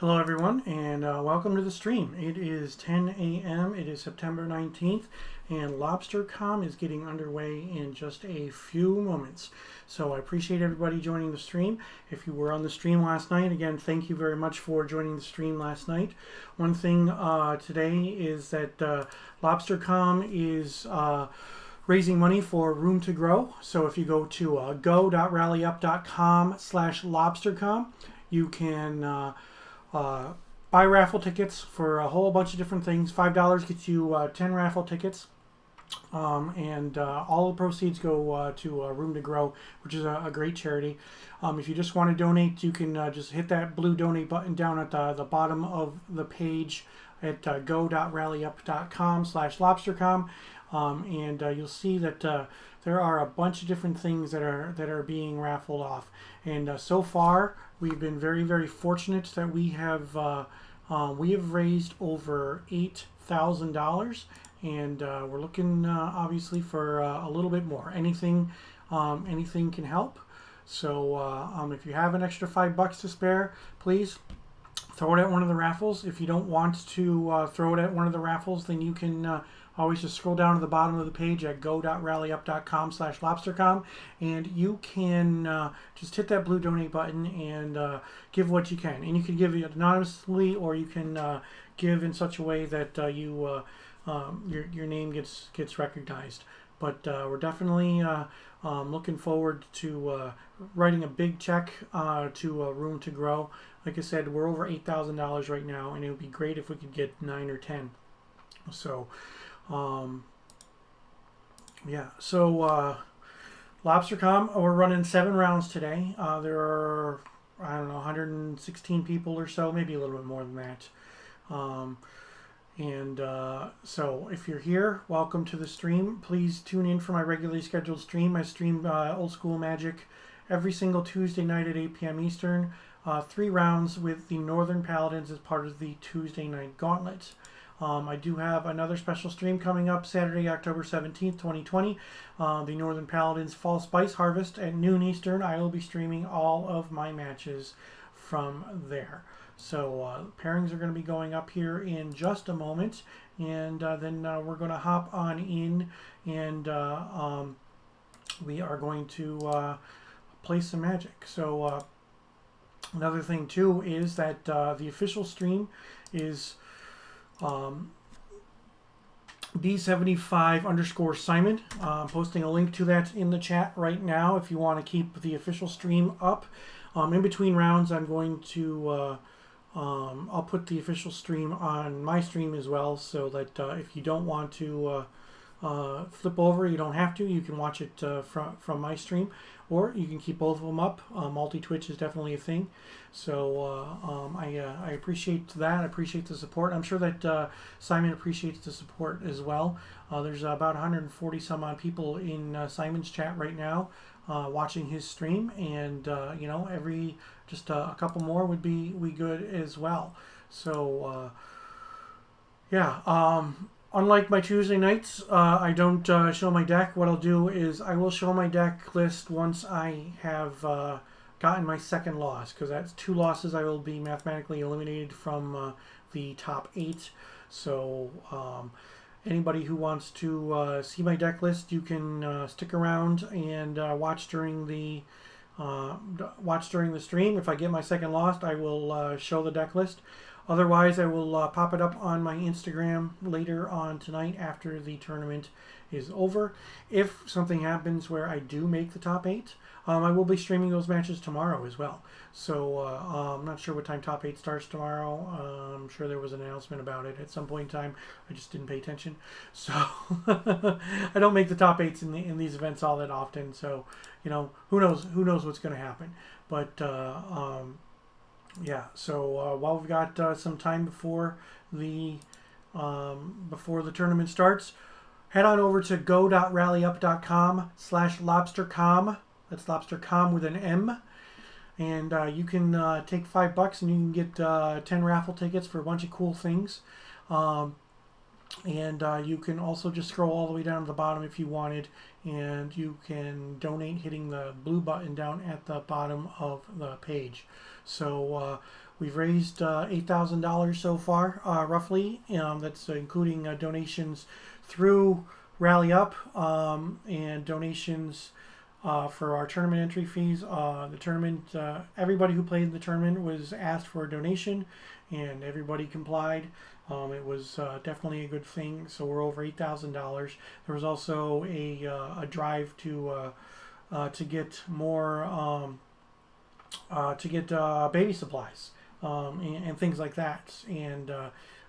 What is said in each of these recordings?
Hello everyone, and welcome to the stream. It is 10 a.m. It is September 19th, and LobstercoM is getting underway in just a few moments. So I appreciate everybody joining the stream. If you were on the stream last night, again, thank you very much for joining the stream last night. One thing today is that LobstercoM is raising money for Room to Grow. So if you go to go.rallyup.com/LobstercoM, you can buy raffle tickets for a whole bunch of different things. $5 gets you 10 raffle tickets. And all the proceeds go to Room to Grow, which is a great charity. If you just want to donate, you can just hit that blue donate button down at the bottom of the page at go.rallyup.com/LobstercoM. And you'll see that there are a bunch of different things that are being raffled off. And so far, we've been very, very fortunate that we have raised over $8,000, and we're looking obviously for a little bit more. Anything can help. So if you have an extra $5 to spare, please throw it at one of the raffles. If you don't want to throw it at one of the raffles, then you can always just scroll down to the bottom of the page at go.rallyup.com/LobstercoM, and you can just hit that blue donate button and give what you can. And you can give it anonymously, or you can give in such a way that your name gets recognized. But we're definitely looking forward to writing a big check to Room to Grow. Like I said, we're over $8,000 right now, and it would be great if we could get 9 or 10. So, LobstercoM, we're running 7 rounds today. There are, I don't know, 116 people or so, maybe a little bit more than that. So if you're here, welcome to the stream. Please tune in for my regularly scheduled stream. I stream Old School Magic every single Tuesday night at 8 p.m. Eastern. 3 rounds with the Northern Paladins as part of the Tuesday night gauntlet. I do have another special stream coming up Saturday, October 17th, 2020. The Northern Paladins Fall Spice Harvest at noon Eastern. I will be streaming all of my matches from there. So pairings are going to be going up here in just a moment, and then we're going to hop on in, and we are going to play some Magic. So another thing too is that the official stream is B75_Simon. Posting a link to that in the chat right now if you want to keep the official stream up. In between rounds, I'm going to I'll put the official stream on my stream as well, so that if you don't want to flip over, you don't have to. You can watch it from my stream, or you can keep both of them up. Multi-Twitch is definitely a thing. So I appreciate that. I appreciate the support. I'm sure that Simon appreciates the support as well. There's about 140 some odd people in Simon's chat right now watching his stream, and every just a couple more would be good as well. So unlike my Tuesday nights, I don't show my deck. What I'll do is I will show my deck list once I have gotten my second loss, because that's 2 losses. I will be mathematically eliminated from the top 8. So anybody who wants to see my deck list, you can stick around and watch during the stream. If I get my second loss, I will show the deck list. Otherwise, I will pop it up on my Instagram later on tonight after the tournament is over. If something happens where I do make the top 8, I will be streaming those matches tomorrow as well. So I'm not sure what time top 8 starts tomorrow. I'm sure there was an announcement about it at some point in time. I just didn't pay attention. So I don't make the top 8s in these events all that often. So who knows what's going to happen. But so while we've got some time before the tournament starts, head on over to go.rallyup.com/LobstercoM. That's LobstercoM with an M. And you can take $5 and you can get 10 raffle tickets for a bunch of cool things. And you can also just scroll all the way down to the bottom if you wanted, and you can donate hitting the blue button down at the bottom of the page. So We've raised $8,000 so far, roughly. That's including donations through Rally Up and donations for our tournament entry fees. The tournament, everybody who played in the tournament was asked for a donation, and everybody complied. It was definitely a good thing. So we're over $8,000. There was also a drive to get more baby supplies and things like that, and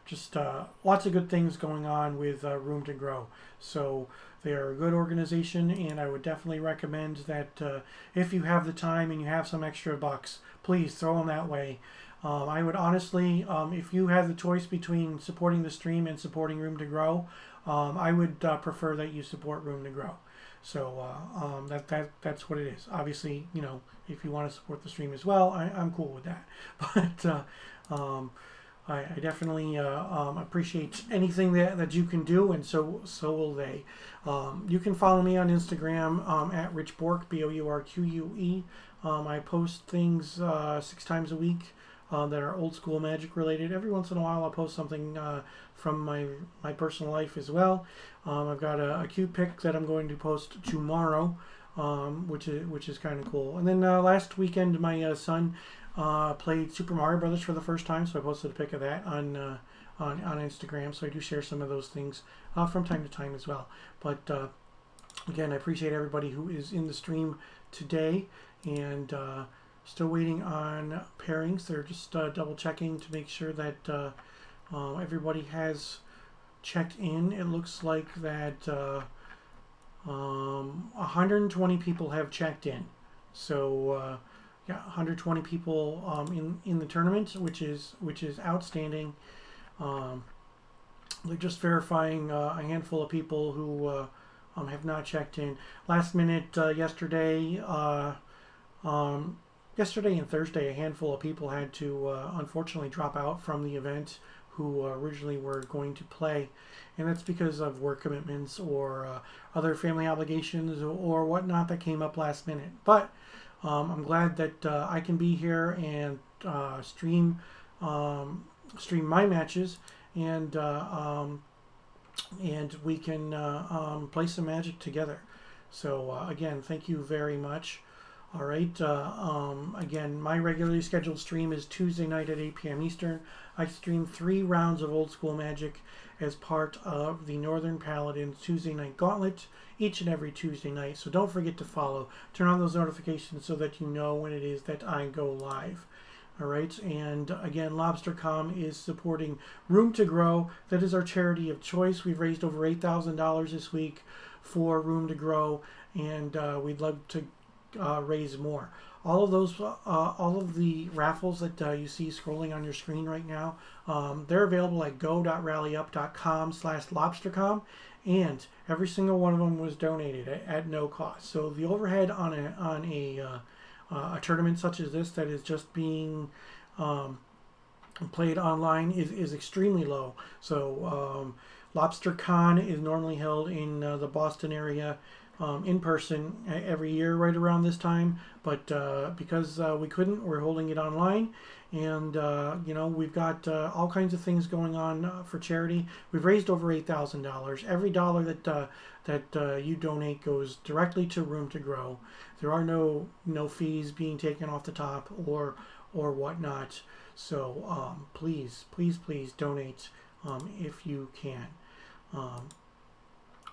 just lots of good things going on with Room to Grow. So they are a good organization, and I would definitely recommend that if you have the time and you have some extra bucks, please throw them that way. I would honestly, if you have the choice between supporting the stream and supporting Room to Grow, I would prefer that you support Room to Grow. So that's what it is. Obviously, you know, if you want to support the stream as well, I'm cool with that. But I definitely appreciate anything that you can do, and so will they. You can follow me on Instagram at Rich Bourque, BOURQUE. I post things 6 times a week that are old school magic related. Every once in a while I'll post something from my personal life as well. I've got a cute pic that I'm going to post tomorrow, which is kind of cool. And then last weekend my son played Super Mario Brothers for the first time, so I posted a pic of that on Instagram. So I do share some of those things from time to time as well. But again, I appreciate everybody who is in the stream today, and still waiting on pairings. They're just double checking to make sure that everybody has checked in. It looks like that 120 people have checked in. So yeah, 120 people in the tournament, which is outstanding. They're just verifying a handful of people who have not checked in. Last minute yesterday and Thursday, a handful of people had to unfortunately drop out from the event who originally were going to play, and that's because of work commitments or other family obligations or whatnot that came up last minute. But I'm glad that I can be here and stream my matches, and we can play some Magic together. So again, thank you very much. All right. Again, my regularly scheduled stream is Tuesday night at 8 p.m. Eastern. I stream 3 rounds of Old School Magic as part of the Northern Paladins Tuesday Night Gauntlet each and every Tuesday night. So don't forget to follow. Turn on those notifications so that you know when it is that I go live. All right. And again, LobstercoM is supporting Room to Grow. That is our charity of choice. We've raised over $8,000 this week for Room to Grow, and we'd love to raise more. All of the raffles that you see scrolling on your screen right now, they're available at go.rallyup.com/LobstercoM, and every single one of them was donated at no cost. So the overhead on a tournament such as this that is just being played online is extremely low. So LobsterCon is normally held in the Boston area in person every year right around this time, but because we couldn't, we're holding it online, and you know, we've got all kinds of things going on for charity. We've raised over $8,000. Every dollar that you donate goes directly to Room to Grow. There are no fees being taken off the top or whatnot. So please donate if you can.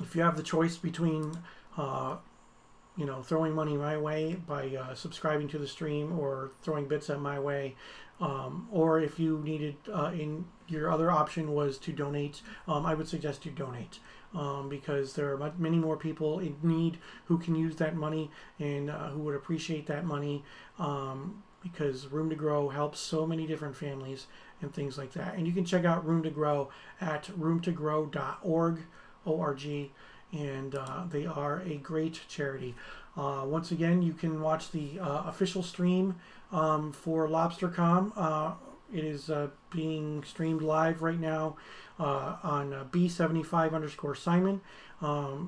If you have the choice between you know, throwing money my way by subscribing to the stream or throwing bits at my way, or if you needed in your other option was to donate, I would suggest you donate, because there are many more people in need who can use that money and who would appreciate that money, because Room to Grow helps so many different families and things like that. And you can check out Room to Grow at roomtogrow.org, O-R-G, and they are a great charity. Once again, you can watch the official stream for LobstercoM. It is being streamed live right now on B75_Simon.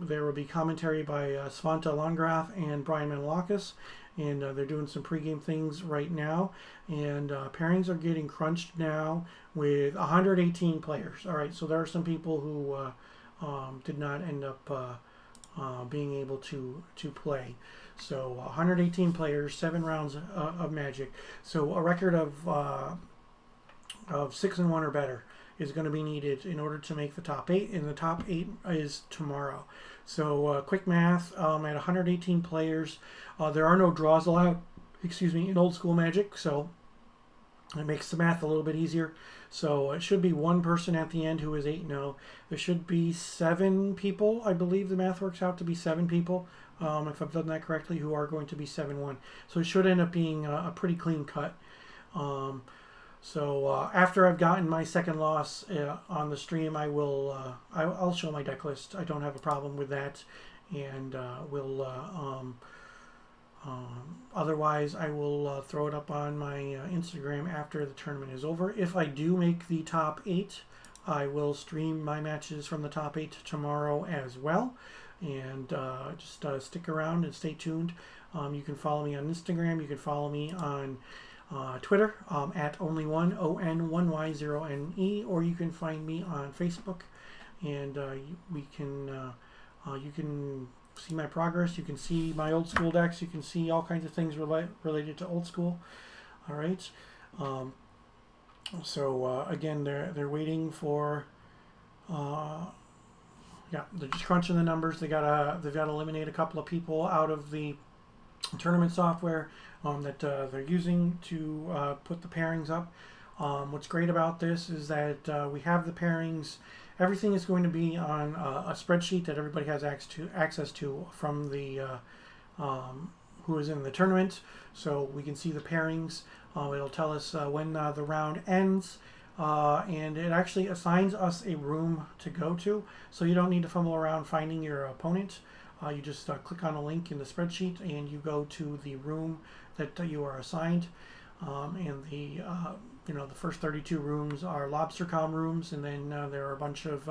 There will be commentary by Svante Landgraf and Brian Menelakas, and they're doing some pregame things right now. And pairings are getting crunched now with 118 players. All right, so there are some people who did not end up being able to play. So 118 players, 7 rounds of Magic. So a record of 6-1 or better is going to be needed in order to make the top 8, and the top 8 is tomorrow. So quick math, at 118 players, there are no draws allowed, in old school Magic, so it makes the math a little bit easier. So it should be one person at the end who is 8-0. There should be 7 people, I believe the math works out to be 7 people, if I've done that correctly, who are going to be 7-1. So it should end up being a pretty clean cut. So after I've gotten my second loss on the stream, I'll show my deck list. I don't have a problem with that, and otherwise I will throw it up on my Instagram after the tournament is over. If I do make the top 8, I will stream my matches from the top 8 tomorrow as well, and just stick around and stay tuned. You can follow me on Instagram. You can follow me on Twitter at only1 ON1Y0NE, or you can find me on Facebook, and you can see my progress. You can see my old school decks. You can see all kinds of things related to old school. All right. So again, they're waiting for. Yeah, they're just crunching the numbers. They've got to eliminate a couple of people out of the tournament software that they're using to put the pairings up. What's great about this is that we have the pairings. Everything is going to be on a spreadsheet that everybody has access to from the who is in the tournament, so we can see the pairings. It'll tell us when the round ends, and it actually assigns us a room to go to, so you don't need to fumble around finding your opponent. You just click on a link in the spreadsheet and you go to the room that you are assigned. And the the first 32 rooms are LobstercoM rooms, and then there are a bunch of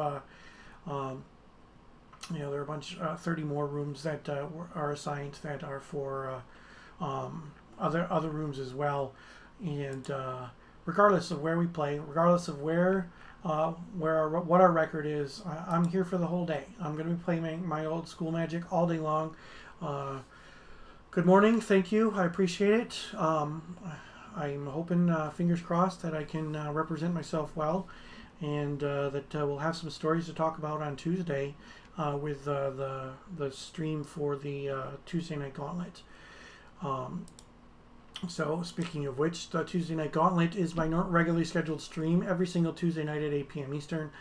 30 more rooms that are assigned that are for other rooms as well. And regardless of where we play, regardless of what our record is, I'm here for the whole day. I'm going to be playing my old school Magic all day long. Good morning. Thank you. I appreciate it. I'm hoping, fingers crossed, that I can represent myself well, and that we'll have some stories to talk about on Tuesday with the stream for the Tuesday Night Gauntlet. So, speaking of which, the Tuesday Night Gauntlet is my regularly scheduled stream every single Tuesday night at 8 p.m. Eastern.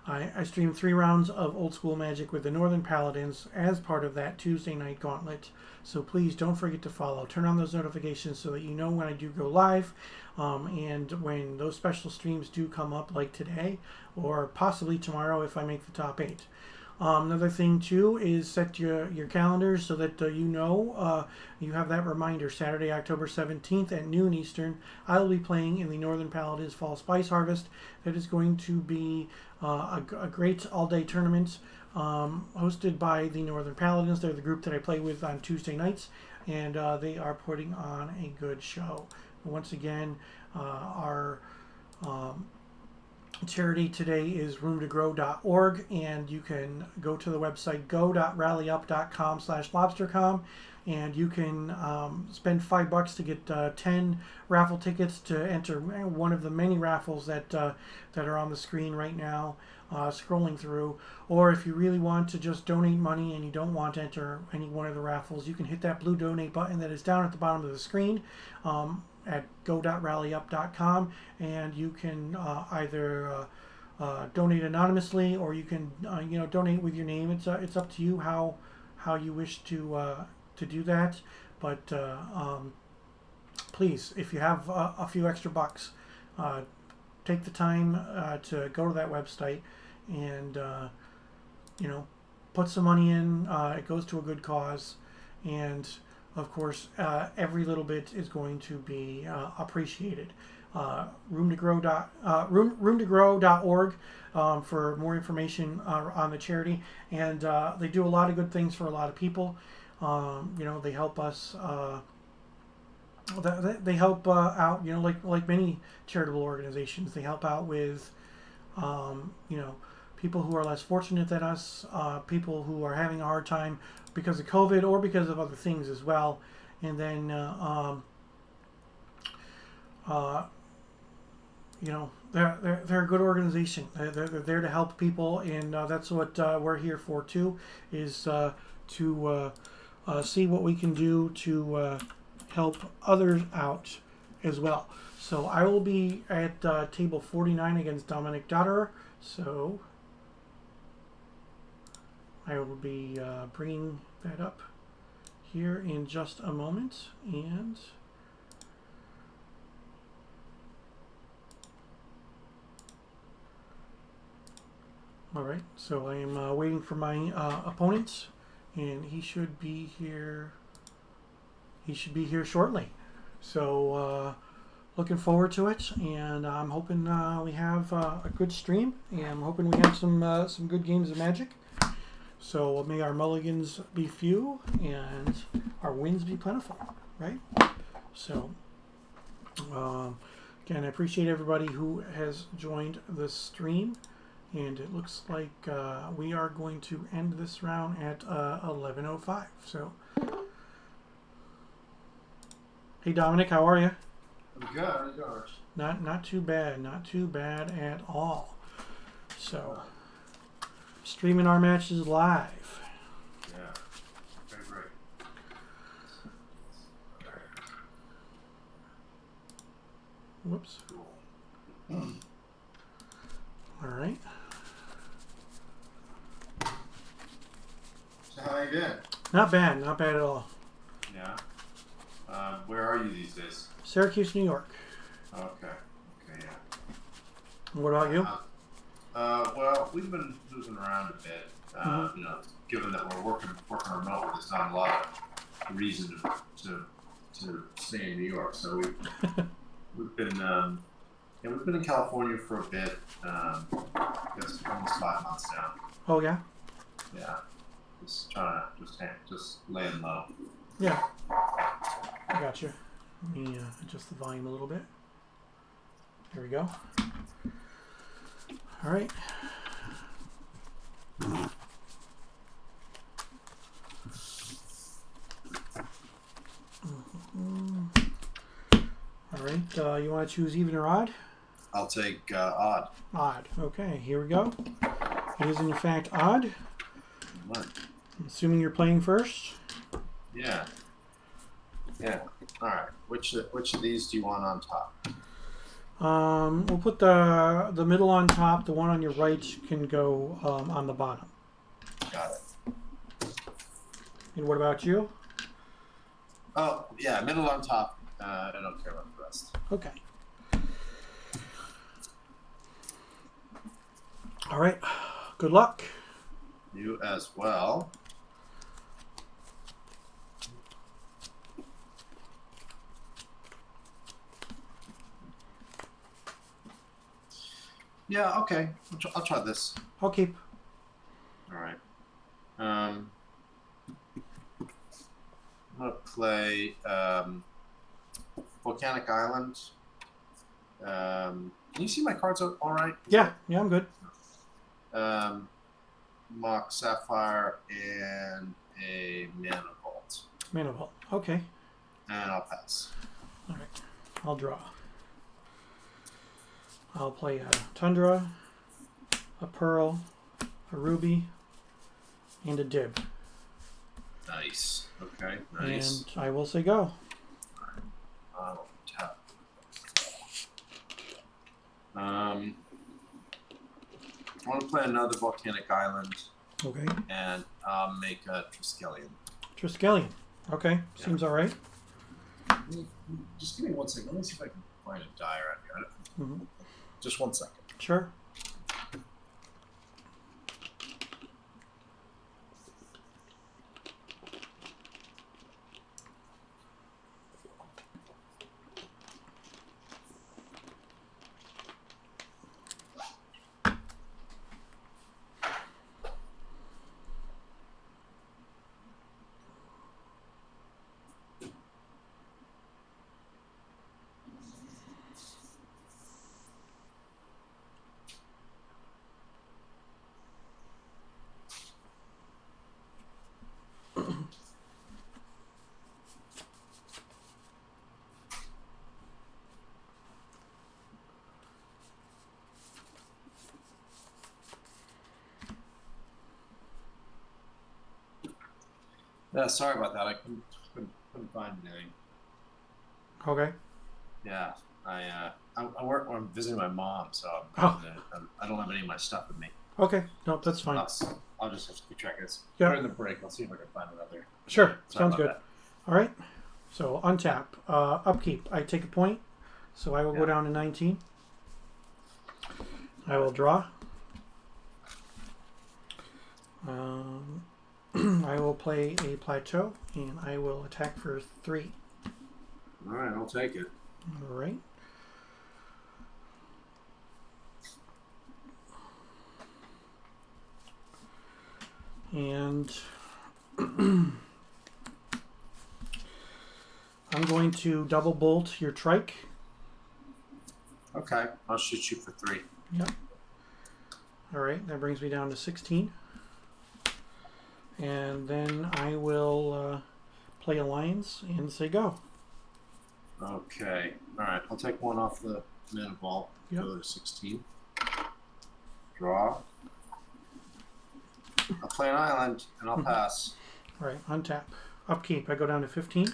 I stream 3 rounds of Old School Magic with the Northern Paladins as part of that Tuesday Night Gauntlet. So please don't forget to follow. Turn on those notifications so that you know when I do go live, and when those special streams do come up, like today, or possibly tomorrow if I make the top 8. Another thing too is set your calendars so that you have that reminder. Saturday, October 17th at noon Eastern, I will be playing in the Northern Paladins Fall Spice Harvest. That is going to be a great all-day tournament hosted by the Northern Paladins. They're the group that I play with on Tuesday nights, and they are putting on a good show. Once again, our charity today is roomtogrow.org, and you can go to the website go.rallyup.com/LobstercoM, and you can spend $5 to get 10 raffle tickets to enter one of the many raffles that are on the screen right now, scrolling through. Or if you really want to just donate money and you don't want to enter any one of the raffles, you can hit that blue donate button that is down at the bottom of the screen at go.rallyup.com, and you can either donate anonymously, or you can donate with your name. It's up to you how you wish to do that. But please, if you have a few extra bucks, take the time to go to that website and put some money in. It goes to a good cause, and of course, every little bit is going to be appreciated. Roomtogrow.org for more information on the charity, and they do a lot of good things for a lot of people. They help us they help out. You know, like many charitable organizations, they help out with you know, people who are less fortunate than us, people who are having a hard time because of COVID or because of other things as well. And then, you know, they're a good organization. They're there to help people, and that's what we're here for too, is to see what we can do to help others out as well. So I will be at table 49 against Dominic Dotterer. So I will be bringing that up here in just a moment. And all right, so I am waiting for my opponent, and he should be here. He should be here shortly. So looking forward to it, and I'm hoping we have a good stream, and I'm hoping we have some good games of Magic. So may our mulligans be few and our wins be plentiful, right? So again, I appreciate everybody who has joined the stream, and it looks like we are going to end this round at 11:05. So, hey Dominic, how are you? I'm good. How are you doing? Not too bad. Not too bad at all. So, streaming our matches live. Yeah. Very great. Whoops. Cool. All right. So how you been? Not bad. Not bad at all. Yeah. Where are you these days? Syracuse, New York. Okay. Okay. Yeah. What about you? Well, we've been moving around a bit. You know, given that we're working remote, there's not a lot of reason to stay in New York. So we've been we've been in California for a bit. I guess almost 5 months now. Oh yeah. Yeah. Just trying to just laying low. Yeah. I got you. Let me adjust the volume a little bit. There we go. All right. All right. You want to choose even or odd? I'll take odd. Odd. Okay. Here we go. It is in fact odd. What? I'm assuming you're playing first. Yeah. Yeah. All right. Which of these do you want on top? We'll put the middle on top. The one on your right can go on the bottom. Got it. And what about you? Oh, yeah, middle on top. I don't care about the rest. Okay. All right. Good luck. You as well. Yeah, okay. I'll try this. I'll keep. All right. I'm going to play Volcanic Island. Can you see my cards all right? Yeah, I'm good. Mock Sapphire and a Mana Vault. Mana Vault. Okay. And I'll pass. All right. I'll draw. I'll play a Tundra, a Pearl, a Ruby, and a Dib. Nice. Okay. Nice. And I will say go. I'll tap. I want to play another Volcanic Island. Okay. And I'll make a Triskelion. Triskelion. Okay. Yeah. Seems all right. Just give me 1 second. Let me see if I can find a die around here. Mm-hmm. Just 1 second. Sure. Yeah, sorry about that. I couldn't find anything. Okay. Yeah, I work. I'm visiting my mom, so Oh, I don't have any of my stuff with me. okay. Nope, that's fine. I'll just have to keep track of this. Yeah. During the break, I'll see if I can find another. Sure. Sorry Sounds about good. that. All right. So untap. Upkeep. I take a point. So I will go Yeah. down to 19. I will draw. Um, I will play a plateau, and I will attack for 3. All right, I'll take it. All right. And I'm going to double bolt your trike. Okay, I'll shoot you for 3. Yep. All right, that brings me down to 16. And then I will play Alliance and say go. Okay. All right, I'll take 1 off the mana vault. Yep. Go to 16. Draw. I'll play an island and I'll pass. All right, untap. Upkeep. I go down to 15.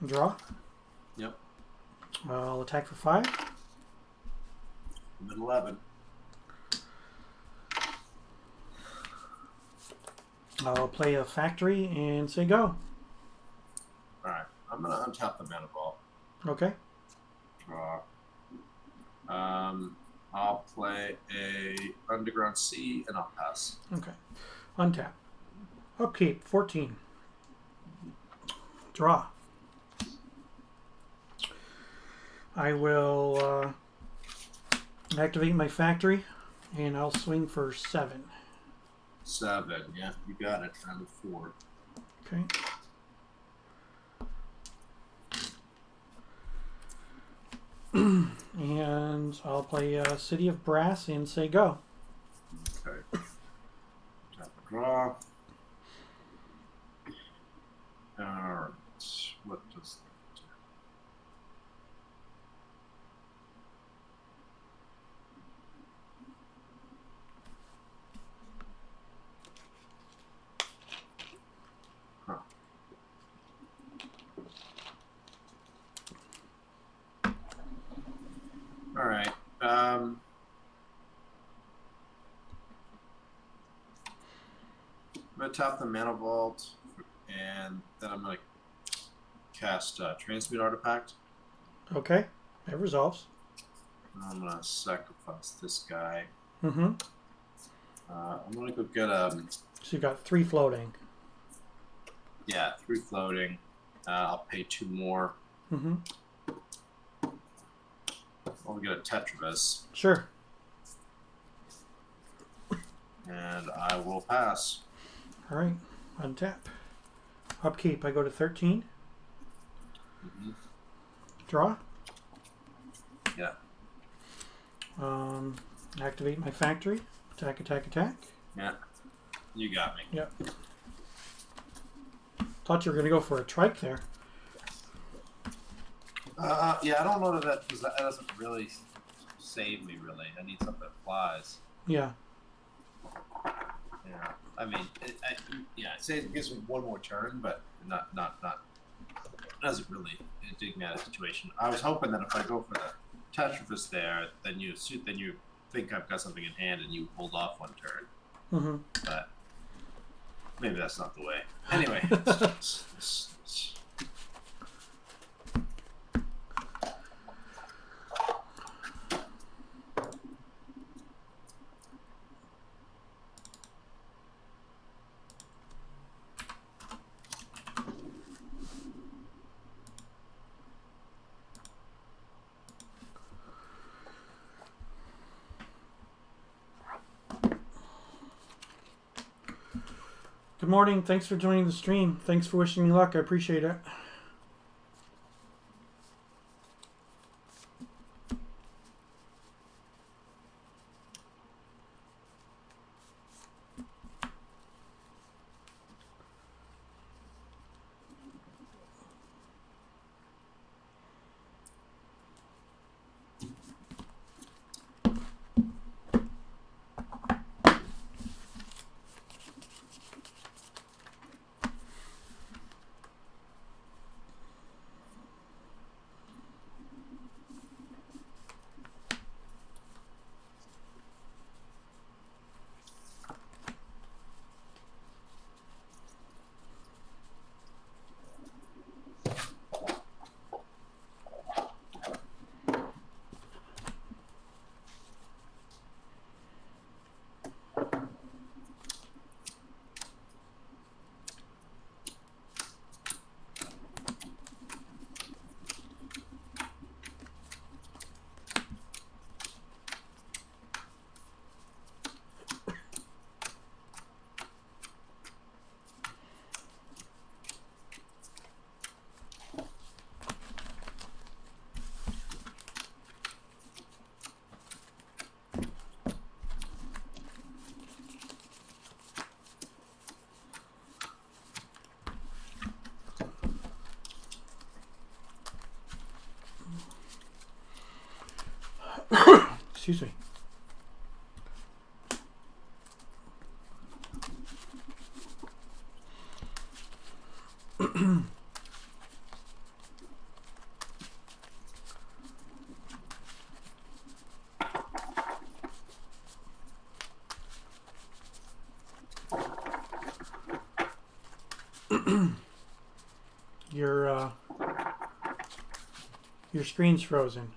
Draw. Yep. I'll attack for 5. I'm at 11. I'll play a factory and say go. All right, I'm gonna untap the mana vault. Okay. Draw. I'll play a underground sea and I'll pass. Okay. Untap. Upkeep. 14. Draw. I will activate my factory and I'll swing for 7. 7. Yeah, you got it. I'm at 4. Okay. And I'll play City of Brass and say go. Okay. Tap a draw. Alright. What does that do? Huh. Alright. I'm gonna tap the mana vault, and then I'm gonna cast Transmute Artifact. Okay. That resolves. I'm gonna sacrifice this guy. Mm-hmm. I'm gonna go get So you got 3 floating. 3 floating. I'll pay 2 more. Mm-hmm. I'll get a Tetravis, Sure. and I will pass. All right. Untap. Upkeep. I go to 13. Mm-hmm. Draw. Yeah. Activate my factory. Attack, attack, attack. Yeah. You got me. Yep. Thought you were going to go for a trike there. Yeah, I don't know that doesn't really save me. Really, I need something that flies. Yeah. Yeah. I mean, it say it gives me 1 more turn, but not doesn't really dig me out of the situation. I was hoping that if I go for the Tetravis there, then you think I've got something in hand and you hold off 1 turn. Mm-hmm. But maybe that's not the way. Anyway. Good morning. Thanks for joining the stream. Thanks for wishing me luck. I appreciate it. excuse me. Your screen's frozen.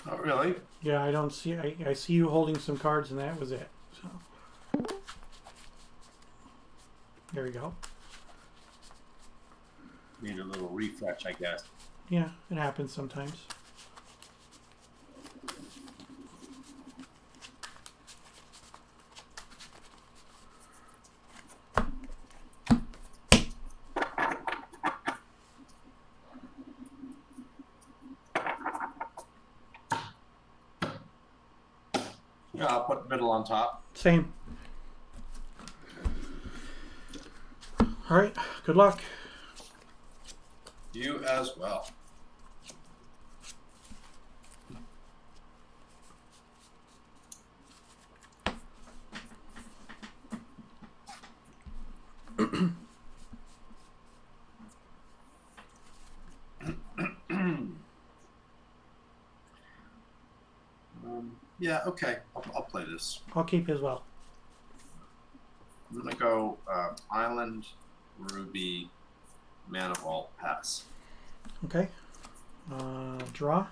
Oh, really? Yeah, I don't see. I see you holding some cards, and that was it. So there we go. Need a little refresh, I guess. Yeah, it happens sometimes. Yeah, I'll put middle on top. Same. All right. Good luck. You as well. Yeah, okay. I'll play this. I'll keep as well. I'm going to go Island, Ruby, Manival, pass. Okay. Draw.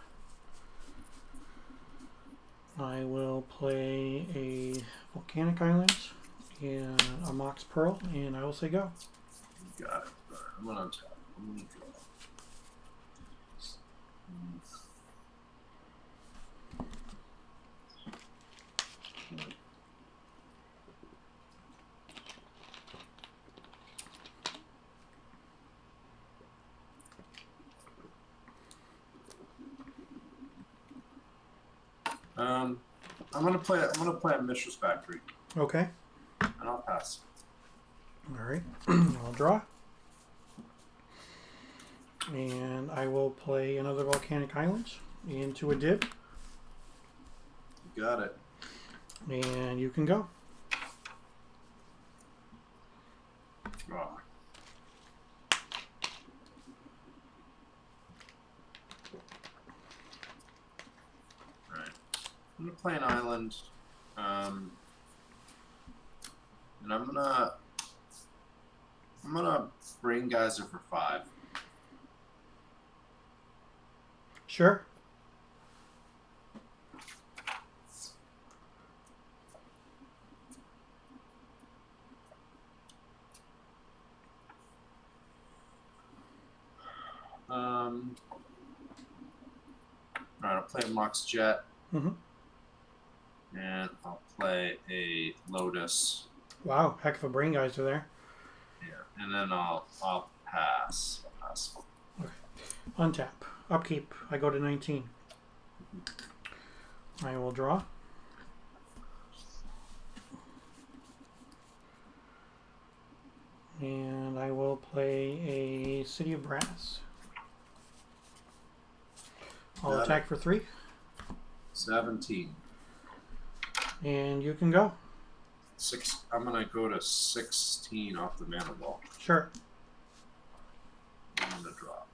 I will play a Volcanic Island and a Mox Pearl, and I will say go. You got it. All right, I'm going to untap. I'm going to draw. I'm gonna play a Mishra's Factory, Okay. and I'll pass. All right. I'll draw. And I will play another Volcanic Island into a dib. You got it. And you can go. Draw. Alright. I'm gonna play an island. And I'm gonna bring Geyser for 5. Sure. Alright, I'll play a Mox Jet. Mm-hmm. And I'll play a Lotus. Wow, heck of a brain geyser there. Yeah, and then I'll pass. I'll pass. Okay. Untap. Upkeep. I go to 19. I will draw. And I will play a City of Brass. I'll attack for 3. 17. And you can go. 6. I'm gonna go to 16 off the mana ball. Sure. I'm gonna drop.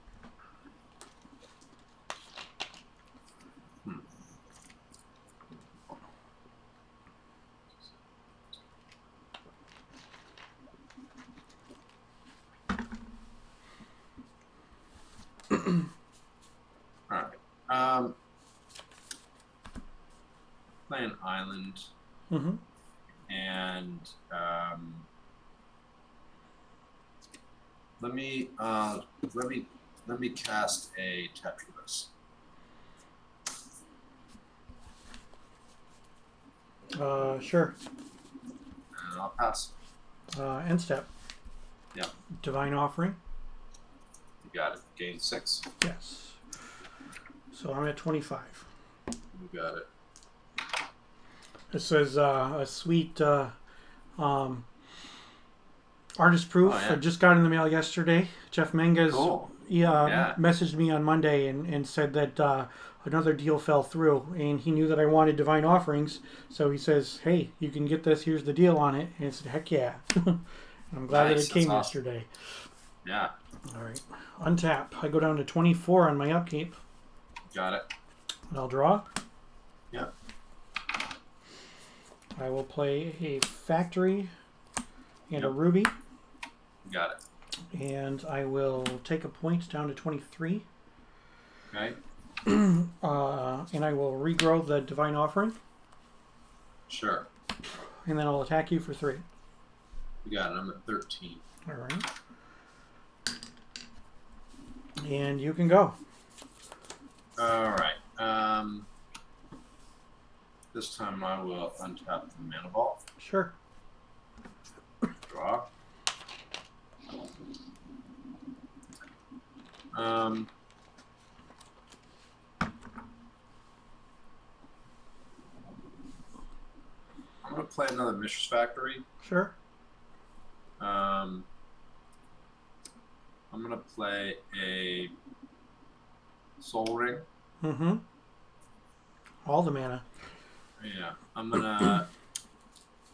Alright. Play an island. Mm-hmm. And let me cast a Tetris. Sure. And I'll pass. End step. Yeah. Divine Offering. You got it. Gain 6. Yes. So I'm at 25. You got it. This is a sweet artist proof. Oh, yeah. I just got in the mail yesterday. Jeff Menges. Cool. he Yeah. messaged me on Monday and said that another deal fell through, and he knew that I wanted divine offerings, so he says, "Hey, you can get this. Here's the deal on it." And I said, "Heck yeah!" I'm glad that Nice. it That's came awesome. yesterday. Yeah. All right, untap. I go down to 24 on my upkeep. Got it. And I'll draw. Yeah. I will play a factory and a Yep. ruby, Got it. and I will take a point down to 23. Okay. And I will regrow the divine offering, Sure. and then I'll attack you for 3. You got it. I'm at 13. All right. And you can go. All right. This time I will untap the mana ball. Sure. Draw. I'm gonna play another Mishra's Factory. Sure. I'm gonna play a Soul Ring. Mm-hmm. All the mana. Yeah. I'm gonna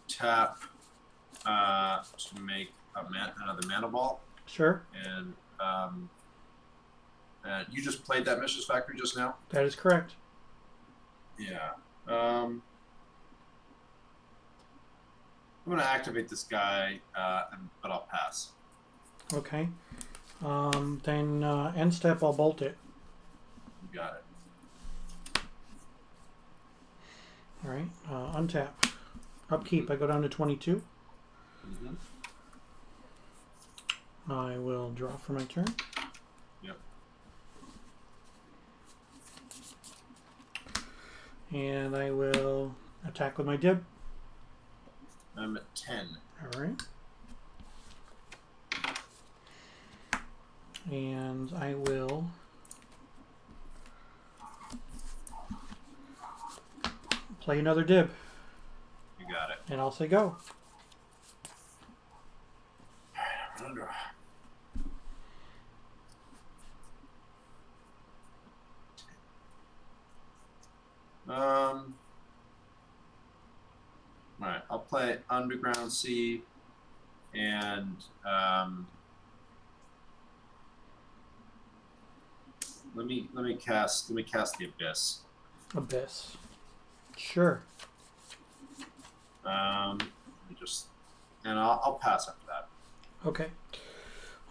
tap to make another mana ball, Sure. and you just played that Mishra's Factory just now. That is correct. Yeah. I'm gonna activate this guy, but I'll pass. Okay. Then end step, I'll bolt it. You got it. All right. Untap. Upkeep, I go down to 22. Mm-hmm. I will draw for my turn. Yep. And I will attack with my dib. I'm at 10. All right. And I will play another dib. You got it. And I'll say go. I'm gonna draw. All right, I'll play Underground Sea, and let me cast the Abyss. Abyss. Sure. Let me just, and I'll pass after that. Okay.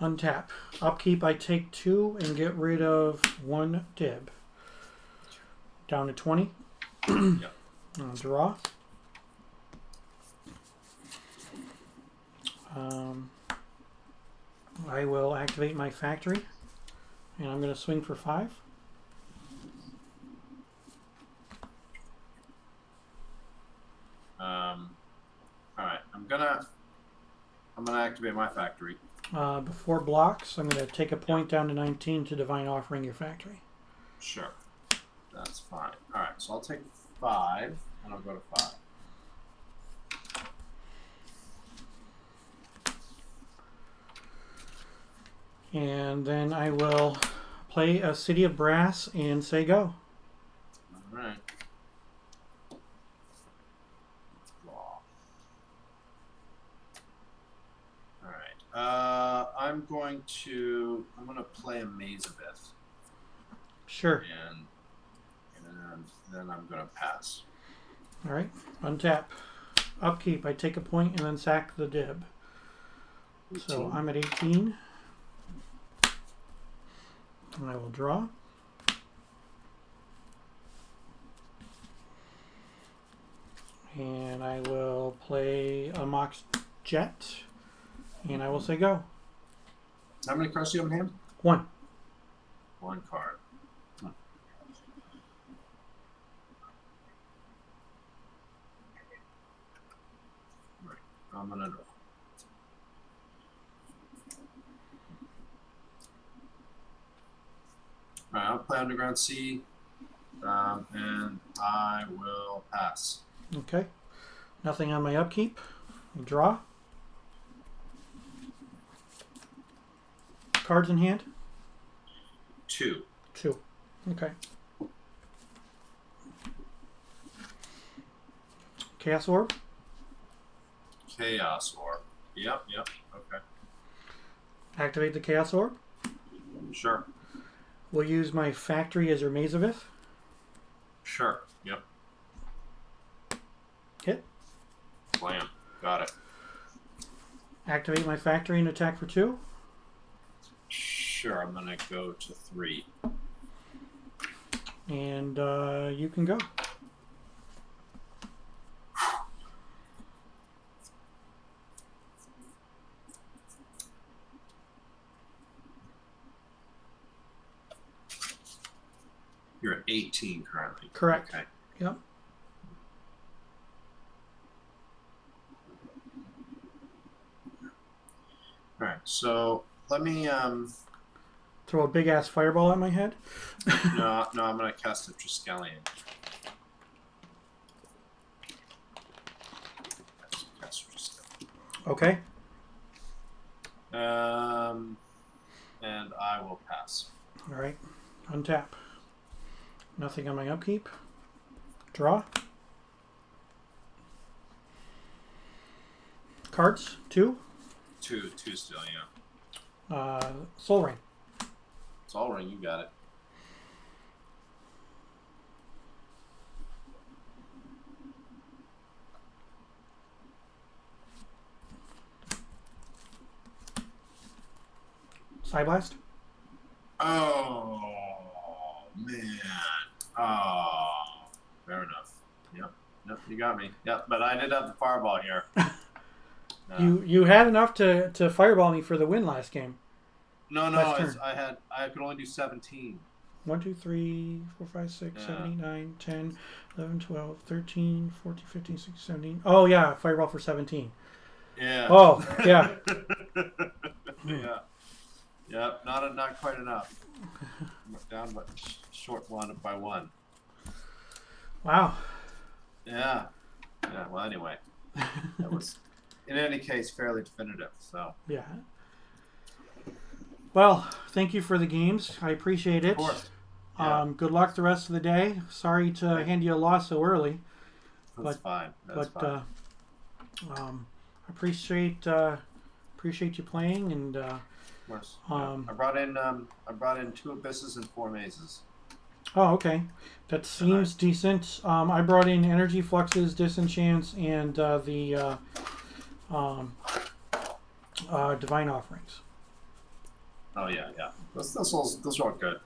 Untap. Upkeep, I take 2 and get rid of 1 dib. Down to 20. Yep. I'll draw. I will activate my factory, and I'm going to swing for 5. All right, I'm gonna activate my factory. Before blocks, I'm going to take a point down to 19 to divine offering your factory. Sure, that's fine. All right, so I'll take 5, and I'll go to 5. And then I will play a City of Brass and say go. All right. Draw. All right. I'm going to play a Maze Abyss, Sure. and then I'm gonna pass. All right. Untap. Upkeep. I take a point and then sack the dib. So 18. I'm at 18. And I will draw. And I will play a Mox Jet. And I will say go. How many cards do you have in hand? 1. 1 card. Right. I'm gonna draw. All right, I'll play Underground Sea, and I will pass. Okay. Nothing on my upkeep. Draw. Cards in hand. 2. 2. Okay. Chaos Orb. Chaos Orb. Yep. Okay. Activate the Chaos Orb. Sure. We'll use my factory as Ermazovith. Sure. Yep. Hit. Slam. Got it. Activate my factory and attack for 2. Sure. I'm gonna go to 3. And you can go. You're at 18 currently. Correct. Okay. Yep. All right. So let me. Throw a big ass fireball at my head. No. I'm gonna cast a Triskelion. Cast Triskelion. Okay. And I will pass. All right. Untap. Nothing on my upkeep. Draw. Cards. 2. 2 still. Yeah. Soul Ring. It's all ring. You got it. Psyblast. Oh man. Oh, fair enough. Yep. You got me. Yep. But I did have the fireball here. You had enough to fireball me for the win last game. No. Last I could only do 17. 1, 2, 3, 4, 5, 6, 7, 8, 9, 10, 11, 12, 13, 14, 15, 16, 17. Oh, yeah. Fireball for 17. Yeah. Oh, yeah. Yeah. Yep. Not quite enough. Down, but short one by 1. Wow. Yeah. Well, anyway, that was, in any case, fairly definitive. So. Yeah. Well, thank you for the games. I appreciate it. Of course. Yeah. Good luck the rest of the day. Sorry to hand you a loss so early. That's fine. That's fine. Appreciate you playing and. Of course. I brought in 2 abysses and 4 mazes. Oh, okay. That seems decent. I brought in energy fluxes, disenchants, and the divine offerings. Oh yeah. Those are all good.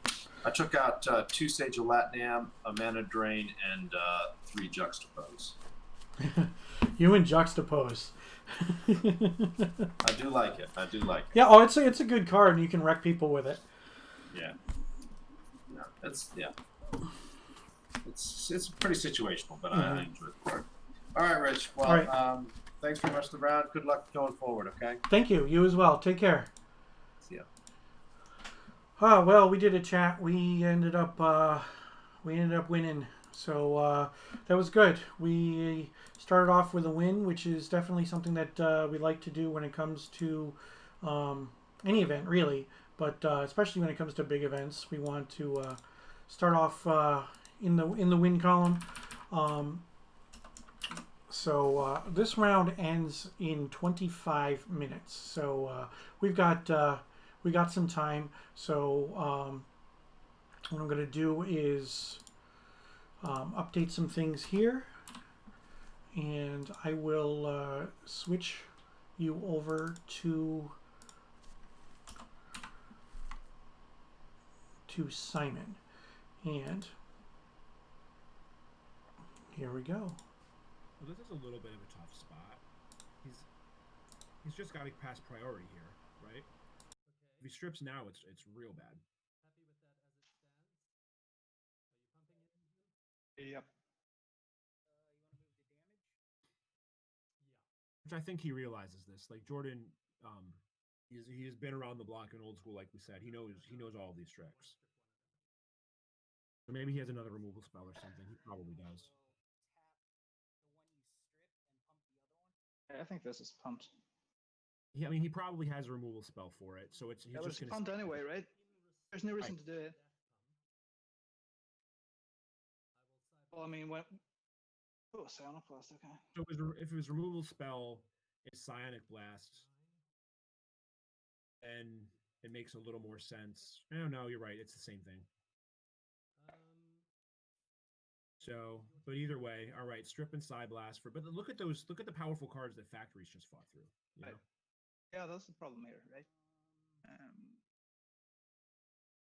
I took out 2 Sage of Latnam, a Mana Drain, and 3 Juxtapose. You and Juxtapose. I do like it. Yeah. Oh, it's a good card, and you can wreck people with it. Yeah. It's pretty situational, but I enjoy the card. All right, Rich. Well, right. Thanks very much for the round. Good luck going forward. Okay. Thank you. You as well. Take care. See ya. Oh, well, we did a chat. We ended up winning. So that was good. We started off with a win, which is definitely something that we like to do when it comes to any event, really. But especially when it comes to big events, we want to start off in the win column. So this round ends in 25 minutes. So we got some time. So what I'm going to do is update some things here, and I will switch you over to Simon. And here we go. Well, this is a little bit of a tough spot. He's just got to pass priority here, right? If he strips now, it's real bad. Yep. Which I think he realizes this. Like Jordan, he has been around the block in old school, like we said. He knows all of these tricks. Or maybe he has another removal spell or something. He probably does. I think this is pumped. I mean, he probably has a removal spell for it, so he's Yeah, just it's going pumped anyway, right? There's no reason to do it. Well, I mean, when. Oh, Psionic Blast, okay. So if it was removal spell, it's Psionic Blast, and it makes a little more sense. No, you're right. It's the same thing. So, but either way, all right. Strip and Psy Blast for. But look at those. Look at the powerful cards that Factories just fought through. You know? Yeah, that's the problem here, right?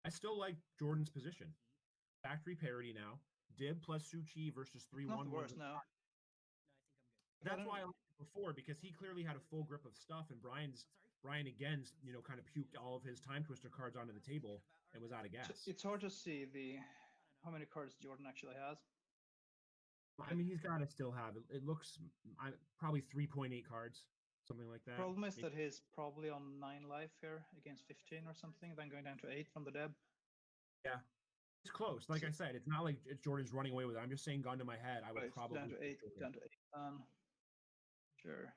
I still like Jordan's position. Factory parity now. Dib plus Suchi versus 3-1. Not the worst, no. That's why I liked it before, because he clearly had a full grip of stuff, and Brian again, kind of puked all of his Time Twister cards onto the table and was out of gas. It's hard to see how many cards Jordan actually has. I mean, he's got to still have it. It looks probably 3.8 cards, something like that. Problem is that he's probably on 9 life here against 15 or something, then going down to 8 from the Deb. Yeah, it's close. Like I said, it's not like Jordan's running away with it. I'm just saying, gun to my head, I would probably down to 8. Sure.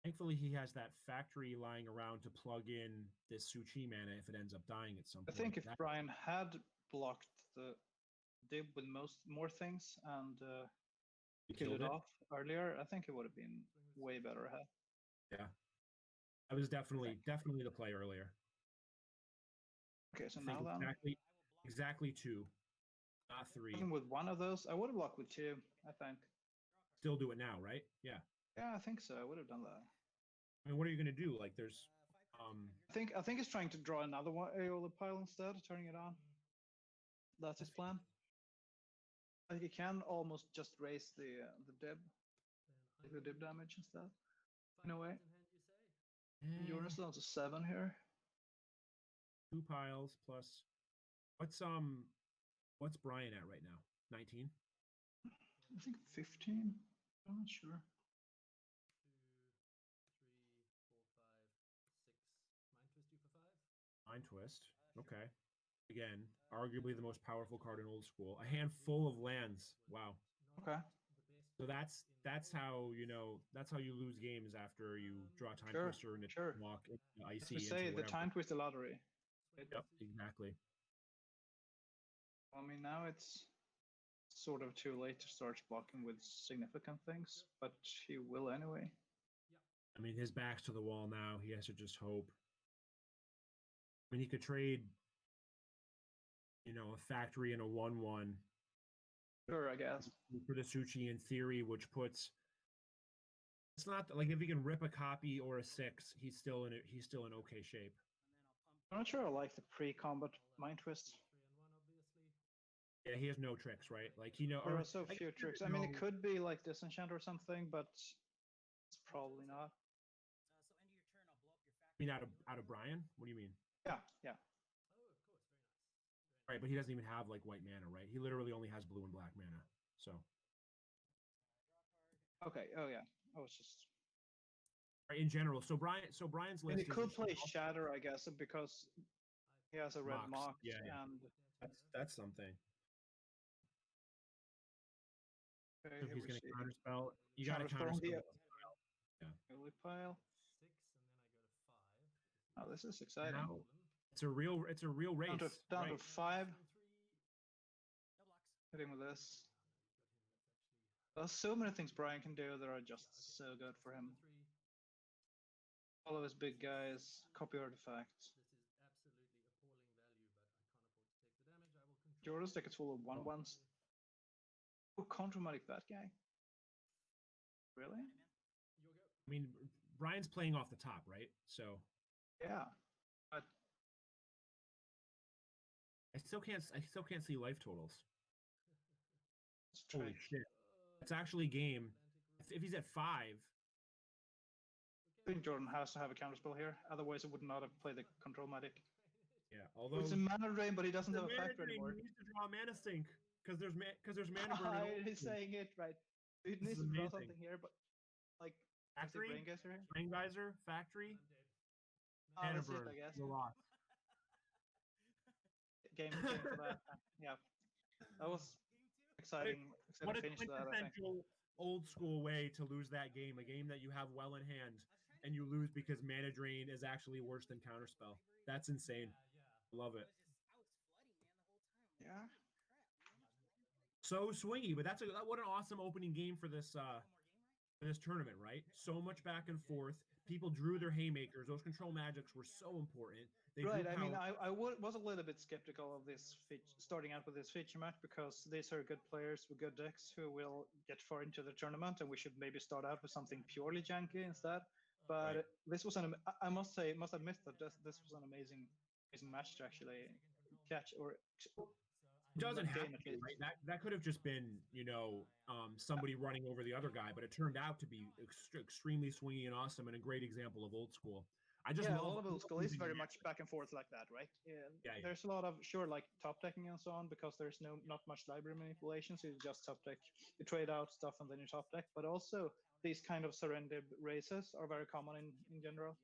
Thankfully, he has that Factory lying around to plug in this Suchi mana if it ends up dying at some point. I think if Brian had blocked the Dib with more things and killed it off earlier, I think it would have been way better ahead. Yeah, I was definitely the play earlier. Okay, so now then exactly 2, not 3. Even with one of those, I would have blocked with 2. I think. Still do it now, right? Yeah. Yeah, I think so. I would have done that. I mean, what are you going to do? Like, there's. I think he's trying to draw another one Aeola pile instead, turning it on. That's his plan. I think he can almost just raise the dib damage instead. In a way. Jonas down to 7 here. 2 piles plus. What's Brian at right now? 19. I think 15. I'm not sure. 2, 3, 4, 5, 6. Mind Twist. Okay. Again, arguably the most powerful card in Old School. A handful of lands. Wow. Okay. So that's how that's how you lose games after you draw Time Twister and walk icy. As we say, the Time Twister lottery. Yep, exactly. I mean, now it's sort of too late to start blocking with significant things, but he will anyway. I mean, his back's to the wall now. He has to just hope. I mean, he could trade, a Factory and a 1/1. Sure, I guess. For the Suchi in theory, which puts. It's not like if he can rip a copy or a 6, he's still in okay shape. I'm not sure I like the pre-combat Mind Twist. Yeah, he has no tricks, right? Like there are so few tricks. I mean, it could be like Disenchant or something, but it's probably not. You mean out of Brian? What do you mean? Yeah. Right, but he doesn't even have like white mana, right? He literally only has blue and black mana. So. Okay. Oh yeah. I was just. Right, in general, so Brian's list. And he could play Shatter, I guess, because he has a red Mox. Yeah. And that's something. Okay, so he's going to counterspell. You got to counterspell. Yeah. Early pile. 6, and then I go to 5. Oh, this is exciting. Now, it's a real race. Down to 5. Hitting with this. There's so many things Brian can do that are just so good for him. All of his big guys, copy artifacts. Jordan's deck is full of 1/1s. Oh, Contromatic that guy. Really? I mean, Brian's playing off the top, right? So. Yeah. But I still can't see life totals. Holy shit! It's actually game. If he's at 5. I think Jordan has to have a counterspell here. Otherwise, it would not have played the Control-matic. Yeah, although it's a mana drain, but he doesn't have a factor anymore. He needs to draw a mana sink because there's mana burn. He's saying it right. He needs to draw something here, but like Factory, Brain Geyser, Factory, mana burn. I guess. A lot. Game for that. Yeah, that was exciting. What a quintessential Old School way to lose that game. A game that you have well in hand, and you lose because mana drain is actually worse than counterspell. That's insane. Love it. Yeah. So swingy, but what an awesome opening game for this tournament, right? So much back and forth. People drew their haymakers. Those control magics were so important. They drew Right. I mean, power. was a little bit skeptical of this starting out with this feature match because these are good players with good decks who will get far into the tournament, and we should maybe start out with something purely janky instead. But Right. this was I must admit that this was an amazing match to actually catch or It doesn't have game to at be, least. right? That could have just been, somebody running over the other guy, but it turned out to be extremely swingy and awesome and a great example of old school. I just Yeah, a love, lot of I old love school is losing very in much back and forth like that, right? Yeah, Yeah, yeah. there's a lot of like top decking and so on because there's not much library manipulation, so you just top deck, you trade out stuff and then you top deck. But also these kind of Serendib races are very common in general.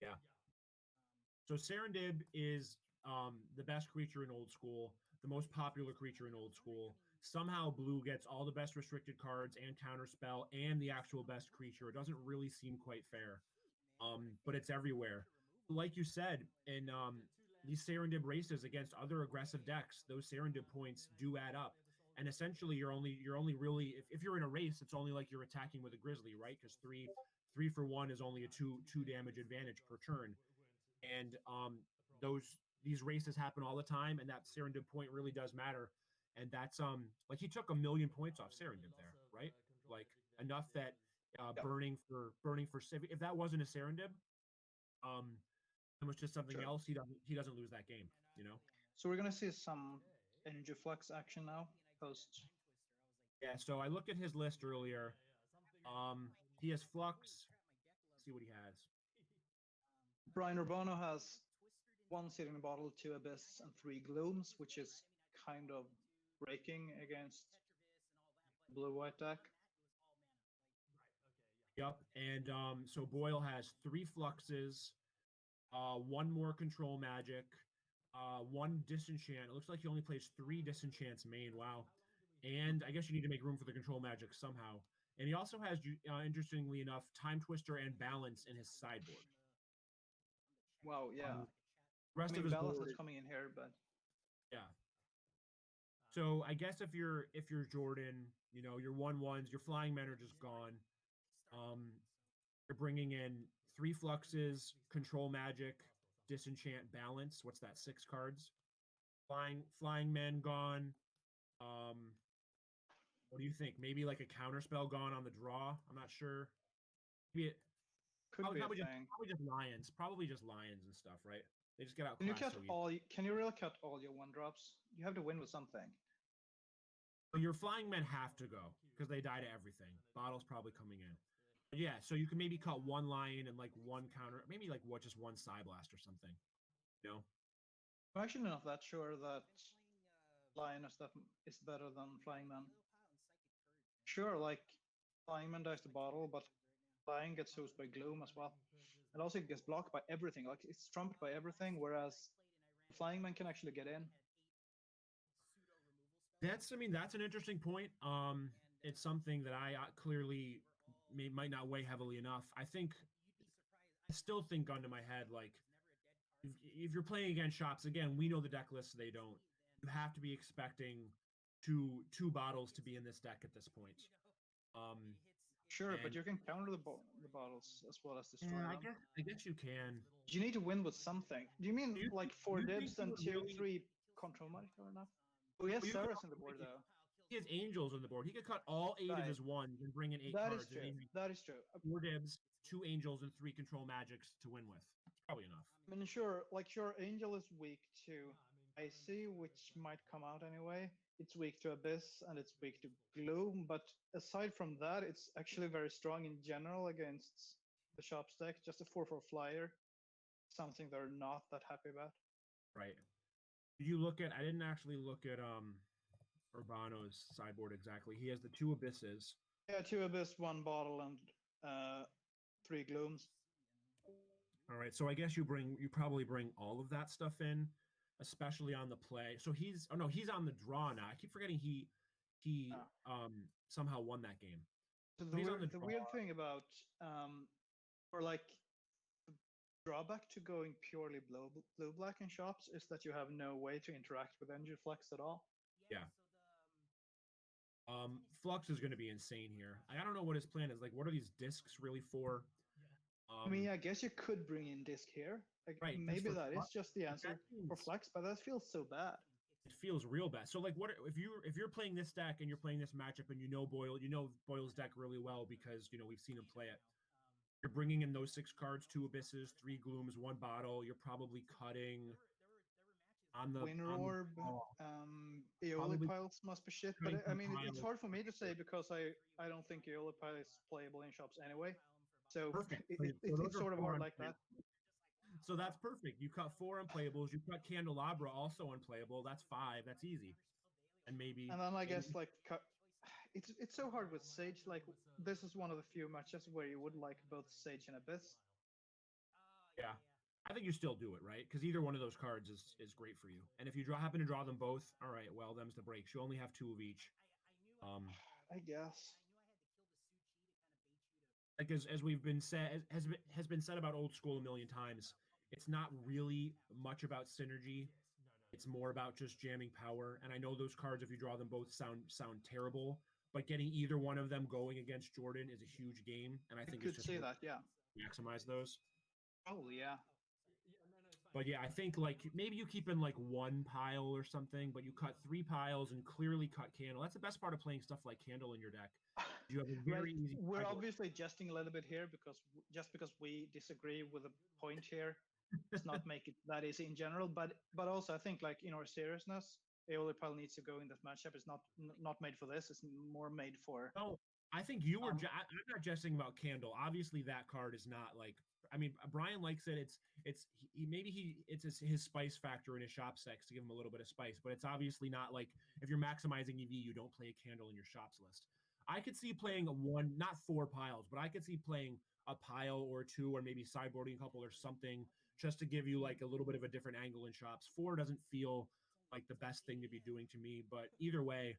Yeah. So Serendib is the best creature in old school, the most popular creature in old school. Somehow Blue gets all the best restricted cards and counterspell and the actual best creature. It doesn't really seem quite fair, but it's everywhere. Like you said, in these Serendib races against other aggressive decks, those Serendib points do add up. And essentially, you're only really if you're in a race, it's only like you're attacking with a Grizzly, right? Because three for one is only a two damage advantage per turn, and these races happen all the time, and that Serendib point really does matter. And that's like he took 1,000,000 points off Serendib there, right? Like enough that Yeah, burning for if that wasn't a Serendib, it was just something sure. else. He doesn't lose that game, you know. So we're gonna see some energy flux action now post. Yeah. So I looked at his list earlier. He has Flux. Let's see what he has. Brian Urbano has one seed in the bottle, two abyss, and three glooms, which is kind of breaking against blue-white deck. Yep. And so Boyle has 3 Fluxes, one more control magic, one disenchant. It looks like he only plays 3 disenchants main. Wow. And I guess you need to make room for the control magic somehow. And he also has, interestingly enough, Time Twister and Balance in his sideboard. Wow, yeah. Rest I mean, of his balance board is coming in here, but yeah. So I guess if you're Jordan, your 1/1s, your flying men are just gone. You're bringing in 3 Fluxes, control magic, disenchant, balance. What's that? 6 cards. Flying men gone. What do you think? Maybe like a counterspell gone on the draw. I'm not sure. Maybe could be a thing. probably just lions. Probably just lions and stuff, right? They just get Can you outclassed cut so easy. all? Can you really cut all your one drops? You have to win with something. So your flying men have to go because they die to everything. Bottle's probably coming in. But yeah, so you can maybe cut one lion and like one counter, maybe like just one Psyblast or something. You know? I'm actually not that sure that lion or stuff is better than flying man. Sure, like flying man dies to bottle, but flying gets hosed by gloom as well. And also it gets blocked by everything. Like it's trumped by everything, whereas flying man can actually get in. That's an interesting point. It's something that I clearly might not weigh heavily enough. I still think gun to my head, like if you're playing against shops, again, we know the deck lists, they don't. You have to be expecting two bottles to be in this deck at this point. Sure, but you can counter the bottles as well as destroy yeah, them. I guess you can. You need to win with something. Do you mean like four you think dibs he and would two, really- three control magic or enough? Oh, he has Well, you could Ceres in the board though. He has angels on the board. He could cut all 8 of Right. his ones and bring in 8 That cards. is true. That is true. 4 dibs, 2 angels, and 3 control magics to win with. It's probably enough. I mean, sure, like sure, Angel is weak to Icy, which might come out anyway. It's weak to Abyss and it's weak to Gloom, but aside from that, it's actually very strong in general against the shop stack. Just a 4/4 flyer, something they're not that happy about. Right. Did you look at? I didn't actually look at Urbano's sideboard exactly. He has the 2 abysses. Yeah, 2 Abyss, 1 bottle, and 3 Glooms. All right. So I guess you probably bring all of that stuff in, especially on the play. So he's on the draw now. I keep forgetting he somehow won that game. So But he's on the weird thing about or like drawback to going purely blue black in shops is that you have no way to interact with energy flux at all. Yeah. Flux is going to be insane here. I don't know what his plan is. Like, what are these discs really for? I mean, I guess you could bring in disc here. Like, Right, just maybe for that is Flux. just the That answer for seems- flex, but that feels so bad. It feels real bad. So, like, what if you're playing this deck and you're playing this matchup and you know Boyle's deck really well because we've seen him play it. You're bringing in those 6 cards, 2 abysses, 3 glooms, 1 bottle. You're probably cutting on the Winter on the Orb, ball. Aeoli Probably piles must be shit. cutting But I some mean, it's piles. hard for me to say because I don't think Aeoli pile is playable in shops anyway. So Perfect. it's those are sort of 4 hard like that. So that's perfect. You cut 4 unplayables. You cut Candelabra, also unplayable. That's 5. That's easy. And maybe. And then I guess like it's so hard with Sage. Like this is one of the few matches where you would like both Sage and Abyss. Yeah. I think you still do it, right? Because either one of those cards is great for you. And if you happen to draw them both, all right, well, them's the breaks. You only have 2 of each. I guess. Like as we've been said has been said about old school a million times, it's not really much about synergy. It's more about just jamming power. And I know those cards, if you draw them both, sound terrible, but getting either one of them going against Jordan is a huge game. And I I think could it's just see that, yeah. maximize those. Oh yeah. But yeah, I think like maybe you keep in like 1 pile or something, but you cut 3 piles and clearly cut Candle. That's the best part of playing stuff like Candle in your deck. You have a very Right. easy. We're pile. obviously jesting a little bit here because just because we disagree with the point here does not make it that easy in general. But also I think like in our seriousness, Aeoli pile needs to go in this matchup. It's not made for this. It's more made for. No, I think you were. I'm not jesting about Candle. Obviously, that card is not like. I mean, Brian likes it. It's his spice factor in his shop sex to give him a little bit of spice, but it's obviously not like if you're maximizing EV, you don't play a Candle in your shops list. I could see playing not 4 piles, but I could see playing a pile or 2, or maybe sideboarding a couple or something, just to give you like a little bit of a different angle in shops. 4 doesn't feel like the best thing to be doing to me, but either way,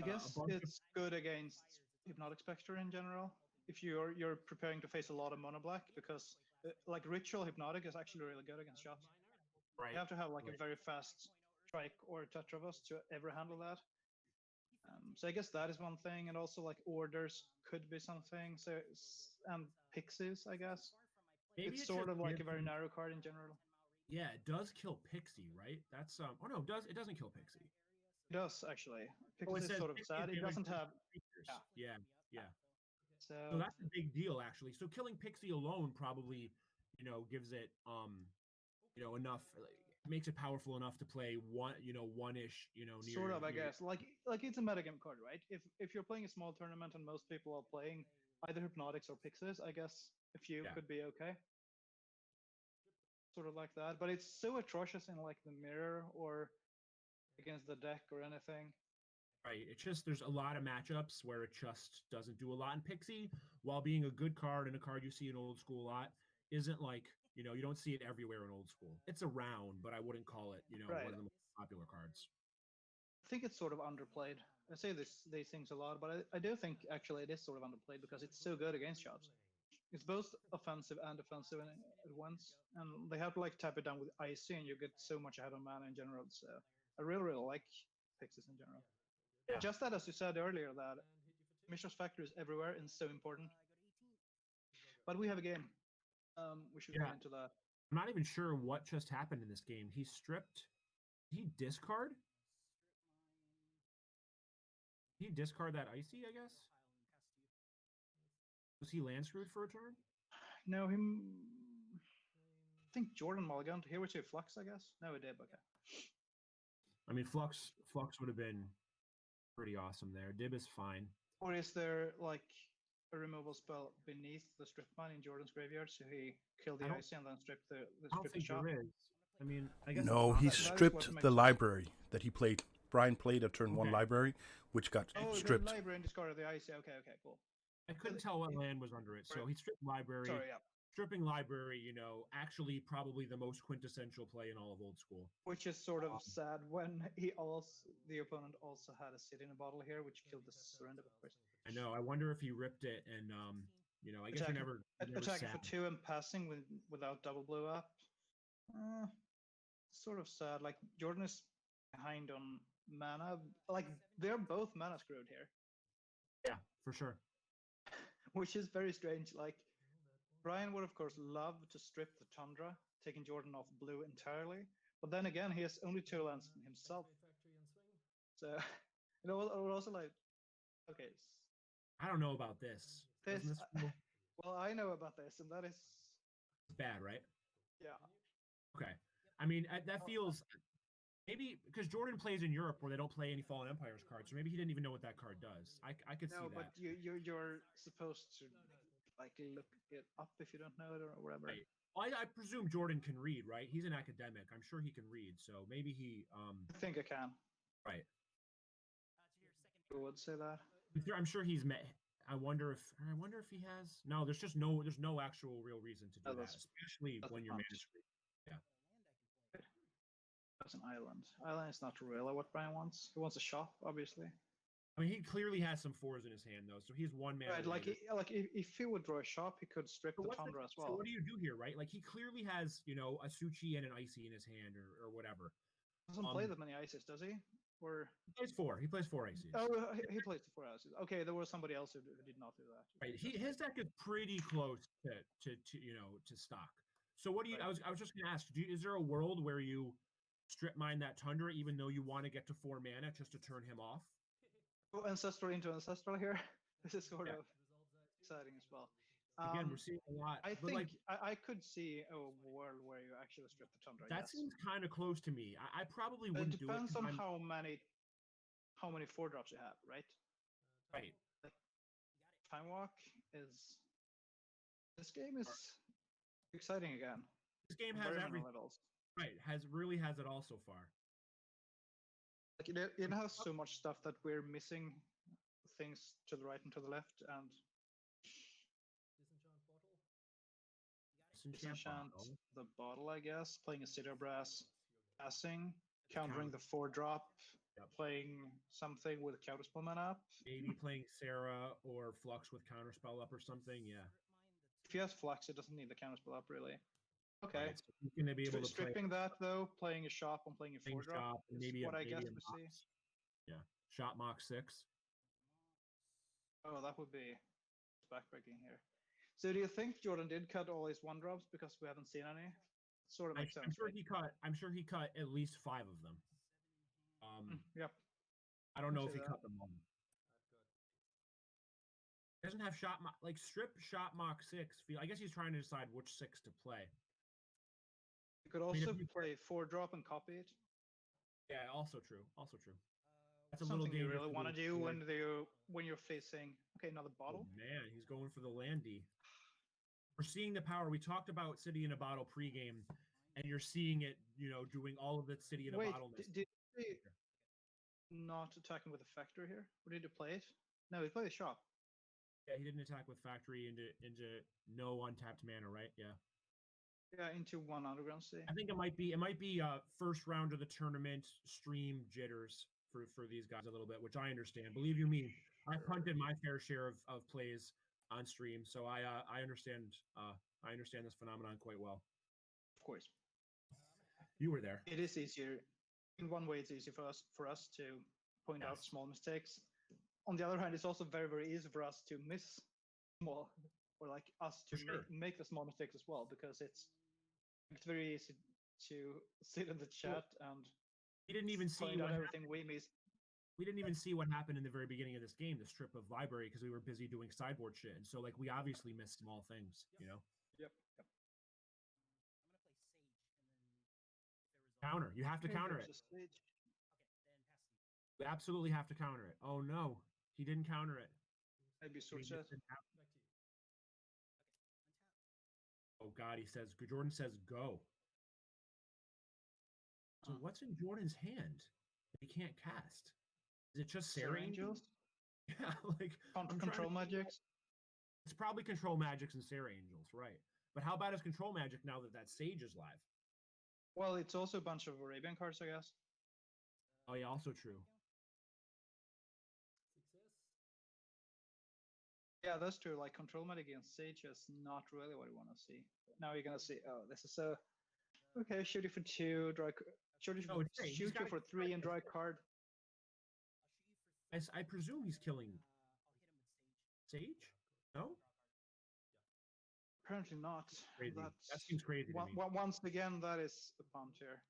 I guess it's good against Hypnotic Spectre in general. If you're preparing to face a lot of mono black, because like Ritual Hypnotic is actually really good against shops. Right. You have to have like a very fast strike or Tetravus to ever handle that. So I guess that is one thing, and also like orders could be something. So and pixies, I guess. Maybe it's sort of like a very gives- narrow card in general. Yeah, it does kill Pixie, right? That's oh no, it doesn't kill Pixie. It does actually. Oh, Pixie is sort of Pixie sad. It damage doesn't have. creatures. Yeah. So So that's a big deal, actually. So killing Pixie alone probably, gives it enough, makes it powerful enough to play one-ish, near sort of, I near- guess. Like it's a metagame card, right? If you're playing a small tournament and most people are playing either Hypnotics or Pixies, I guess a few Yeah. could be okay. Sort of like that, but it's so atrocious in like the mirror or against the deck or anything. Right. It's just there's a lot of matchups where it just doesn't do a lot. And Pixie, while being a good card and a card you see in old school a lot, isn't like, you don't see it everywhere in old school. It's around, but I wouldn't call it, Right. one of the most popular cards. I think it's sort of underplayed. I say these things a lot, but I do think actually it is sort of underplayed because it's so good against shops. It's both offensive and defensive at once, and they have to like tap it down with icy, and you get so much ahead on mana in general. So I really like Pixies in general. Yeah. Just that, as you said earlier, that Mishra's Factor is everywhere and so important. But we have a game. We should Yeah. get into that. I'm not even sure what just happened in this game. He stripped. Did he discard? Did he discard that icy, I guess? Was he land screwed for a turn? No, I think Jordan mulliganed. Here we see Flux, I guess. No, he did. Okay. I mean, Flux would have been pretty awesome there. Dib is fine. Or is there like a removal spell beneath the strip mine in Jordan's graveyard, so he killed the I don't- icy and then stripped the I don't strip the think shop? there is. I mean, I guess No, it's he not that- is what stripped makes the sense. library that he played. Brian played a turn 1 Okay. library, which got Oh, stripped. the library and discarded the icy. Okay, cool. I couldn't tell what land was under it. So Right. he stripped library. Sorry, yeah. Stripping library, actually probably the most quintessential play in all of old school. Which is sort of sad when the opponent also had a sit in a bottle here, which killed the surrender. I know. I wonder if he ripped it and You know, I guess you're never attacking sad. for 2 and passing without double blow up. Sort of sad. Like Jordan is behind on mana. Like they're both mana screwed here, Yeah, for sure. which is very strange. Like Brian would of course love to strip the Tundra, taking Jordan off blue entirely. But then again, he has only 2 lands himself. So you know, we're also like, okay, I don't know about this. this. Doesn't this feel Well, I know about this, and that is bad, right? yeah. Okay. I mean, that feels maybe because Jordan plays in Europe where they don't play any Fallen Empires cards, so maybe he didn't even know what that card does. I could see No, that. but you're supposed to like look it up if you don't know it or whatever. Right. Well, I presume Jordan can read, right? He's an academic. I'm sure he can read. So maybe he I think I can. right. Who would say that? I'm sure he's met. I wonder if he has. No, there's no actual real reason to do that, especially that's when a you're punch. managed. Yeah. That's an island. Island is not really what Brian wants. He wants a shop, obviously. I mean, he clearly has some 4s in his hand though, so he's one man. Right, like if he would draw a shop, he could strip the Tundra as well. So what do you do here, right? Like he clearly has, you know, a Suchi and an Icy in his hand or whatever. Doesn't play that many ices, does he? Or he plays 4. He plays 4 Ices. Oh, he plays the 4 ices. Okay, there was somebody else who did not do that. Right. His deck is pretty close to you know to stock. So what do you? Right. I was just gonna ask. Is there a world where you strip mine that Tundra even though you want to get to 4 mana just to turn him off? Oh, Ancestral into Ancestral here. This is sort of exciting as well. Again, we're seeing a lot. I but think I could see a world where you actually strip the Tundra. That seems kind of close to me. I probably wouldn't do it. It depends on how many 4-drops you have, right? Right. Like, Time Walk is. This game is exciting again. This game has everything. Levels. Right. Really has it all so far. Like it has so much stuff that we're missing things to the right and to the left, and disenchant the bottle, I guess. Playing a City of Brass, passing, countering the 4-drop, playing something with counterspell mana up. Maybe playing Sarah or Flux with counterspell up or something. Yeah. If he has Flux, it doesn't need the counterspell up really. Okay. Right, so he's going to be able to stripping that though, playing a shop and playing a 4-drop. Maybe what I maybe guess we see. Yeah, shot Mach 6. Oh, that would be backbreaking here. So do you think Jordan did cut all his 1-drops because we haven't seen any? Sort of makes sense. I'm sure he cut at least 5 of them. Yep. I don't know if he cut them all. He doesn't have strip shot Mach 6. I guess he's trying to decide which 6 to play. You could also play 4-drop and copy it. Yeah, also true. That's a something little game you really want to do when you're facing another bottle. Oh, man, he's going for the landy. We're seeing the power. We talked about City in a Bottle pregame, and you're seeing it, you know, doing all of that City in a Bottle. Did he not attacking with a factory here? Or did he play it? No, he played a shop. Yeah, he didn't attack with factory into no untapped mana, right? Yeah. Yeah, into 1 underground sea. I think it might be first round of the tournament stream jitters for these guys a little bit, which I understand. Believe you me, I've punted my fair share of plays on stream, so I understand this phenomenon quite well. Of course. You were there. It is easier. In one way, it's easier for us to point out small mistakes. On the other hand, it's also very, very easy for us to miss small, or like us to make the small mistakes as well, because it's very easy to sit in the chat and we didn't even see everything we miss. We didn't even see what happened in the very beginning of this game, the strip of library, because we were busy doing sideboard shit, and so like we obviously missed small things, you know. Yep. Counter. You have to counter it. You absolutely have to counter it. Oh no, he didn't counter it. Maybe switch it. Oh God, Jordan says go. So what's in Jordan's hand that he can't cast? Is it just Sarah Angels? Yeah, like control magics. It's probably control magics and Sarah Angels, right? But how bad is control magic now that Sage is live? Well, it's also a bunch of Arabian cards, I guess. Oh yeah, also true. Yeah, that's true. Like control magic against Sage is not really what you want to see. Now you're gonna see, oh, this is a okay. Shoot you for 2, shoot you Oh, it's great. He's shoot you got for 3 and draw a card. I presume he's killing Sage. No, Apparently not. crazy. That That's seems crazy to me. once again, that is a punt here.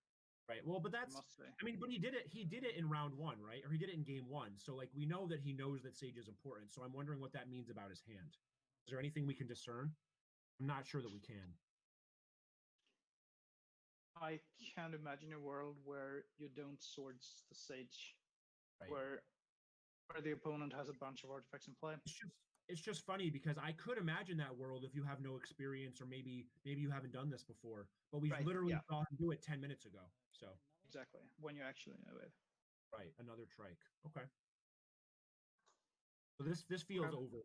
Right. Well, but I that's. must say. I mean, but he did it. He did it in round 1, right? Or he did it in game 1. So like we know that he knows that Sage is important. So I'm wondering what that means about his hand. Is there anything we can discern? I'm not sure that we can. I can't imagine a world where you don't swords the Sage, Right. where the opponent has a bunch of artifacts in play. It's just funny because I could imagine that world if you have no experience or maybe you haven't done this before. But we literally saw him do it 10 minutes ago. So exactly when you actually know it. Right, another trike. Okay. So this feels over.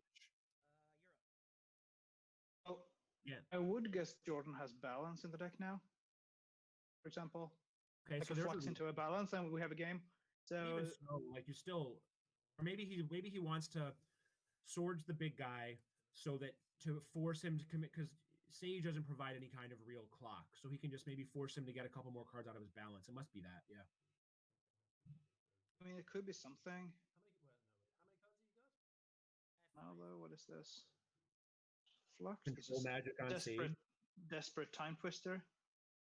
Well, yeah. I would guess Jordan has balance in the deck now. For example. Okay, like so a there's flux into a balance and we have a game. So even so, like you still, or maybe he wants to swords the big guy so that to force him to commit because Sage doesn't provide any kind of real clock, so he can just maybe force him to get a couple more cards out of his balance. It must be that, yeah. I mean, it could be something. Although, what is this? Flux. Control magic on Sage. Desperate time twister.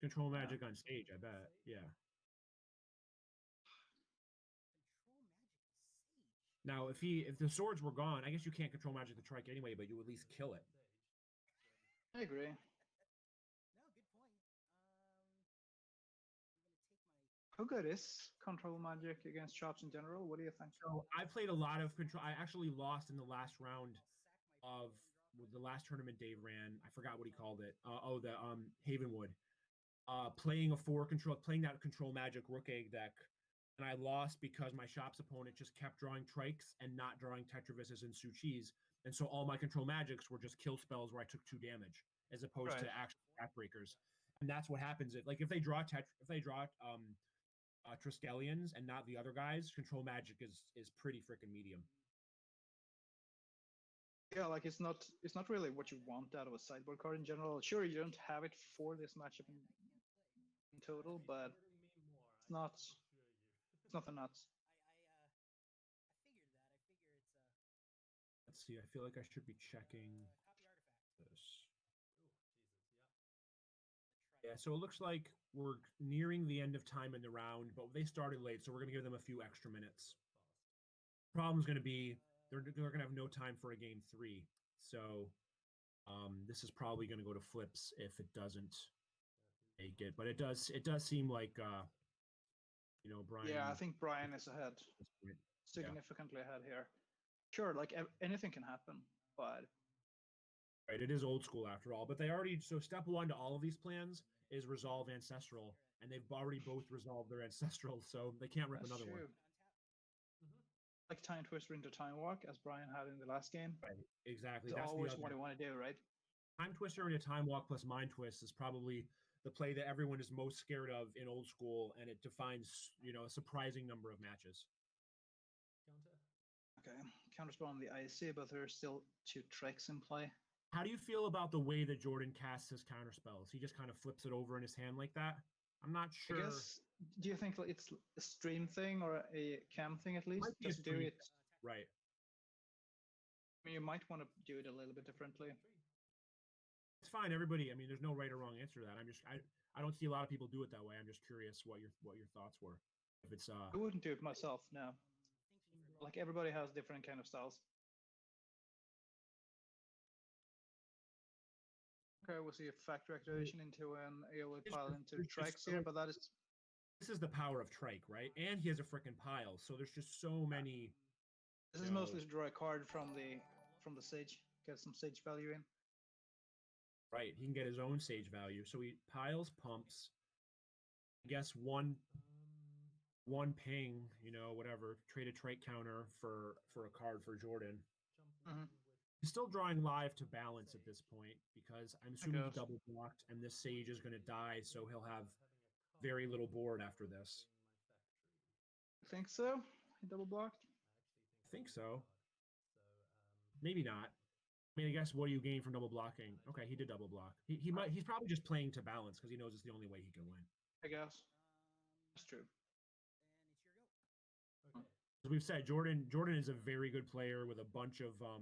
Control magic on Sage, I bet. Yeah. Now, if the swords were gone, I guess you can't control magic the trike anyway, but you at least kill it. I agree. How good is control magic against chops in general? What do you think? So I played a lot of control. I actually lost in the last round of the last tournament Dave ran. I forgot what he called it. The Havenwood. Playing that control magic rook egg deck, and I lost because my shop's opponent just kept drawing trikes and not drawing Tetravises and Suchis, and so all my control magics were just kill spells where I took 2 damage as opposed to actual backbreakers. And that's what happens. Like if they draw Triskelions and not the other guys, control magic is pretty freaking medium. Yeah, like it's not really what you want out of a sideboard card in general. Sure, you don't have it for this matchup in total, but it's nothing nuts. Let's see. I feel like I should be checking this. Yeah, so it looks like we're nearing the end of time in the round, but they started late, so we're going to give them a few extra minutes. Problem's going to be they're going to have no time for a game 3, so this is probably going to go to flips if it doesn't make it. But it does seem like Brian. Yeah, I think Brian is ahead, significantly ahead here. Sure, like anything can happen, but right, it is old school after all. But they already step 1 to all of these plans is resolve ancestral, and they've already both resolved their ancestral, so they can't rip another one. Like time twister into time walk, as Brian had in the last game. Right, exactly. That's always what you want to do, right? Time twister into time walk plus mind twist is probably the play that everyone is most scared of in old school, and it defines a surprising number of matches. Okay, counterspell on the IC, but there are still 2 tricks in play. How do you feel about the way that Jordan casts his counterspells? He just kind of flips it over in his hand like that? I'm not sure. I guess, do you think it's a stream thing or a cam thing at least? Just do it. Right. I mean, you might want to do it a little bit differently. It's fine, everybody. I mean, there's no right or wrong answer to that. I don't see a lot of people do it that way. I'm just curious what your thoughts were. If it's I wouldn't do it myself, no. Like everybody has different kind of styles. Okay, we'll see a factory activation into an AOE pile into trikes here, but this is the power of trike, right? And he has a freaking pile, so there's just so many. This is mostly to draw a card from the Sage, get some Sage value in. Right, he can get his own Sage value. So he piles, pumps. I guess one ping, whatever, trade a trike counter for a card for Jordan. Mm-hmm. He's still drawing live to balance at this point because I'm assuming he double blocked and this Sage is going to die, so he'll have very little board after this. I think so. He double blocked. I think so. Maybe not. I mean, I guess what do you gain from double blocking? Okay, he did double block. He's probably just playing to balance because he knows it's the only way he can win. I guess. That's true. As we've said, Jordan is a very good player with a bunch of a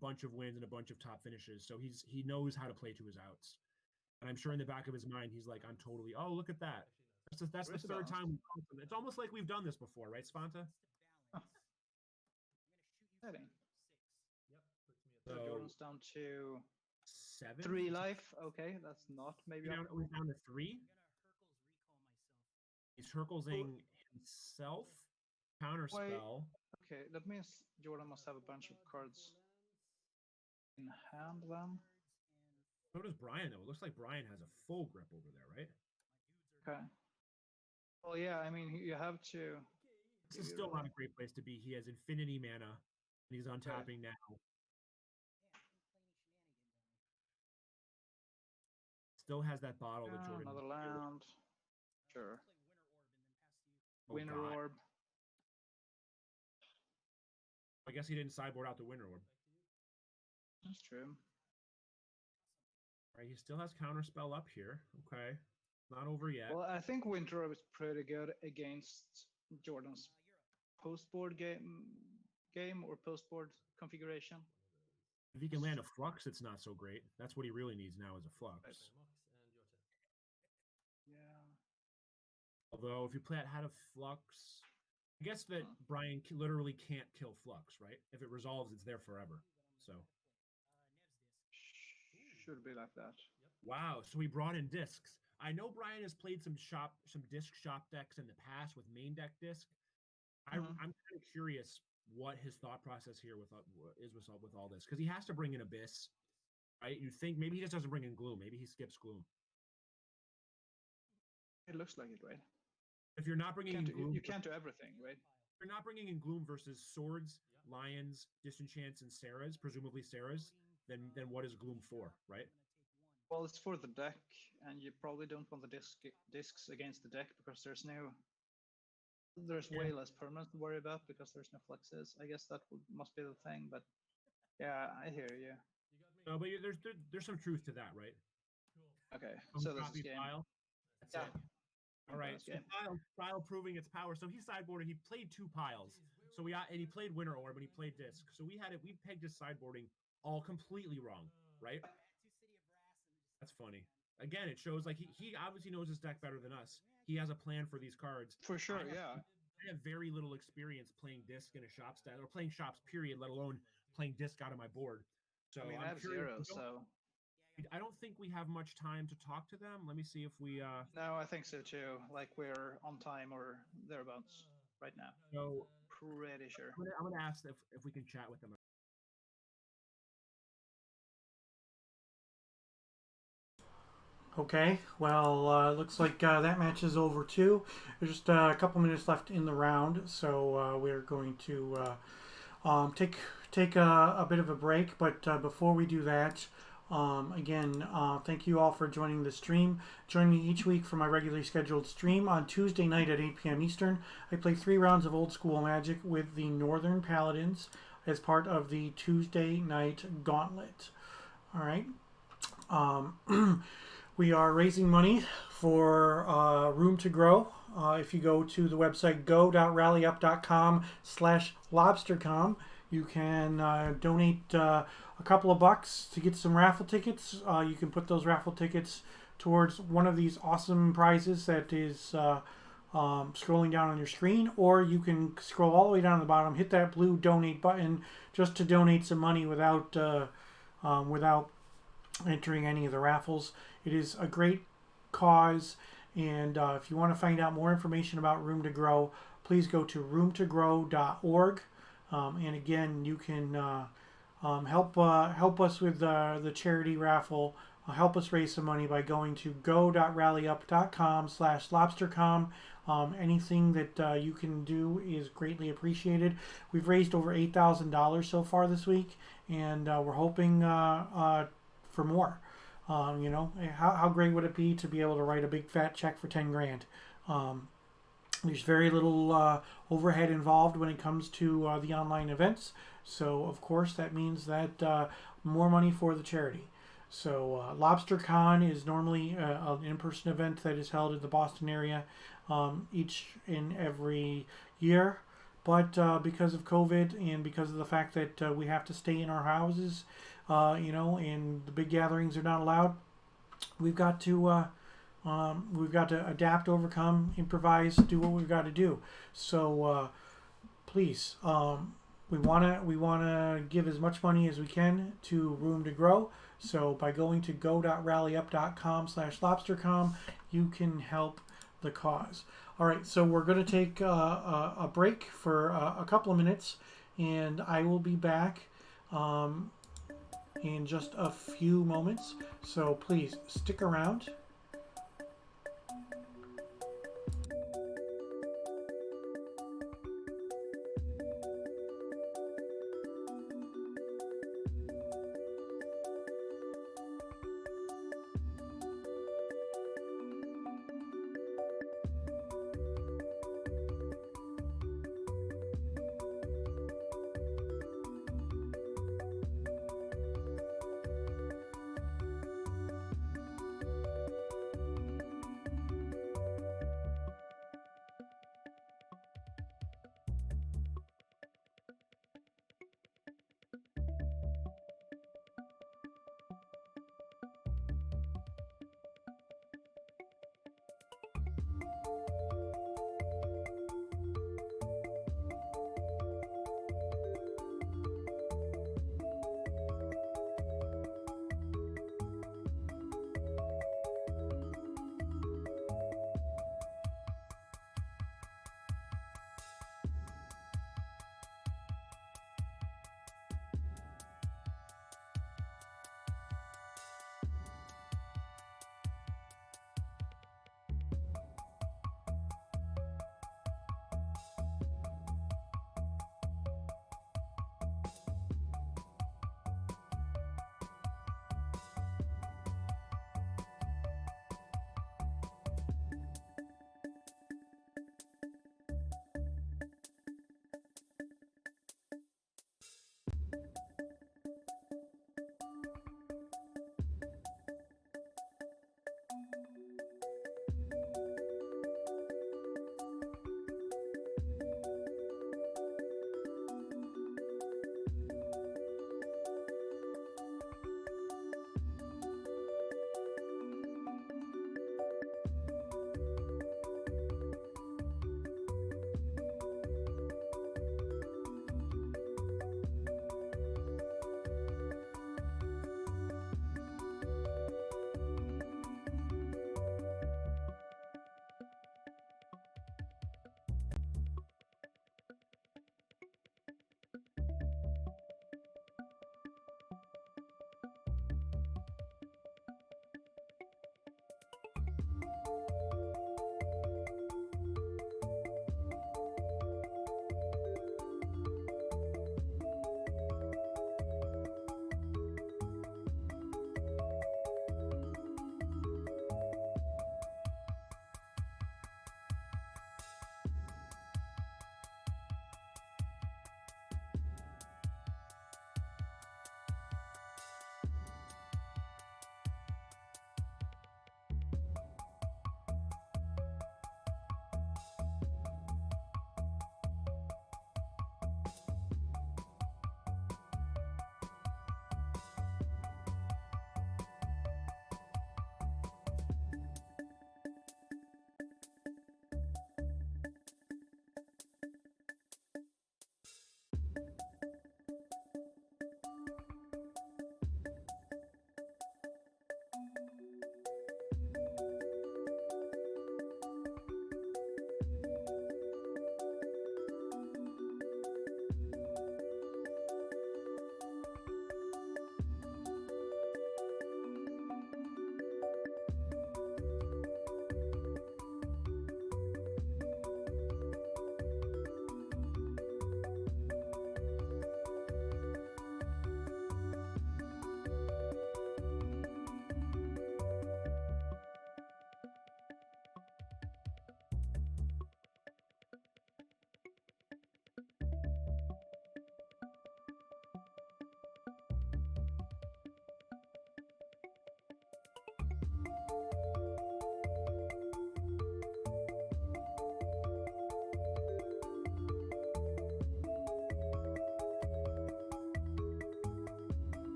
bunch of wins and a bunch of top finishes. So he knows how to play to his outs. And I'm sure in the back of his mind he's like, I'm totally, oh, look at that. That's the third time we've done it. It's almost like we've done this before, right, Spanta? Exciting. So So Jordan's down to 7? 3 life. Okay, that's not maybe. We're down to 3. He's Herkulesing himself. Counterspell. Okay, that means Jordan must have a bunch of cards in hand then. So does Brian, though. It looks like Brian has a full grip over there, right? Okay. Well, yeah, I mean, you have to. This is still not a great place to be. He has infinity mana, and he's untapping now. Still has that bottle that Jordan. Another land. Sure. Oh, Winter God. Orb. I guess he didn't sideboard out the Winter Orb. That's true. Right, he still has Counterspell up here. Okay. Not over yet. Well, I think Winter Orb is pretty good against Jordan's post-board game or post-board configuration. If he can land a Flux, it's not so great. That's what he really needs now is a Flux. Yeah. Although, if you had a Flux, I guess that Brian literally can't kill Flux, right? If it resolves, it's there forever. So. Should be like that. Wow, so he brought in discs. I know Brian has played some disc shop decks in the past with main deck disc. I'm kind of curious what his thought process here with all this, because he has to bring in Abyss, right? You think maybe he just doesn't bring in Gloom. Maybe he skips Gloom. It looks like it, right? If you're not bringing in Gloom, you can't do everything, right? If you're not bringing in Gloom versus Swords, Lions, Disenchants, and Sarahs, presumably Sarahs, then what is Gloom for, right? Well, it's for the deck, and you probably don't want the discs against the deck because there's way less permanents to worry about because there's no fluxes. I guess that must be the thing, but yeah, I hear you. No, but there's some truth to that, right? Okay, so this is game. File. That's it. All right, so File proving its power. So he sideboarded. He played 2 piles. So and he played Winter Orb and he played Disc. So we pegged his sideboarding all completely wrong, right? That's funny. Again, it shows like he obviously knows his deck better than us. He has a plan for these cards. For sure, I have very little experience playing Disc in a shop style or playing shops, period, let alone playing Disc out of my board. So I mean, I have 0, so I don't think we have much time to talk to them. Let me see if we No, I think so too. Like we're on time or thereabouts right now. So pretty sure. I'm gonna ask if we can chat with them. Okay, well, looks like that match is over too. There's just a couple minutes left in the round, so we're going to take a bit of a break. But before we do that, again, thank you all for joining the stream. Join me each week for my regularly scheduled stream on Tuesday night at 8 p.m. Eastern. I play 3 rounds of Old School Magic with the Northern Paladins as part of the Tuesday night gauntlet. All right. We are raising money for Room to Grow. If you go to the website go.rallyup.com/LobstercoM, you can donate a couple of bucks to get some raffle tickets. You can put those raffle tickets towards one of these awesome prizes that is scrolling down on your screen, or you can scroll all the way down to the bottom, hit that blue donate button just to donate some money without entering any of the raffles. It is a great cause, and if you want to find out more information about Room to Grow, please go to roomtogrow.org. And again, you can help us with the charity raffle. Help us raise some money by going to go.rallyup.com/LobstercoM. Anything that you can do is greatly appreciated. We've raised over $8,000 so far this week, and we're hoping for more. How great would it be to be able to write a big fat check for 10 grand? There's very little overhead involved when it comes to the online events. So, of course, that means that more money for the charity. So, LobsterCon is normally an in-person event that is held in the Boston area each and every year. But because of COVID and because of the fact that we have to stay in our houses, and the big gatherings are not allowed, we've got to adapt, overcome, improvise, do what we've got to do. So please, we wanna give as much money as we can to Room to Grow. So by going to go.rallyup.com/LobstercoM, you can help the cause. All right, so we're going to take a break for a couple of minutes, and I will be back in just a few moments. So please stick around.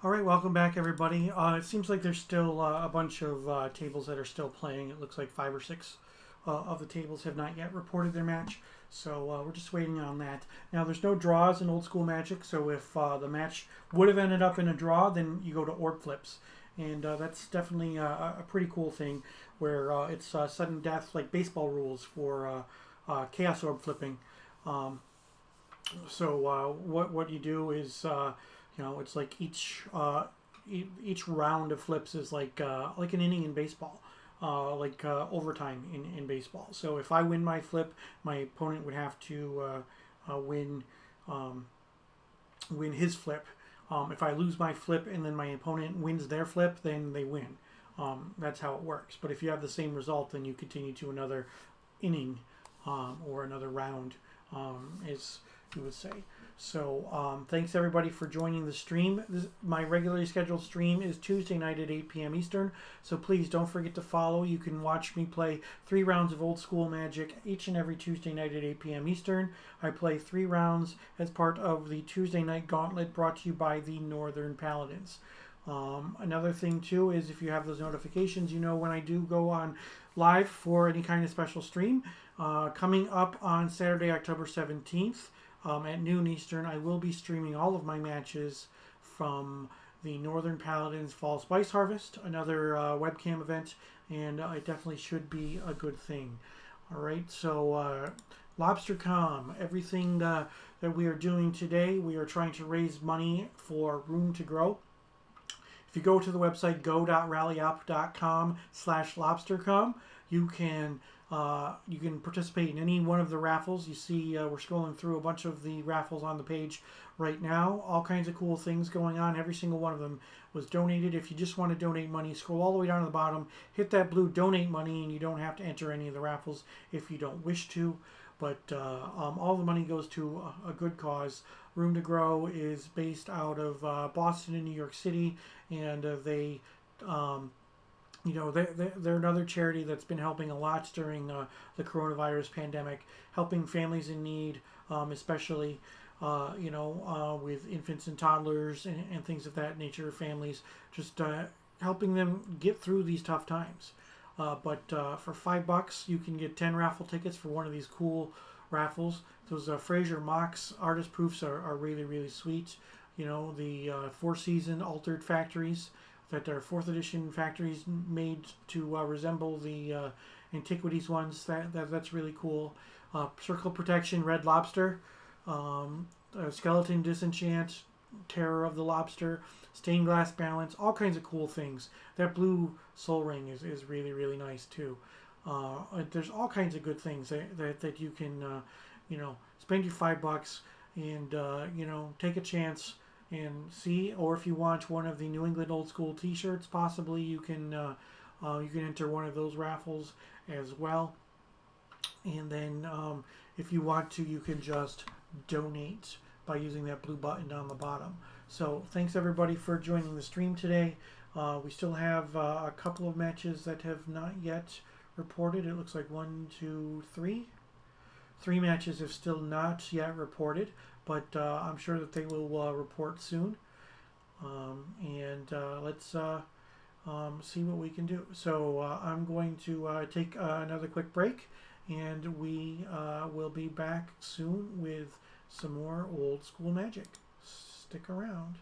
All right, welcome back, everybody. It seems like there's still a bunch of tables that are still playing. It looks like 5 or 6 of the tables have not yet reported their match, so we're just waiting on that. Now, there's no draws in Old School Magic, so if the match would have ended up in a draw, then you go to orb flips, and that's definitely a pretty cool thing, where it's sudden death, like baseball rules for chaos orb flipping. So what you do is it's like each round of flips is like an inning in baseball, like overtime in baseball. So if I win my flip, my opponent would have to win his flip. If I lose my flip and then my opponent wins their flip, then they win. That's how it works. But if you have the same result, then you continue to another inning or another round, as you would say. So thanks everybody for joining the stream. My regularly scheduled stream is Tuesday night at 8 p.m. Eastern. So please don't forget to follow. You can watch me play 3 rounds of Old School Magic each and every Tuesday night at 8 p.m. Eastern. I play 3 rounds as part of the Tuesday night gauntlet brought to you by the Northern Paladins. Another thing too is if you have those notifications, you know when I do go on live for any kind of special stream. Coming up on Saturday, October 17th, at noon Eastern, I will be streaming all of my matches from the Northern Paladins Fall Spice Harvest, another webcam event, and it definitely should be a good thing. All right, so LobstercoM, everything that we are doing today, we are trying to raise money for Room to Grow. If you go to the website go.rallyup.com/LobstercoM, you can participate in any one of the raffles. You see, we're scrolling through a bunch of the raffles on the page right now. All kinds of cool things going on. Every single one of them was donated. If you just want to donate money, scroll all the way down to the bottom, hit that blue donate money, and you don't have to enter any of the raffles if you don't wish to. But all the money goes to a good cause. Room to Grow is based out of Boston and New York City, and they're another charity that's been helping a lot during the coronavirus pandemic, helping families in need, especially with infants and toddlers and things of that nature, families, just helping them get through these tough times. But for $5, you can get 10 raffle tickets for one of these cool raffles. Those Fraser Mox artist proofs are really, really sweet. The 4-season altered factories that are 4th edition factories made to resemble the Antiquities ones. That's really cool. Circle Protection Red Lobster, Skeleton Disenchant, Terror of the Lobster, Stained Glass Balance, all kinds of cool things. That blue soul ring is really, really nice too. There's all kinds of good things that you can spend your $5 and take a chance and see. Or if you want one of the New England Old School T-shirts, possibly you can enter one of those raffles as well. And then if you want to, you can just donate by using that blue button down the bottom. So thanks everybody for joining the stream today. We still have a couple of matches that have not yet reported. It looks like 1, 2, 3. 3 matches have still not yet reported, but I'm sure that they will report soon. Let's see what we can do. So I'm going to take another quick break, and we will be back soon with some more Old School Magic. Stick around.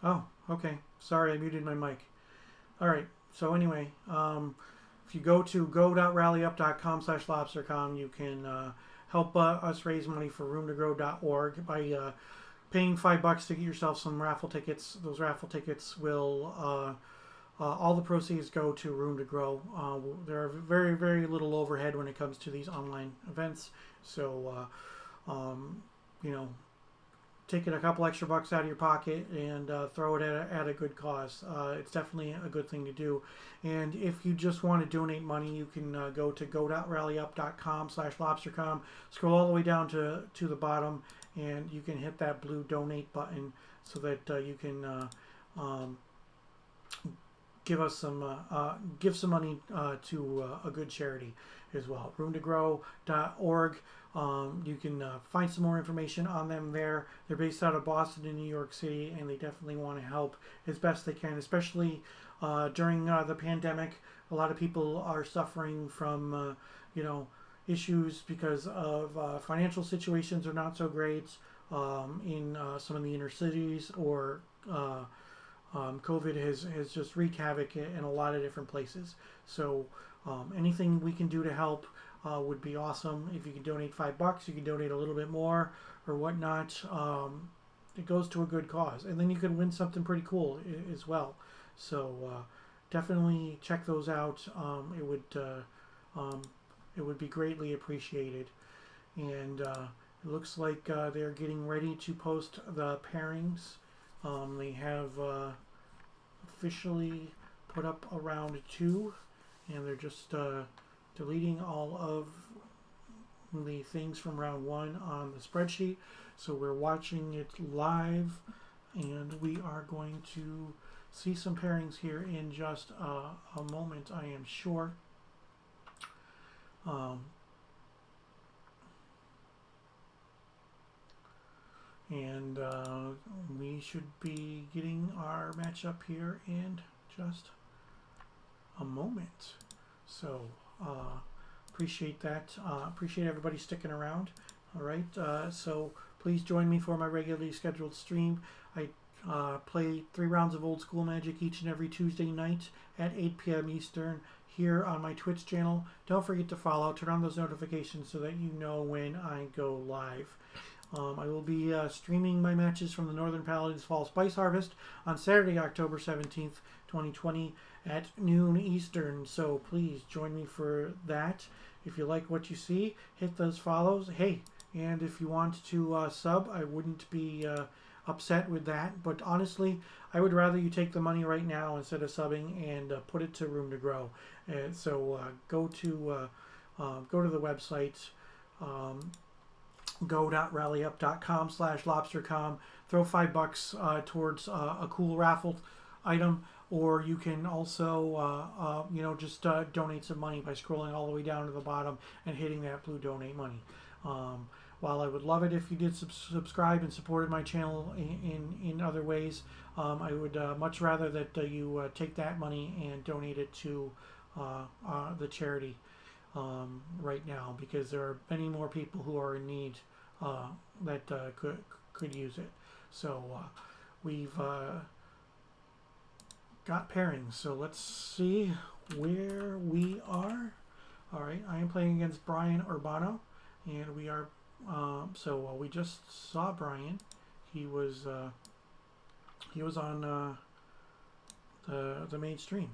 Oh, okay. Sorry, I muted my mic. All right. So anyway, if you go to go.rallyup.com/LobstercoM, you can help us raise money for roomtogrow.org by paying $5 to get yourself some raffle tickets. Those raffle tickets will all the proceeds go to Room to Grow. There are very, very little overhead when it comes to these online events. So, you know, taking a couple extra bucks out of your pocket and throw it at a good cause. It's definitely a good thing to do. And if you just want to donate money, you can go to go.rallyup.com/LobstercoM. Scroll all the way down to the bottom, and you can hit that blue donate button so that you can give some money to a good charity as well. roomtogrow.org. You can find some more information on them there. They're based out of Boston and New York City, and they definitely want to help as best they can, especially during the pandemic. A lot of people are suffering from, issues because of financial situations are not so great in some of the inner cities, or COVID has just wreaked havoc in a lot of different places. So anything we can do to help would be awesome. If you can donate $5, you can donate a little bit more or whatnot. It goes to a good cause, and then you could win something pretty cool as well. So definitely check those out. It would be greatly appreciated. And it looks like they're getting ready to post the pairings. They have officially put up a round 2, and they're just deleting all of the things from round 1 on the spreadsheet. So we're watching it live, and we are going to see some pairings here in just a moment, I am sure. And we should be getting our matchup here in just a moment. So appreciate that. Appreciate everybody sticking around. All right. So please join me for my regularly scheduled stream. I play 3 rounds of Old School Magic each and every Tuesday night at 8 p.m. Eastern here on my Twitch channel. Don't forget to follow. Turn on those notifications so that you know when I go live. I will be streaming my matches from the Northern Paladins Fall Spice Harvest on Saturday, October 17th, 2020 at noon Eastern. So please join me for that. If you like what you see, hit those follows. Hey, and if you want to sub, I wouldn't be upset with that. But honestly, I would rather you take the money right now instead of subbing and put it to Room to Grow. So go to the website. Go.rallyup.com/LobstercoM. Throw $5 towards a cool raffle item, or you can also, just donate some money by scrolling all the way down to the bottom and hitting that blue donate money. While I would love it if you did subscribe and supported my channel in other ways, I would much rather that you take that money and donate it to the charity right now, because there are many more people who are in need that could use it. So we've got pairings. So let's see where we are. All right, I am playing against Brian Urbano, and we are. So we just saw Brian. He was on the main stream.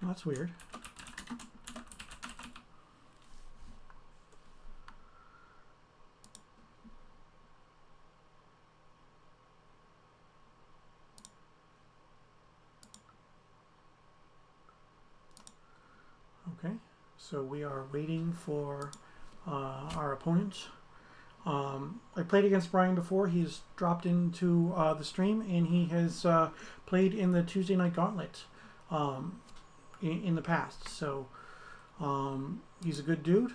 That's weird. Okay, so we are waiting for our opponent. I played against Brian before. He's dropped into the stream, and he has played in the Tuesday Night Gauntlet in the past. So he's a good dude.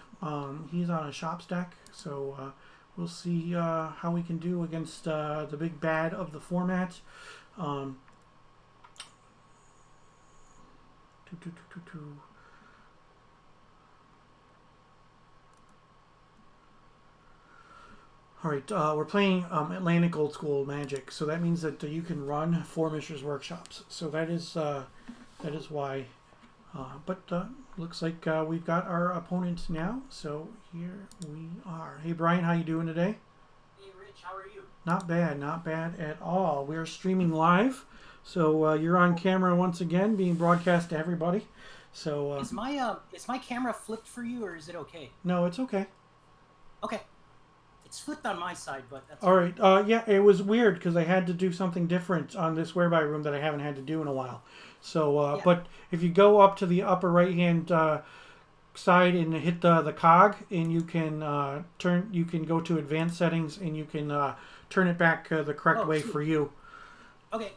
He's on a shop stack, so we'll see how we can do against the big bad of the format. All right, we're playing Atlantic Old School Magic, so that means that you can run 4 Mishra's Workshops. So that is why. But looks like we've got our opponent now. So here we are. Hey Brian, how you doing today? Hey Rich, how are you? Not bad at all. We're streaming live, so you're on camera once again, being broadcast to everybody. So is my camera flipped for you, or is it okay? No, it's okay. Okay. It's flipped on my side, but that's all right. Yeah, it was weird because I had to do something different on this whereby room that I haven't had to do in a while. So, but if you go up to the upper right-hand side and hit the cog, and you can you can go to advanced settings, and you can turn it back the correct way sweet. for you. Okay.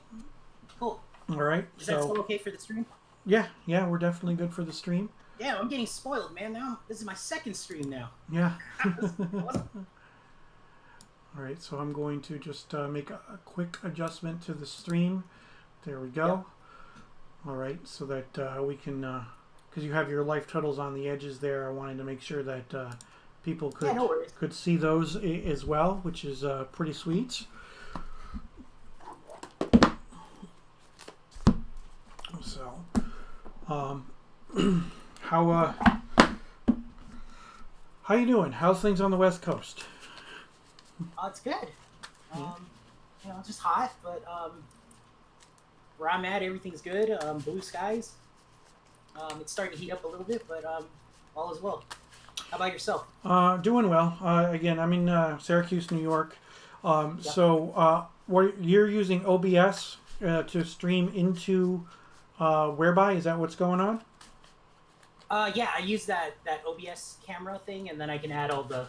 Cool. All right. Is that still okay for the stream? Yeah, we're definitely good for the stream. Yeah, I'm getting spoiled, man. Now this is my second stream now. Yeah. All right, so I'm going to just make a quick adjustment to the stream. There we go. Yep. All right, so that we can, because you have your life totals on the edges there, I wanted to make sure that people could see those as well, which is pretty sweet. So, how you doing? How's things on the West Coast? It's good. Just hot, but where I'm at, everything's good. Blue skies. It's starting to heat up a little bit, but all is well. How about yourself? Doing well. Again, I'm in Syracuse, New York. So, you're using OBS to stream into Whereby? Is that what's going on? Yeah, I use that OBS camera thing, and then I can add all the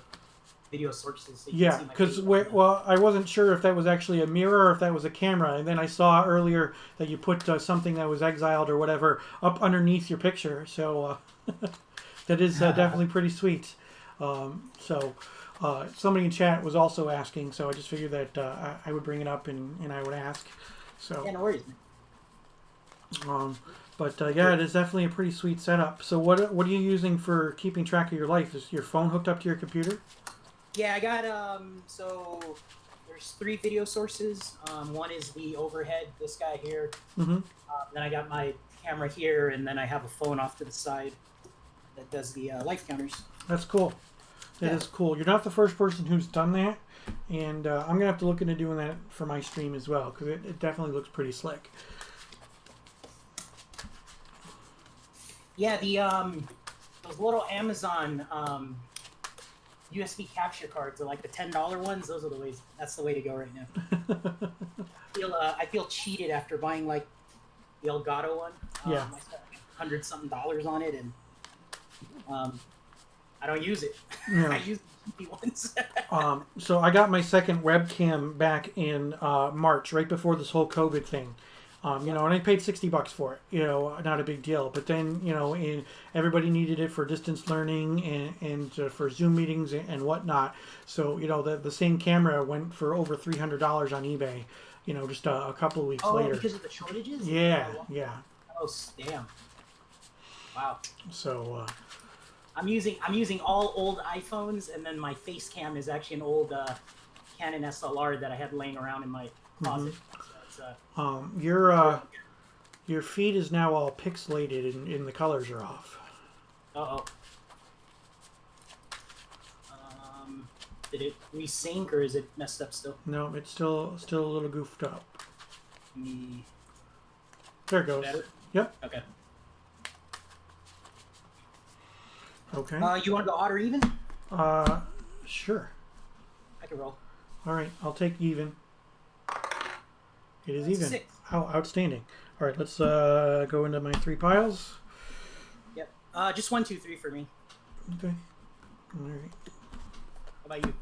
video sources. So yeah, because I wasn't sure if that was actually a mirror or if that was a camera, and then I saw earlier that you put something that was exiled or whatever up underneath your picture. So that is definitely pretty sweet. Somebody in chat was also asking, so I just figured that I would bring it up and I would ask. So yeah, no worries. Yeah, it is definitely a pretty sweet setup. So what are you using for keeping track of your life? Is your phone hooked up to your computer? Yeah, I got so there's 3 video sources. One is the overhead, this guy here. Mm-hmm. Then I got my camera here, and then I have a phone off to the side that does the life counters. That's cool. That is cool. You're not the first person who's done that, and I'm gonna have to look into doing that for my stream as well, because it definitely looks pretty slick. Yeah, those little Amazon USB capture cards are like the $10 ones. Those are the ways. That's the way to go right now. I feel cheated after buying like the Elgato one. Yeah. I spent like $100-something on it, and I don't use it. Yeah. I use the cheapy ones. So I got my second webcam back in March, right before this whole COVID thing. And I paid $60 for it. Not a big deal. But then, everybody needed it for distance learning and for Zoom meetings and whatnot. So, the same camera went for over $300 on eBay. Just a couple of weeks later. Oh, because of the shortages? Yeah. Oh, damn. Wow. So. I'm using all old iPhones, and then my face cam is actually an old Canon SLR that I had laying around in my closet. Mm-hmm. So Your feed is now all pixelated and the colors are off. Uh-oh. Did it resync or is it messed up still? No, it's still a little goofed up. There it goes. Better? Yep. Okay. Okay. You want to go odd or even? Sure. I can roll. All right, I'll take even. It is That's even. 6. Oh, outstanding. All right, let's go into my 3 piles. Yep. Just 1, 2, 3 for me. Okay. All right. How about you?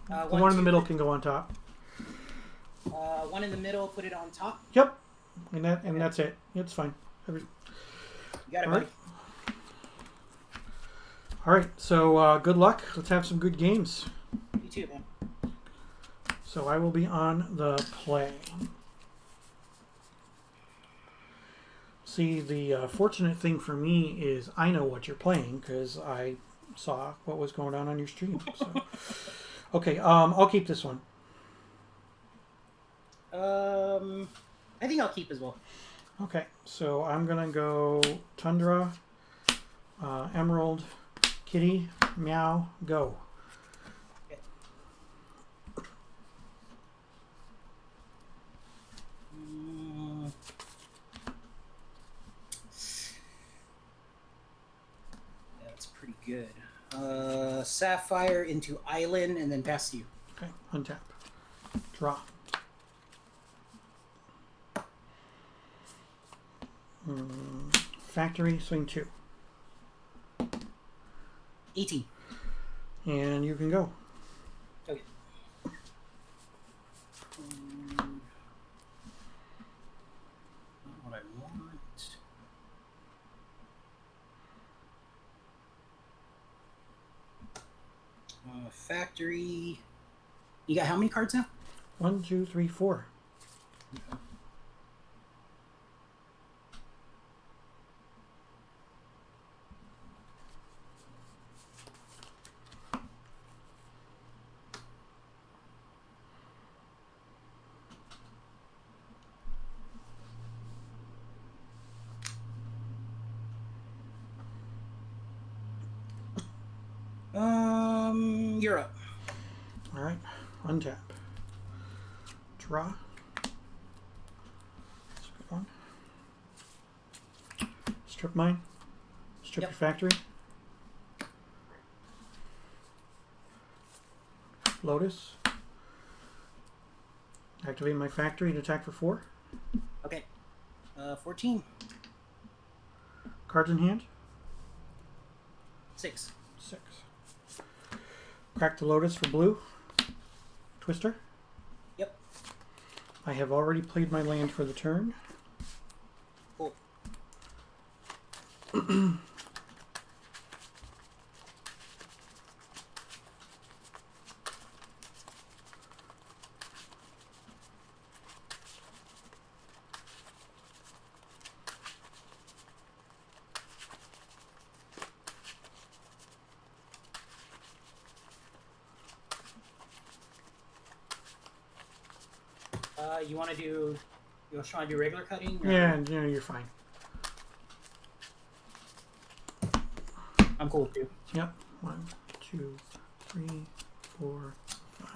The one in the middle can go on top. One in the middle, put it on top. Yep. And that's it. It's fine. You got it, All buddy. right. All right. So good luck. Let's have some good games. You too, man. So I will be on the play. See, the fortunate thing for me is I know what you're playing because I saw what was going on your stream. So. Okay, I'll keep this one. I think I'll keep as well. Okay, so I'm gonna go Tundra, Emerald, Kitty, Meow, go. That's pretty good. Sapphire into Island and then pass to you. Okay, untap. Draw. Factory, swing 2. 18. And you can go. Okay. factory. You got how many cards now? 1, 2, 3, 4. You're up. All right. Untap. Draw. That's a good one. Strip mine. Strip your factory. Lotus. Activate my factory to attack for 4. Okay. 14. Cards in hand. 6. 6. Crack the Lotus for blue. Twister. Yep. I have already played my land for the turn. Cool. You want to do? You want to do regular cutting? Or? Yeah, no, you're fine. I'm cool with you. Yep. 1, 2, 3, 4, 5,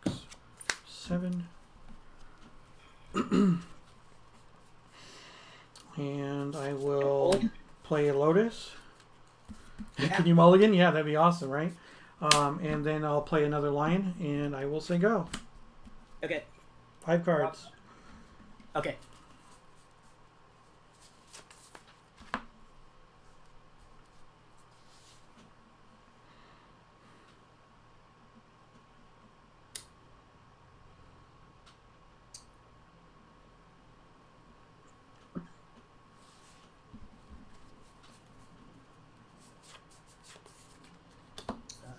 6, 7. And I will play a Lotus. Yeah. Can you mulligan? Yeah, that'd be awesome, right? And then I'll play another lion, and I will say go. Okay. 5 cards. Okay.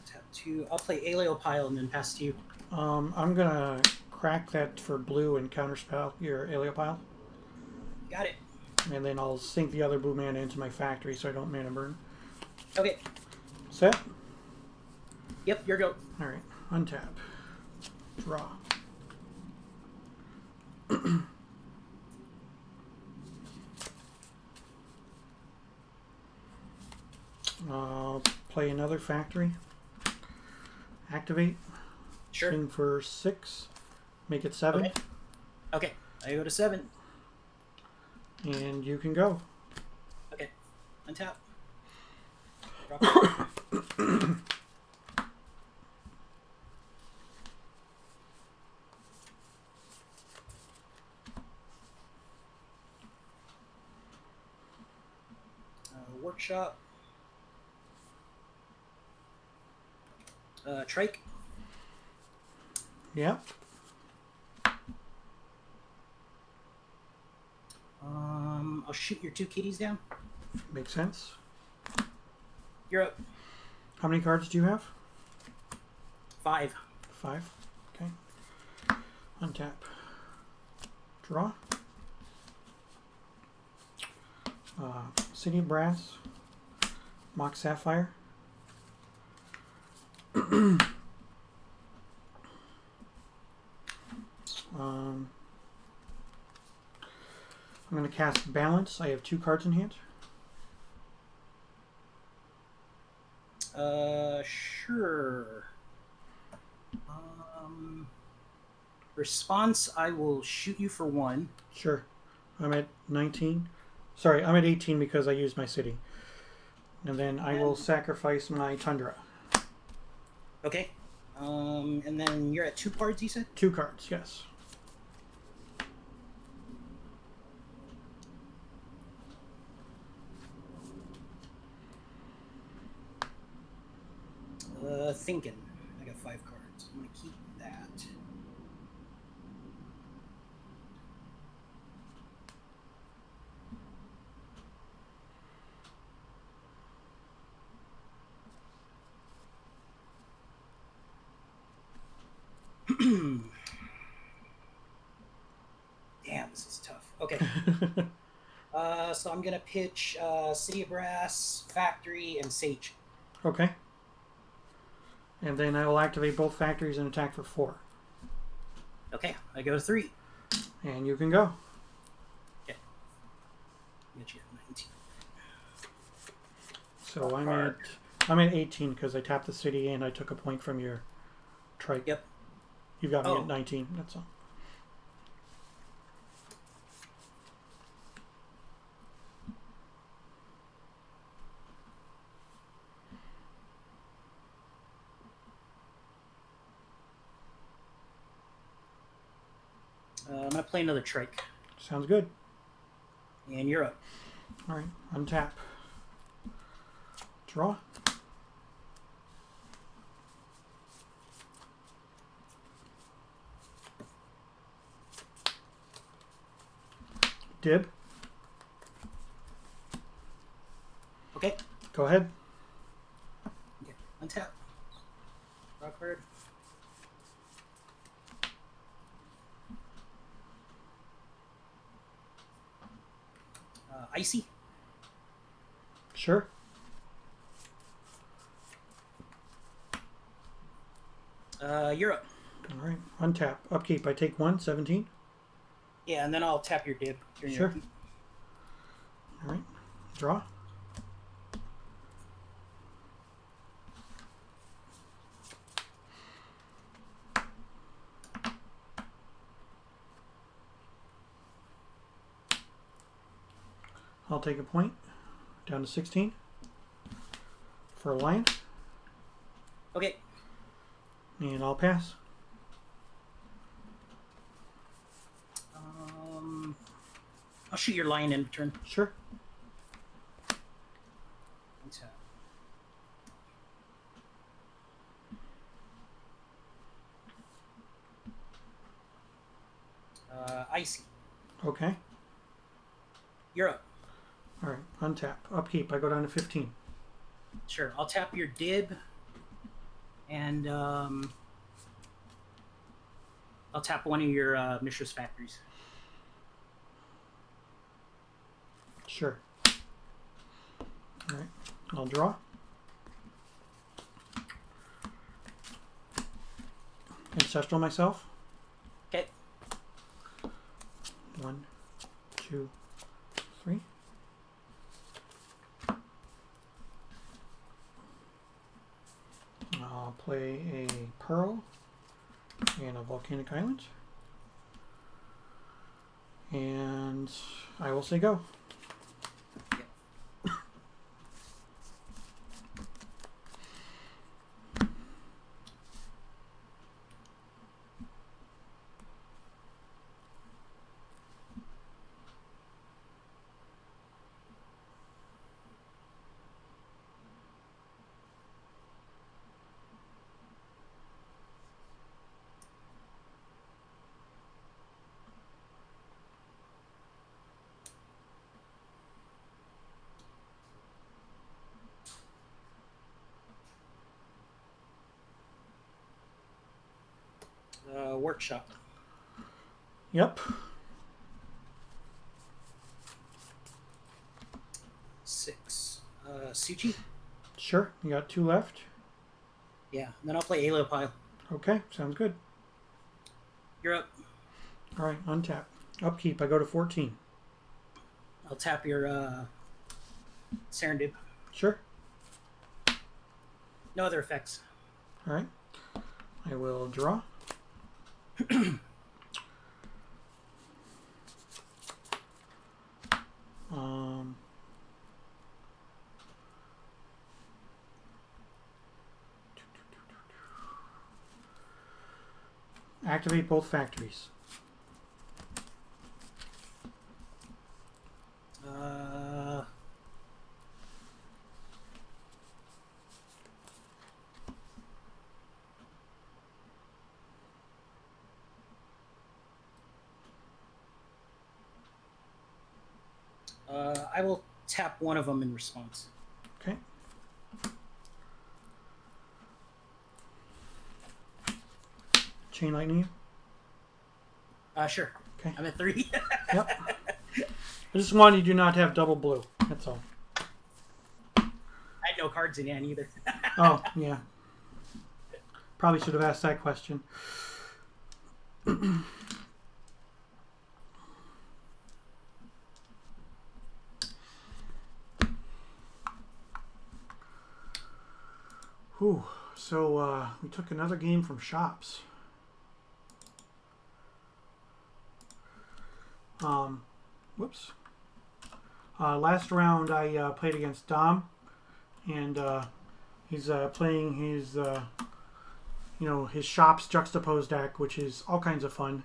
Tap 2. I'll play Aleo Pile and then pass to you. I'm gonna crack that for blue and counterspell your Aleopile, Got it. and then I'll sink the other blue mana into my factory so I don't mana burn. Okay. Set. Yep, your go. All right. Untap. Draw. I'll play another factory. Activate. Sure. Swing for 6. Make it 7. Okay. Okay. I go to 7. And you can go. Okay. Untap. Drop. Workshop. Trike. Yep. I'll shoot your 2 kitties down. Makes sense. You're up. How many cards do you have? 5. 5. Okay. Untap. Draw. City of Brass. Mock Sapphire. I'm going to cast Balance. I have 2 cards in hand. Sure. Response, I will shoot you for 1. Sure. I'm at 19. Sorry, I'm at 18 because I used my city. And then I will sacrifice my Tundra. Okay. And then you're at 2 cards, you said? 2 cards, yes. Thinking. I got 5 cards. I'm going to keep that. Damn, this is tough. Okay. So I'm gonna pitch City of Brass, Factory, and Sage. Okay. And then I will activate both factories and attack for 4. Okay, I go to 3. And you can go. Okay. Get you at 19. So I'm at 18 because I tapped the city and I took a point from your trike. Yep. You've got me at 19. That's all. I'm gonna play another trike. Sounds good. And you're up. All right. Untap. Draw. Dib. Okay. Go ahead. Okay. Untap. Rock card. Icy. Sure. You're up. All right. Untap. Upkeep. I take 1. 17. Yeah, and then I'll tap your dib. during your Sure. upkeep. All right. Draw. I'll take a point. Down to 16. For a lion. Okay. And I'll pass. I'll shoot your lion in return. Sure. Untap. Icy. Okay. You're up. All right. Untap. Upkeep. I go down to 15. Sure. I'll tap your dib, and I'll tap one of your Mishra's factories. Sure. All right. I'll draw. Ancestral myself. Okay. 1, 2, 3. I'll play a Pearl and a Volcanic Island. And I will say go. Workshop. Yep. 6. Suchi. Sure. You got 2 left. Yeah. And then I'll play Aleopile. Okay. Sounds good. You're up. All right. Untap. Upkeep. I go to 14. I'll tap your Serendib. Sure. No other effects. All right. I will draw. um, activate both factories. I will tap one of them in response. Okay. chain lightning you? Sure. Okay. I'm at 3. Yep. I just wanted you to not have double blue. That's all. I had no cards in hand either. Oh, yeah. Probably should have asked that question. Whew. So we took another game from Shops. Whoops. Last round I played against Dom, and he's playing his his Shops juxtaposed deck, which is all kinds of fun.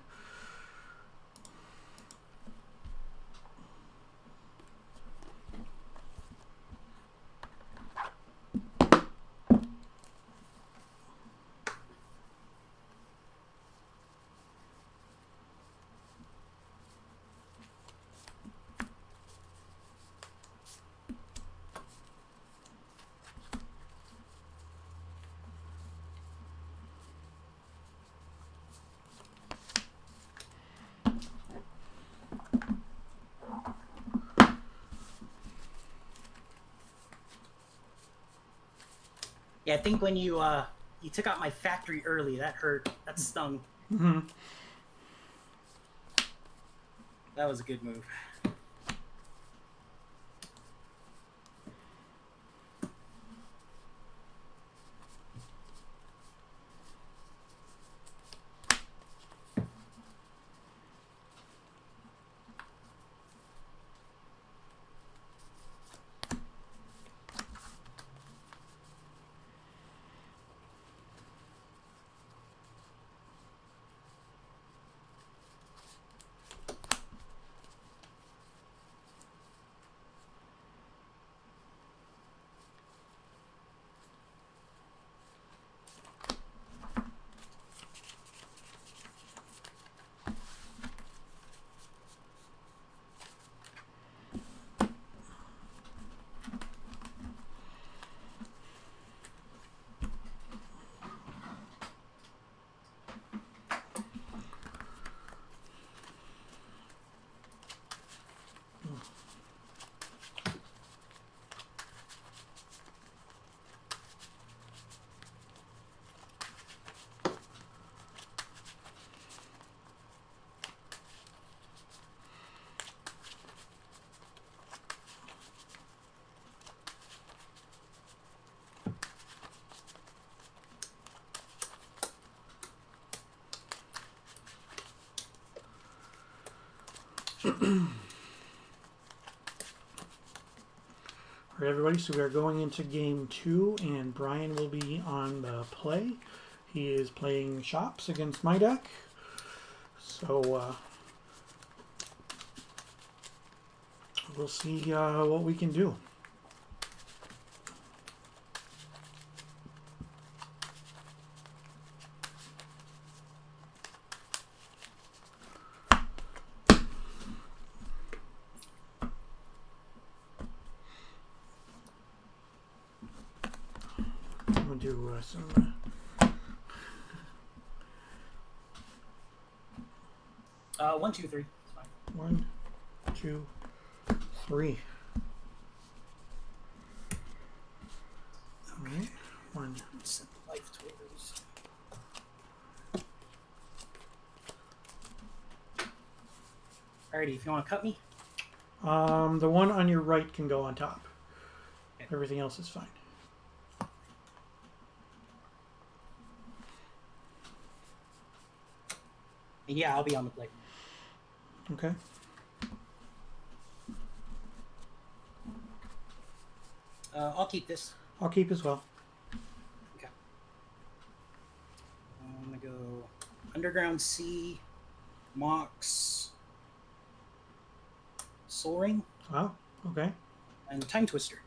Yeah, I think when you took out my factory early, that hurt. That stung. Mm-hmm. That was a good move. All right, everybody, so we are going into game 2, and Brian will be on the play. He is playing Shops against my deck. So we'll see what we can do. We'll do some... 1, 2, 3. It's fine. 1, 2, 3. All right. 1. Set the life totals. Alrighty, if you want to cut me. The one on your right can go on top. Okay. Everything else is fine. And yeah, I'll be on the plate. Okay. I'll keep this. I'll keep as well. Okay. I'm gonna go Underground Sea, Mox, Soul Ring, Wow. Okay. and Time Twister.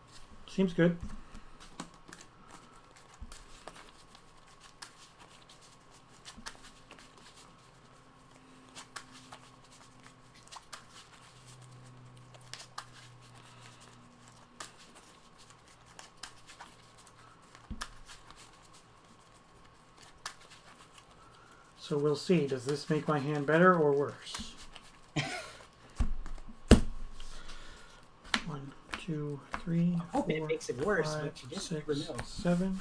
Seems good. So we'll see. Does this make my hand better or worse? 1, 2, 3, I hope it 4, makes it worse, 5, but you just 6, never know. 7.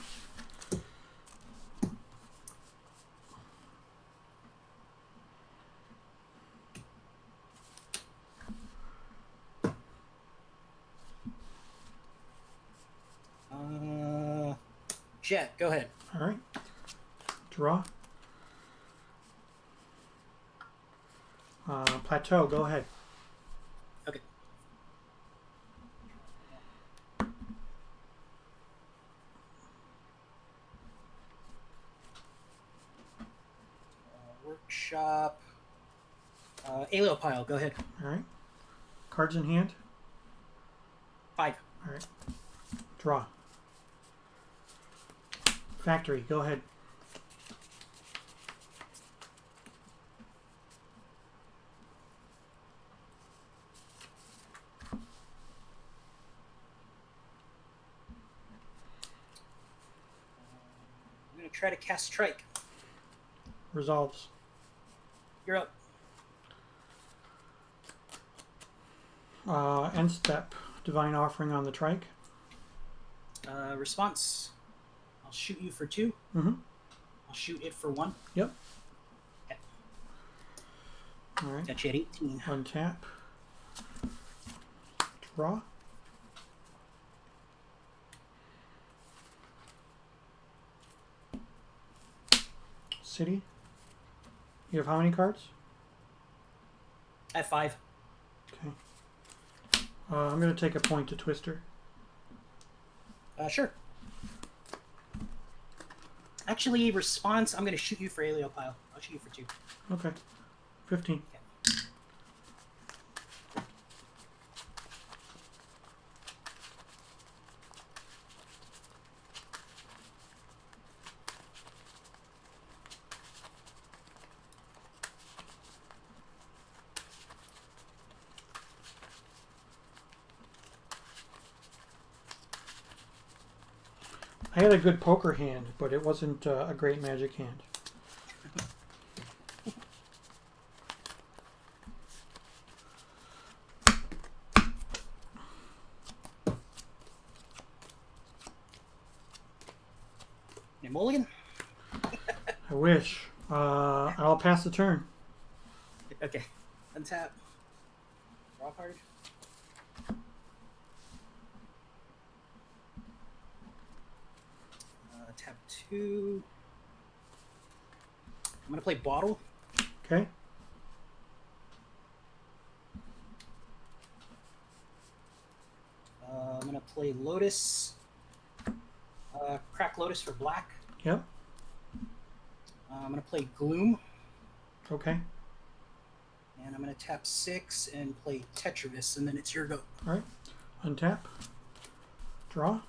Jet, go ahead. All right. Draw. Plateau, go ahead. Okay. Workshop. Pile, go ahead. All right. Cards in hand. 5. All right. Draw. Factory, go ahead. I'm going to try to cast Strike. Resolves. You're up. End step. Divine Offering on the trike. Response. I'll shoot you for 2. Mm-hmm. I'll shoot it for 1. Yep. Okay. All right. Got you at 18. Untap. Draw. City. You have how many cards? At 5. Okay. I'm going to take a point to Twister. Sure. Actually, response, I'm going to shoot you for Pile. I'll shoot you for 2. Okay. 15. I had a good poker hand, but it wasn't a great magic hand. Hey, Mulligan? I wish. I'll pass the turn. Okay. Untap. Draw card. Tap 2. I'm going to play Bottle. Okay. I'm going to play Lotus. Crack Lotus for black. Yep. I'm going to play Gloom. Okay. And I'm going to tap 6 and play Tetravis, and then it's your go. All right. Untap. Draw.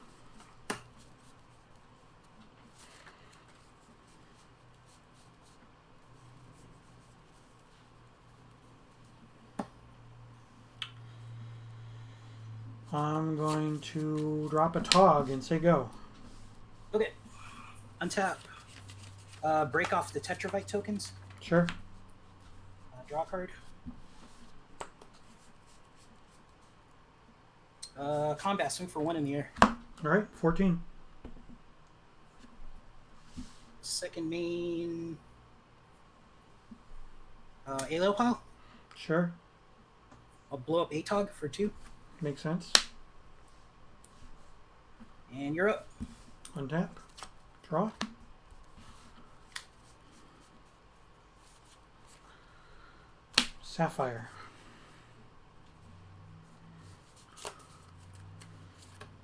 I'm going to drop a Tog and say go. Okay. Untap. Break off the Tetravite tokens. Sure. Draw a card. Combat, swing for 1 in the air. All right. 14. Second main. Pile. Sure. I'll blow up Atog for 2. Makes sense. And you're up. Untap. Draw. Sapphire.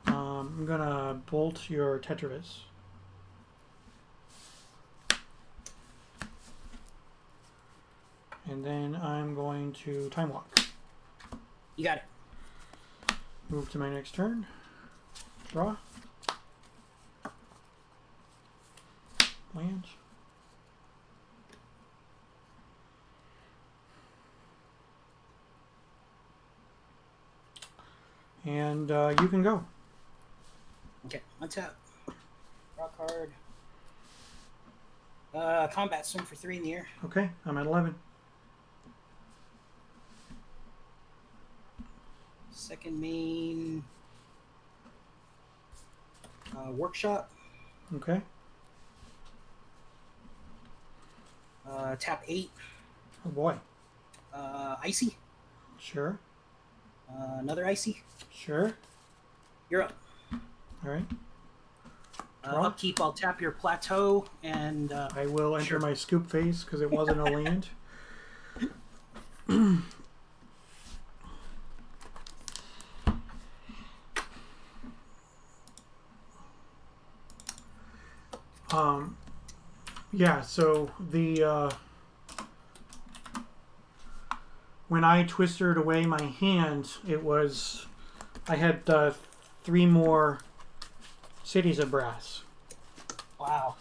I'm gonna bolt your Tetravis. And then I'm going to Time Walk. You got it. Move to my next turn. Draw. Land. And you can go. Okay, untap. Draw card. Combat swing for 3 in the air. Okay, I'm at 11. Second main. Workshop. Okay. Tap 8. Oh boy. Icy. Sure. Another icy. Sure. You're up. All right. Upkeep, I'll tap your plateau and. I will enter my scoop phase because it wasn't a land. Yeah, so the when I twisted away my hand, it was I had 3 more cities of brass. Wow.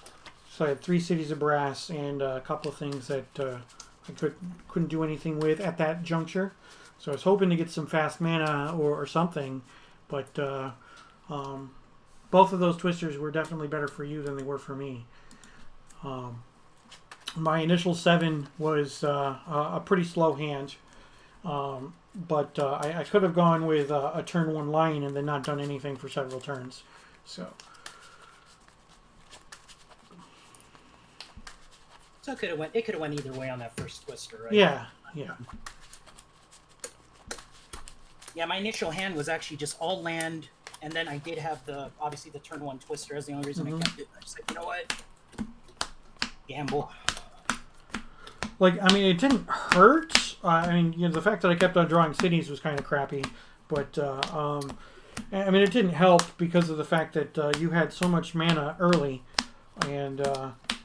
So I had 3 cities of brass and a couple of things that I couldn't do anything with at that juncture. So I was hoping to get some fast mana or something, but both of those twisters were definitely better for you than they were for me. My initial 7 was a pretty slow hand, but I could have gone with a turn 1 line and then not done anything for several turns. So it could have went either way on that first twister, right? yeah. Yeah, my initial hand was actually just all land, and then I did have obviously the turn 1 twister as the only reason I kept it. I just said, you know what? Gamble. Like, I mean, it didn't hurt. I mean, the fact that I kept on drawing cities was kind of crappy, but I mean, it didn't help because of the fact that you had so much mana early, and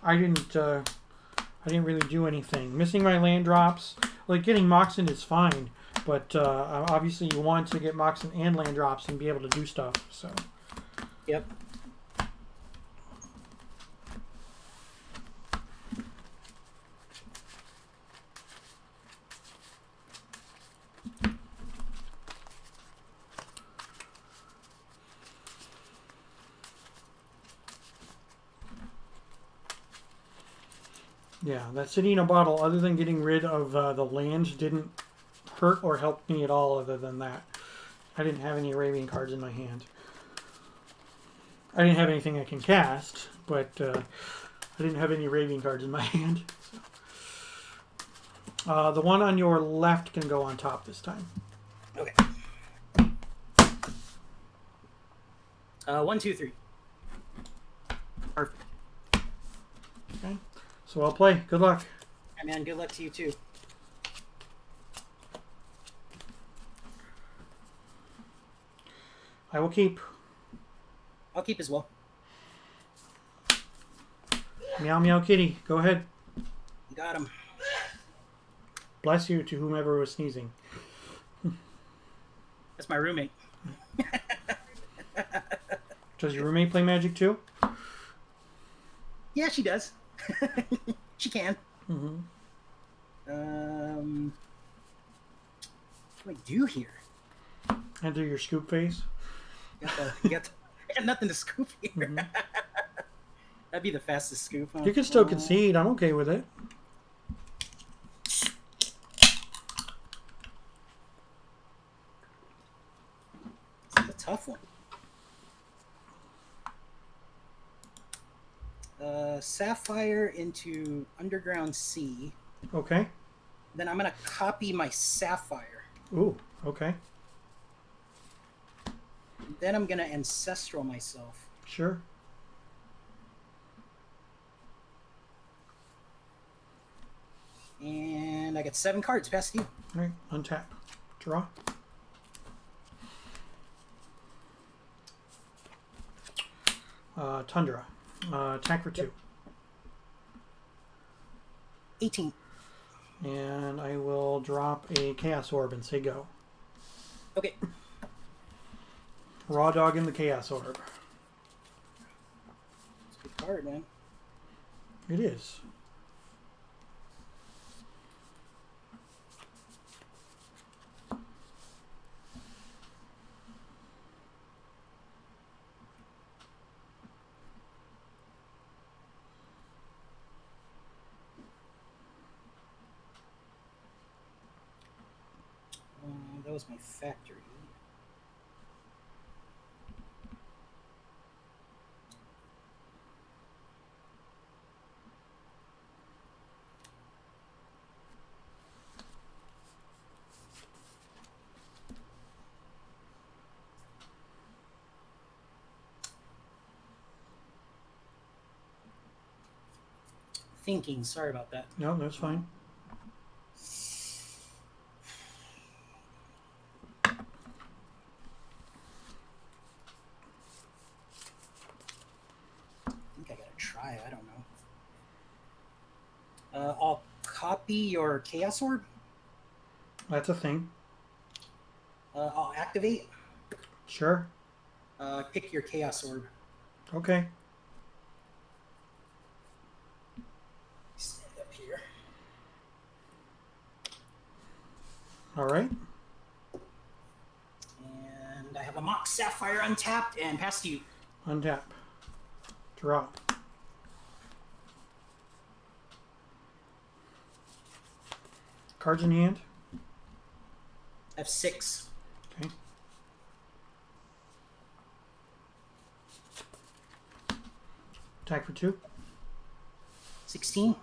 I didn't really do anything. Missing my land drops, like getting Moxen is fine, but obviously you want to get Moxen and land drops and be able to do stuff. So. Yep. Yeah, that city in a bottle, other than getting rid of the land, didn't hurt or help me at all other than that. I didn't have any Arabian cards in my hand. I didn't have anything I can cast, but I didn't have any Arabian cards in my hand. So. The one on your left can go on top this time. Okay. 1, 2, 3. Perfect. Okay. So I'll play. Good luck. Hey, man, good luck to you too. I will keep. I'll keep as well. Meow meow kitty. Go ahead. You got him. Bless you to whomever was sneezing. That's my roommate. Does your roommate play Magic too? Yeah, she does. She can. Mm-hmm. What do I do here? Enter your scoop phase. I got nothing to scoop here. Mm-hmm. That'd be the fastest scoop. Huh? You can still concede. I'm okay with it. This is a tough one. Sapphire into Underground Sea. Okay. Then I'm going to copy my Sapphire. Ooh, okay. Then I'm going to Ancestral myself. Sure. And I got 7 cards past you. All right, untap. Draw. Tundra. Attack for 2. Yep. 18. And I will drop a Chaos Orb and say go. Okay. Raw Dog in the Chaos Orb. It's a good card, man. It is. was my factory. Thinking. Sorry about that. No, that's fine. I think I gotta try. I don't know. I'll copy your Chaos Orb. That's a thing. I'll activate. Sure. Pick your Chaos Orb. Okay. Stand up here. All right. And I have a Mox Sapphire untapped and pass to you. Untap. Draw. Cards in hand. I have 6. Okay. Attack for 2. 16.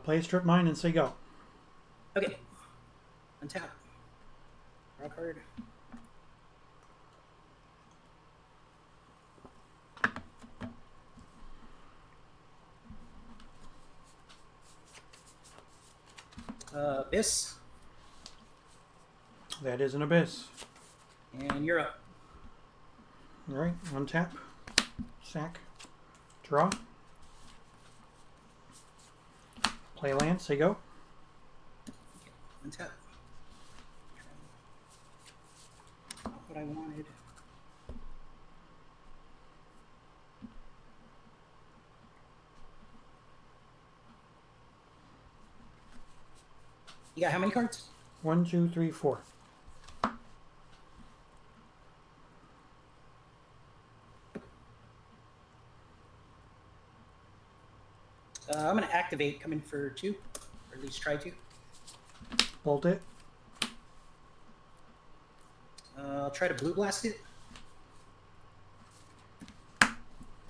Play a strip mine and say go. Okay. Untap. Draw a card. Abyss. That is an abyss. And you're up. All right. Untap. Sack. Draw. Play a land. Say go. Untap. Not what I wanted. You got how many cards? 1, 2, 3, 4. I'm going to activate, come in for 2, or at least try to. Bolt it. I'll try to blue blast it.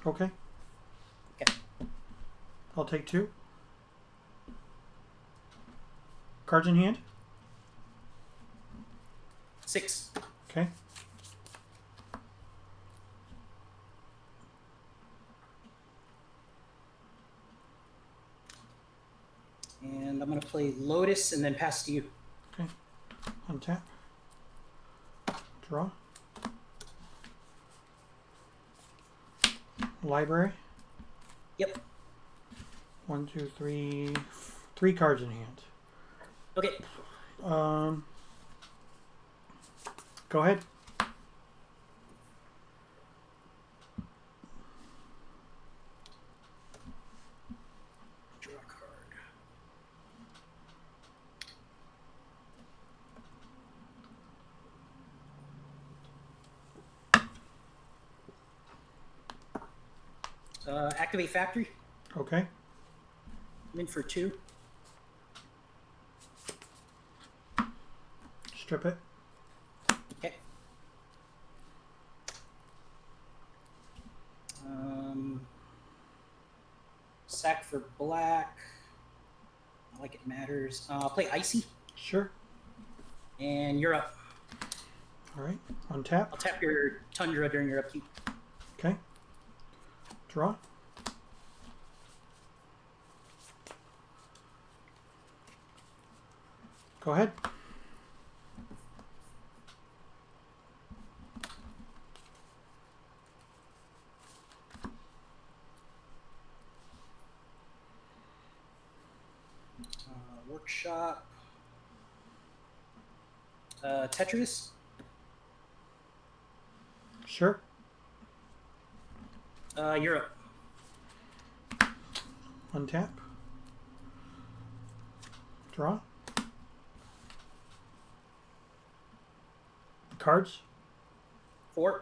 Okay. Okay. I'll take 2. Cards in hand. 6. Okay. And I'm going to play Lotus and then pass to you. Okay. Untap. Draw. Library. Yep. 1, 2, 3. 3 cards in hand. Okay. Go ahead. Draw a card. Activate Factory. Okay. I'm in for 2. Strip it. Okay. Sack for black. Not like it matters. I'll play Icy. Sure. And you're up. All right. Untap. I'll tap your Tundra during your upkeep. Okay. Draw. Go ahead. Workshop. Tetris. Sure. You're up. Untap. Draw. Cards. 4.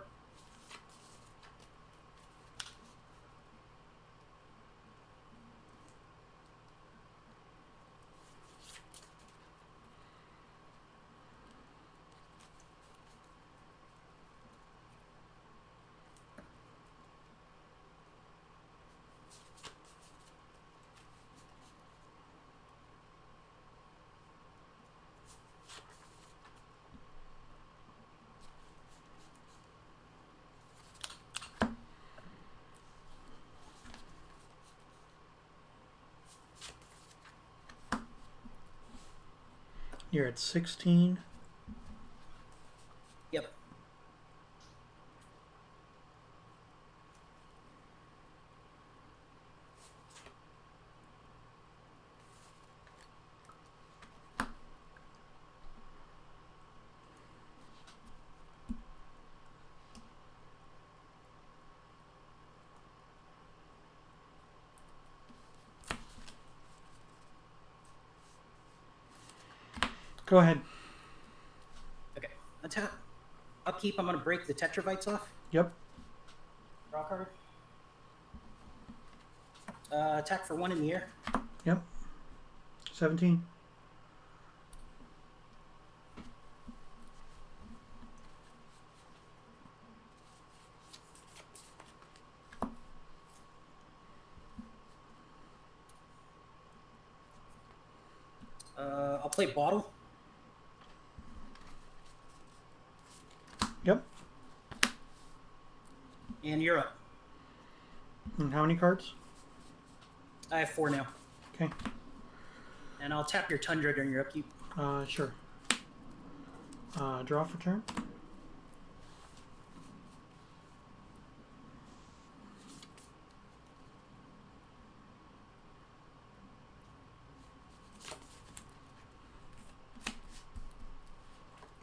You're at 16. Yep. Go ahead. Okay. Attack. Upkeep, I'm going to break the Tetravites off. Yep. Draw card. Attack for 1 in the air. Yep. 17. I'll play Bottle. Yep. And you're up. And how many cards? I have 4 now. Okay. And I'll tap your Tundra during your upkeep. Sure. Draw for turn.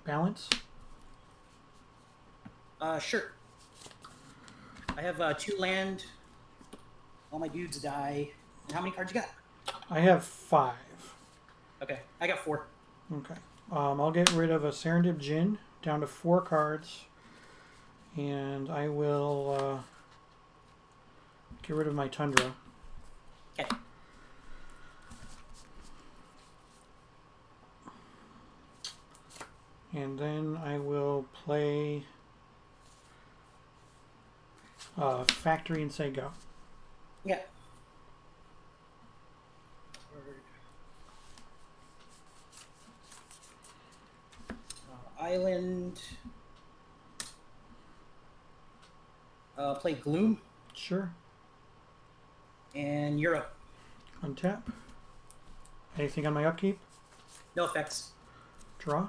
Balance. Sure. I have 2 land. All my dudes die. And how many cards you got? I have 5. Okay, I got 4. Okay. I'll get rid of a Serendip Djinn down to 4 cards. And I will get rid of my Tundra. Okay. And then I will play Factory and say go. Yeah. Island. Play Gloom. Sure. And you're up. Untap. Anything on my upkeep? No effects. Draw.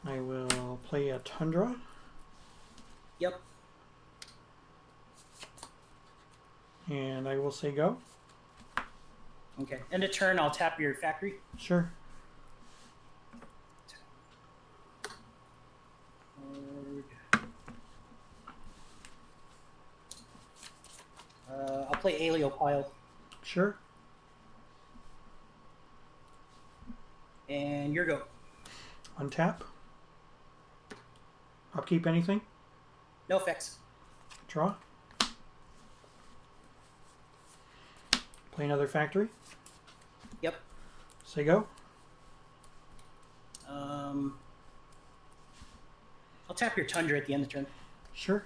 I will play a Tundra. Yep. And I will say go. Okay. End of turn, I'll tap your Factory. Sure. I'll play Aliopile. Sure. And your go. Untap. Upkeep anything? No effects. Draw. Play another Factory. Yep. Say go. I'll tap your Tundra at the end of the turn. Sure.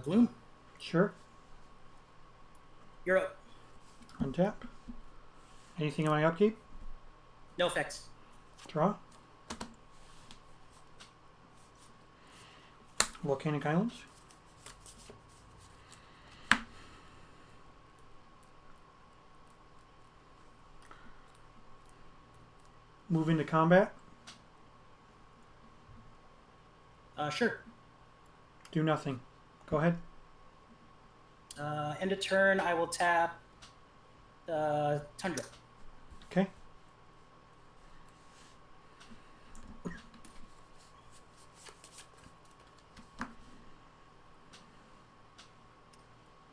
Gloom. Sure. You're up. Untap. Anything on my upkeep? No effects. Draw. Volcanic Islands. Move into combat. Sure. Do nothing. Go ahead. End of turn, I will tap Tundra. Okay. How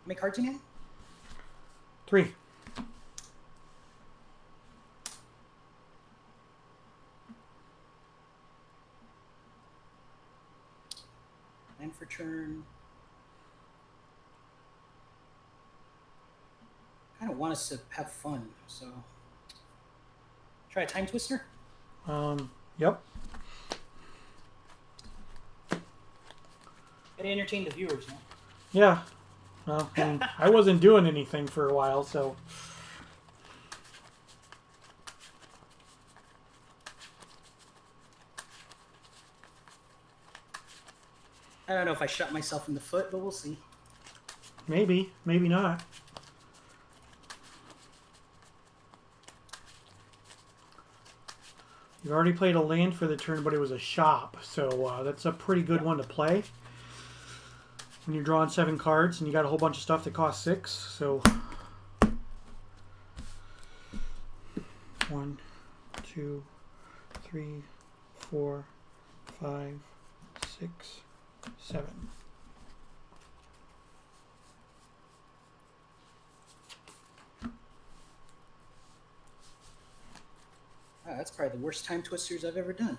many cards in hand? 3. Land for turn. I kind of want us to have fun, so try a Time Twister. Yep. Gotta entertain the viewers, man. Yeah. Well, I mean, I wasn't doing anything for a while, so. I don't know if I shot myself in the foot, but we'll see. Maybe. Maybe not. You've already played a land for the turn, but it was a shop, so that's a pretty good one to play. When you're drawing 7 cards and you got a whole bunch of stuff that costs 6, so 1, 2, 3, 4, 5, 6, 7. Wow, that's probably the worst Time Twisters I've ever done.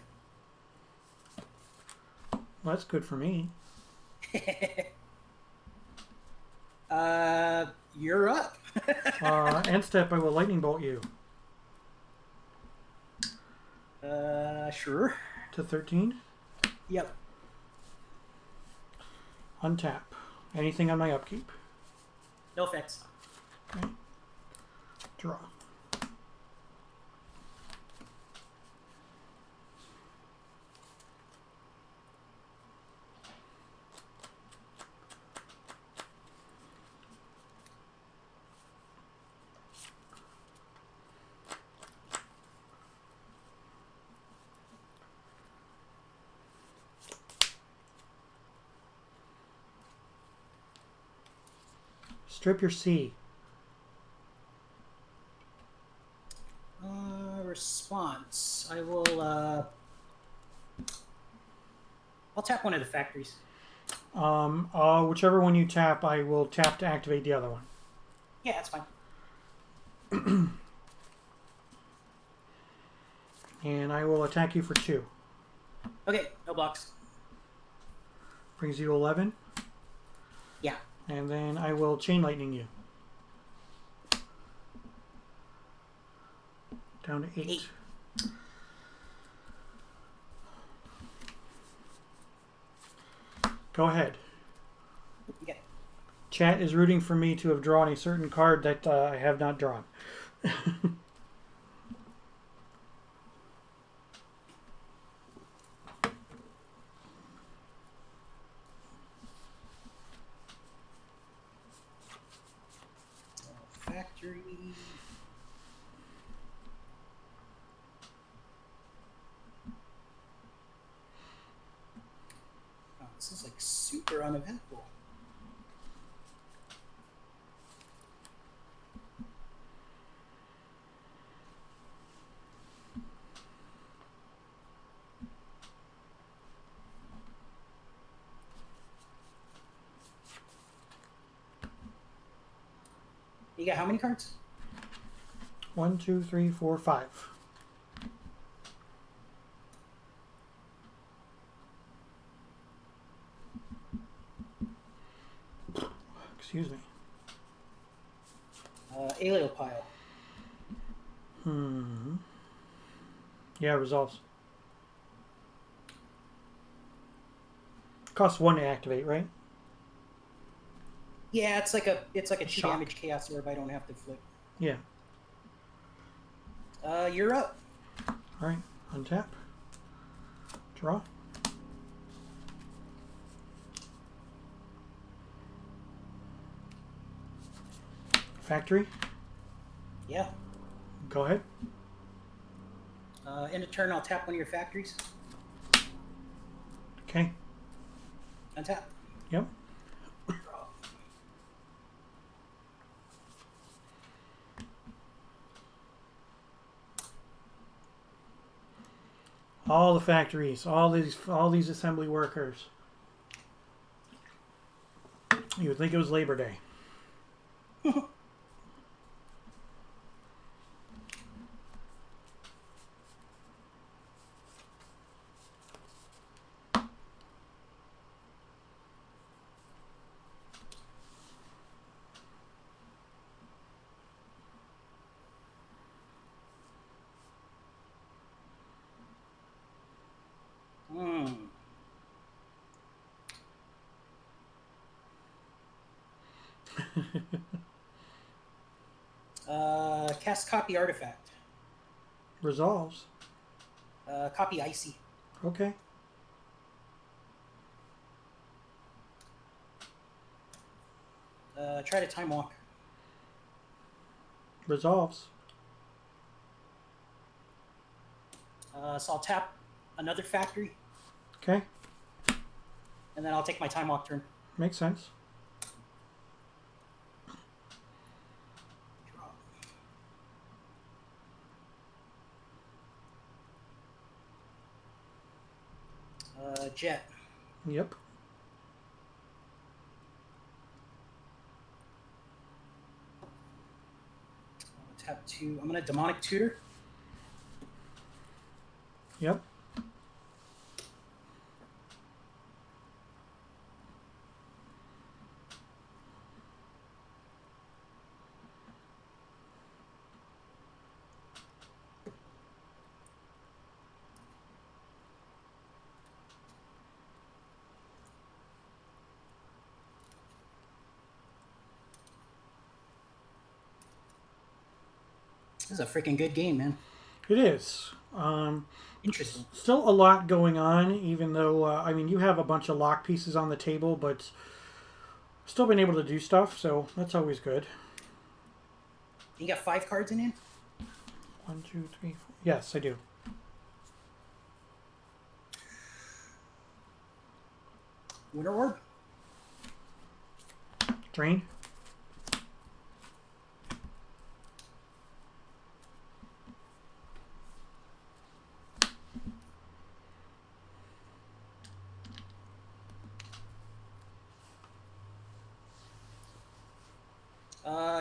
Well, that's good for me. You're up. End step, I will lightning bolt you Sure. to 13. Yep. Untap. Anything on my upkeep. No effects. Okay. Draw. Strip your C. Response. I will. I'll tap one of the factories. Whichever one you tap, I will tap to activate the other one. Yeah, that's fine. And I will attack you for 2. Okay, no blocks. Brings you to 11. Yeah. And then I will chain lightning you. Down to 8. 8. Go ahead. Okay. Chat is rooting for me to have drawn a certain card that I have not drawn. Factory. Oh, this is like super uneventful. You got how many cards? 1, 2, 3, 4, 5. Excuse me. Alio pile. Yeah, resolves. Costs 1 to activate, right? Yeah, it's like a 2 Shock. damage chaos orb. I don't have to flip. Yeah. You're up. All right. Untap. Draw. Factory. Yeah. Go ahead. End of turn, I'll tap one of your factories. Okay. Untap. Yep. All the factories, all these assembly workers. You would think it was Labor Day. Hmm. Cast copy artifact. Resolves. Copy icy. Okay. Try to time walk. Resolves. So I'll tap another factory, Okay. and then I'll take my time walk turn. Makes sense. Jet. Yep. Tap 2. I'm going to demonic tutor. Yep. This is a freaking good game, man. It is. Interesting. Still a lot going on, even though, I mean, you have a bunch of lock pieces on the table, but still been able to do stuff, so that's always good. You got 5 cards in here? 1, 2, 3, 4. Yes, I do. Winter Orb. Drain.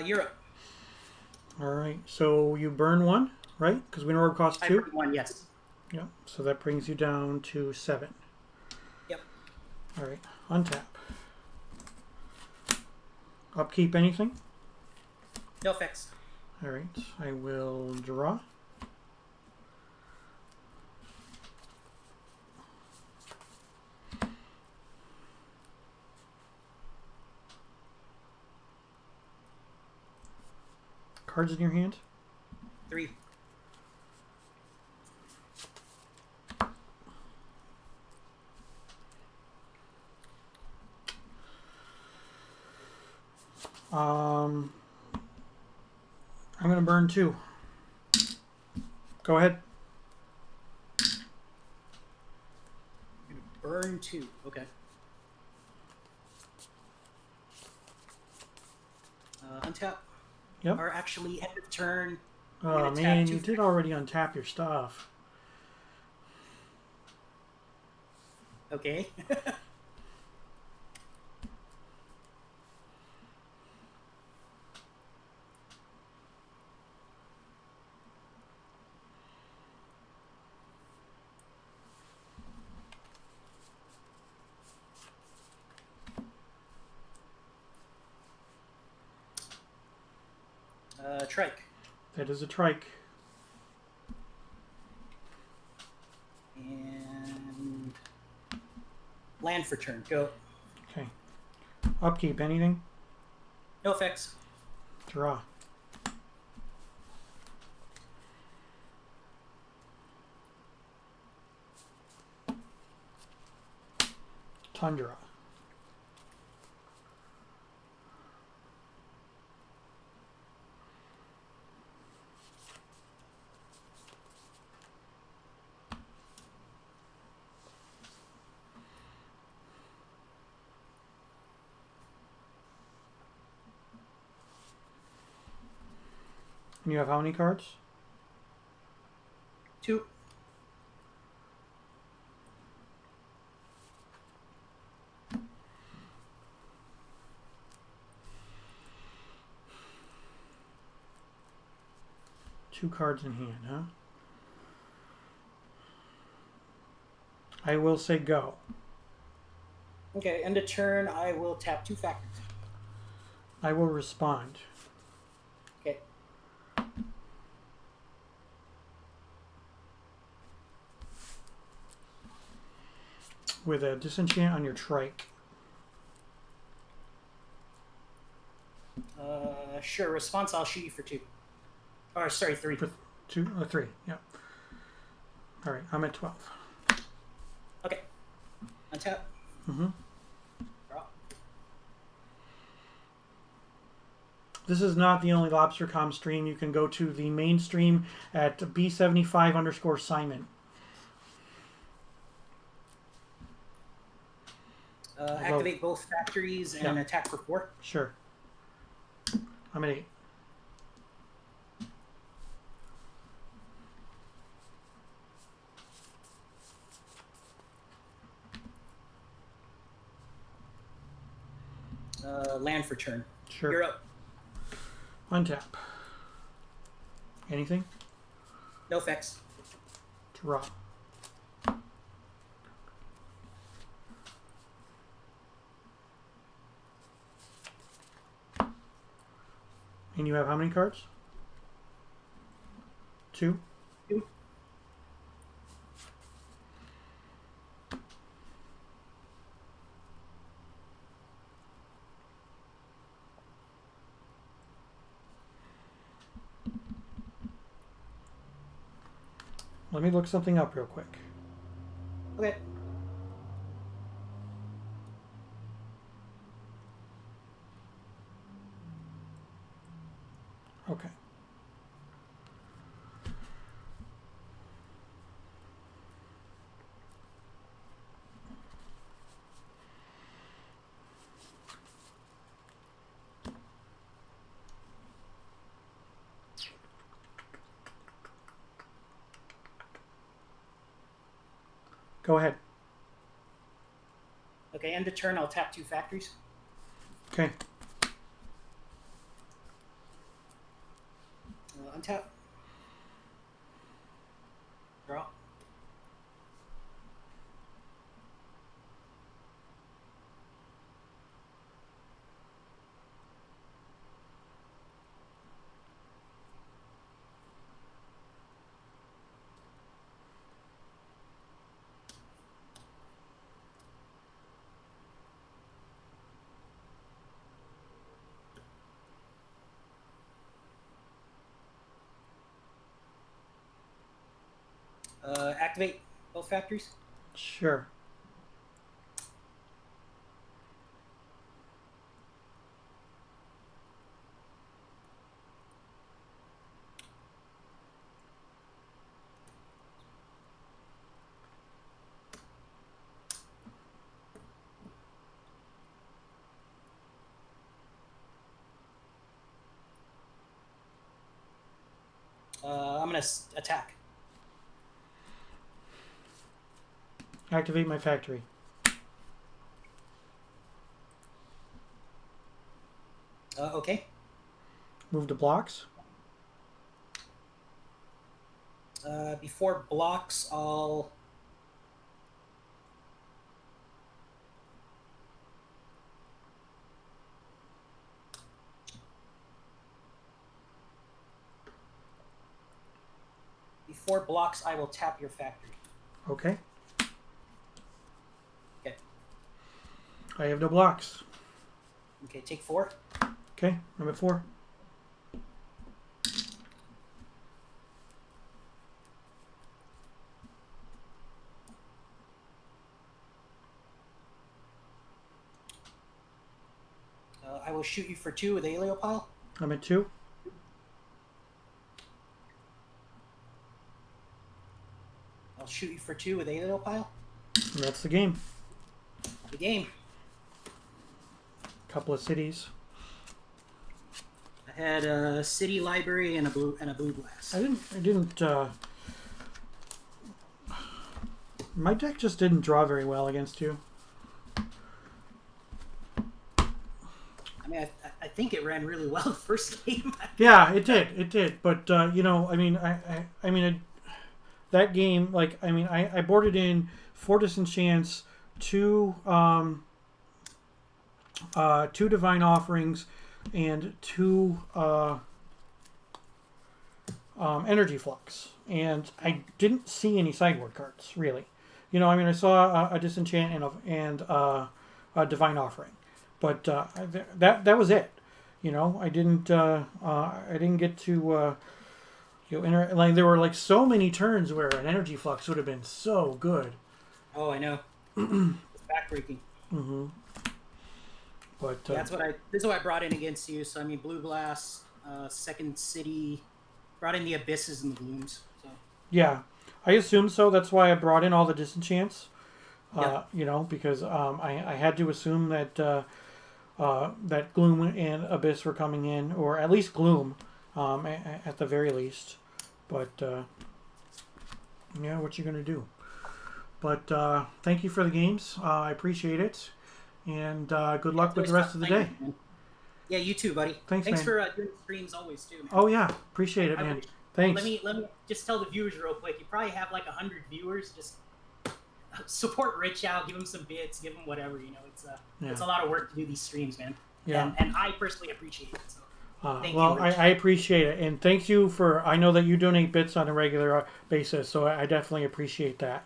Europe. All right, so you burn 1, right? Because Winter Orb costs 2. 1, yes. Yep, so that brings you down to 7. Yep. All right, untap. Upkeep anything? No effects. All right, I will draw. Cards in your hand? 3. I'm going to burn 2. Go ahead. Burn 2. Okay. Untap. Yep. Or actually, end of turn. Oh man, you did already untap your stuff. Okay. Trike. That is a trike. And land for turn. Go. Okay. Upkeep anything? No effects. Draw. Tundra. And you have how many cards? 2. 2 cards in hand, huh? I will say go. Okay, end of turn, I will tap 2 factors. I will respond. Okay. With a disenchant on your trike. Sure, response, I'll shoot you for 2. Or, sorry, 3. For 2 or 3, yeah. All right, I'm at 12. Okay. Untap. Mm-hmm. Draw. This is not the only LobstercoM stream. You can go to the main stream at B75_Simon. Activate both factories and attack for 4. Sure. I'm at 8. Land for turn. Sure. You're up. Untap. Anything? No effects. Draw. And you have how many cards? 2? 2. Let me look something up real quick. Okay. Okay. Go ahead. Okay, end of turn, I'll tap 2 factories. Okay. Untap. Draw. Activate both factories. Sure. I'm going to attack. Activate my factory. Okay. Move to blocks. Before blocks, I'll... Before blocks, I will tap your factory. Okay. Okay. I have no blocks. Okay, take 4. Okay, I'm at 4. I will shoot you for 2 with Heliopile. I'm at 2. I'll shoot you for 2 with Heliopile. And that's the game. The game. Couple of cities. I had a city library and a blue blast. I didn't my deck just didn't draw very well against you. I mean, I think it ran really well the first game. Yeah, it did. But you know, I mean, I mean, that game, like, I mean, I boarded in 4 disenchants, 2 divine offerings, and 2 energy flux, and I didn't see any sideboard cards really. You know, I mean, I saw a disenchant and a divine offering, but that was it. You know, I didn't get to like there were like so many turns where an energy flux would have been so good. Oh, I know. It's backbreaking. Mm-hmm. But Yeah, this is what I brought in against you. So I mean, Blue Glass, Second City, brought in the Abysses and the Glooms. So yeah, I assumed so. That's why I brought in all the disenchants. Yeah. You know, because I had to assume that that Gloom and Abyss were coming in, or at least Gloom, at the very least. But yeah, what you gonna do? But thank you for the games. I appreciate it, and good luck with the rest of the day. Yeah, you too, buddy. Thanks man. For doing streams always too, man. Oh yeah, appreciate it, man. Thanks. Let me just tell the viewers real quick. You probably have like 100 viewers. Just support Rich out, give him some bits, give him whatever. You know, it's a lot of work to do these streams, man. Yeah. And I personally appreciate it. So. Well, I appreciate it, and thank you for. I know that you donate bits on a regular basis, so I definitely appreciate that.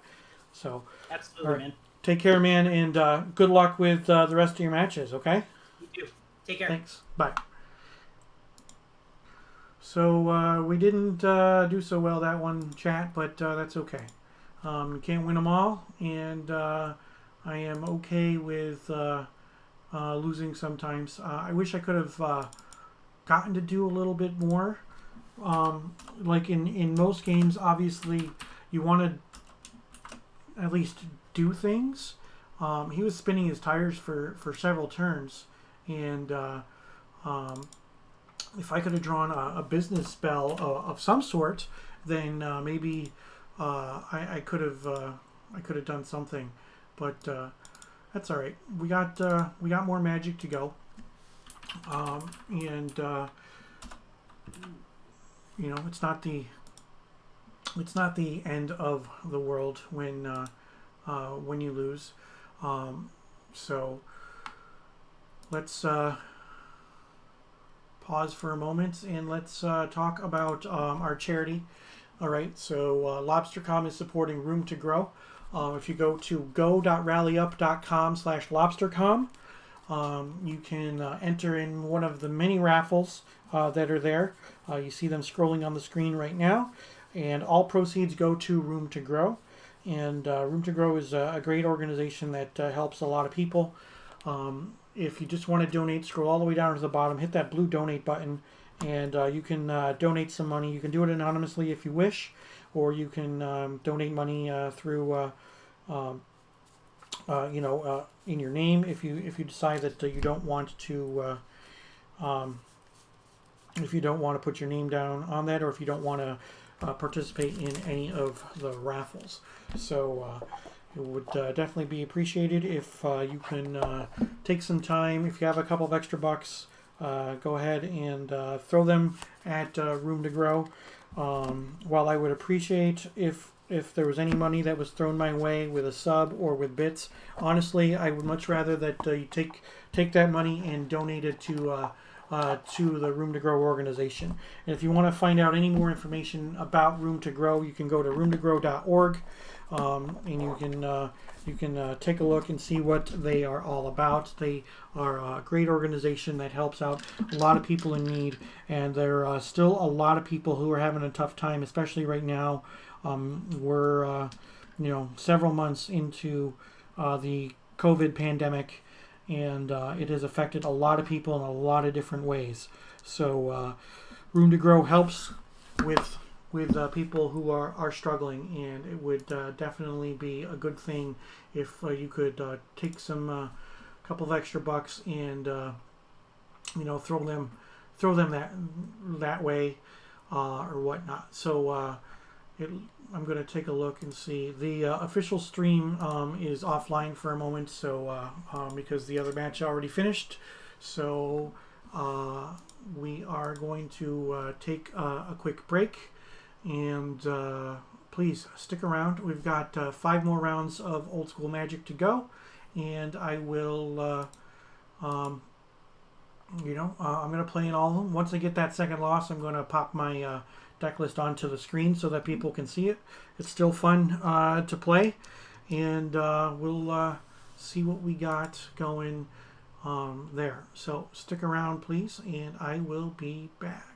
So absolutely, man. Take care, man, and good luck with the rest of your matches. Okay. You too. Take care. Thanks. Bye. So we didn't do so well that one, chat, but that's okay. You can't win them all, and I am okay with losing sometimes. I wish I could have gotten to do a little bit more. Like in most games, obviously, you want to at least do things. He was spinning his tires for several turns, and if I could have drawn a business spell of some sort, then maybe I could have done something. But that's all right. We got more magic to go, and you know, it's not the end of the world when you lose. So let's pause for a moment and let's talk about our charity. All right, so LobstercoM is supporting Room to Grow. If you go to go.rallyyup.com/LobstercoM, you can enter in one of the many raffles that are there. You see them scrolling on the screen right now, and all proceeds go to Room to Grow. And Room to Grow is a great organization that helps a lot of people. If you just want to donate, scroll all the way down to the bottom, hit that blue donate button, and you can donate some money. You can do it anonymously if you wish, or you can donate money through, in your name if you decide that you don't want to. If you don't want to put your name down on that, or if you don't want to participate in any of the raffles. So it would definitely be appreciated if you can take some time. If you have a couple of extra bucks, go ahead and throw them at Room to Grow. While I would appreciate if there was any money that was thrown my way with a sub or with bits, honestly, I would much rather that you take that money and donate it to the Room to Grow organization. And if you want to find out any more information about Room to Grow, you can go to roomtogrow.org, and you can take a look and see what they are all about. They are a great organization that helps out a lot of people in need, and there are still a lot of people who are having a tough time, especially right now. We're several months into the COVID pandemic, and it has affected a lot of people in a lot of different ways. So Room to Grow helps with people who are struggling, and it would definitely be a good thing if you could take some couple of extra bucks and throw them that way or whatnot. So I'm going to take a look and see. The official stream is offline for a moment, so because the other match already finished. So we are going to take a quick break, and please stick around. We've got 5 more rounds of Old School Magic to go, and I will, I'm going to play in all of them. Once I get that second loss, I'm going to pop my deck list onto the screen so that people can see it. It's still fun to play, and we'll see what we got going there. So stick around, please, and I will be back.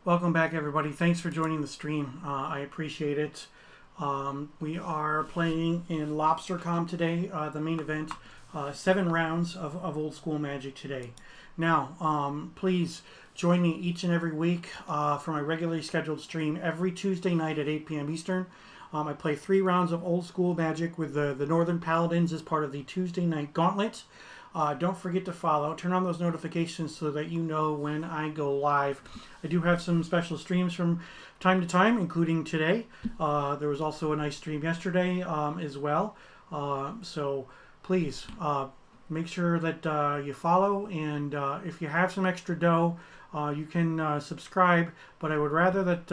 Welcome back, everybody. Thanks for joining the stream. I appreciate it. We are playing in LobstercoM today, the main event. 7 rounds of Old School Magic today. Now, please join me each and every week for my regularly scheduled stream every Tuesday night at 8 p.m. Eastern. I play 3 rounds of Old School Magic with the Northern Paladins as part of the Tuesday night gauntlet. Don't forget to follow. Turn on those notifications so that you know when I go live. I do have some special streams from time to time, including today. There was also a nice stream yesterday as well. So please make sure that you follow. And if you have some extra dough, you can subscribe. But I would rather that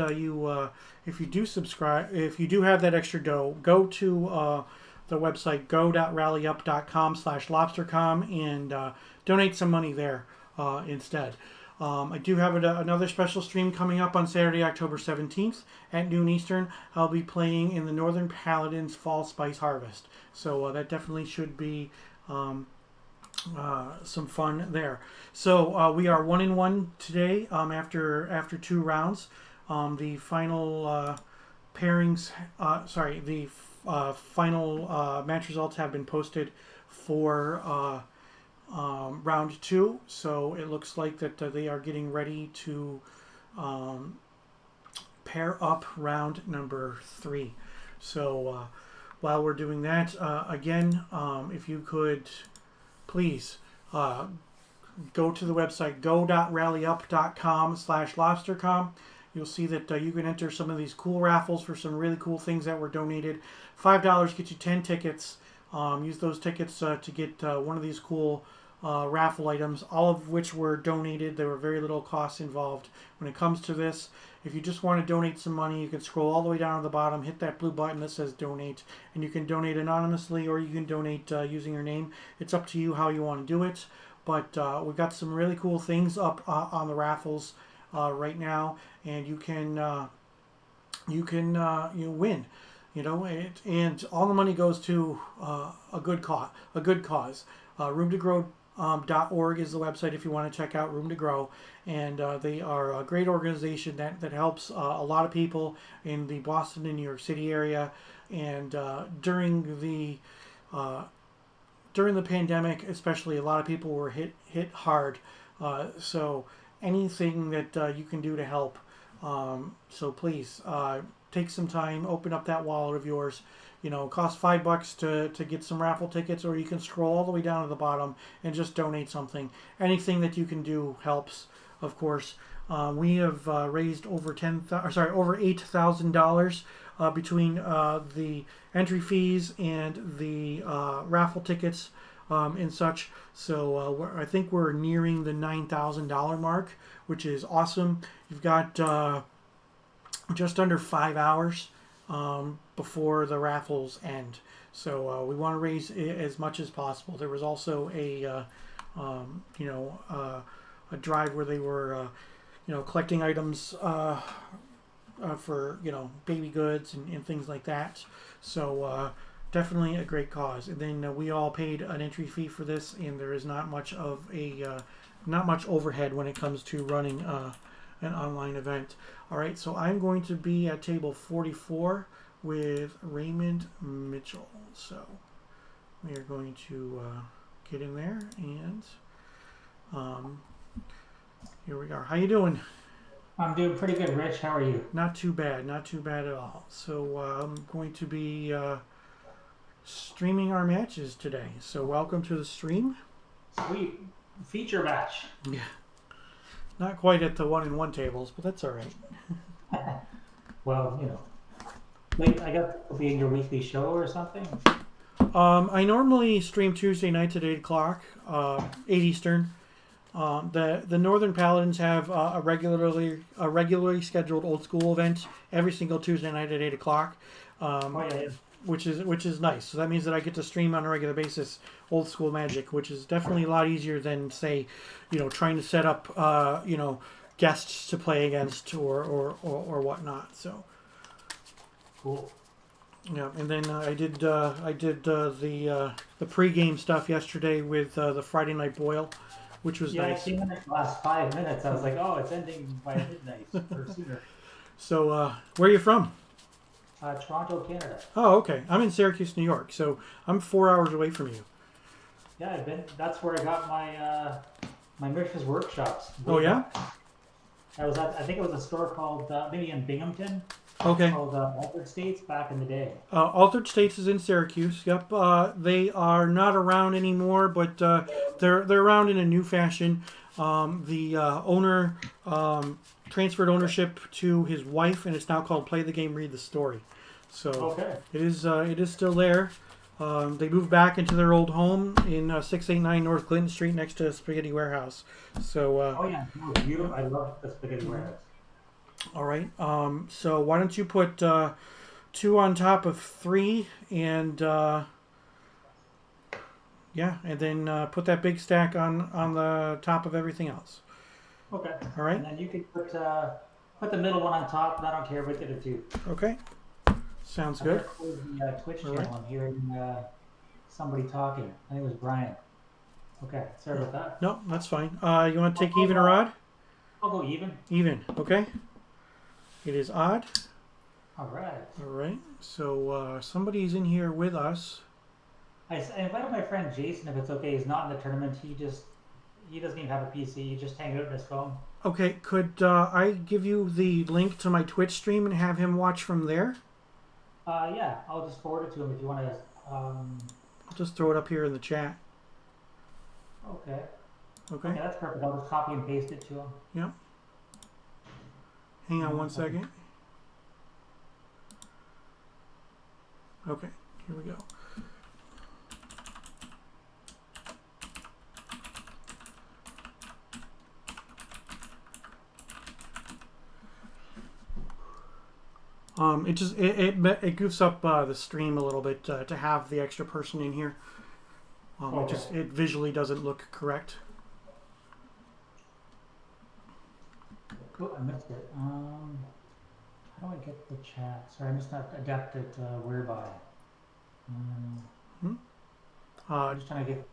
if you do subscribe, if you do have that extra dough, go to the website go.rallyup.com/LobstercoM and donate some money there instead. I do have another special stream coming up on Saturday, October 17th at noon Eastern. I'll be playing in the Northern Paladins Fall Spice Harvest. So that definitely should be some fun there. So we are 1-1 today after 2 rounds. The final pairings, the final match results have been posted for round 2, so it looks like that they are getting ready to pair up round number 3. So while we're doing that, again, if you could please go to the website go.rallyup.com/LobstercoM. You'll see that you can enter some of these cool raffles for some really cool things that were donated. $5 gets you 10 tickets. Use those tickets to get one of these cool raffle items, all of which were donated. There were very little costs involved when it comes to this. If you just want to donate some money, you can scroll all the way down to the bottom, hit that blue button that says donate, and you can donate anonymously or you can donate using your name. It's up to you how you want to do it. But we've got some really cool things up on the raffles right now, and you can win, and all the money goes to a good cause. roomtogrow.org is the website if you want to check out Room to Grow, and they are a great organization that helps a lot of people in the Boston and New York City area. And during the pandemic, especially, a lot of people were hit hard. So anything that you can do to help. So please take some time, open up that wallet of yours. It costs $5 to get some raffle tickets, or you can scroll all the way down to the bottom and just donate something. Anything that you can do helps, of course. We have raised over $8,000 between the entry fees and the raffle tickets and such. So I think we're nearing the $9,000 mark, which is awesome. You've got just under 5 hours before the raffles end. So we want to raise as much as possible. There was also a drive where they were collecting items for baby goods and things like that. So definitely a great cause. And then we all paid an entry fee for this, and there is not much overhead when it comes to running an online event. All right, so I'm going to be at table 44 with Raymond Mitchell. So we are going to get in there, and here we are. How you doing? I'm doing pretty good, Rich. How are you? Not too bad at all. So I'm going to be streaming our matches today. So welcome to the stream. Sweet. Feature match. Yeah. Not quite at the 1-in-1 tables, but that's all right. Well, I guess it'll be in your weekly show or something. I normally stream Tuesday nights at 8 o'clock, 8 Eastern. The Northern Paladins have a regularly scheduled old school event every single Tuesday night at 8 o'clock, which is nice. So that means that I get to stream on a regular basis old school Magic, which is definitely a lot easier than, say, trying to set up guests to play against or whatnot. So cool. Yeah, and then I did the pregame stuff yesterday with the Friday Night Boil. which was Yeah, nice. I came in the last 5 minutes. I was like, oh, it's ending by midnight or sooner. So, where are you from? Toronto, Canada. Oh, okay. I'm in Syracuse, New York, so I'm 4 hours away from you. Yeah, I've been. That's where I got my my Mishra's workshops. Oh, yeah? Back. I was at. I think it was a store called maybe in Binghamton. Okay. Called Altered States back in the day. Altered States is in Syracuse. Yep. They are not around anymore, but they're around in a new fashion. The owner transferred ownership to his wife, and it's now called Play the Game, Read the Story. So Okay. it is still there. They moved back into their old home in 689 North Clinton Street next to Spaghetti Warehouse. So Oh yeah, no, beautiful. I love the spaghetti warehouse. all right. So why don't you put 2 on top of 3 and yeah, and then put that big stack on the top of everything else. Okay. All right. And then you can put the middle one on top, and I don't care which of the two. Okay. Sounds I'm good. gonna close the Twitch All channel. right. I'm hearing somebody talking. I think it was Brian. Okay, sorry about that. No, that's fine. You want to take even or odd? I'll go even. Even. Okay. It is odd. All right. All right. So somebody's in here with us. I invited my friend Jason if it's okay. He's not in the tournament. He doesn't even have a PC. He just hang out on his phone. Okay. Could I give you the link to my Twitch stream and have him watch from there? Yeah, I'll just forward it to him if you want to. I'll just throw it up here in the chat. Okay. Okay. Okay, that's perfect. I'll just copy and paste it to him. Yep. Hang on one second. Okay. Here we go. It goofs up the stream a little bit to have the extra person in here. Okay. It visually doesn't look correct. Oh, I missed it. How do I get the chat? Sorry, I'm just not adept at whereby. I'm just trying to get.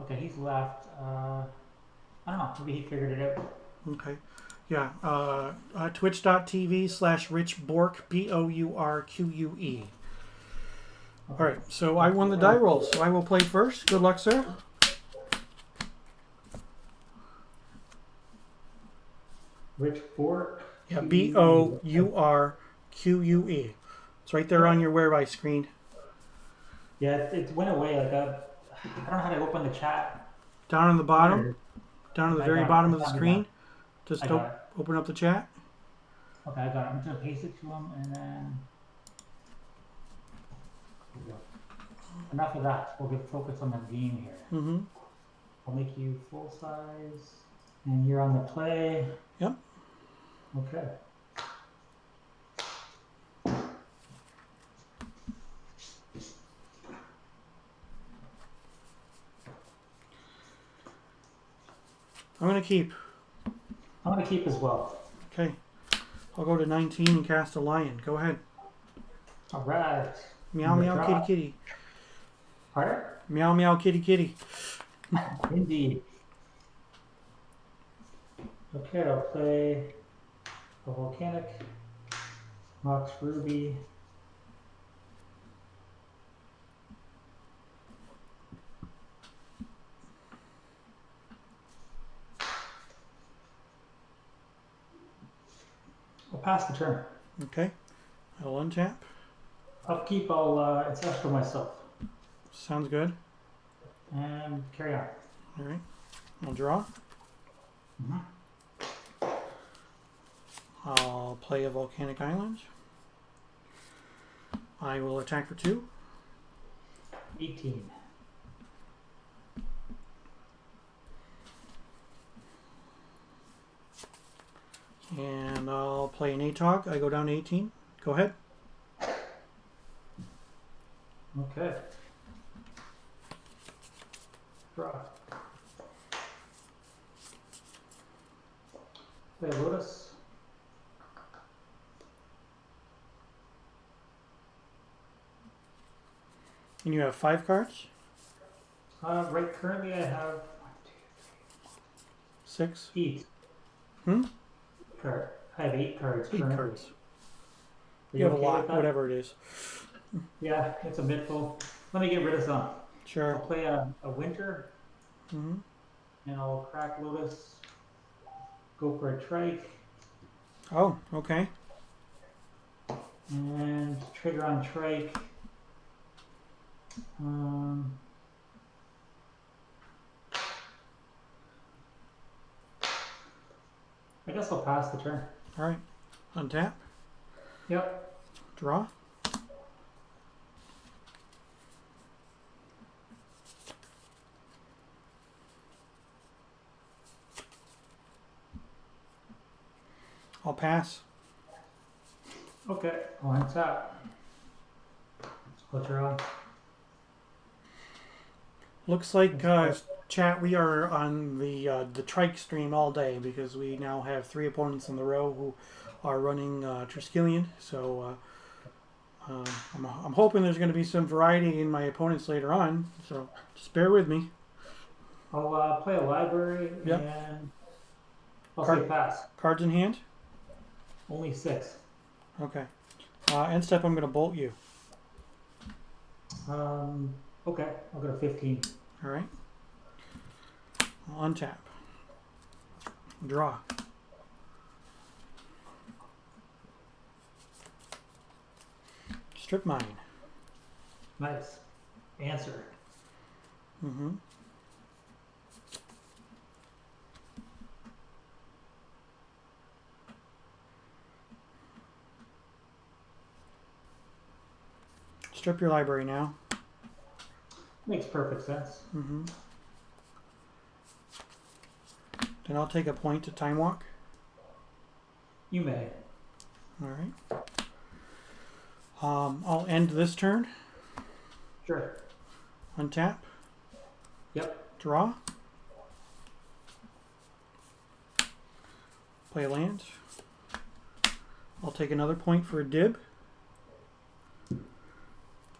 Okay, he's left. I don't know. Maybe he figured it out. Okay. Yeah. Twitch.tv/richborque, BOURQUE. All right. So I won the die roll, so I will play first. Good luck, sir. Rich Bork. Yeah. BOURQUE. It's right there on your whereby screen. Yeah, it went away. Like I don't know how to open the chat. Down on the bottom. Down at the I very got it. bottom of the I got screen. it. Just I got it. open up the chat. Okay, I got it. I'm just gonna paste it to him, and then here we go. Enough of that. We'll get focused on the game here. Mm-hmm. I'll make you full size, and you're on the play. Yep. Okay. I'm going to keep. I'm gonna keep as well. Okay. I'll go to 19 and cast a lion. Go ahead. All right. Meow, meow, Draw. kitty, kitty. Pardon? Meow, meow, kitty, kitty. Indeed. Okay, I'll play a volcanic, Mox Ruby. I'll pass the turn. Okay. I'll untap. Upkeep, it's extra myself. Sounds good. And carry on. All right. I'll draw. Mhm. I'll play a volcanic island. I will attack for 2. 18. And I'll play an ATOG. I go down to 18. Go ahead. Okay. Draw. Play a Lotus. And you have 5 cards. Right, currently I have 6. 8 Hmm? I have 8 cards 8 currently. cards. Are You have a okay with lot, that? whatever it is. Yeah, it's a bit full. Let me get rid of some. I'll Sure. play a winter, Hmm. and I'll crack Lotus, go for a trike, Oh, okay. and trigger on trike. Um, I guess I'll pass the turn. All right. Untap. Yep. Draw. I'll pass. Okay, I'll untap. I'll draw. Looks like chat. We are on the trike stream all day because we now have 3 opponents in the row who are running Triskelion. So I'm hoping there's going to be some variety in my opponents later on. So just bear with me. I'll play a library, Yep. and I'll Card- say pass. Cards in hand. Only 6. Okay. End step. I'm going to bolt you. Okay, I'll go to 15. All right. I'll untap. Draw. Strip mine. Nice. Answer. Mm-hmm. Strip your library now. Makes perfect sense. Mm-hmm. Then I'll take a point to time walk. You may. All right. I'll end this turn. Sure. Untap. Yep. Draw. Play a land. I'll take another point for a dib.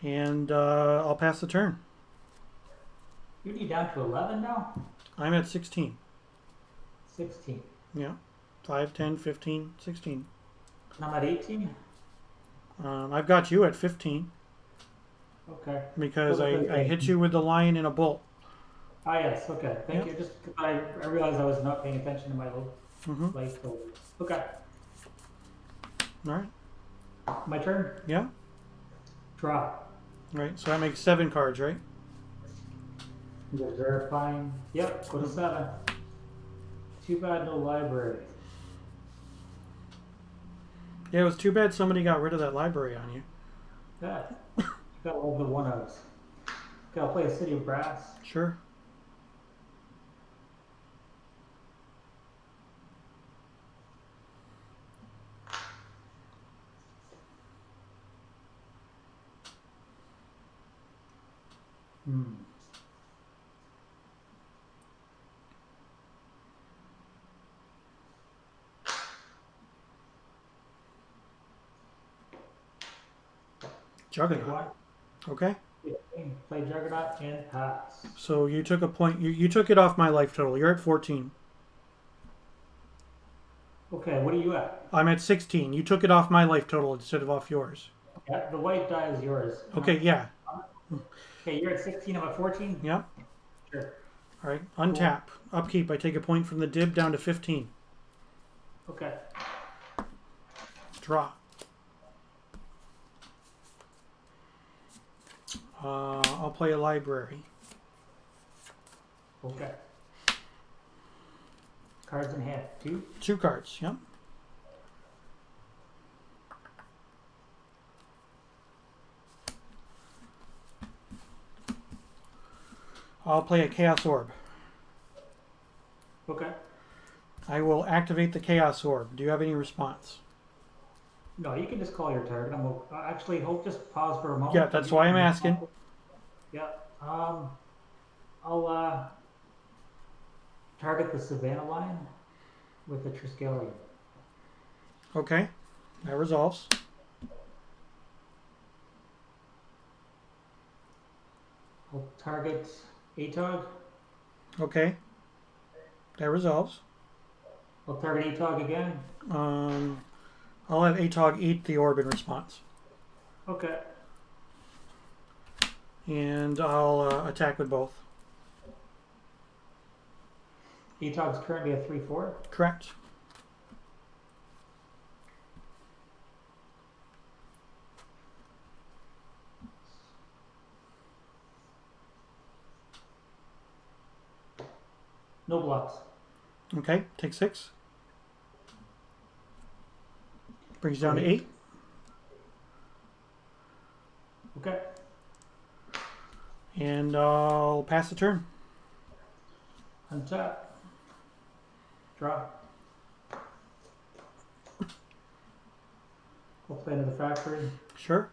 And I'll pass the turn. You need down to 11 now? I'm at 16. 16. Yeah. 5, 10, 15, 16. And I'm at 18? I've got you at 15 Okay. because What was I it? hit you with the lion and a bolt. Ah, yes. Okay. Thank Yep. you. Just I realized I was not paying attention to my Mm-hmm. light filters. Okay. All right. My turn. Yeah. Draw. All right. So that makes 7 cards, right? Just verifying. Yep. Go to 7. Too bad no library. Yeah, it was too bad somebody got rid of that library on you. Yeah. You got all the 1-outs. Gotta play a City of Brass. Sure. Hmm. Juggernaut. What? Okay. Play Juggernaut and pass. So you took a point. You took it off my life total. You're at 14. Okay, what are you at? I'm at 16. You took it off my life total instead of off yours. Yeah, the white die is yours. Okay, yeah. Okay, you're at 16, I'm at 14? Yeah. Sure. All right. Untap. Upkeep. I take a point from the dib down to 15. Okay. Draw. I'll play a library. Okay. Cards in hand. 2? 2 cards. Yep. I'll play a Chaos Orb. Okay. I will activate the Chaos Orb. Do you have any response? No, you can just call your target. Actually, hope just pause for a moment. Yeah, that's why I'm asking. Yeah. I'll target the Savannah line with the Triskelion. Okay. That resolves. I'll target ATOG. Okay. That resolves. I'll target ATOG again. I'll have ATOG eat the orb in response. Okay. And I'll attack with both. ATOG's currently at 3/4. Correct. No blocks. Okay, take 6. Brings you down to 8. Okay. And I'll pass the turn. Untap. Draw. We'll play another factory. Sure.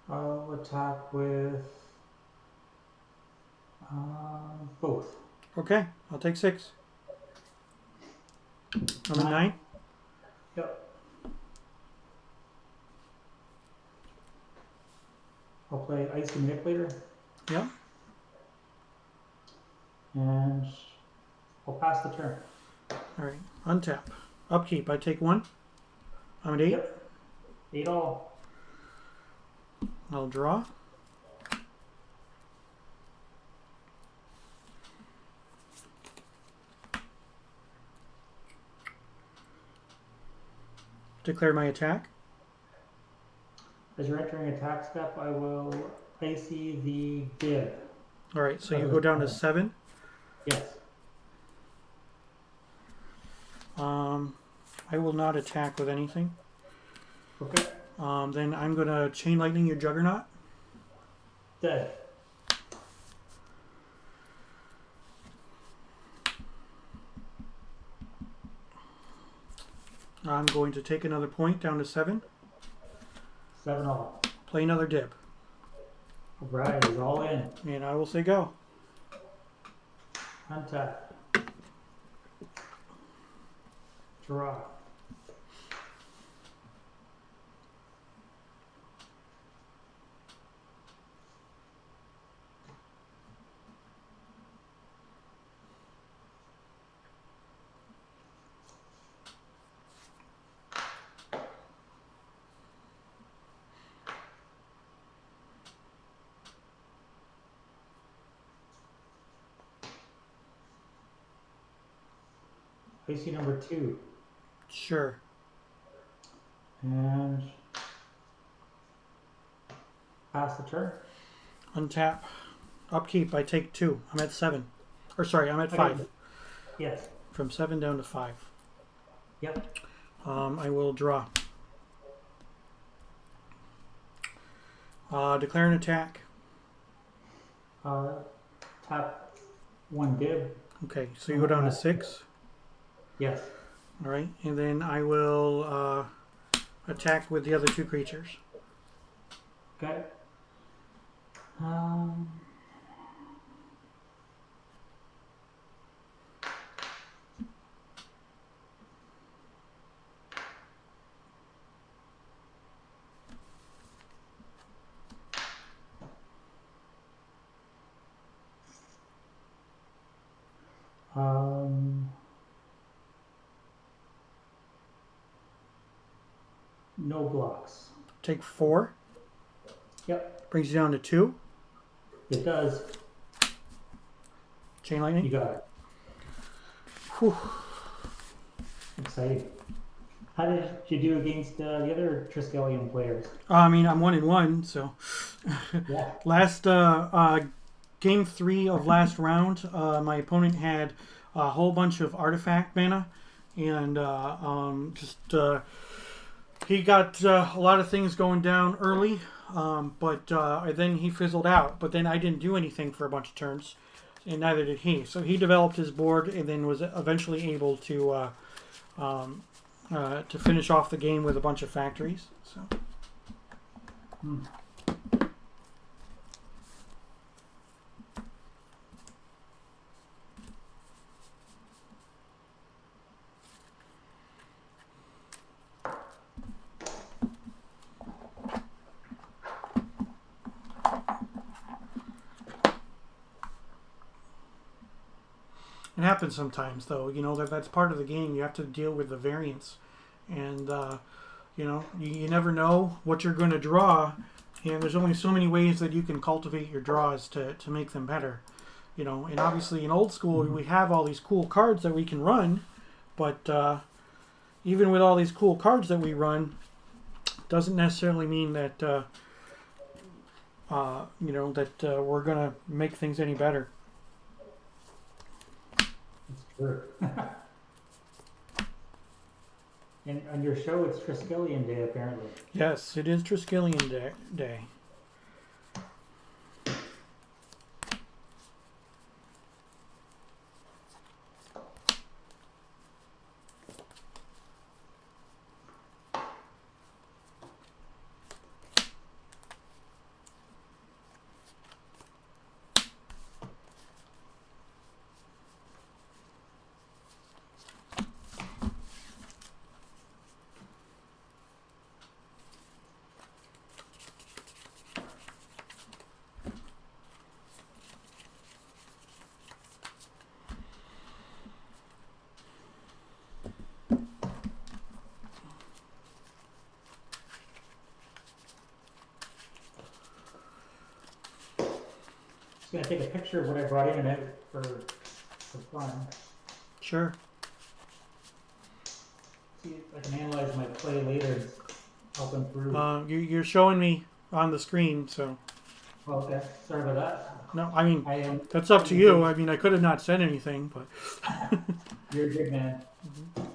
I'll attack with both. Okay, I'll take 6. I'm at 9. Yep. I'll play Icy Manipulator. Yep. And I'll pass the turn. Alright, untap. Upkeep, I take 1. I'm at 8. Yep. 8 all. I'll draw. Declare my attack. As you're entering attack step, I will icy the dib. Alright, so you go down to 7. Yes. I will not attack with anything. Okay. Then I'm going to Chain Lightning your Juggernaut. Dead. I'm going to take another point down to 7. 7 all. Play another dip. Alright, it's all in. And I will say go. Untap. Draw. Icy number 2. Sure. And pass the turn. Untap. Upkeep, I take 2. I'm at 7. Or sorry, I'm at 5. Yes. From 7 down to 5. Yep. I will draw. Declare an attack. Tap 1 dib. Okay, so you go down to 6. Yes. Alright, and then I will attack with the other 2 creatures. Okay. No blocks. Take 4. Yep, Brings you down to 2. it does. Chain You Lightning. got it. Whew. Exciting. How did you do against the other Triskelion players? I mean, I'm 1-1, so. Yeah. Last game 3 of last round, my opponent had a whole bunch of artifact mana, and he got a lot of things going down early, but then he fizzled out. But then I didn't do anything for a bunch of turns, and neither did he. So he developed his board and then was eventually able to finish off the game with a bunch of factories. So. Hmm. It happens sometimes, though. You know that's part of the game. You have to deal with the variance, and you know you never know what you're going to draw, and there's only so many ways that you can cultivate your draws to make them better. You know, and obviously in old school we have all these cool cards that we can run, but even with all these cool cards that we run, doesn't necessarily mean that you know that we're going to make things any better. It's true. And on your show, it's Triskelion Day, apparently. Yes, it is Triskelion Day. Just gonna take a picture of what I brought in and for fun. Sure. See if I can analyze my play later and help improve. You're showing me on the screen, so. Well, okay. Sorry about that. No, I mean, I am. that's up to you. I mean, I could have not said anything, but. You're a good man.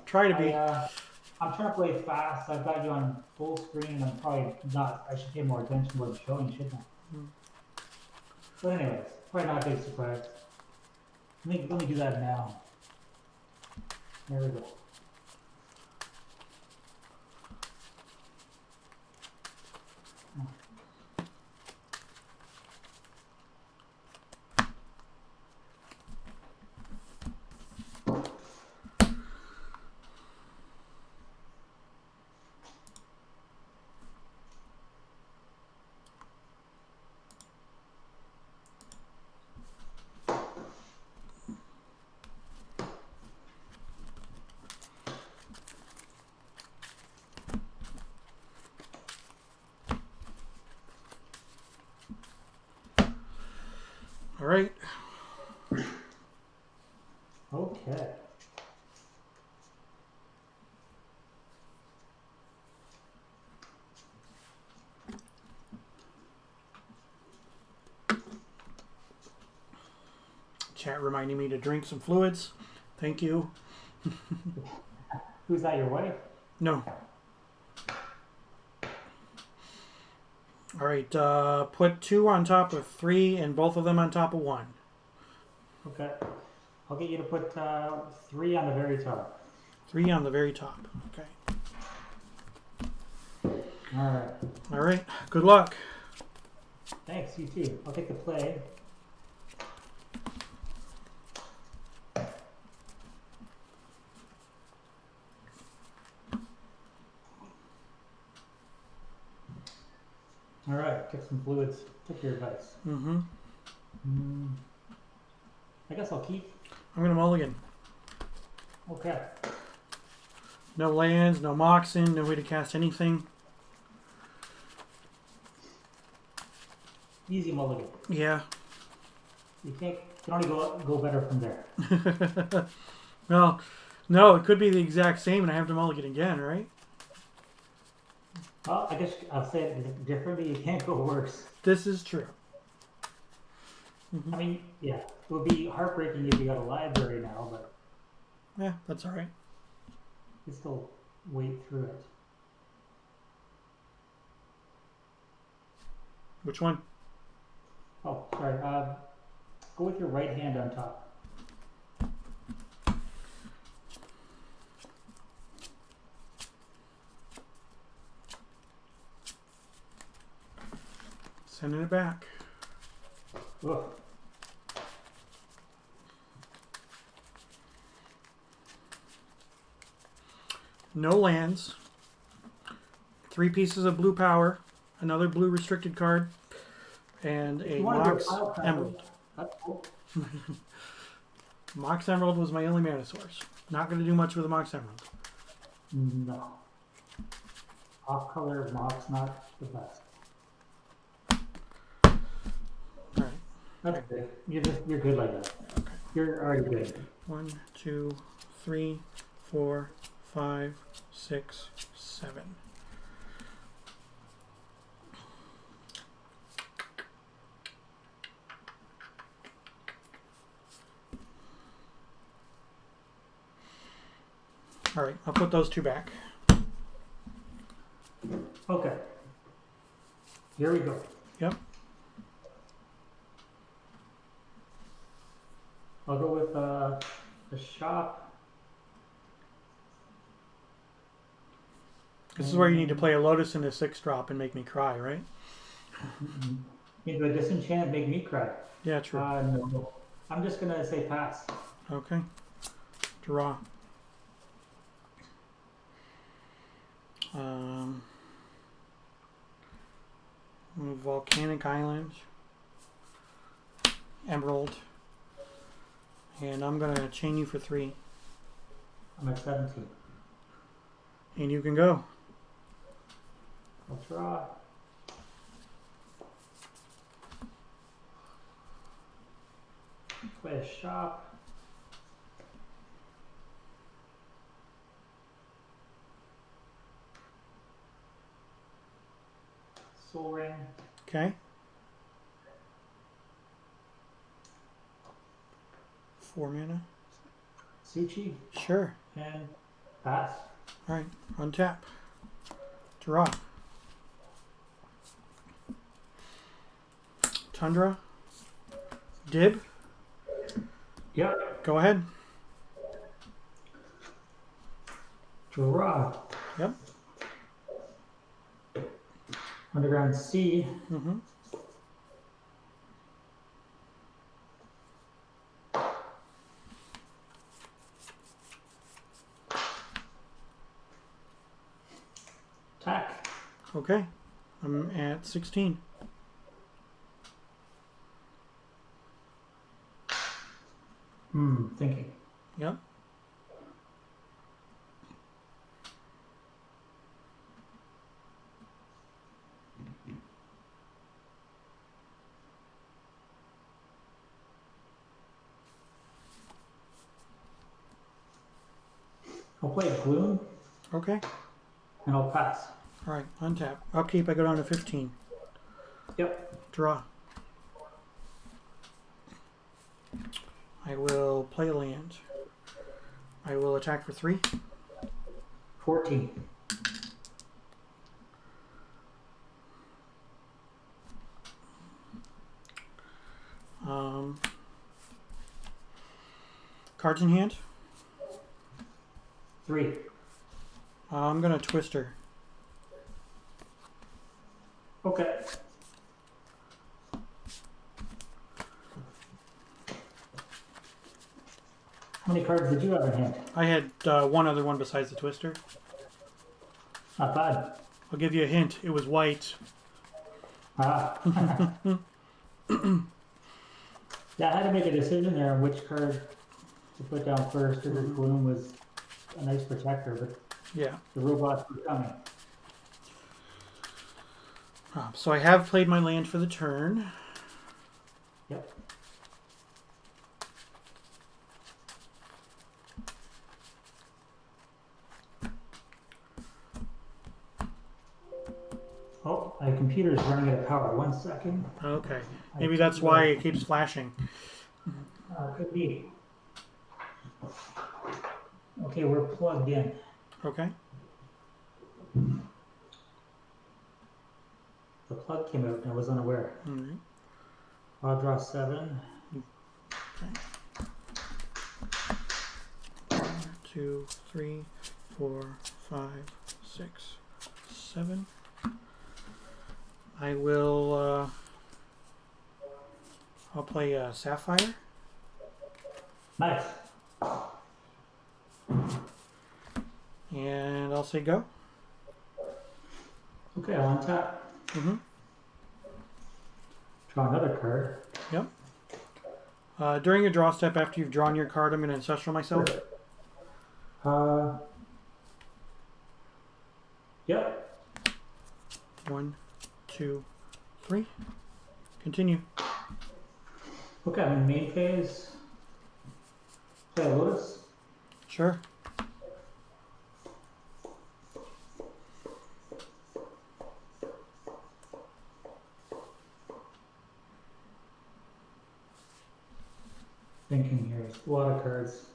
Try to be. I'm trying to play fast. I've got you on full screen, and I'm probably not. I should pay more attention to what I'm showing, shouldn't I? But anyways, probably not a big surprise. Let me do that now. There we go. All right. Okay. Chat reminding me to drink some fluids. Thank you. Who's that? Your wife? No. All right. Put 2 on top of 3 and both of them on top of 1. Okay. I'll get you to put 3 on the very top. 3 on the very top. Okay. All right. All right. Good luck. Thanks. You too. I'll take the play. All right. Get some fluids. Took your advice. Mm-hmm. I guess I'll keep. I'm gonna mulligan. Okay. No lands, no moxin, no way to cast anything. Easy mulligan. Yeah. You can only go better from there. Well, no, it could be the exact same, and I have to mulligan again, right? Well, I guess I'll say it differently. You can't go worse. This is true. I mean, yeah, it would be heartbreaking if you got a library now, but Yeah, that's all right. you still wait through it. Which one? Oh, sorry. go with your right hand on top. Sending it back. Ugh. No lands. 3 pieces of blue power. Another blue restricted card. And If a you want to do a Mox pile card, Emerald. that's cool. Mox Emerald was my only mana source. Not going to do much with a Mox Emerald. No. Off color Mox, not the best. Alright. That's good. You're good like that. Okay. You're already good. 1, 2, 3, 4, 5, 6, 7. All right, I'll put those 2 back. Okay. Here we go. Yep. I'll go with the shop. This is where you need to play a Lotus and a 6-drop and make me cry, right? Into a disenchant, make me cry. Yeah, true. No. I'm just gonna say pass. Okay. Draw. Volcanic Island. Emerald. And I'm going to chain you for 3. I'm at 17. And you can go. I'll draw. Play a shop. Soul Ring. Okay. 4 mana. Suchi. Sure. And pass. All right. Untap. Draw. Tundra. Dib. Yep. Go ahead. Draw. Yep. Underground Sea. Mm-hmm. Attack. Okay. I'm at 16. Thinking. Yep. I'll play Gloom Okay. and I'll pass. All right. Untap. Upkeep. I go down to 15. Yep. Draw. I will play a land. I will attack for 3. 14. Cards in hand. 3. I'm gonna Twister. Okay. How many cards did you have in hand? I had one other one besides the Twister. Not bad. I'll give you a hint. It was white. Ah. Yeah, I had to make a decision there on which card to put down first, because Gloom was a nice protector, but Yeah. the robots were coming. So I have played my land for the turn. Yep. Oh, my computer's running out of power. 1 second. Okay. Maybe that's why it keeps flashing. Could be. Okay, we're plugged in. Okay. The plug came out and I was unaware. All right. I'll draw 7. 1, 2, 3, 4, 5, 6, 7. I will. I'll play Sapphire. Nice. And I'll say go. Okay, I'll untap. Mm-hmm. Draw another card. Yep. During your draw step, after you've drawn your card, I'm going to Ancestral myself. Yep. 1, 2, 3. Continue. Okay, I'm in main phase. Play a Lotus. Sure. Thinking here. A lot of cards.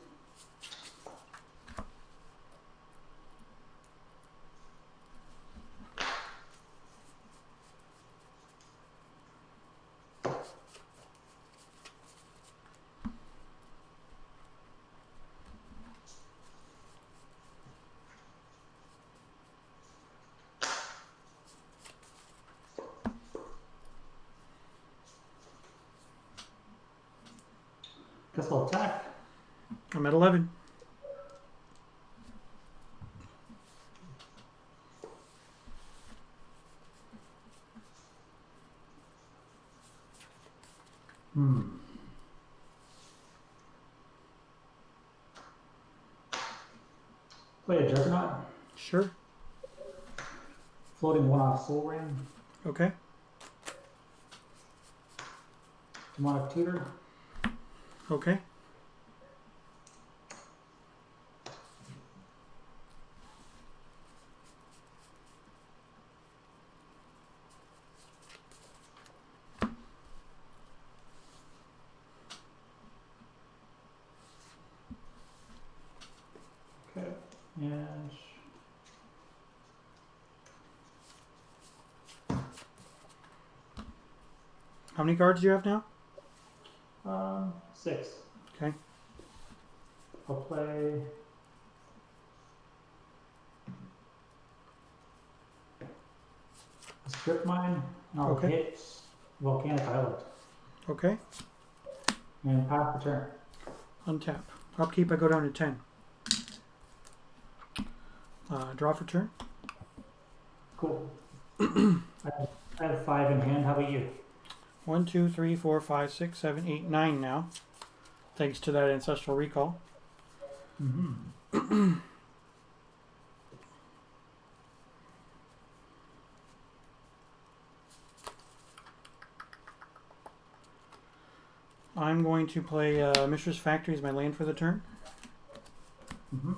Guess I'll attack. I'm at 11. Play a Juggernaut. Sure. Floating one off Soul Ring. Okay. Demonic Tutor. Okay. Okay. And How many cards do you have now? 6. Okay. I'll play a Strip Mine, and I'll Okay. hit Volcanic Island. Okay. And pass the turn. Untap. Upkeep, I go down to 10. Draw for turn. Cool. I have 5 in hand. How about you? 1, 2, 3, 4, 5, 6, 7, 8, 9 now. Thanks to that Ancestral Recall. Mm-hmm. I'm going to play Mishra's Factory as my land for the turn. Mm-hmm.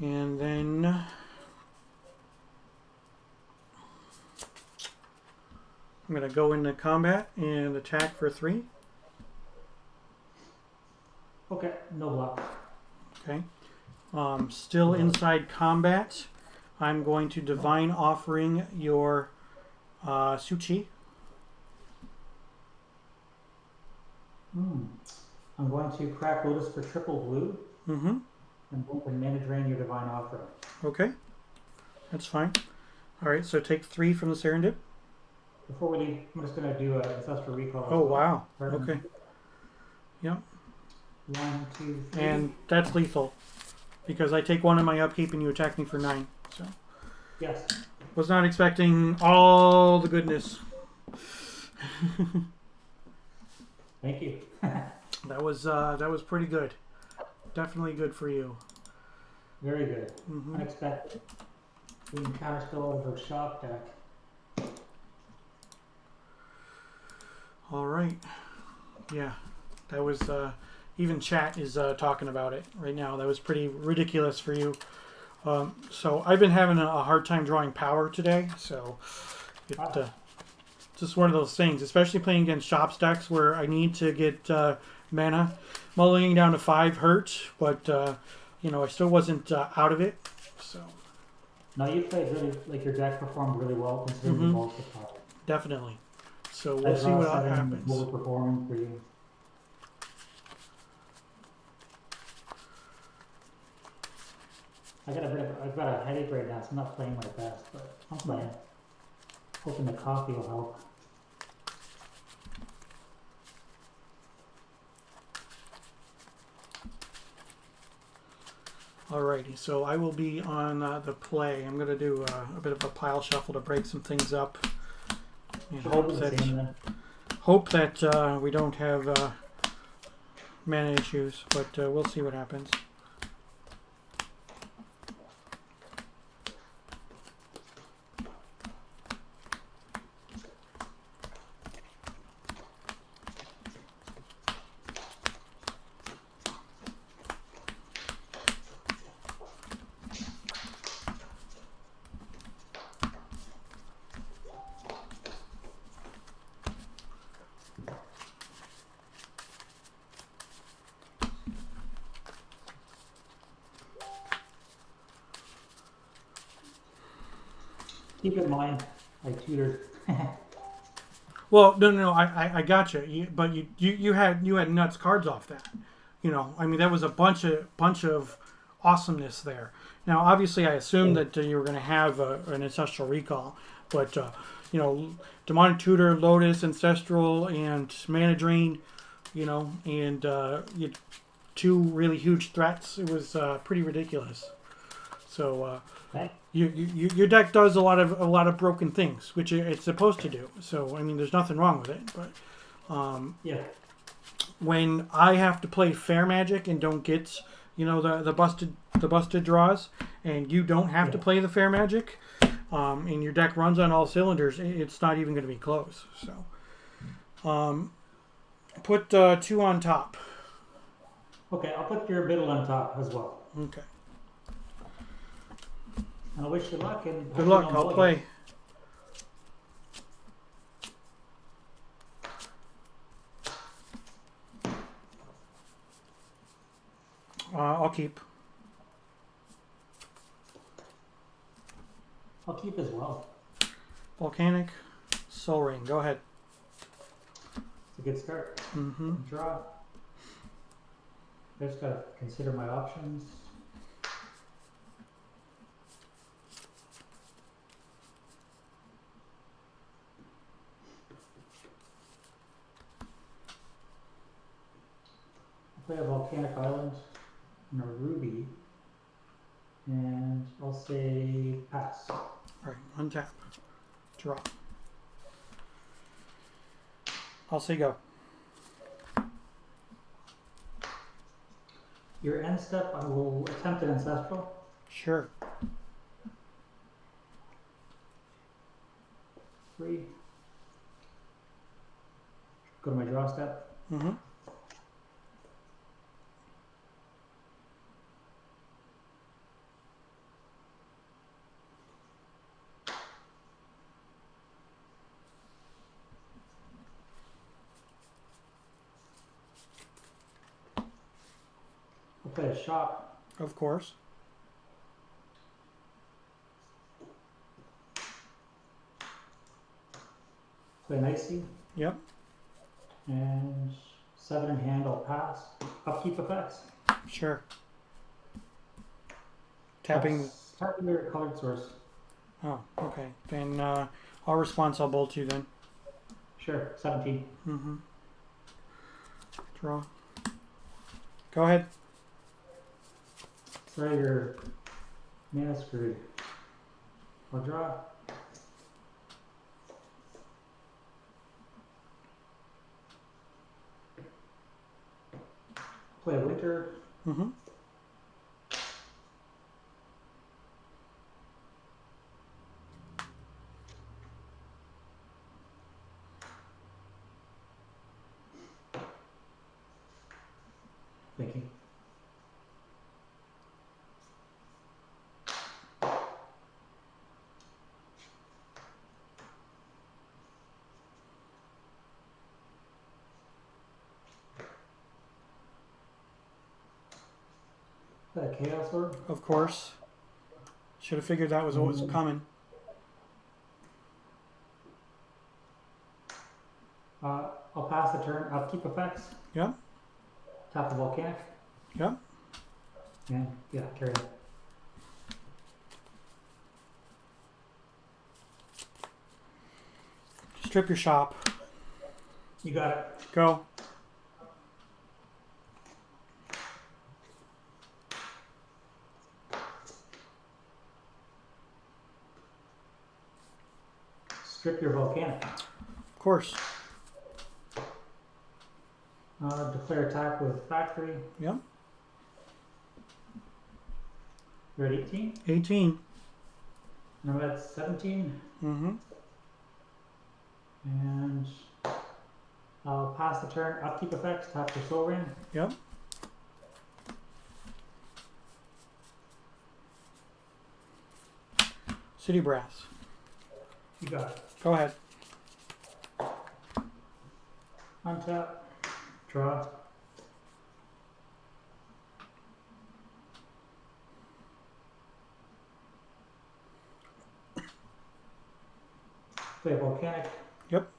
And then I'm going to go into combat and attack for 3. Okay, no block. Okay. Still inside combat, I'm going to Divine Offering your Suchi. I'm going to crack Lotus for triple blue. Mm-hmm. And going to mana drain your Divine Offering. Okay. That's fine. All right, so take 3 from the Serendip. Before we leave, I'm just going to do an Ancestral Recall. as Oh, well. wow. Pardon. Okay. Yep. 1, 2, 3. And that's lethal because I take 1 in my upkeep and you attack me for 9. So Yes. was not expecting all the goodness. Thank you. That was pretty good. Definitely good for you. Very good. Mm-hmm. Unexpected. We can counterspell over shop deck. All right. Yeah, that was even chat is talking about it right now. That was pretty ridiculous for you. So I've been having a hard time drawing power today. So it just one of those things, especially playing against shop stacks where I need to get mana. Mulling down to 5 hurt, but you know I still wasn't out of it. So No, you played really, like your deck performed really well considering the bulk of power. definitely. So we'll see what happens. Overperforming for you. I've got a headache right now, so I'm not playing my best, but I'm playing. Hoping the coffee will help. Alrighty, so I will be on the play. I'm going to do a bit of a pile shuffle to break some things up. And hope that we don't have mana issues, but we'll see what happens. Keep in mind, I tutored. Well, no, I got you. But you had nuts cards off that. You know, I mean, that was a bunch of awesomeness there. Now, obviously, I assumed that you were going to have an ancestral recall, but you know, demonic tutor, lotus, ancestral, and mana drain. You know, and two really huge threats. It was pretty ridiculous. So. Your deck does a lot of broken things, which it's supposed to do. So I mean, there's nothing wrong with it. But Yeah. when I have to play fair magic and don't get the busted draws, and you don't have to play the fair magic, and your deck runs on all cylinders, it's not even going to be close. So put 2 on top. Okay, I'll put your middle on top as well. Okay. I wish you luck and Good luck. I'll play. I'll keep. I'll keep as well. Volcanic, Soul Ring. Go ahead. It's a good start. Mm-hmm. Draw. I just gotta consider my options. Play a volcanic island and a ruby, and I'll say pass. All right, untap, draw. I'll say go. Your end step, I will attempt an ancestral. Sure. 3. Go to my draw step. Mm-hmm. I'll play a shot. Of course. Play an icy. Yep. And 7 in hand, I'll pass. Upkeep effects. Sure. Tapping. Tapping your colored source. Oh, okay. Then I'll responsible to then. Sure, 17. Mm-hmm. Draw. Go ahead. Sorry, your mana screwed. I'll draw. Play a winter. Mm-hmm. Thinking. That chaos orb. Of course. Should have figured that was what was coming. I'll pass the turn. Upkeep effects. Yep. Tap the volcanic. Yep. And yeah, carry on. Strip your shop. You got it. Go. Strip your volcanic. Of course. Declare attack with factory. Yep. You're at 18. 18. And I'm at 17. Mm-hmm. And I'll pass the turn. Upkeep effects. Tap your soul ring. Yep. City Brass. You got it. Go ahead. Untap. Draw. Play volcanic. Yep.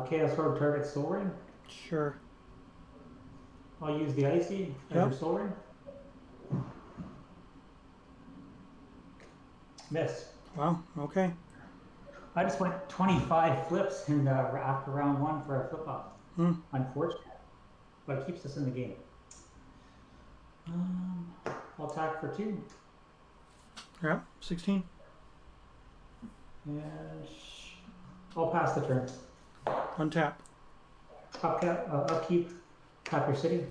Chaos Orb target soul ring. Sure. I'll use the icy as Yep. your soul ring. Miss. Wow. Okay. I just went 25 flips in after round 1 for a flip up. Unfortunate, but it keeps us in the game. I'll attack for 2. Yep. 16. And I'll pass the turn. Untap. Upkeep. Tap your city.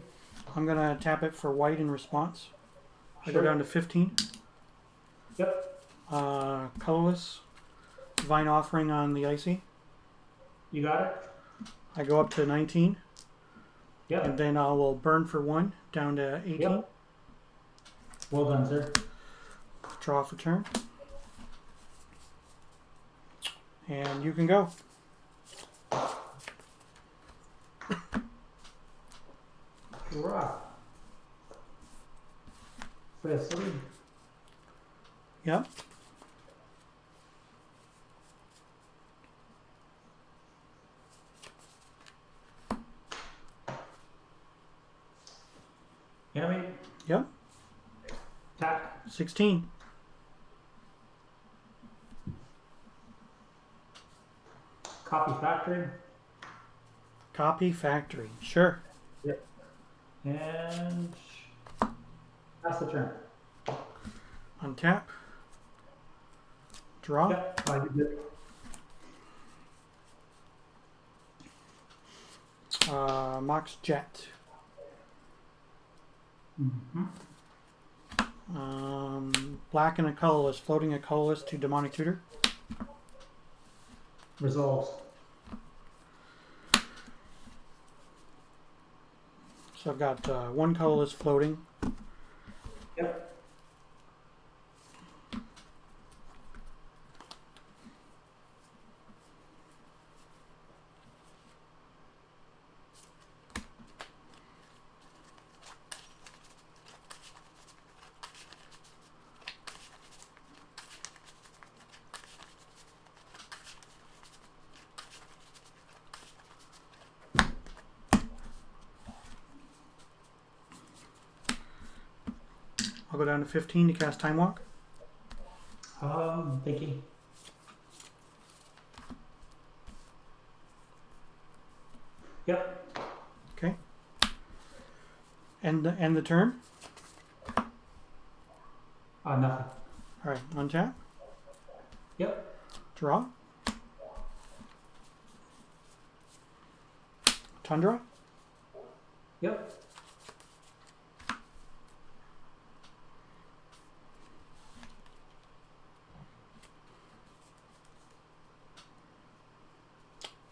I'm gonna tap it for white in response. I Sure. go down to 15. Yep. Colorless. Divine Offering on the icy. You got it. I go up to 19. Yep. And then I will burn for 1 down to 18. Yep. Well done, sir. Draw for turn. And you can go. Hurrah. For the city. Yep. Enemy. Yep. Attack. 16. Copy factory. Copy factory. Sure. Yep. And pass the turn. Untap. Draw. Yep. I did it. Mox Jet. Mm-hmm. Black and a colorless. Floating a colorless to Demonic Tutor. Resolves. So I've got 1 colorless floating. Yep. I'll go down to 15 to cast Time Walk. Thinking. Yep. Okay. End the turn. Nothing. All right. Untap. Yep. Draw. Tundra. Yep.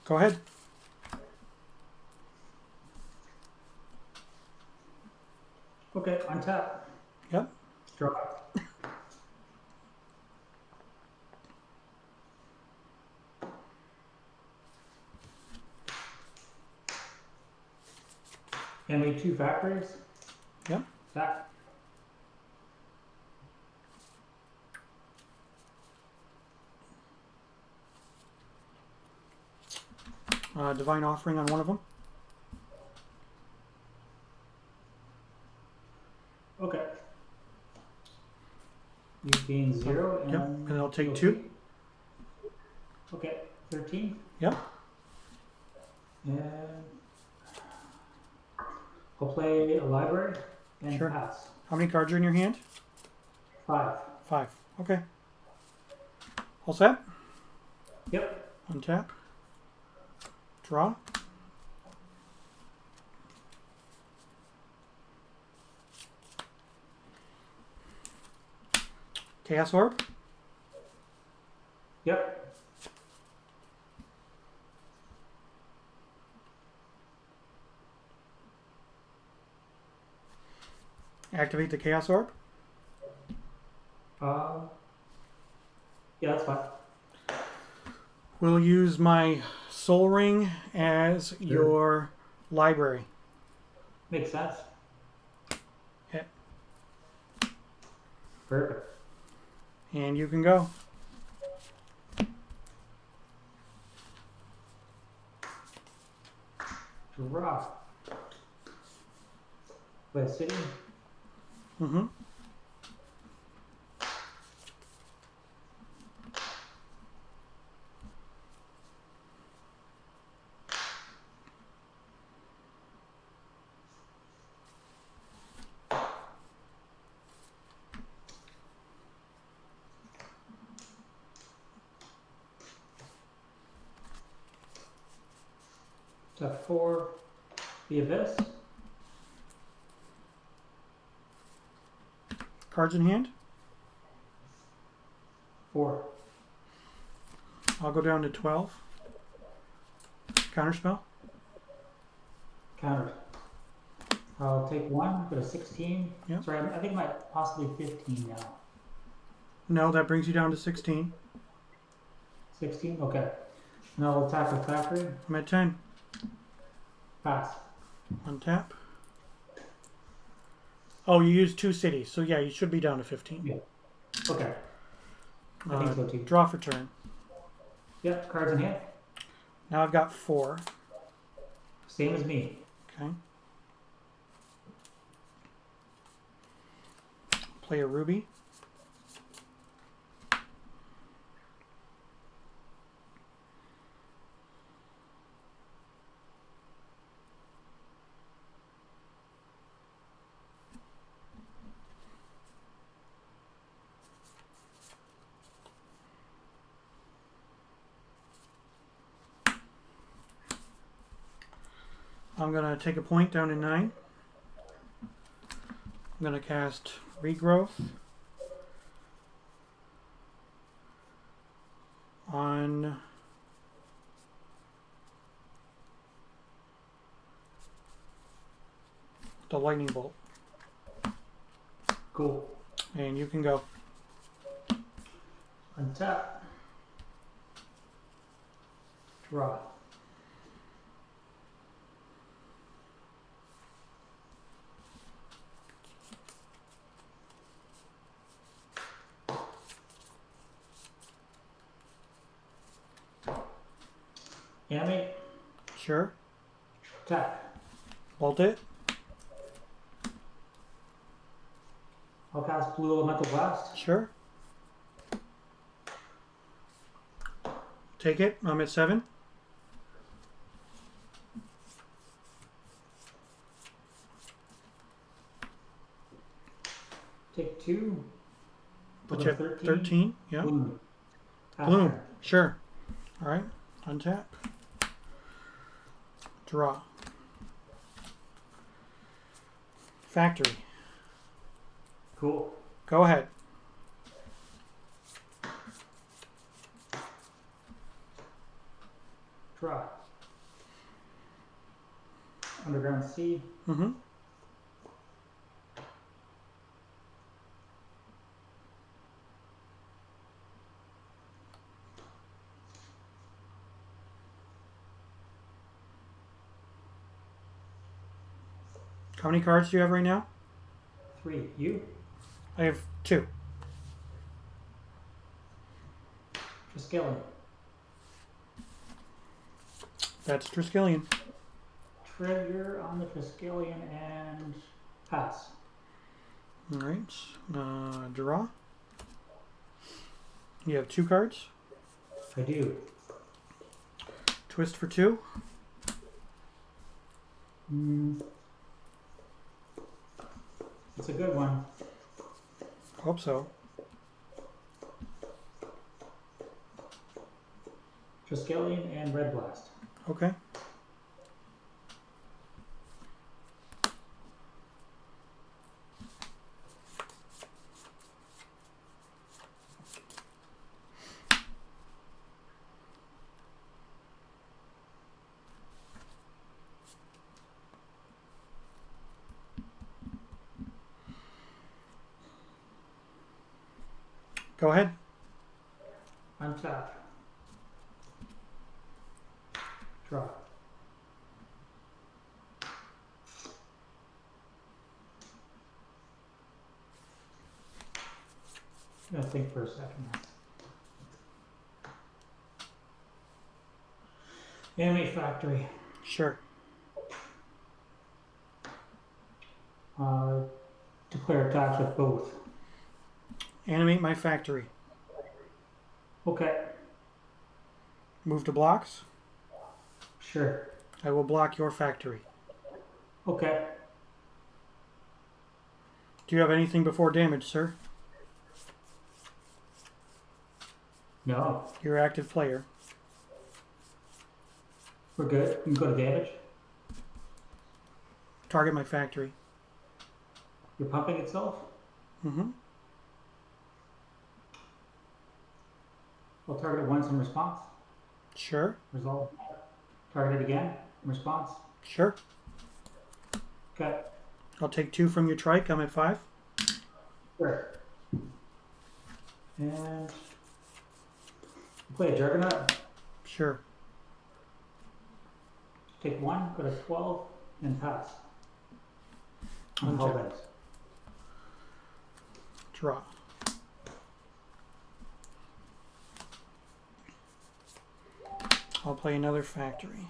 Go ahead. Okay, untap. Yep. Draw. Enemy 2 factories. Yep. Attack. Divine Offering on one of them. Okay. You gain 0 and Yep, and I'll take you'll 2. take- Okay, 13. Yep. And I'll play a library and Sure. pass. How many cards are in your hand? 5. 5. Okay. All set? Yep. Untap. Draw. Chaos Orb. Yep. Activate the Chaos Orb. Yeah, that's fine. We'll use my Soul Ring as your library. Makes sense. Hit. Perfect. And you can go. Draw. Play a city. Mm-hmm. Step 4. The Abyss. Cards in hand. 4. I'll go down to 12. Counterspell. Countered. I'll take 1, go to 16. Yep. Sorry, I think I might possibly 15 now. No, that brings you down to 16. 16? Okay. And I'll attack the factory. I'm at 10. Pass. Untap. Oh, you used 2 cities, so yeah, you should be down to 15. Yeah. Okay. I think so too. Draw for turn. Yep, cards in hand. Now I've got 4. Same as me. Okay. Play a ruby. I'm going to take a point down to 9. I'm going to cast Regrowth on the Lightning Bolt. Cool. And you can go. Untap. Draw. Animate. Sure. Attack. Bolt it. I'll cast Blue Elemental Blast. Sure. Take it. I'm at 7. Take 2. Put Go you to at 13. Yeah. Bloom. Pass Bloom. turn. Sure. All right. Untap. Draw. Factory. Cool. Go ahead. Draw. Underground Sea. Mm-hmm. How many cards do you have right now? 3. You. I have 2. Triskelion. That's Triskelion. Trigger on the Triskelion and pass. All right. Draw. You have 2 cards. I do. Twist for 2. It's a good one. Hope so. Triskelion and Red Blast. Okay. Go ahead. Untap. Draw. I'm gonna think for a second. Anime Factory. Sure. Declare attacks with both. Animate my factory. Okay, Move to blocks. sure. I will block your factory. Okay. Do you have anything before damage, sir? No, You're an active player. we're good. You can go to damage. Target my factory. You're pumping itself. Mm-hmm. I'll target it once in response. Sure. Resolve. Target it again in response. Sure. Okay. I'll take 2 from your trike. I'm at 5. Sure. And play a Juggernaut. Sure. Take 1, go to 12, and pass. On Untap. Hellbent. Draw. I'll play another factory.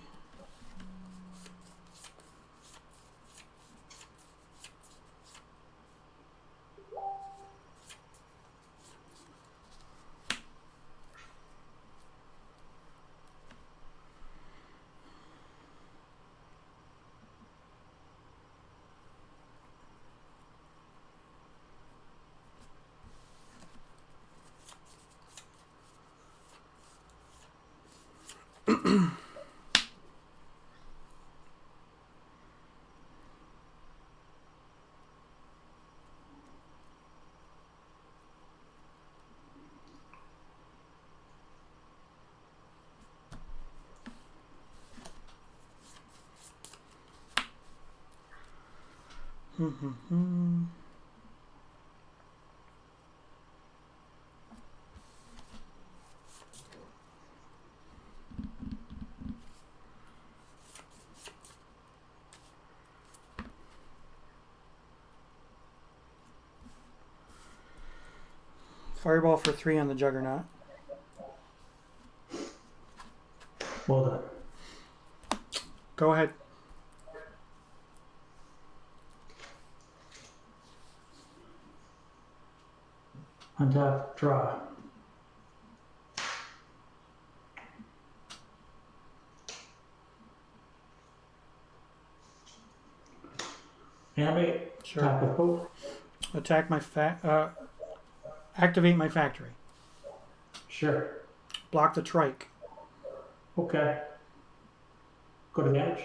Fireball for 3 on the Juggernaut. Well done. Go ahead. Untap. Draw. Animate. Sure. Attack with both. Attack my activate my factory. Sure. Block the trike. Okay. Go to damage.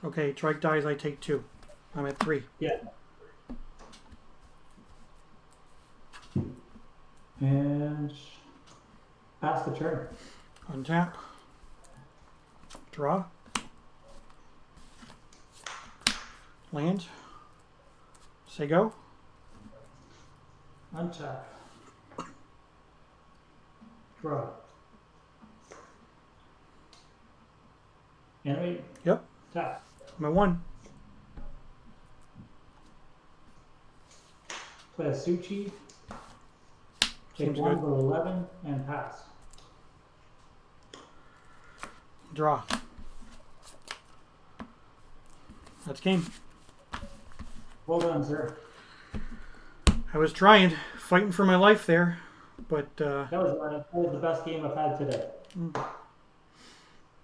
Okay, trike dies, I take 2. I'm at 3. Yeah. And pass the turn. Untap. Draw. Land. Say go. Untap. Draw. Animate. Yep. Tap. I'm at 1. Play a Suchi. Take Seems 1, good. go to 11, and pass. Draw. That's game. Well done, sir. I was trying, fighting for my life there, but That was the best game I've had today.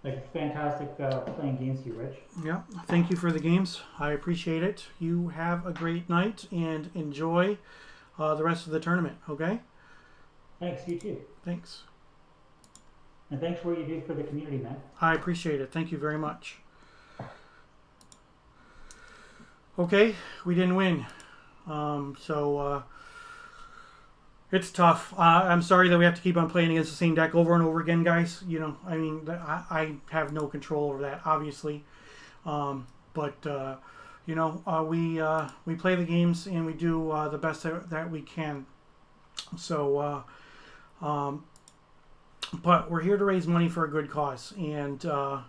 Like, fantastic playing against you, Rich. yeah. Thank you for the games. I appreciate it. You have a great night and enjoy the rest of the tournament. Okay. Thanks, you too. Thanks. And thanks for what you do for the community, man. I appreciate it. Thank you very much. Okay, we didn't win. So it's tough. I'm sorry that we have to keep on playing against the same deck over and over again, guys. You know, I mean, I have no control over that, obviously. But you know, we play the games and we do the best that we can. So, but we're here to raise money for a good cause, and of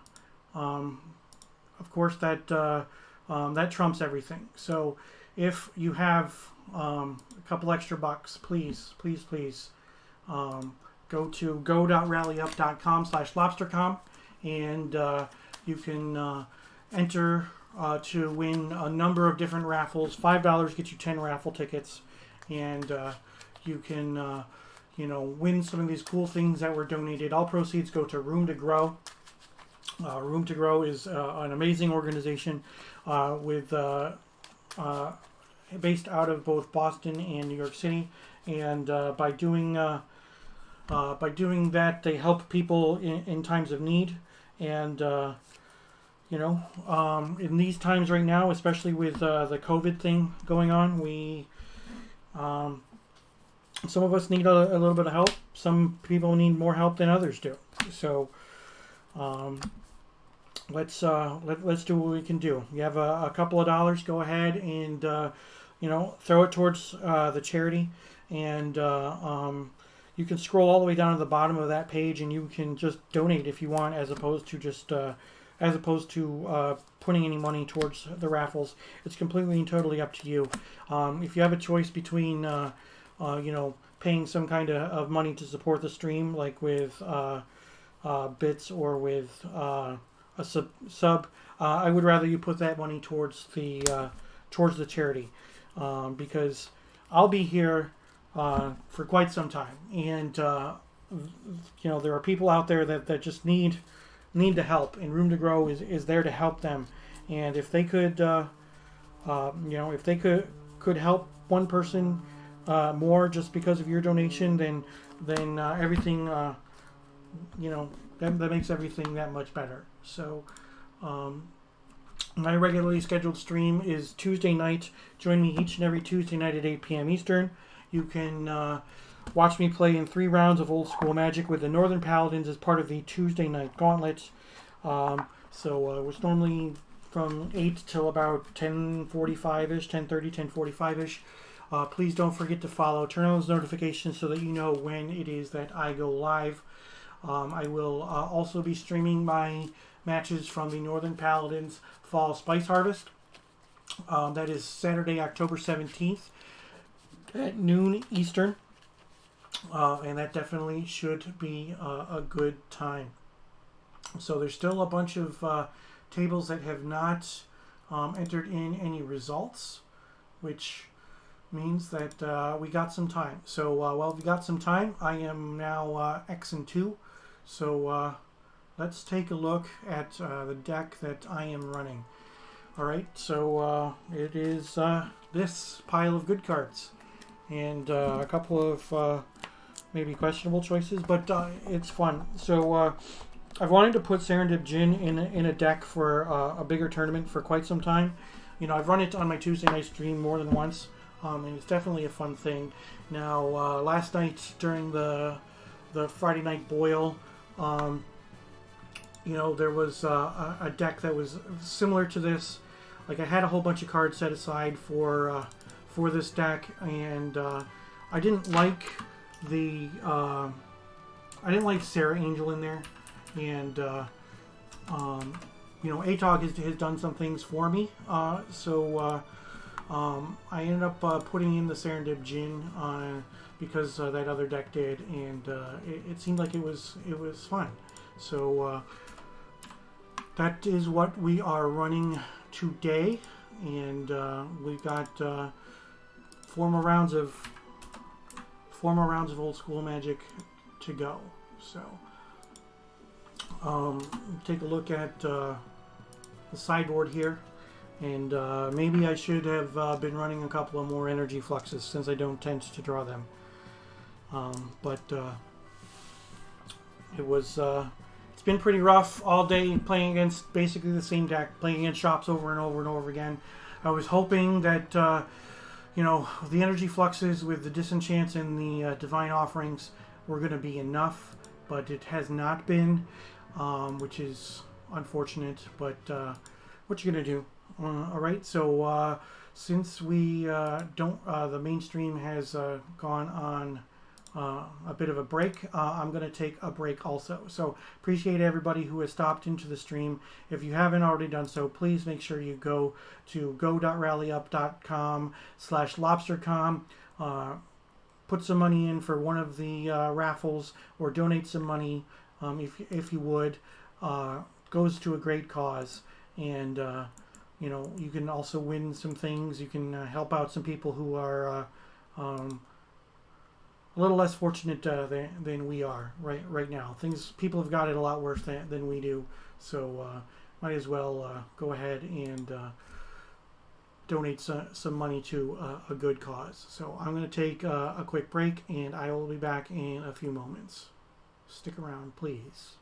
course that that trumps everything. So, if you have a couple extra bucks, please go to go.rallyup.com/LobstercoM, and you can enter to win a number of different raffles. $5 gets you 10 raffle tickets, and you can you know, win some of these cool things that were donated. All proceeds go to Room to Grow. Room to Grow is an amazing organization with based out of both Boston and New York City, and by doing that, they help people in times of need. And you know, in these times right now, especially with the COVID thing going on, we some of us need a little bit of help. Some people need more help than others do. So let's do what we can do. You have a couple of dollars, go ahead and you know, throw it towards the charity, and you can scroll all the way down to the bottom of that page, and you can just donate if you want, as opposed to just putting any money towards the raffles. It's completely and totally up to you. If you have a choice between you know, paying some kind of money to support the stream, like with bits or with a sub, I would rather you put that money towards the charity, because I'll be here for quite some time, and you know, there are people out there that just need the help, and Room to Grow is there to help them. And if they could you know, if they could help one person more just because of your donation, then everything you know, that makes everything that much better. So my regularly scheduled stream is Tuesday night. Join me each and every Tuesday night at 8 p.m. Eastern. You can watch me play in 3 rounds of Old School Magic with the Northern Paladins as part of the Tuesday night gauntlet. So it's normally from 8 till about 10:45ish, 10:30, 10:45ish. Please don't forget to follow. Turn on those notifications so that you know when it is that I go live. I will also be streaming my matches from the Northern Paladins Fall Spice Harvest. That is Saturday, October 17th at noon Eastern. And that definitely should be a good time. So there's still a bunch of tables that have not entered in any results, which means that we got some time. So while we got some time, I am now X and 2. So let's take a look at the deck that I am running. All right, so it is this pile of good cards, and a couple of maybe questionable choices, but it's fun. So I've wanted to put Serendip Jin in a deck for a bigger tournament for quite some time. You know, I've run it on my Tuesday night stream more than once, and it's definitely a fun thing. Now, last night during the Friday night boil, you know, there was a deck that was similar to this. Like, I had a whole bunch of cards set aside for this deck, and I didn't like the Sarah Angel in there, and you know, ATOG has done some things for me, so I ended up putting in the Serendip Jin because that other deck did, and it seemed like it was fun. So that is what we are running today, and we got 4 more rounds of Old School Magic to go. So take a look at the sideboard here, and maybe I should have been running a couple of more energy fluxes since I don't tend to draw them. But it's been pretty rough all day playing against basically the same deck, playing against shops over and over and over again. I was hoping that the energy fluxes with the disenchants and the divine offerings were going to be enough, but it has not been, which is unfortunate. But what you gonna do? All right. So since we the mainstream has gone on a bit of a break, I'm going to take a break also. So appreciate everybody who has stopped into the stream. If you haven't already done so, please make sure you go to go.rallyup.com/LobstercoM. Put some money in for one of the raffles, or donate some money if you would. Goes to a great cause, and you can also win some things. You can help out some people who are a little less fortunate than we are right now. People have got it a lot worse than we do. So might as well go ahead and donate some money to a good cause. So I'm going to take a quick break, and I will be back in a few moments. Stick around, please.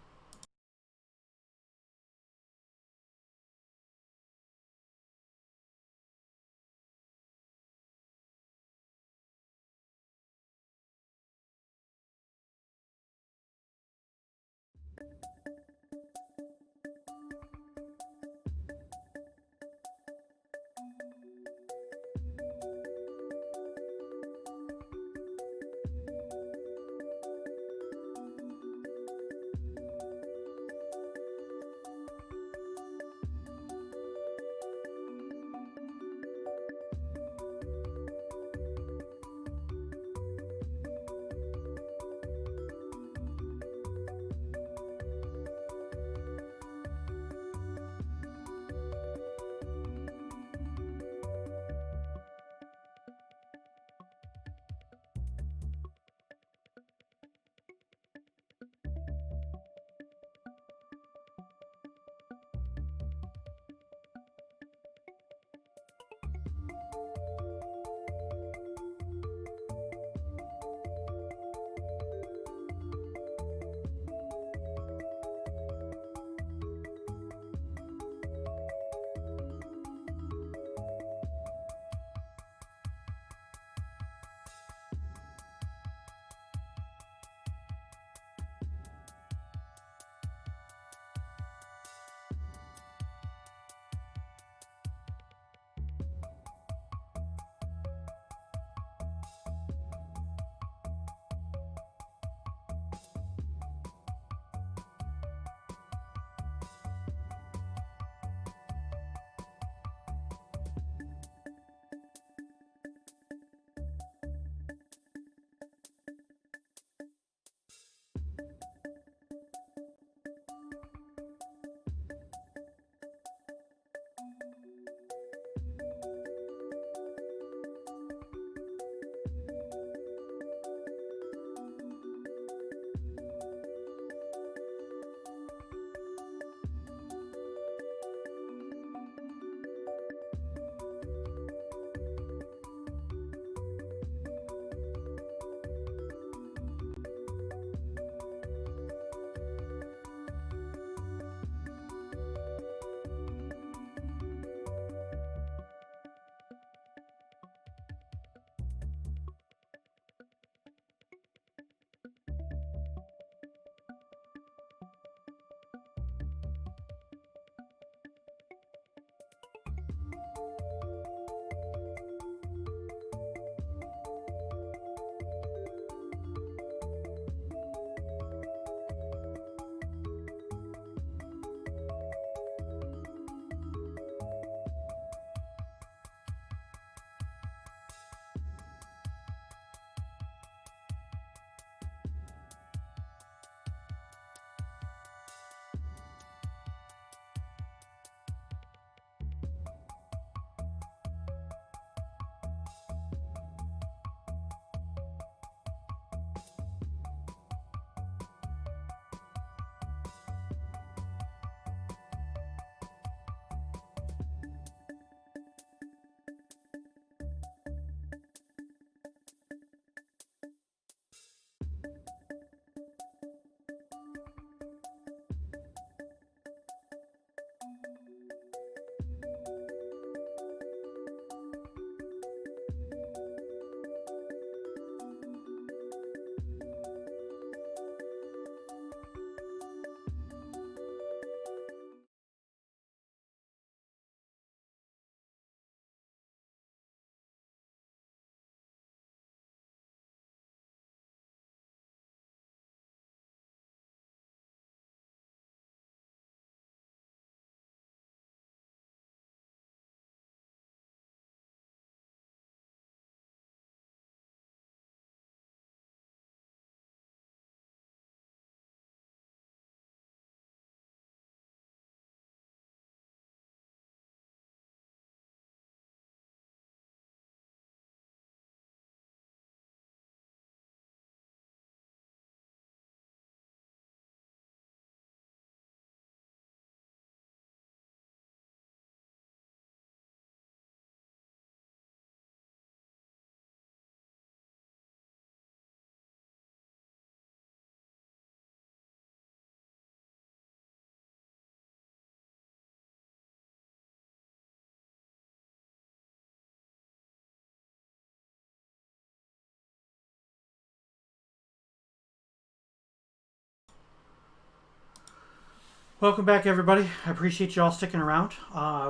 Welcome back, everybody. I appreciate you all sticking around.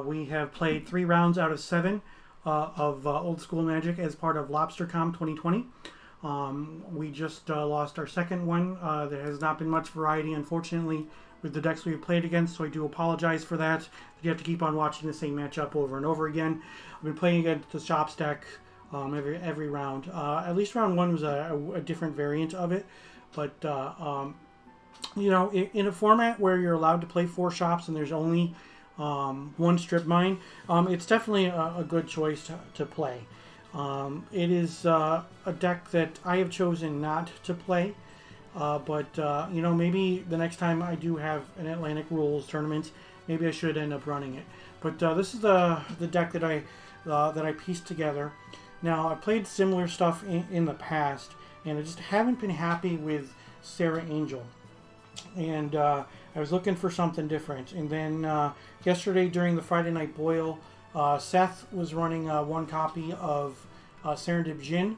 We have played 3 rounds out of 7 of Old School Magic as part of LobstercoM 2020. We just lost our second one. There has not been much variety, unfortunately, with the decks we've played against, so I do apologize for that. You have to keep on watching the same matchup over and over again. I've been playing against the Shops deck every round. At least round 1 was a different variant of it, but you know, in a format where you're allowed to play 4 shops and there's only 1 strip mine, it's definitely a good choice to play. It is a deck that I have chosen not to play, but you know, maybe the next time I do have an Atlantic Rules tournament, maybe I should end up running it. But this is the deck that I pieced together. Now, I've played similar stuff in the past, and I just haven't been happy with Sarah Angel. And I was looking for something different. And then yesterday during the Friday Night Boil, Seth was running 1 copy of Serendip Jin.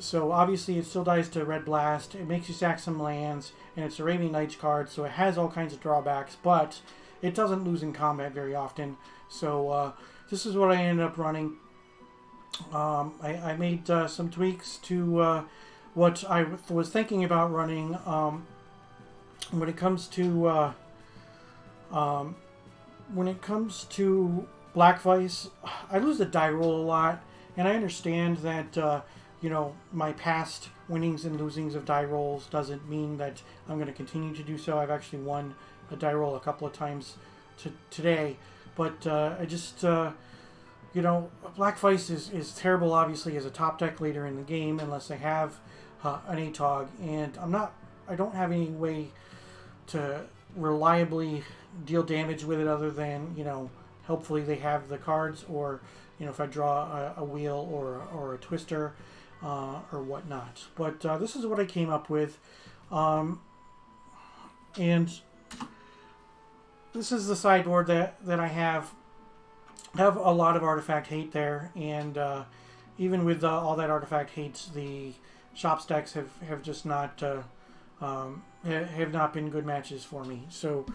So obviously it still dies to Red Blast. It makes you sack some lands, and it's Arabian Nights card, so it has all kinds of drawbacks, but it doesn't lose in combat very often. So this is what I ended up running. I made some tweaks to what I was thinking about running. When it comes to Black Vice, I lose the die roll a lot, and I understand that you know, my past winnings and losings of die rolls doesn't mean that I'm going to continue to do so. I've actually won a die roll a couple of times today, but I just you know, Black Vice is terrible, obviously, as a top deck later in the game unless I have an ATOG, and I don't have any way to reliably deal damage with it other than, you know, hopefully they have the cards, or, you know, if I draw a wheel or a twister or whatnot. But this is what I came up with, and this is the sideboard that I have a lot of artifact hate there, and even with all that artifact hate, the Shops decks have just not have not been good matches for me. So,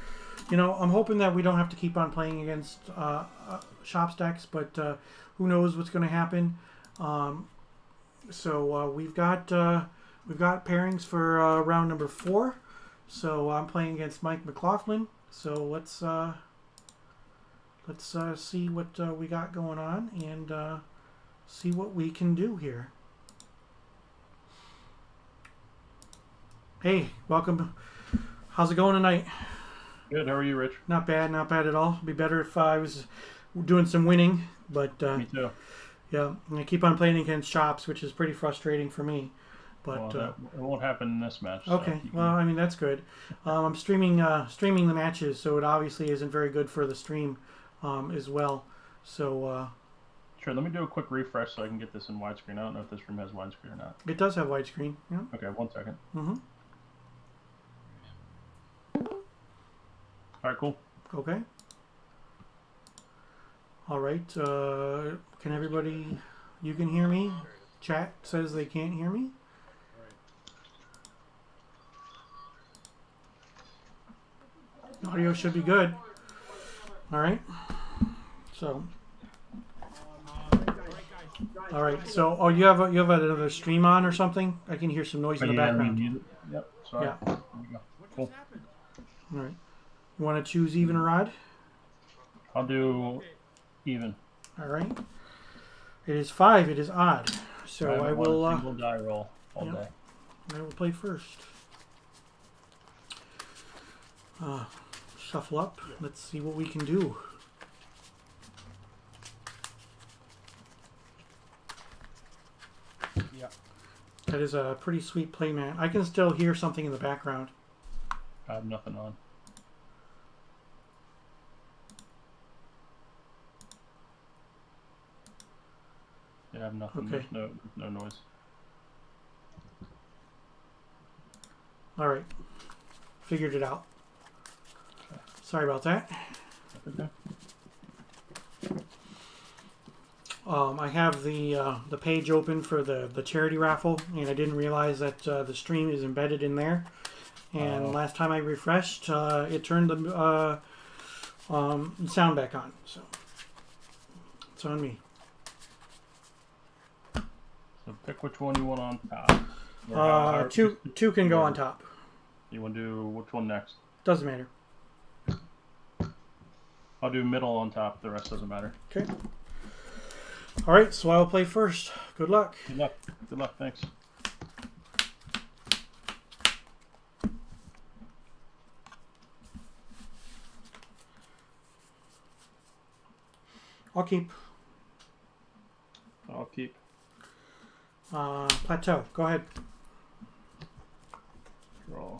you know, I'm hoping that we don't have to keep on playing against Shops decks, but who knows what's going to happen. So we've got pairings for round number 4. So I'm playing against Mike McLaughlin. So let's see what we got going on, and see what we can do here. Hey, welcome. How's it going tonight? Good. How are you, Rich? Not bad at all. It'd be better if I was doing some winning, but Me too. yeah, I keep on playing against Shops, which is pretty frustrating for me. But Well, it won't happen in this match. okay, So well, I mean, that's good. I'm streaming the matches, so it obviously isn't very good for the stream as well. So sure. Let me do a quick refresh so I can get this in widescreen. I don't know if this room has widescreen or not. it does have widescreen. Yeah. Okay, 1 second. Mm-hmm. All right, cool. Okay. All right. Can everybody? You can hear me? Chat says they can't hear me. Audio should be good. All right. So. All right. So, oh, you have another stream on or something? I can hear some noise in the background. Yep. Sorry. Yeah. There we go. Cool. All right. You want to choose even or odd? I'll do even. All right. It is 5. It is odd. So I will. One single die roll all yeah. day. I will play first. Shuffle up. Let's see what we can do. Yeah. That is a pretty sweet play, man. I can still hear something in the background. I have nothing on. Yeah, I have nothing. Okay. There's no noise. All right. Figured it out. Sorry about that. Okay. I have the page open for the charity raffle, and I didn't realize that the stream is embedded in there. And last time I refreshed, it turned the sound back on. So it's on me. So pick which one you want on top. Or how- Two can go on top. You want to do which one next? Doesn't matter. I'll do middle on top. The rest doesn't matter. Okay. All right, so I'll play first. Good luck. Good luck. Good luck. Thanks. I'll keep. I'll keep. Plateau. Go ahead. Draw.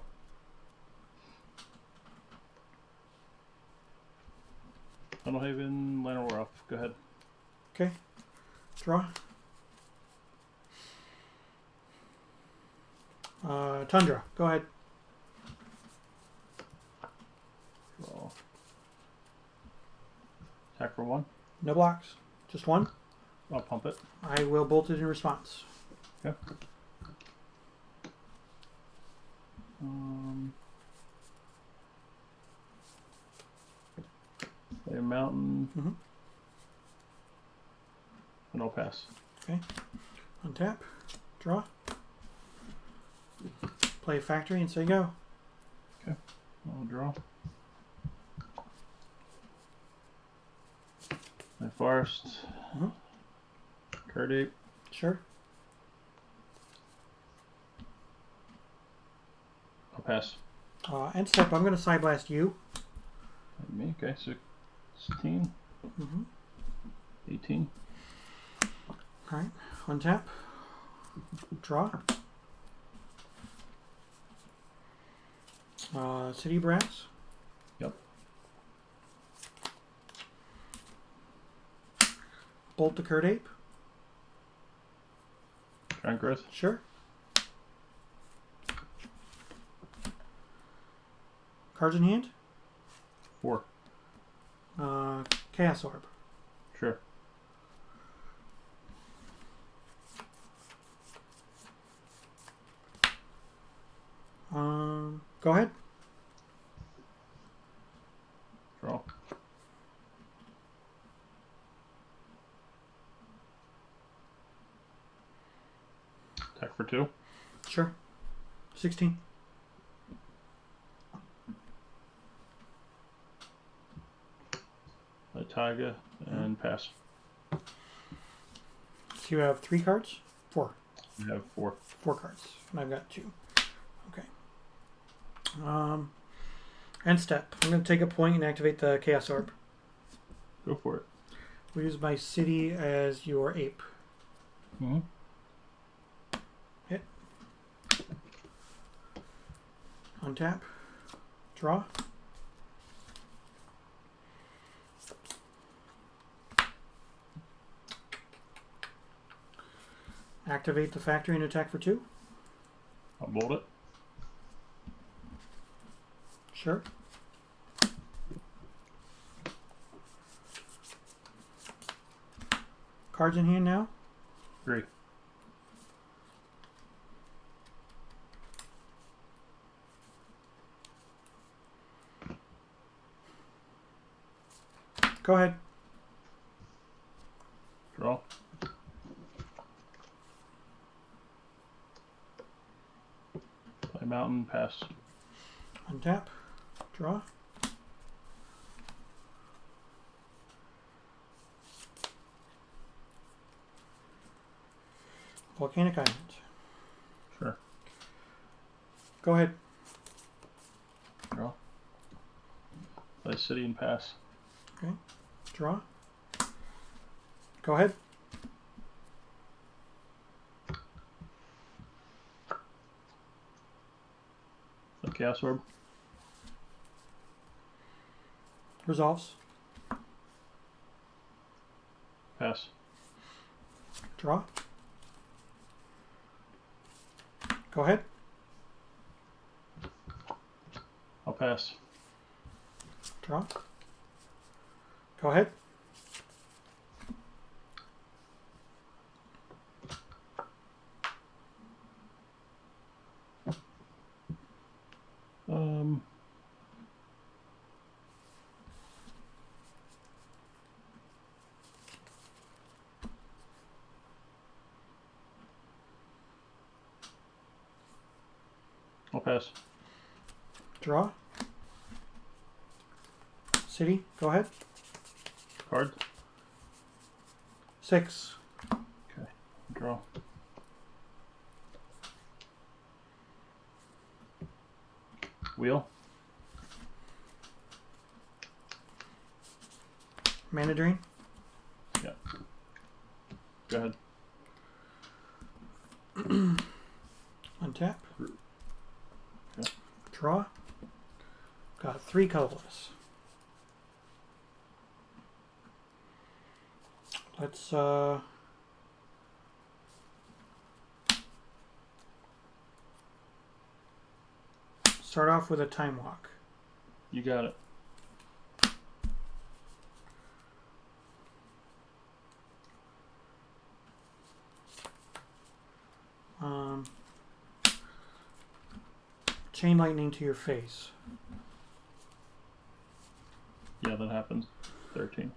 Tunnelhaven, Llanowar we're off. Go ahead. Okay. Draw. Tundra. Go ahead. Draw. Attack for 1. No blocks. Just one. I'll pump it. I will bolt it in response. Okay. Play a mountain. Mhm. And I'll pass. Okay. Untap. Draw. Play a factory and say go. I'll draw. My forest. Mhm. Card ape. Sure. I'll pass. End step. I'm going to side blast you. Me. Okay. 16. Mm-hmm. 18. All right. Untap. Draw. City brass. Yep. Bolt the Curt Ape. Giant growth. Sure. Cards in hand. 4. Chaos Orb. Sure. Go ahead. Draw. Attack for 2. Sure. 16. A Taiga and pass. So you have 3 cards? 4. You have 4. 4 cards. And I've got 2. Okay. End step. I'm going to take a point and activate the Chaos Orb. Go for it. We'll use my city as your ape. Mm-hmm. Hit. Untap. Draw. Activate the factory and attack for 2. I'll bolt it. Sure. Cards in hand now. 3. Go ahead. Draw. Play mountain, pass. Untap. Draw. Volcanic Island. Sure. Go ahead. Draw. Play city and pass. Okay. Draw. Go ahead. Play chaos orb. Resolves. Pass. Draw. Go ahead. I'll pass. Draw. Go ahead. I'll pass. Draw. City, go ahead. Card. 6. Okay. Draw. Wheel. Mana drain. Yeah. Go ahead. Untap. Okay. Draw. Got 3 colorless. Let's start off with a time walk. You got it. Chain lightning to your face. Yeah, that happens. 13.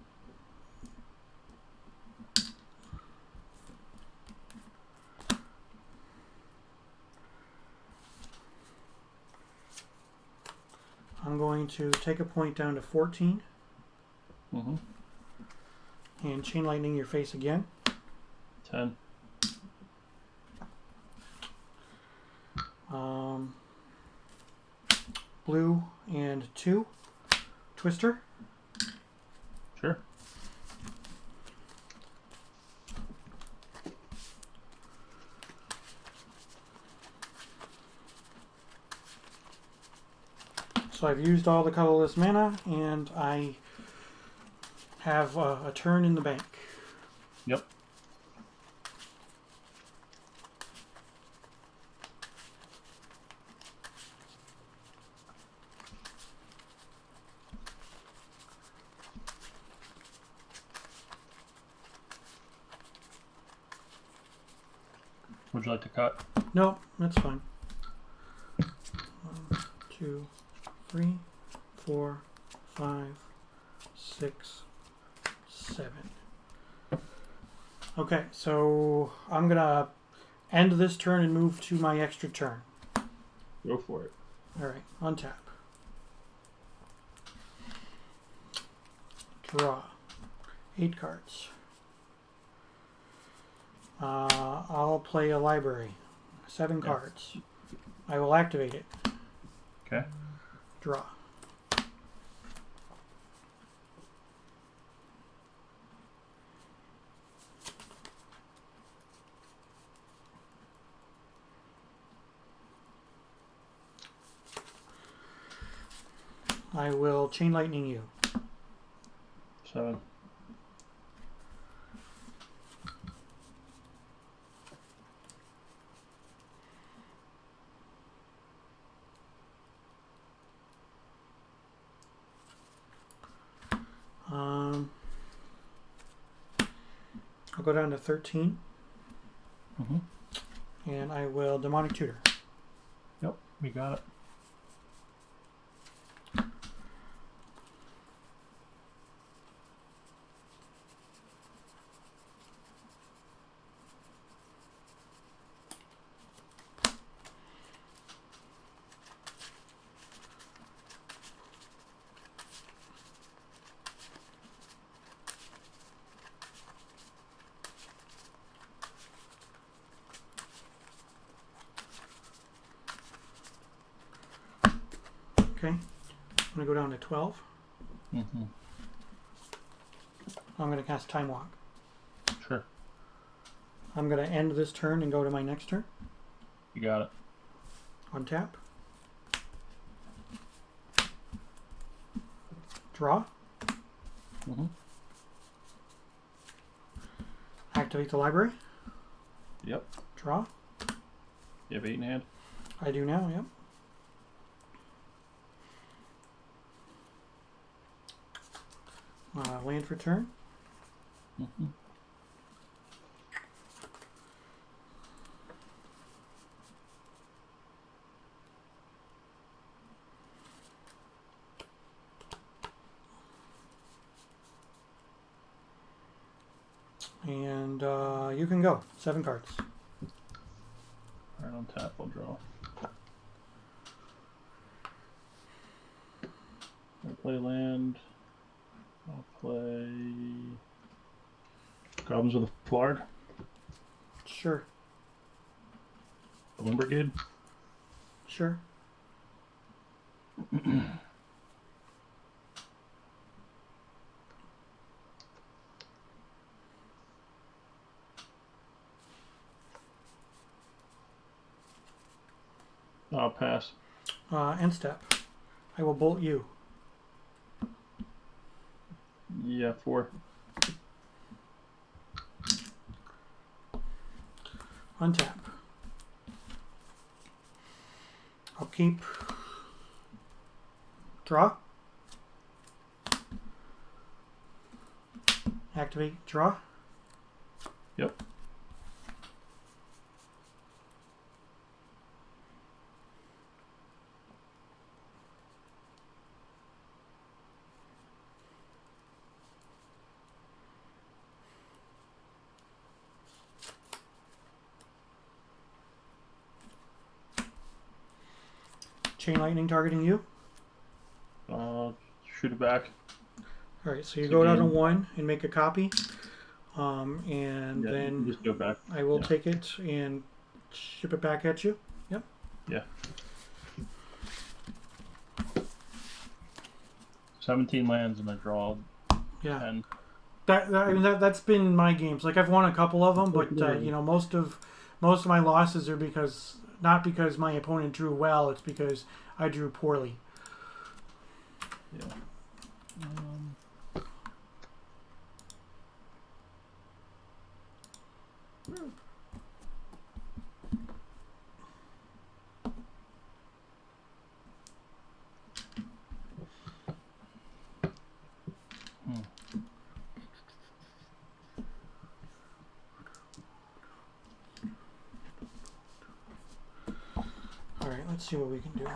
I'm going to take a point down to 14 Mm-hmm. and chain lightning your face again. 10. Blue and 2. Twister. Sure. So I've used all the colorless mana, and I have a turn in the bank. Yep. Would you like to cut? No, that's fine. 1, 2, 3, 4, 5, 6, 7. Okay, so I'm gonna end this turn and move to my extra turn. Go for it. Alright, untap. Draw. 8 cards. I'll play a library. 7 Yeah. cards. I will activate it. Okay. Draw. I will chain lightning you. 7. I'll go down to 13. Mm-hmm. And I will demonic tutor. Yep, we got it. Okay. I'm going to go down to 12. Mm-hmm. I'm going to cast Time Walk. Sure. I'm going to end this turn and go to my next turn. You got it. Untap. Draw. Mm-hmm. Activate the library. Yep. Draw. You have 8 in hand. I do now, yep. Land for turn. Mm-hmm. And you can go. 7 cards. Alright, on tap, I'll draw. play land. I'll play Goblins with a Flard. Sure. Balloon Brigade. Sure. I'll pass. End step. I will bolt you. Yeah, 4. Untap. I'll keep. Draw. Activate. Draw. Yep. Chain lightning targeting you. Shoot it back. All right, so you It's go a down to game. 1 and make a copy. And Yeah, you can then just go back. I will Yeah. take it and ship it back at you. Yep. Yeah. 17 lands and I draw Yeah. 10. I mean that's been my games. Like I've won a couple of them, but you know most of my losses are because not because my opponent drew well. It's because I drew poorly. Yeah. All right, let's see what we can do.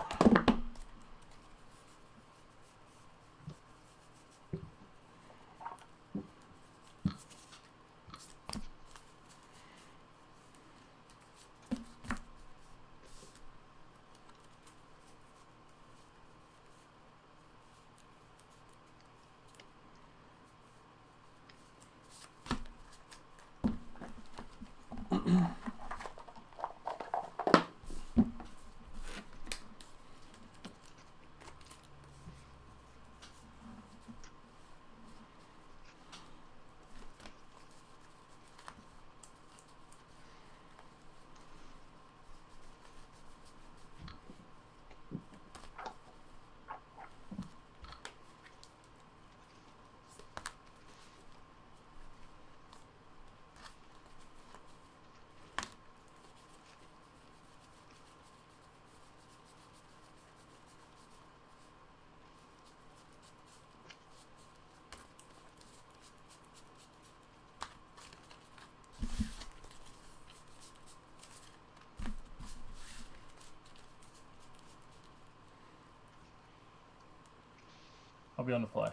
I'll be on the play.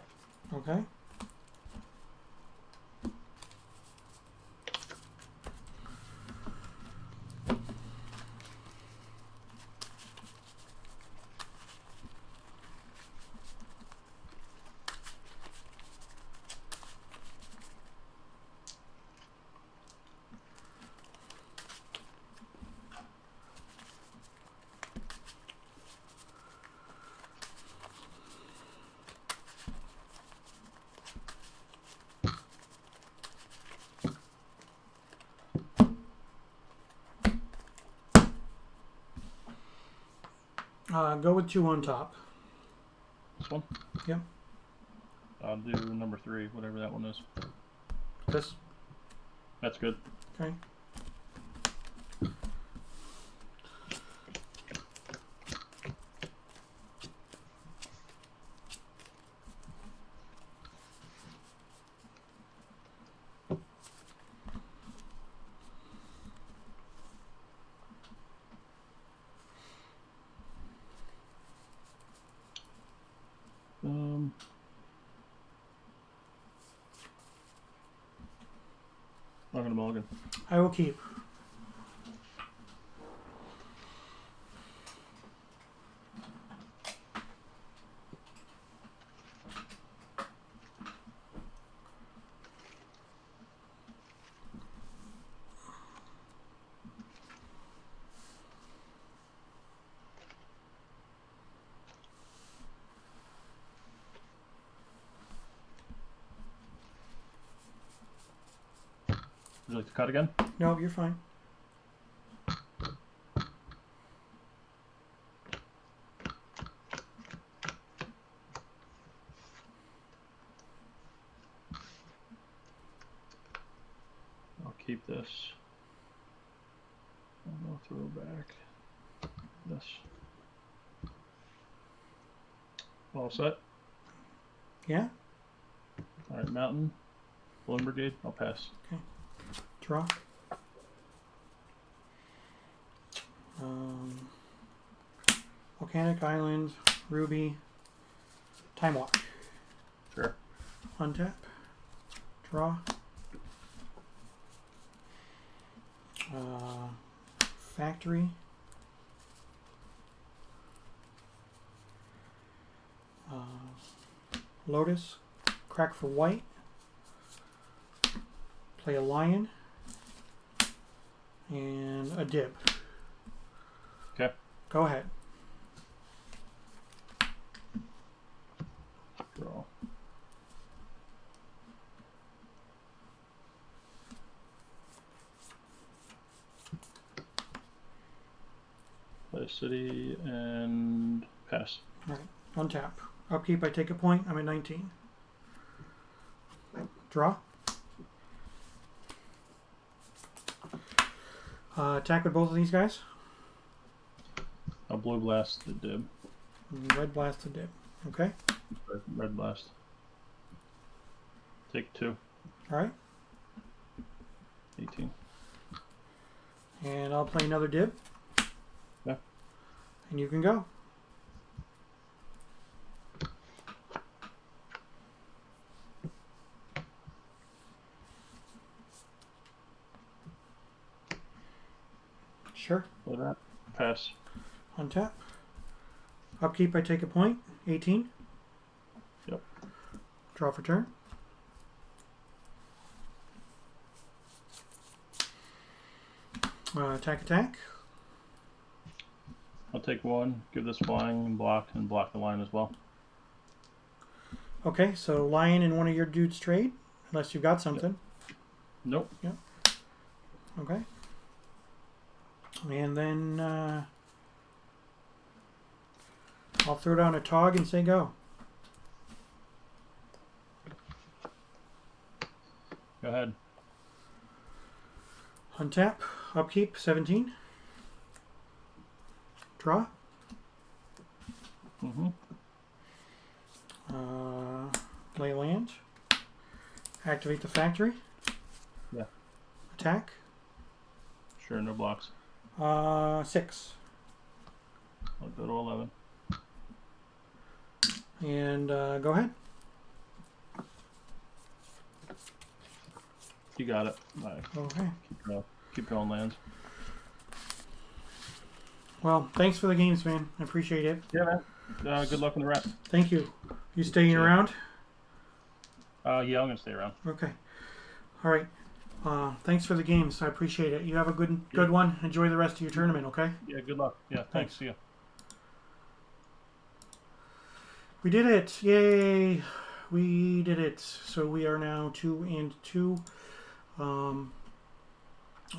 Okay. Go with 2 on top. This one? Yep. I'll do number 3, whatever that one is. This. That's good. Okay. Not gonna mulligan. I will keep. you like to cut again? No, you're fine. I'll keep this. I'll throw back this. All set? Yeah? All right, Mountain. Balloon Brigade, I'll pass. Okay. Draw. Volcanic Island, Ruby, Time Walk. Sure. Untap. Draw. Factory. Lotus. Crack for white. Play a lion. And a dib. Okay. Go ahead. Draw. Play city and pass. All right. Untap. Upkeep, I take a point. I'm at 19. Draw. Attack with both of these guys. I'll blue blast the dib. Red blast the dib. Okay. Red blast. Take 2. All right. 18. And I'll play another dib. Yeah. And you can go. Sure. Play that. Pass. Untap. Upkeep, I take a point. 18. Yep. Draw for turn. Attack. I'll take 1, give this flying and block the line as well. Okay, so lion and one of your dudes trade, unless you've got something. Nope. Yep. Okay. And then I'll throw down a tog and say go. Go ahead. Untap. Upkeep. 17. Draw. Mm-hmm. Play land. Activate the factory. Yeah. Attack. Sure, no blocks. 6. I'll go to 11. And go ahead. You got it. Bye. Okay. Keep going, lands. Well, thanks for the games, man. I appreciate it. Yeah, man. Good luck in the wrap. Thank you. You staying around? Yeah, I'm gonna stay around. Okay. All right. Thanks for the games. I appreciate it. You have a good one. Enjoy the rest of your tournament, okay? Yeah, good luck. Yeah, thanks. See ya. We did it. Yay. We did it. So we are now 2-2.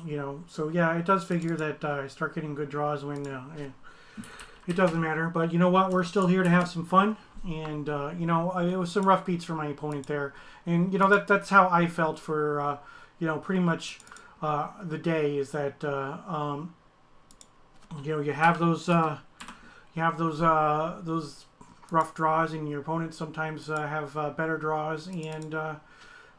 You know, so yeah, it does figure that I start getting good draws when it doesn't matter. But you know what? We're still here to have some fun. And, you know, it was some rough beats for my opponent there. And, you know, that's how I felt for, you know, pretty much the day is that, you know, you have those rough draws, and your opponents sometimes have better draws, and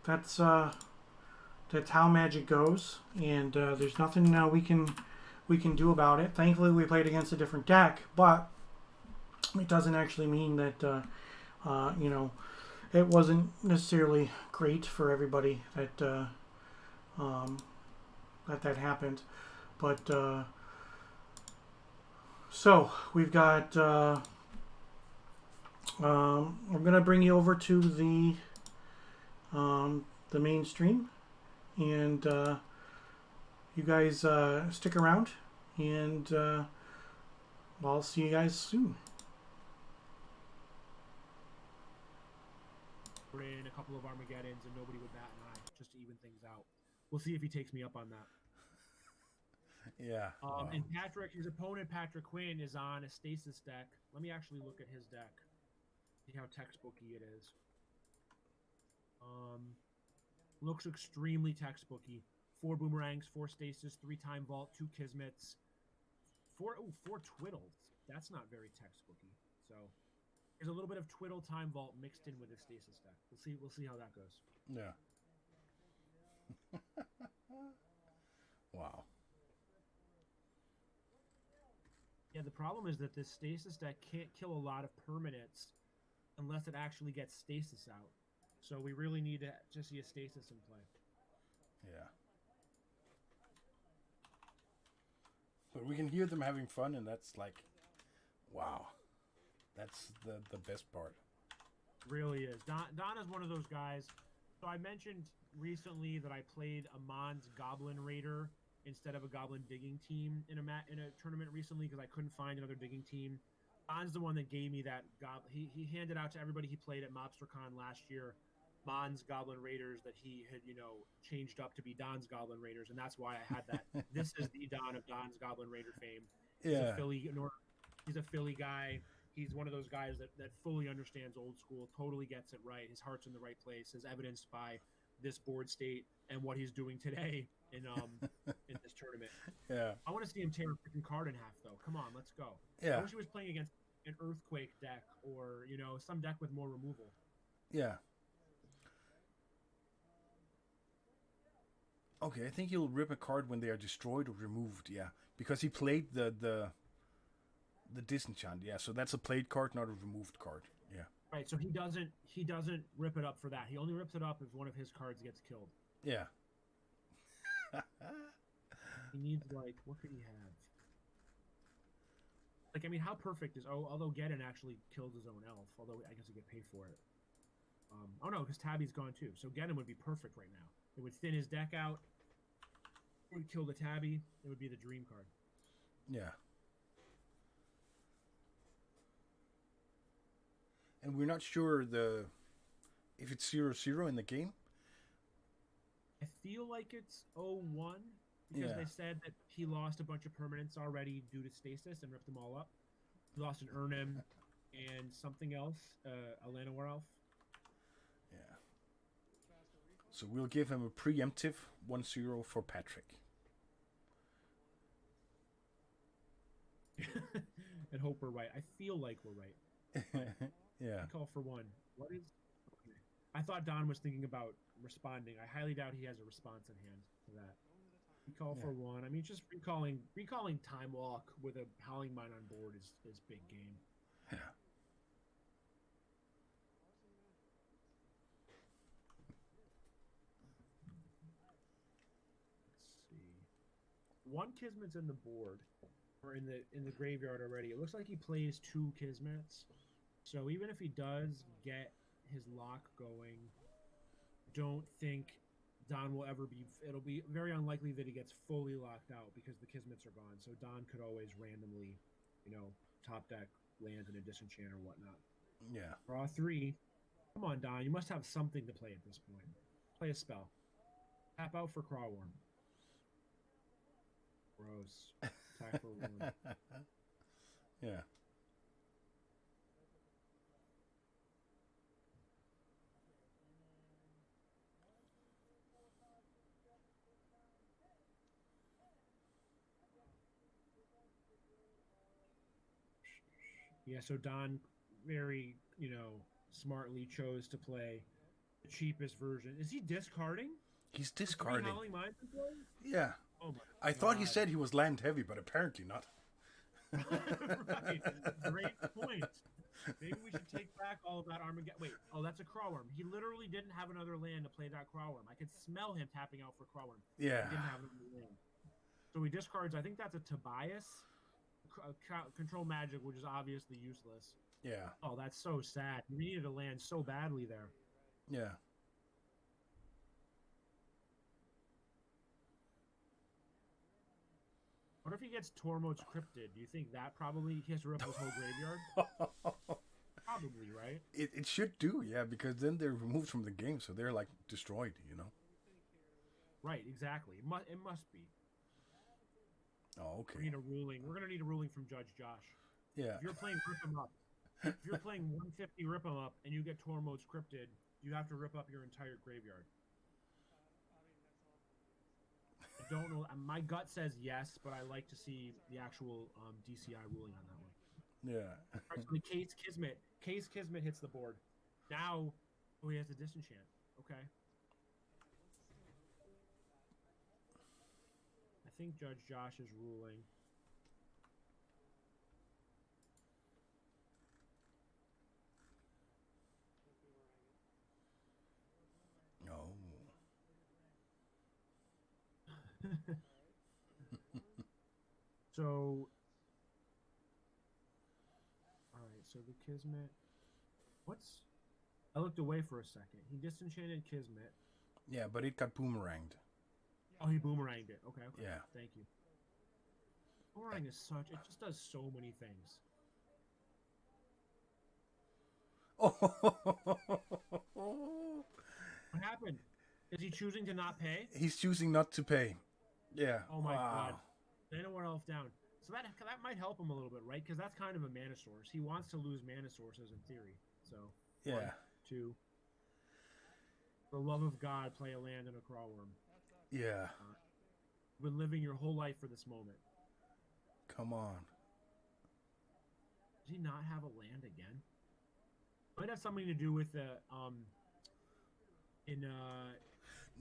that's how Magic goes. And there's nothing we can do about it. Thankfully, we played against a different deck, but it doesn't actually mean that you know, it wasn't necessarily great for everybody that that happened. But so we've got. I'm gonna bring you over to the mainstream, and you guys stick around, and I'll see you guys soon. We're in a couple of Armageddons, and nobody would bat an eye just to even things out. We'll see if he takes me up on that. Yeah. Wow. And Patrick, his opponent, Patrick Quinn, is on a stasis deck. Let me actually look at his deck. See how textbooky it is. Looks extremely textbooky. 4 boomerangs, 4 stasis, 3 time vault, 2 kismets, 4 twiddles. That's not very textbooky. So there's a little bit of twiddle time vault mixed in with his stasis deck. We'll see how that goes. Yeah. Wow. Yeah, the problem is that this stasis deck can't kill a lot of permanents unless it actually gets stasis out. So we really need to see a stasis in play. Yeah. But we can hear them having fun, and that's like, wow. That's the best part. Really is. Don is one of those guys. So I mentioned recently that I played a Mons Goblin Raider instead of a Goblin Digging team in a tournament recently because I couldn't find another digging team. Don's the one that gave me that he handed out to everybody he played at LobstercoM last year Mons Goblin Raiders that he had, changed up to be Don's Goblin Raiders, and that's why I had that. This is the Don of Don's Goblin Raider fame. He's a Philly guy. He's one of those guys that fully understands old school, totally gets it right. His heart's in the right place, as evidenced by this board state and what he's doing today in this tournament. Yeah. I want to see him tear a freaking card in half, though. Come on, let's go. Yeah. I wish he was playing against an Earthquake deck or, some deck with more removal. Yeah. Okay, I think he'll rip a card when they are destroyed or removed, yeah. Because he played the disenchant, yeah. So that's a played card, not a removed card. Yeah. Right, so he doesn't rip it up for that. He only rips it up if one of his cards gets killed. Yeah. He needs what could he have? How perfect is although Geddon actually kills his own elf, although I guess he get paid for it. Oh no, because Tabby's gone too. So Geddon would be perfect right now. It would thin his deck out. It would kill the Tabby. It would be the dream card. Yeah. And we're not sure if it's 0-0 in the game. I feel like it's 0-1 because they said that he lost a bunch of permanents already due to stasis and ripped them all up. He lost an Urnum and something else, a Llanowar elf. Yeah. So we'll give him a preemptive 1-0 for Patrick. And hope we're right. I feel like we're right. Yeah. I call for 1. What is... Okay. I thought Don was thinking about responding. I highly doubt he has a response in hand to that. We call for 1. I mean, just recalling Time Walk with a Howling Mine on board is big game. Yeah. Let's see. 1 Kismet's in the board, or in the graveyard already. It looks like he plays 2 Kismets. So even if he does get his lock going, don't think Don will ever be... It'll be very unlikely that he gets fully locked out because the Kismets are gone. So Don could always randomly, top deck land in a disenchant or whatnot. Yeah. Draw 3. Come on, Don. You must have something to play at this point. Play a spell. Tap out for Crawworm. Gross. Attack for 1. Yeah. Yeah, so Don very, smartly chose to play the cheapest version. Is he discarding? He's discarding. Howling Mines in play? Yeah. Oh my I thought he God. said he was land heavy, but apparently not. Right. Great point. Maybe we should take back all of that Armageddon. Wait, that's a Crawworm. He literally didn't have another land to play that Crawworm. I could smell him tapping out for Crawworm. Yeah. He didn't have another land. So he discards, I think that's a Tobias. Control Magic, which is obviously useless. Yeah. Oh, that's so sad. We needed to land so badly there. Yeah. What if he gets Tormod's Cryptid? Do you think that probably he has to rip his whole graveyard? Probably, right? It should do, yeah, because then they're removed from the game, so they're like destroyed, Right, exactly. It must be. Oh, We okay. need a ruling. We're gonna need a ruling from Judge Josh. Yeah. If you're playing Rip 'em Up, if you're playing 150 Rip 'em Up and you get tour mode scripted, you have to rip up your entire graveyard. I don't know. My gut says yes, but I like to see the actual DCI ruling on that one. Yeah. All right, so the Case Kismet hits the board. Now, oh, he has a disenchant. Okay. I think Judge Josh is ruling. Oh. So, all right. So the Kismet. What's? I looked away for a second. He disenchanted Kismet. Yeah, but it got boomeranged. Oh, he boomeranged it. Okay. Okay. Yeah. Thank you. Boomerang is such. It just does so many things. Oh. What happened? Is he choosing to not pay? He's choosing not to pay. Yeah. Oh my wow. god. Mana Elf down. So that might help him a little bit, right? Because that's kind of a mana source. He wants to lose mana sources in theory. So Yeah. 1, 2. For the love of God, play a land and a crawlworm. Yeah. You've been living your whole life for this moment. Come on. Does he not have a land again? Might have something to do with the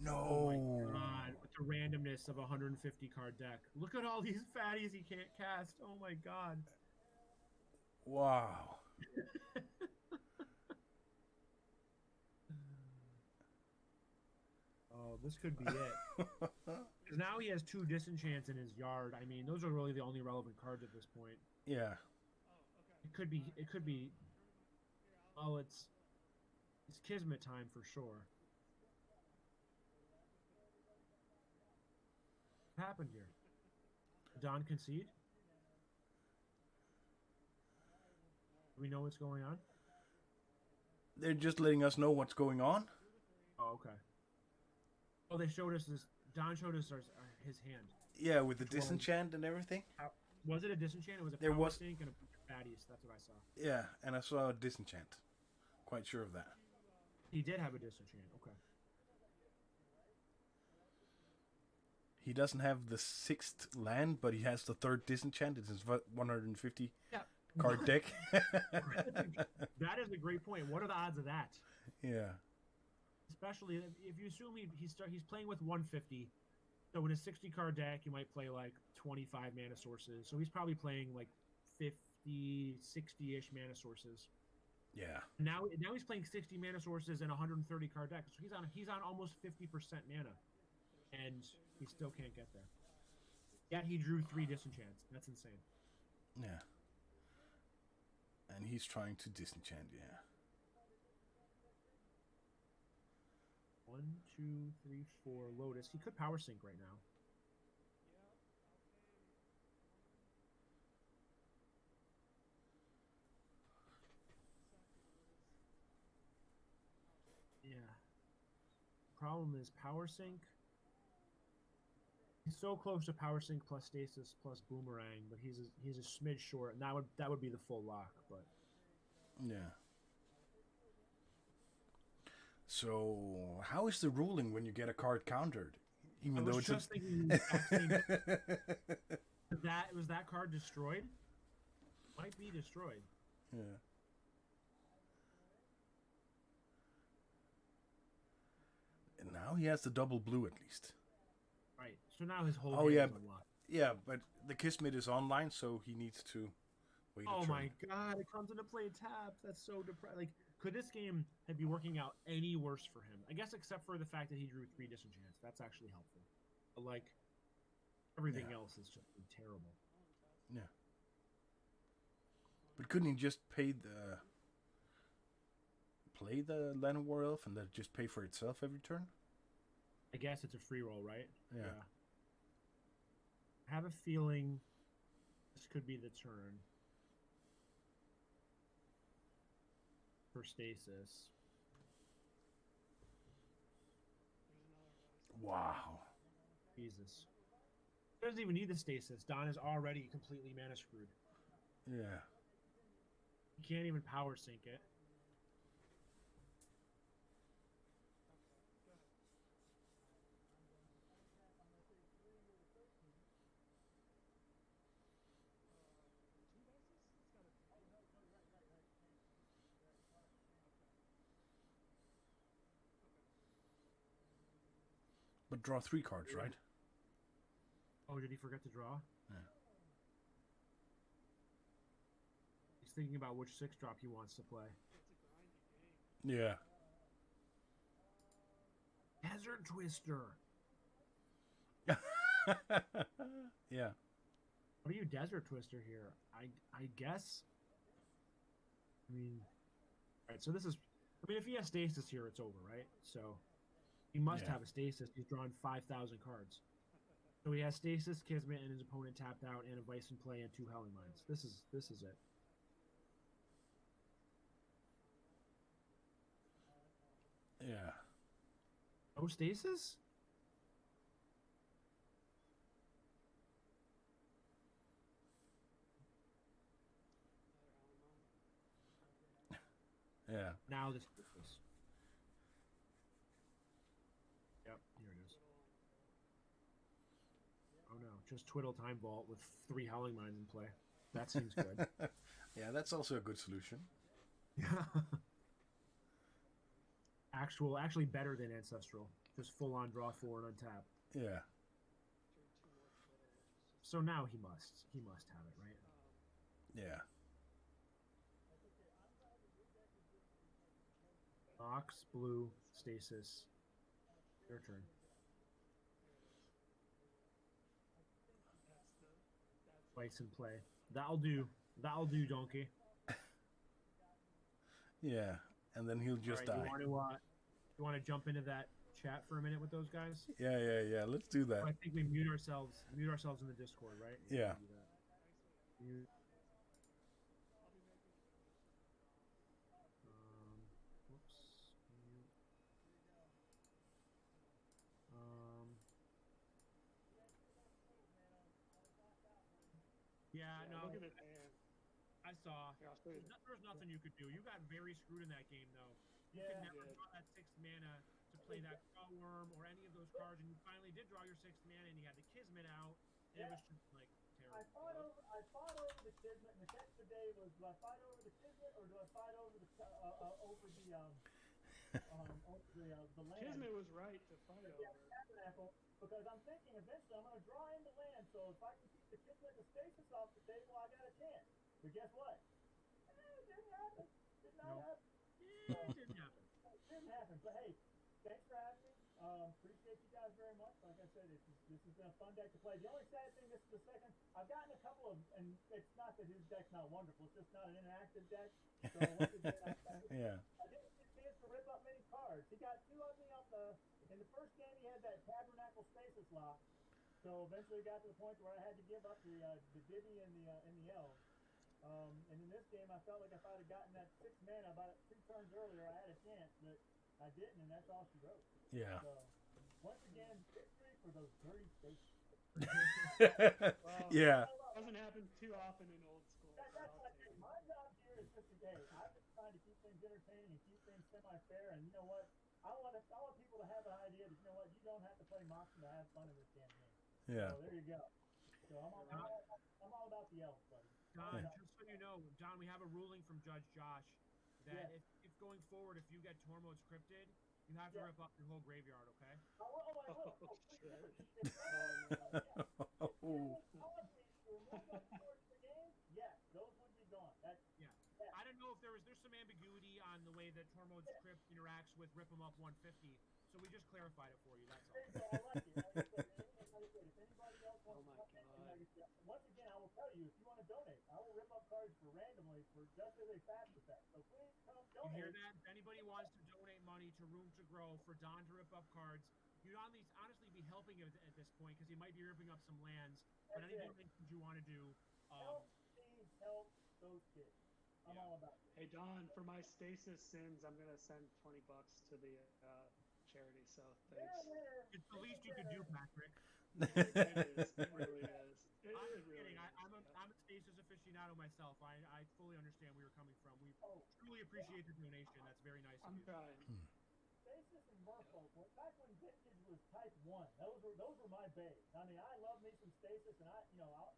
No. oh my god, with the randomness of a 150 card deck. Look at all these fatties he can't cast. Oh my god. Wow. Oh, this could be it. Because now he has 2 disenchants in his yard. I mean, those are really the only relevant cards at this point. Yeah. It could be. Oh, it's Kismet time for sure. What happened here? Did Don concede? Do we know what's going on? They're just letting us know what's going on. Oh, okay. Oh, they showed us this. Don showed us his hand. Yeah, with the disenchant and everything. Was it a disenchant? It was a There power was- sink and a bunch of fatties. That's what I saw. Yeah, and I saw a disenchant. Quite sure of that. He did have a disenchant. Okay. He doesn't have the 6th land, but he has the 3rd disenchant. It's his 150 Yeah. card deck. That is a great point. What are the odds of that? Yeah. Especially if you assume he's playing with 150. So in a 60 card deck, you might play like 25 mana sources. So he's probably playing like 50, 60-ish mana sources. Yeah. Now he's playing 60 mana sources and 130 card deck. So he's on almost 50% mana. And he still can't get there. Yet he drew 3 disenchants. That's insane. Yeah. And he's trying to disenchant, yeah. 1, 2, 3, 4. Lotus. He could power sync right now. Yeah. Problem is power sync. He's so close to power sync plus stasis plus boomerang, but he's a smidge short, and that would be the full lock. But Yeah. So, how is the ruling when you get a card countered? Even I though was it's just thinking the exact same. Was that card destroyed? Might be destroyed. Yeah. And now he has the double blue at least. Right. So now his whole Oh, hand yeah, is but- unlocked. Yeah, but the Kismet is online, so he needs to wait a Oh turn. my god! It comes into play tapped. That's so depressing. Like, could this game have been working out any worse for him? I guess except for the fact that he drew 3 disenchants. That's actually helpful. But like, everything Yeah. else is just been terrible. Yeah. But couldn't he just play the Land of War Elf and then just pay for itself every turn? I guess it's a free roll, right? Yeah. I have a feeling this could be the turn for stasis. Wow. Jesus. He doesn't even need the stasis. Don is already completely mana screwed. Yeah. He can't even power sync it. But draw 3 cards, right? Oh, did he forget to draw? Yeah. He's thinking about which 6-drop he wants to play. Yeah. Desert Twister. Yeah. What are you Desert Twister here? I guess. I mean, all right. So this is. I mean, if he has stasis here, it's over, right? So he must Yeah. have a stasis. He's drawn 5,000 cards. So he has stasis, Kismet, and his opponent tapped out, and a Vice in play, and 2 Howling Mines. This is it. Yeah. No stasis? Yeah. Now the stasis. Yep, here it is. Oh no, just Twiddle Time Vault with 3 Howling Mines in play. That seems good. Yeah, that's also a good solution. Yeah. Actually better than Ancestral. Just full on draw 4 and untap. Yeah. So now he must have it, right? Yeah. Box, blue, stasis. Your turn. Vice in play. That'll do. That'll do, donkey. Yeah. And then he'll just All die. right, you want to jump into that chat for a minute with those guys? Yeah. Let's do that. I think we mute ourselves in the Discord, right? Yeah. Mute. Whoops. Mute. Yeah, no. Look at it, man. I saw. Here, I'll show you. There's nothing you could do. You got very screwed in that game, though. You could never draw that 6th mana to play that Claw Worm or any of those cards, and you finally did draw your 6th mana, and you had the Kismet out, and it was just like terrible. I fought over the Kismet, and the catch today was: do I fight over the Kismet or do I fight over the land? Kismet was right to fight over. Tabernacle, because I'm thinking eventually I'm going to draw into land, so if I can keep the Kismet and the stasis off the table, I got a chance. But guess what? It didn't happen. Did not happen. It didn't happen. It didn't happen. But hey, thanks for having me. Appreciate you guys very much. Like I said, this has been a fun deck to play. The only sad thing, this is the second. I've gotten a couple of, and it's not that his deck's not wonderful. It's just not an interactive deck. So once again, Yeah. I didn't get a chance to rip up many cards. He got 2 of me off in the first game. He had that Tabernacle Stasis lock. So eventually got to the point where I had to give up the Divvy and the Elves. And in this game, I felt like if I'd have gotten that 6 mana about 2 turns earlier, I had a chance, but I didn't, and that's all she wrote. Yeah. So, once again, victory for those dirty stations. Well, Yeah. it doesn't happen too often in old school. That's what I think. My job here is just today. I'm just trying to keep things entertaining and keep things semi-fair. And you know what? I want people to have an idea that, you know what, you don't have to play Moxie to have fun in this campaign. Yeah. So there you go. So I'm all about the elves, buddy. Don, just so you know, Don, we have a ruling from Judge Josh that if going forward, if you get Tormod's cryptid, you have to rip up your whole graveyard, okay? I will. Oh, shit. Yes, those would be gone. I don't know if there's some ambiguity on the way that Tormod's crypt interacts with Rip 'em Up 150, so we just clarified it for you. That's all. I like it. Like I said, if anybody else wants Oh my to come in, God. once again, I will tell you, if you want to donate, I will rip up cards for randomly for just as a fast effect. So please come You donate. hear that? If anybody wants to donate money to Room to Grow for Don to rip up cards, you'd honestly be helping him at this point because he might be ripping up some lands. But any donations you want to do, Help those kids. I'm all about it. Hey Don, for my stasis sins, I'm gonna send $20 to the charity. So thanks. it's the least you could do, Patrick. It is. It really is. It I'm really kidding. is. I'm a stasis aficionado myself. I fully understand where you're coming from. We truly appreciate the donation. That's very nice of I'm you. trying. Stasis and Merfolk. Back when vintage was Type 1, those were my bays. I mean, I love me some Stasis, and I'll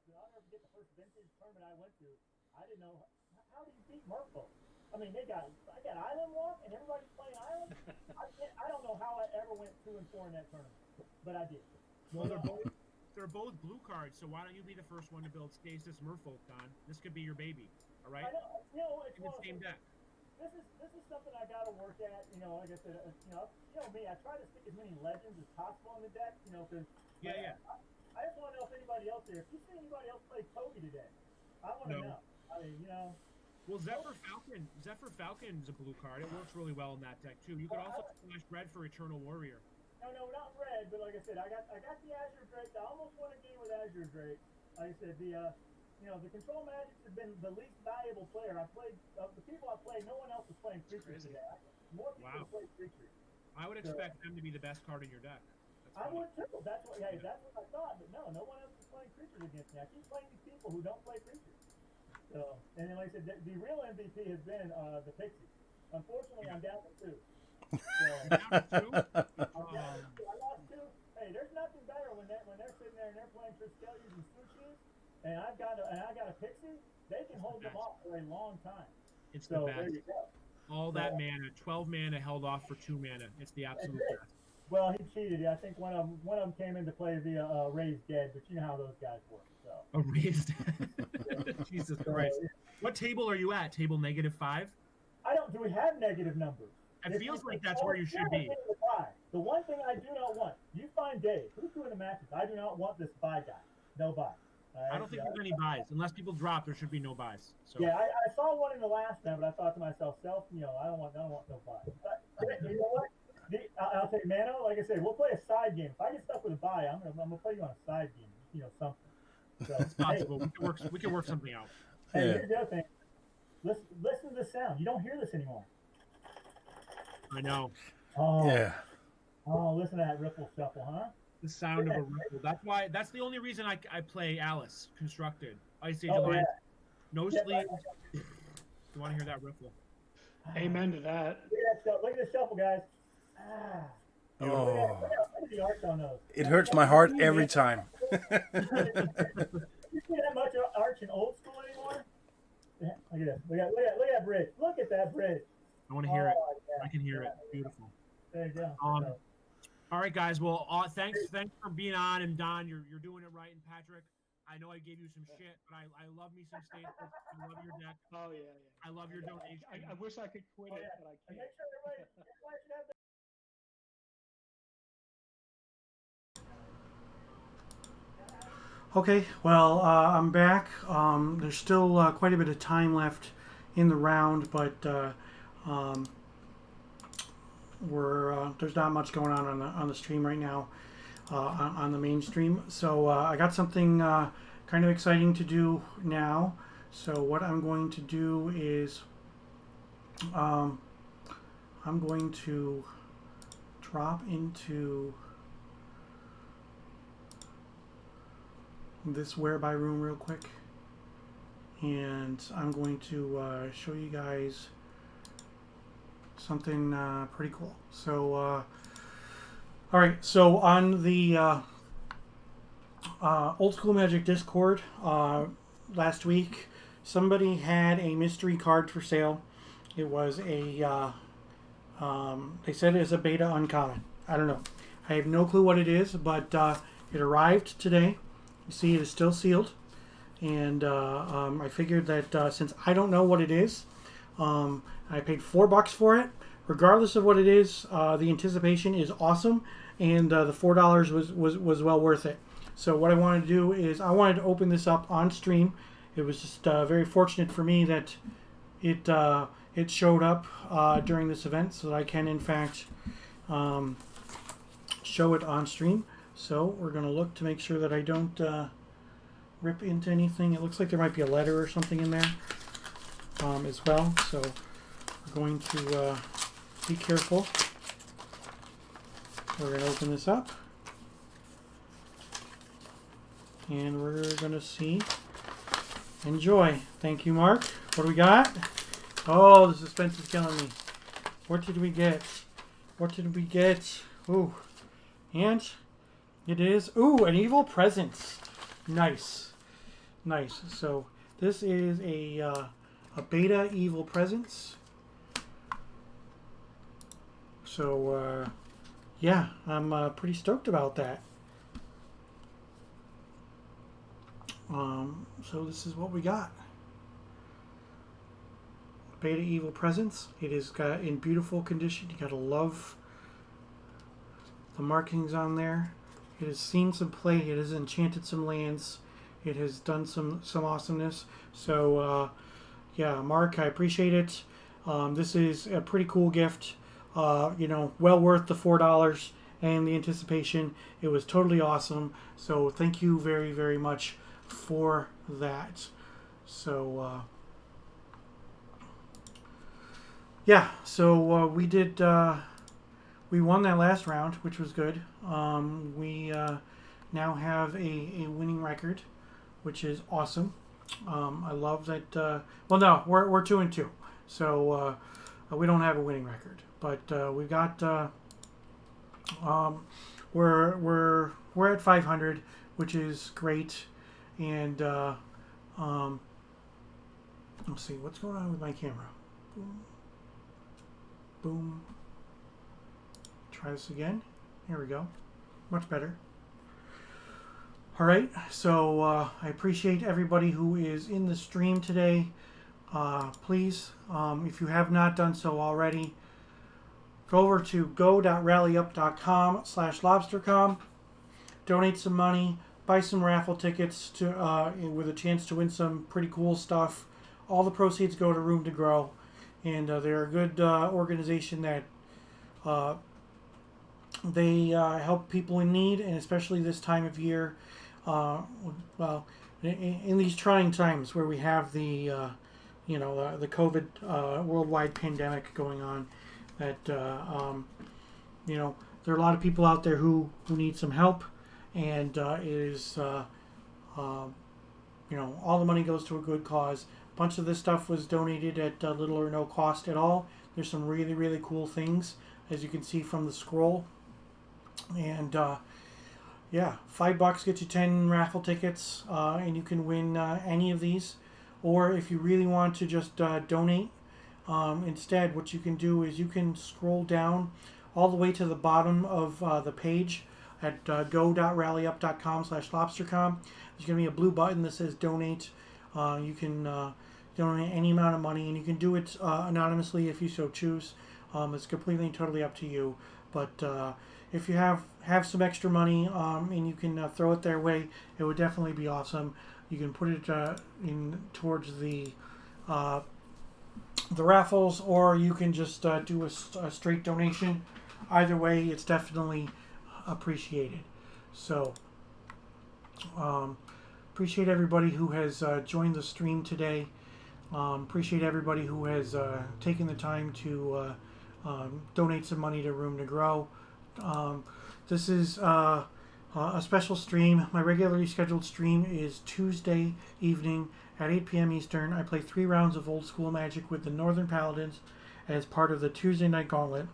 never forget the first vintage tournament I went to. I didn't know how do you beat Merfolk. I mean, I got Island Walk, and everybody's playing Island. I don't know how I ever went 2 and 4 in that tournament, but I did. Well, they're both blue cards, so why don't you be the first one to build Stasis Merfolk, Don? This could be your baby. All right. I know, it's in the same deck. This is something I got to work at. Like I said, me. I try to stick as many legends as possible in the deck. Because I just want to know if anybody else there. If you see anybody else play Toby today, I want to know. I mean, Well, Zephyr Falcon's a blue card. It works really well in that deck too. You could also splash red for Eternal Warrior. No, not red. But like I said, I got the Azure Drake. I almost won a game with Azure Drake. Like I said, the control magics have been the least valuable player. I played the people I played. No one else was playing creatures today. More people played creatures. I would expect them to be the best card in your deck. I would too. That's what I thought. But no one else is playing creatures against me. I keep playing these people who don't play creatures. So, and then like I said, the real MVP has been the Pixie. Unfortunately, I'm down to 2. So, I lost 2. Hey, there's nothing better when they're sitting there and they're playing Triskelions and Sushis, and I got a Pixie. They can hold them off for a long time. It's the best. There you go. All that mana, 12 mana held off for 2 mana. It's the absolute best. Well, he cheated. I think one of them came into play via Raised Dead, but you know how those guys work. So. A Raised Dead. Jesus Christ. What table are you at? Table -5? Do we have negative numbers? It feels like that's where you should be. The one thing I do not want, you find Dave. Who's doing the matches? I do not want this buy guy. No buy. I don't think there's any buys. Unless people drop, there should be no buys. So. Yeah, I saw one in the last time, but I thought to myself, I don't want no buys. You know what? I'll take Mano. Like I said, we'll play a side game. If I get stuck with a buy, I'm gonna play you on a side game. Something. So, it's possible. We can work something out. Hey, here's the other thing. Listen to the sound. You don't hear this anymore. I know. Oh yeah. Oh, listen to that ripple shuffle, huh? The sound of a ripple. That's the only reason I play Alice Constructed. Ice Age Alliance. No sleeves. You want to hear that ripple? Amen to that. Look at the shuffle, guys. Oh. Look at the arch on those. It hurts my heart every time. You see that much arch in old school anymore? Yeah, look at this. Look at that bridge. Look at that bridge. I want to hear it. Yeah. I can hear it. Beautiful. There you go. All right, guys. Well, thanks for being on, and Don, you're doing it right, and Patrick, I know I gave you some shit, but I love me some Stasis. I love your deck. Oh yeah. I love your donation. I wish I could quit it, but I can't. Make sure everybody should have Okay, well, I'm back. There's still quite a bit of time left in the round, but there's not much going on the stream right now, on the main stream. So I got something kind of exciting to do now. So what I'm going to do is I'm going to drop into this whereby room real quick, and I'm going to show you guys something pretty cool. So all right, so on the Old School Magic Discord last week, somebody had a mystery card for sale. It was a they said it is a beta uncommon. I don't know, I have no clue what it is, but it arrived today. You see, it is still sealed, and I figured that since I don't know what it is, I paid $4 for it. Regardless of what it is, the anticipation is awesome, and the $4 was well worth it. So what I wanted to do is I wanted to open this up on stream. It was just very fortunate for me that it showed up during this event, so that I can in fact show it on stream. So we're going to look to make sure that I don't rip into anything. It looks like there might be a letter or something in there as well. So we're going to be careful. We're going to open this up. and we're gonna see. Enjoy. Thank you, Mark. What do we got? Oh, the suspense is killing me. What did we get? What did we get? Ooh, and it is an evil presence. Nice, nice. So this is a beta evil presence. So yeah, I'm pretty stoked about that. So this is what we got. Beta Evil Presence. It is got in beautiful condition. You gotta love the markings on there. It has seen some play. It has enchanted some lands. It has done some awesomeness. So yeah, Mark, I appreciate it. This is a pretty cool gift. You know, well worth the $4 and the anticipation. It was totally awesome. So thank you very, very much for that. So yeah, so we did. We won that last round, which was good. We now have a winning record, which is awesome. I love that. Well, no, we're 2-2, so we don't have a winning record, but we've got. We're at 500, which is great, and let's see what's going on with my camera. Boom. Boom. Try this again. Here we go. Much better. All right. So I appreciate everybody who is in the stream today. Please, if you have not done so already, go over to go.rallyup.com/LobstercoM. Donate some money. Buy some raffle tickets to with a chance to win some pretty cool stuff. All the proceeds go to Room to Grow. And they're a good organization that they help people in need, and especially this time of year. Well, in these trying times where we have the the COVID worldwide pandemic going on, that there are a lot of people out there who need some help, and it is all the money goes to a good cause. Bunch of this stuff was donated at little or no cost at all. There's some really, really cool things, as you can see from the scroll. And yeah, $5 gets you 10 raffle tickets, and you can win any of these. Or if you really want to just donate, instead, what you can do is you can scroll down all the way to the bottom of the page at go.rallyup.com/LobstercoM. There's going to be a blue button that says donate. You can donate any amount of money, and you can do it anonymously if you so choose. It's completely and totally up to you. But if you have some extra money and you can throw it their way, it would definitely be awesome. You can put it in towards the raffles, or you can just do a straight donation. Either way, it's definitely appreciated. So appreciate everybody who has joined the stream today. Appreciate everybody who has taken the time to donate some money to Room to Grow. This is a special stream. My regularly scheduled stream is Tuesday evening at 8 p.m. Eastern. I play 3 rounds of Old School Magic with the Northern Paladins as part of the Tuesday Night Gauntlet.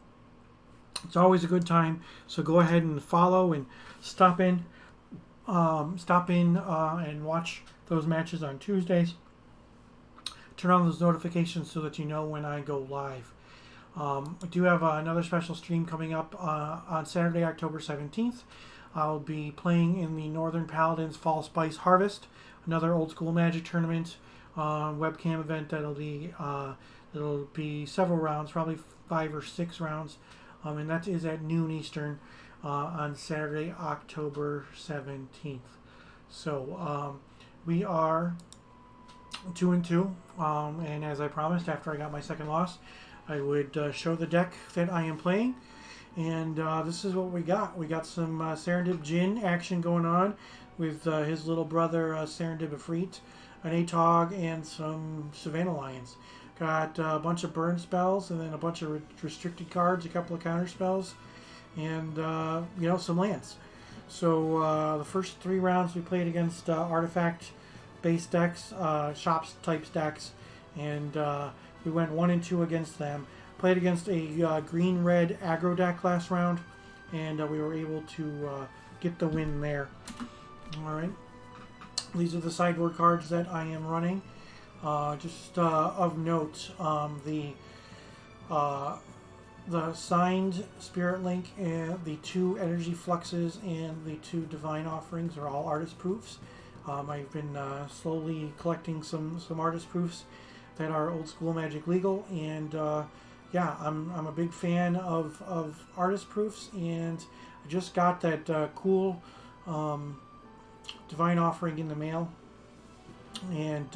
It's always a good time, so go ahead and follow and stop in and watch those matches on Tuesdays. Turn on those notifications so that you know when I go live. I do have another special stream coming up on Saturday, October 17th. I'll be playing in the Northern Paladins Fall Spice Harvest, another Old School Magic tournament webcam event that'll be several rounds, probably 5 or 6 rounds, and that is at noon Eastern on Saturday, October 17th. So we are 2-2, and as I promised, after I got my second loss, I would show the deck that I am playing. And this is what we got. We got some Serendib Jin action going on with his little brother Serendib Ifrit, an Atog, and some Savannah Lions. Got a bunch of burn spells, and then a bunch of restricted cards, a couple of counter spells, and some lands. So the first 3 rounds we played against artifact-based decks, shops type decks, and we went 1-2 against them. Played against a green-red aggro deck last round, and we were able to get the win there. All right. These are the sideboard cards that I am running. Just of note, the signed Spirit Link and the 2 Energy Fluxes and the 2 Divine Offerings are all artist proofs. I've been slowly collecting some artist proofs that are old school Magic legal, and yeah, I'm a big fan of artist proofs, and I just got that cool Divine Offering in the mail, and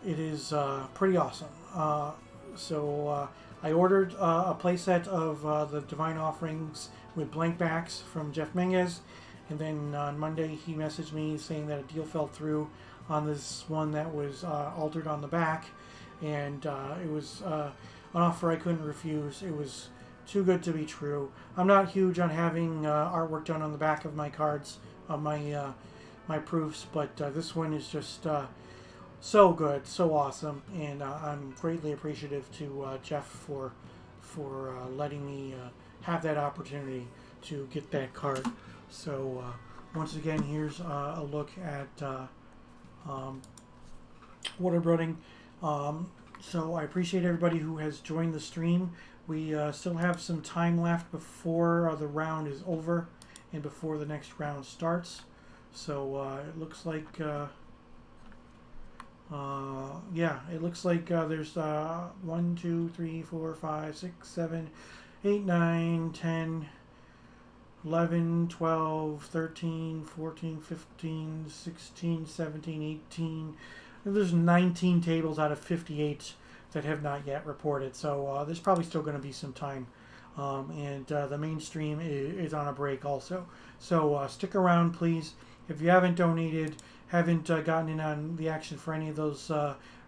it is pretty awesome. So I ordered a playset of the Divine Offerings with blank backs from Jeff Menges, and then on Monday he messaged me saying that a deal fell through on this one that was altered on the back, and it was an offer I couldn't refuse. It was too good to be true. I'm not huge on having artwork done on the back of my cards, of my proofs, but this one is just so good, so awesome, and I'm greatly appreciative to Jeff for letting me have that opportunity to get that card. So once again, here's a look at waterboarding. So I appreciate everybody who has joined the stream. We still have some time left before the round is over and before the next round starts. So it looks like yeah, it looks like there's 1, 2, 3, 4, 5, 6, 7, 8, 9, 10, 11, 12, 13, 14, 15, 16, 17, 18. There's 19 tables out of 58 that have not yet reported. So there's probably still going to be some time. And the mainstream is on a break also. So stick around, please. If you haven't donated, haven't gotten in on the action for any of those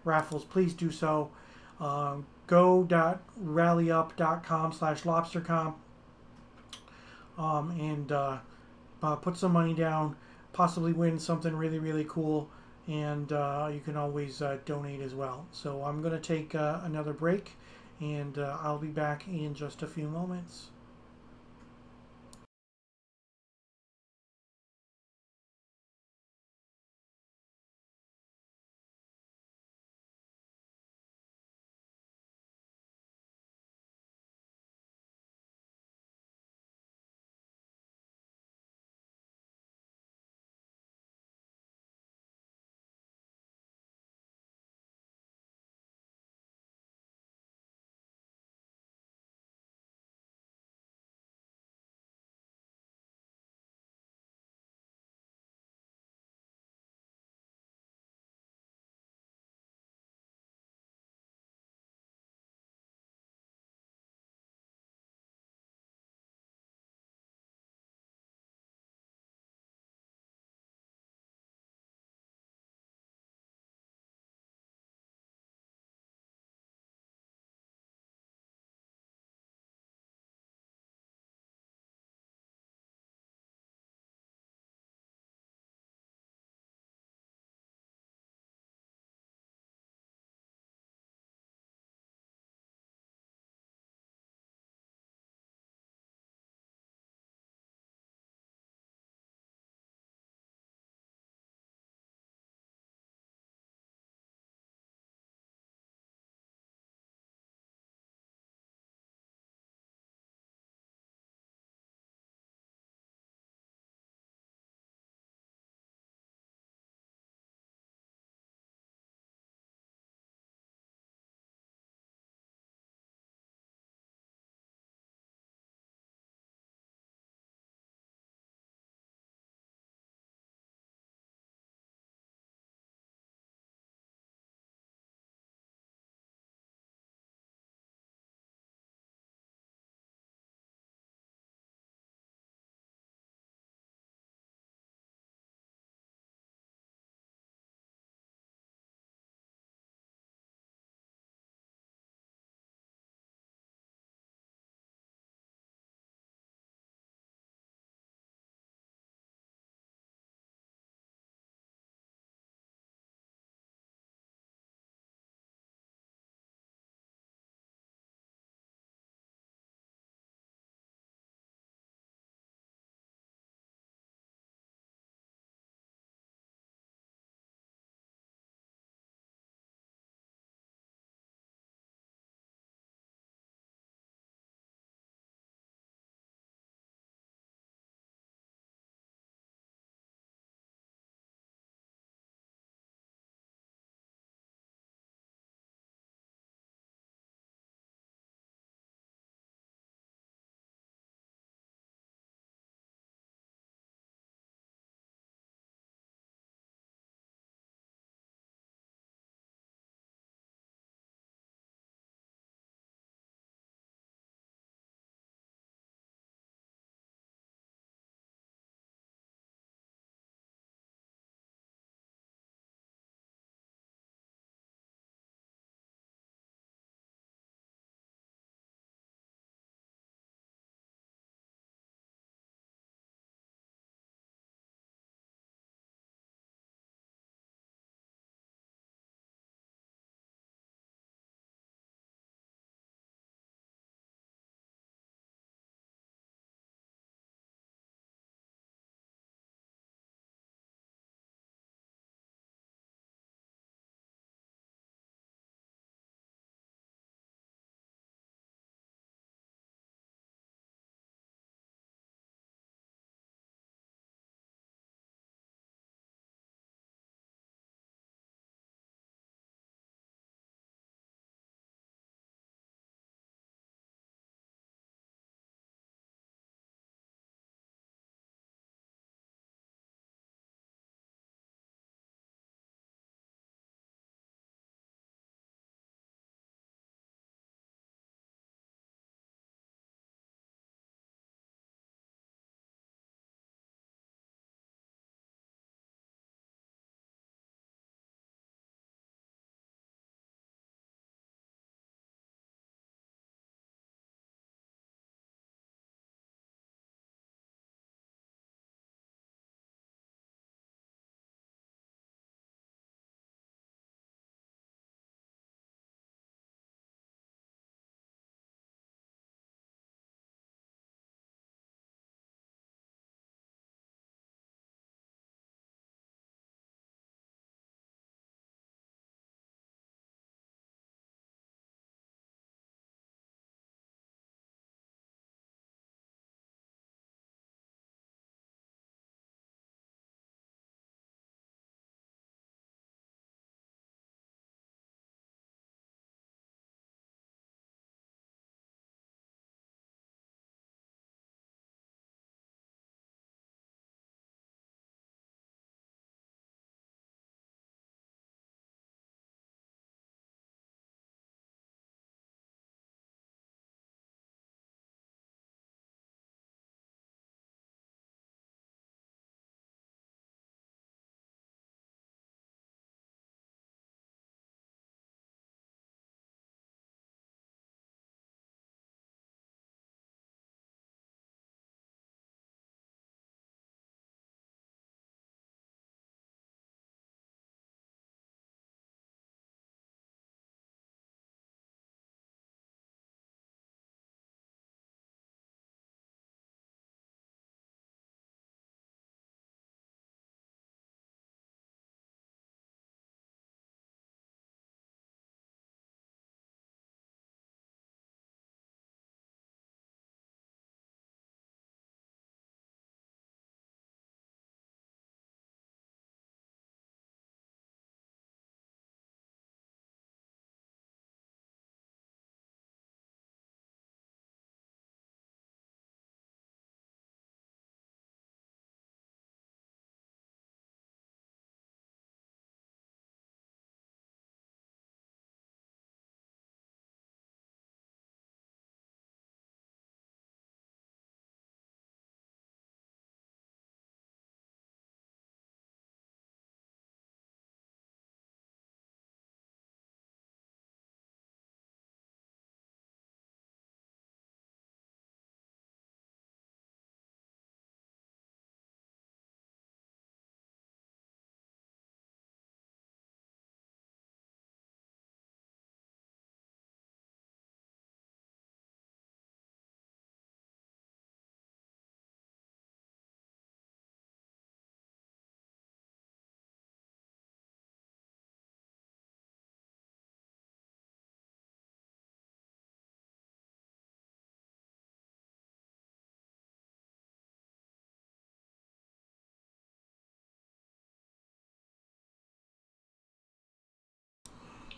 raffles, please do so. Go.rallyup.com/LobstercoM and put some money down, possibly win something really, really cool, and you can always donate as well. So I'm going to take another break, and I'll be back in just a few moments.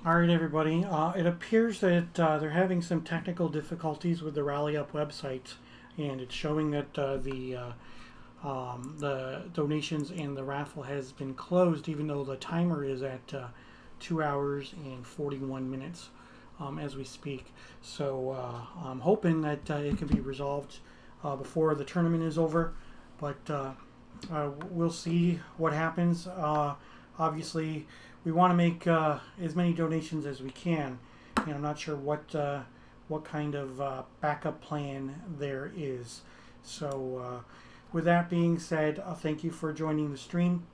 All right, everybody. It appears that they're having some technical difficulties with the Rally Up website, and it's showing that the donations and the raffle has been closed, even though the timer is at 2 hours and 41 minutes as we speak. So I'm hoping that it can be resolved before the tournament is over, but we'll see what happens. Obviously, we want to make as many donations as we can, and I'm not sure what kind of backup plan there is. So with that being said, thank you for joining the stream.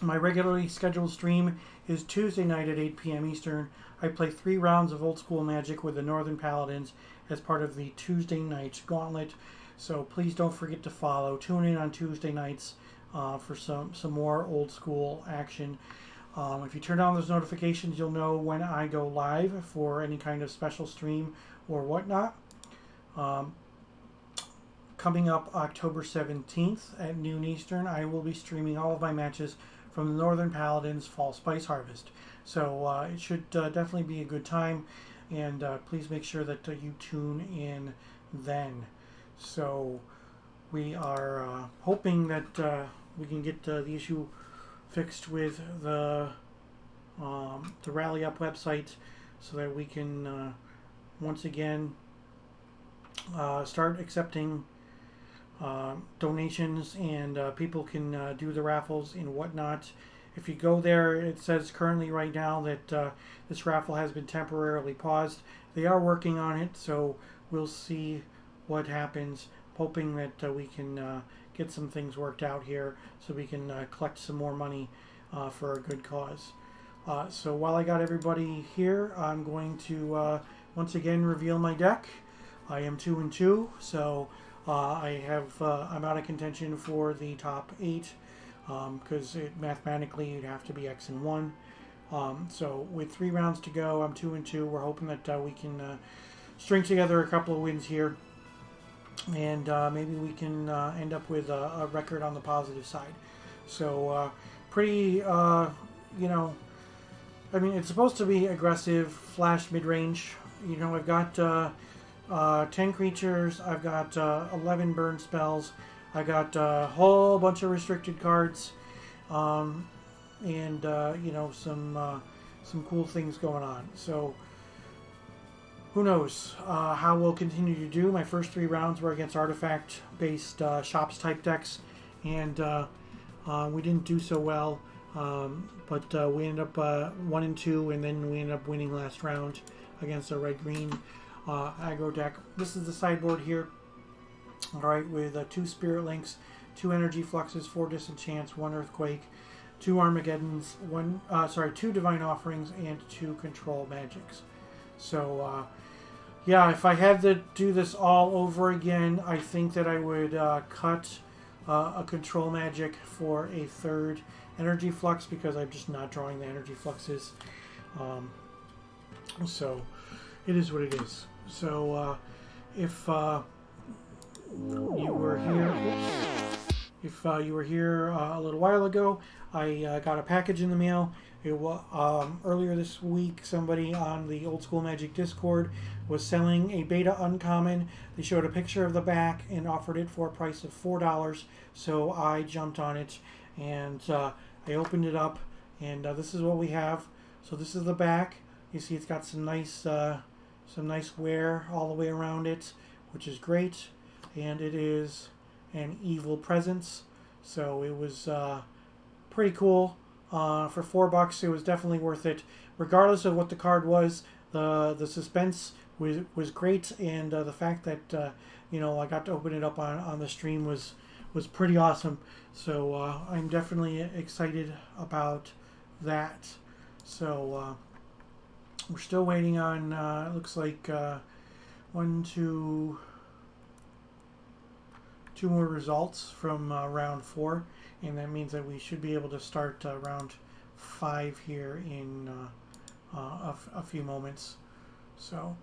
My regularly scheduled stream is Tuesday night at 8 p.m. Eastern. I play 3 rounds of Old School Magic with the Northern Paladins as part of the Tuesday night gauntlet. So please don't forget to follow. Tune in on Tuesday nights for some more old school action. If you turn on those notifications, you'll know when I go live for any kind of special stream or whatnot. Coming up October 17th at noon Eastern, I will be streaming all of my matches from the Northern Paladins Fall Spice Harvest. So it should definitely be a good time, and please make sure that you tune in then. So we are hoping that we can get the issue fixed with the Rally Up website so that we can once again start accepting donations, and people can do the raffles and whatnot. If you go there, it says currently right now that this raffle has been temporarily paused. They are working on it, so we'll see what happens, hoping that we can get some things worked out here so we can collect some more money for a good cause. So while I got everybody here, I'm going to once again reveal my deck. I am 2-2, so I'm out of contention for the top 8 because mathematically you'd have to be X and 1. So with 3 rounds to go, I'm 2-2. We're hoping that we can string together a couple of wins here, and maybe we can end up with a record on the positive side. So pretty, I mean, it's supposed to be aggressive, flash mid-range. I've got 10 creatures, I've got 11 burn spells, I got a whole bunch of restricted cards, and some cool things going on. So who knows how we'll continue to do. My first 3 rounds were against artifact-based shops type decks, and we didn't do so well. But we ended up 1-2, and then we ended up winning last round against a red-green aggro deck. This is the sideboard here. All right, with 2 Spirit Links, 2 Energy Fluxes, 4 Disenchants, 1 Earthquake, 2 Armageddons, 2 Divine Offerings, and 2 Control Magics. So, yeah, if I had to do this all over again, I think that I would cut a Control Magic for a 3rd Energy Flux, because I'm just not drawing the Energy Fluxes. So it is what it is. So if you were here, a little while ago, I got a package in the mail. It was earlier this week. Somebody on the Old School Magic Discord was selling a beta uncommon. They showed a picture of the back and offered it for a price of $4. So I jumped on it, and I opened it up, and this is what we have. So this is the back. You see, it's got some nice wear all the way around it, which is great. And it is an evil presence. So it was pretty cool. For $4, it was definitely worth it. Regardless of what the card was, the suspense was great, and the fact that I got to open it up on the stream was pretty awesome. So I'm definitely excited about that. So we're still waiting on. It looks like 2 more results from round 4, and that means that we should be able to start round 5 here in a few moments. So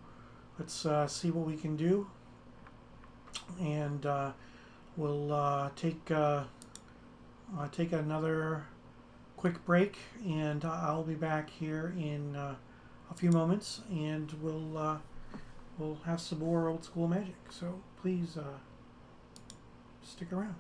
let's see what we can do, and we'll take another quick break, and I'll be back here in a few moments, and we'll have some more old school magic. So please stick around.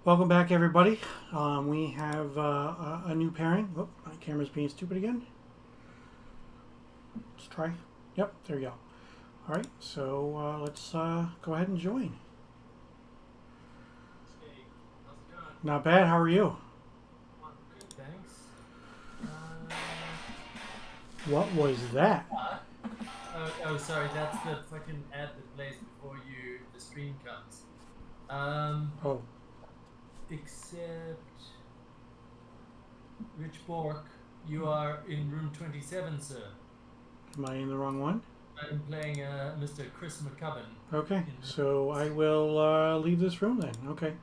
Welcome back, everybody. We have a new pairing. Oh, my camera's being stupid again. Let's try. Yep, there you go. All right, so let's go ahead and join. Hey, how's it going? Not bad. How are you? Good, thanks. What was that? Oh, sorry. That's the fucking ad that plays before the stream comes. Oh, Except, Rich Bork, you are in room 27, sir. am I in the wrong one? I'm playing Mr. Chris McCubbin. Okay, so I will leave this room then. Okay.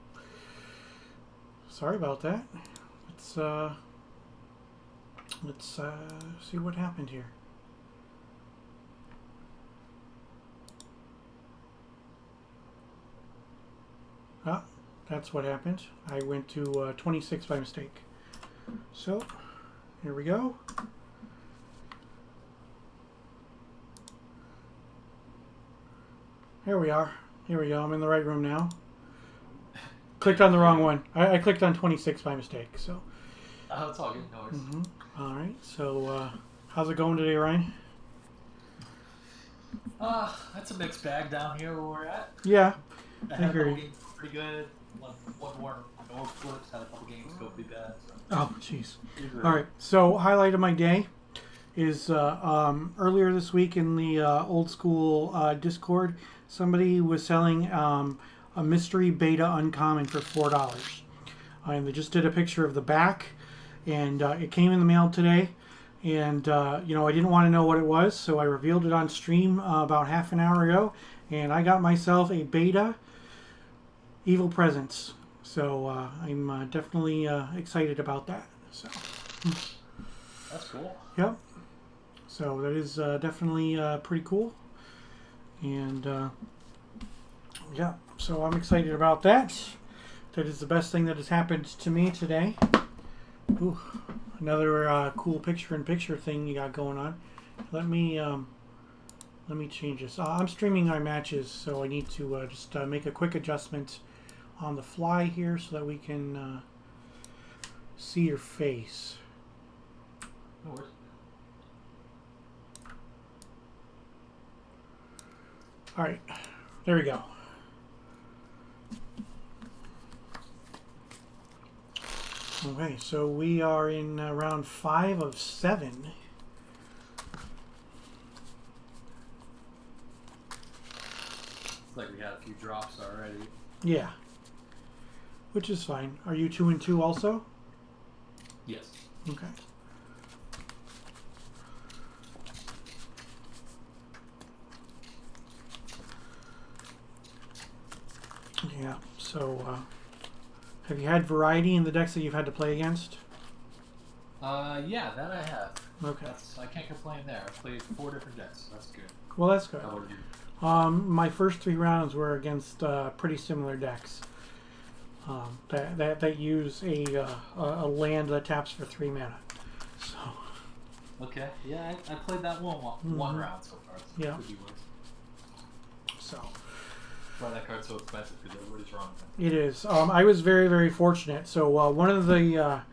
Sorry about that. Let's see what happened here. Ah, that's what happened. I went to 26 by mistake. So, here we go. Here we are. Here we go. I'm in the right room now. Clicked on the wrong one. I clicked on 26 by mistake. So. Oh, it's all good. No worries. All right. So, how's it going today, Ryan? That's a mixed bag down here where we're at. Yeah. I I had a agree. couple games go pretty good. One more North flips, had a couple games go pretty bad. So. Oh, jeez. All right. So, highlight of my day is earlier this week in the old school Discord, somebody was selling a mystery beta uncommon for $4. And they just did a picture of the back, and it came in the mail today. And you know, I didn't want to know what it was, so I revealed it on stream about half an hour ago, and I got myself a beta Evil Presence. So I'm definitely excited about that. So. That's cool. Yep. So that is definitely pretty cool. And yeah, so I'm excited about that. That is the best thing that has happened to me today. Ooh, another cool picture-in-picture thing you got going on. Let me change this. I'm streaming my matches, so I need to just make a quick adjustment on the fly here so that we can see your face. No worries. All right, there we go. Okay, so we are in round 5 of 7. It's like we had a few drops already. Yeah, which is fine. Are you 2 and 2 also? Yes. Okay. Yeah, so have you had variety in the decks that you've had to play against? Yeah, that I have. Okay. I can't complain there. I played 4 different decks, so that's good. Well, that's good. How about you? My first 3 rounds were against pretty similar decks that use a land that taps for 3 mana. So. Okay. Yeah, I played that one round so far. So Yeah. could be worse. So. Why that card's so expensive? Because everybody's wrong. It is. I was very, very fortunate. So one of the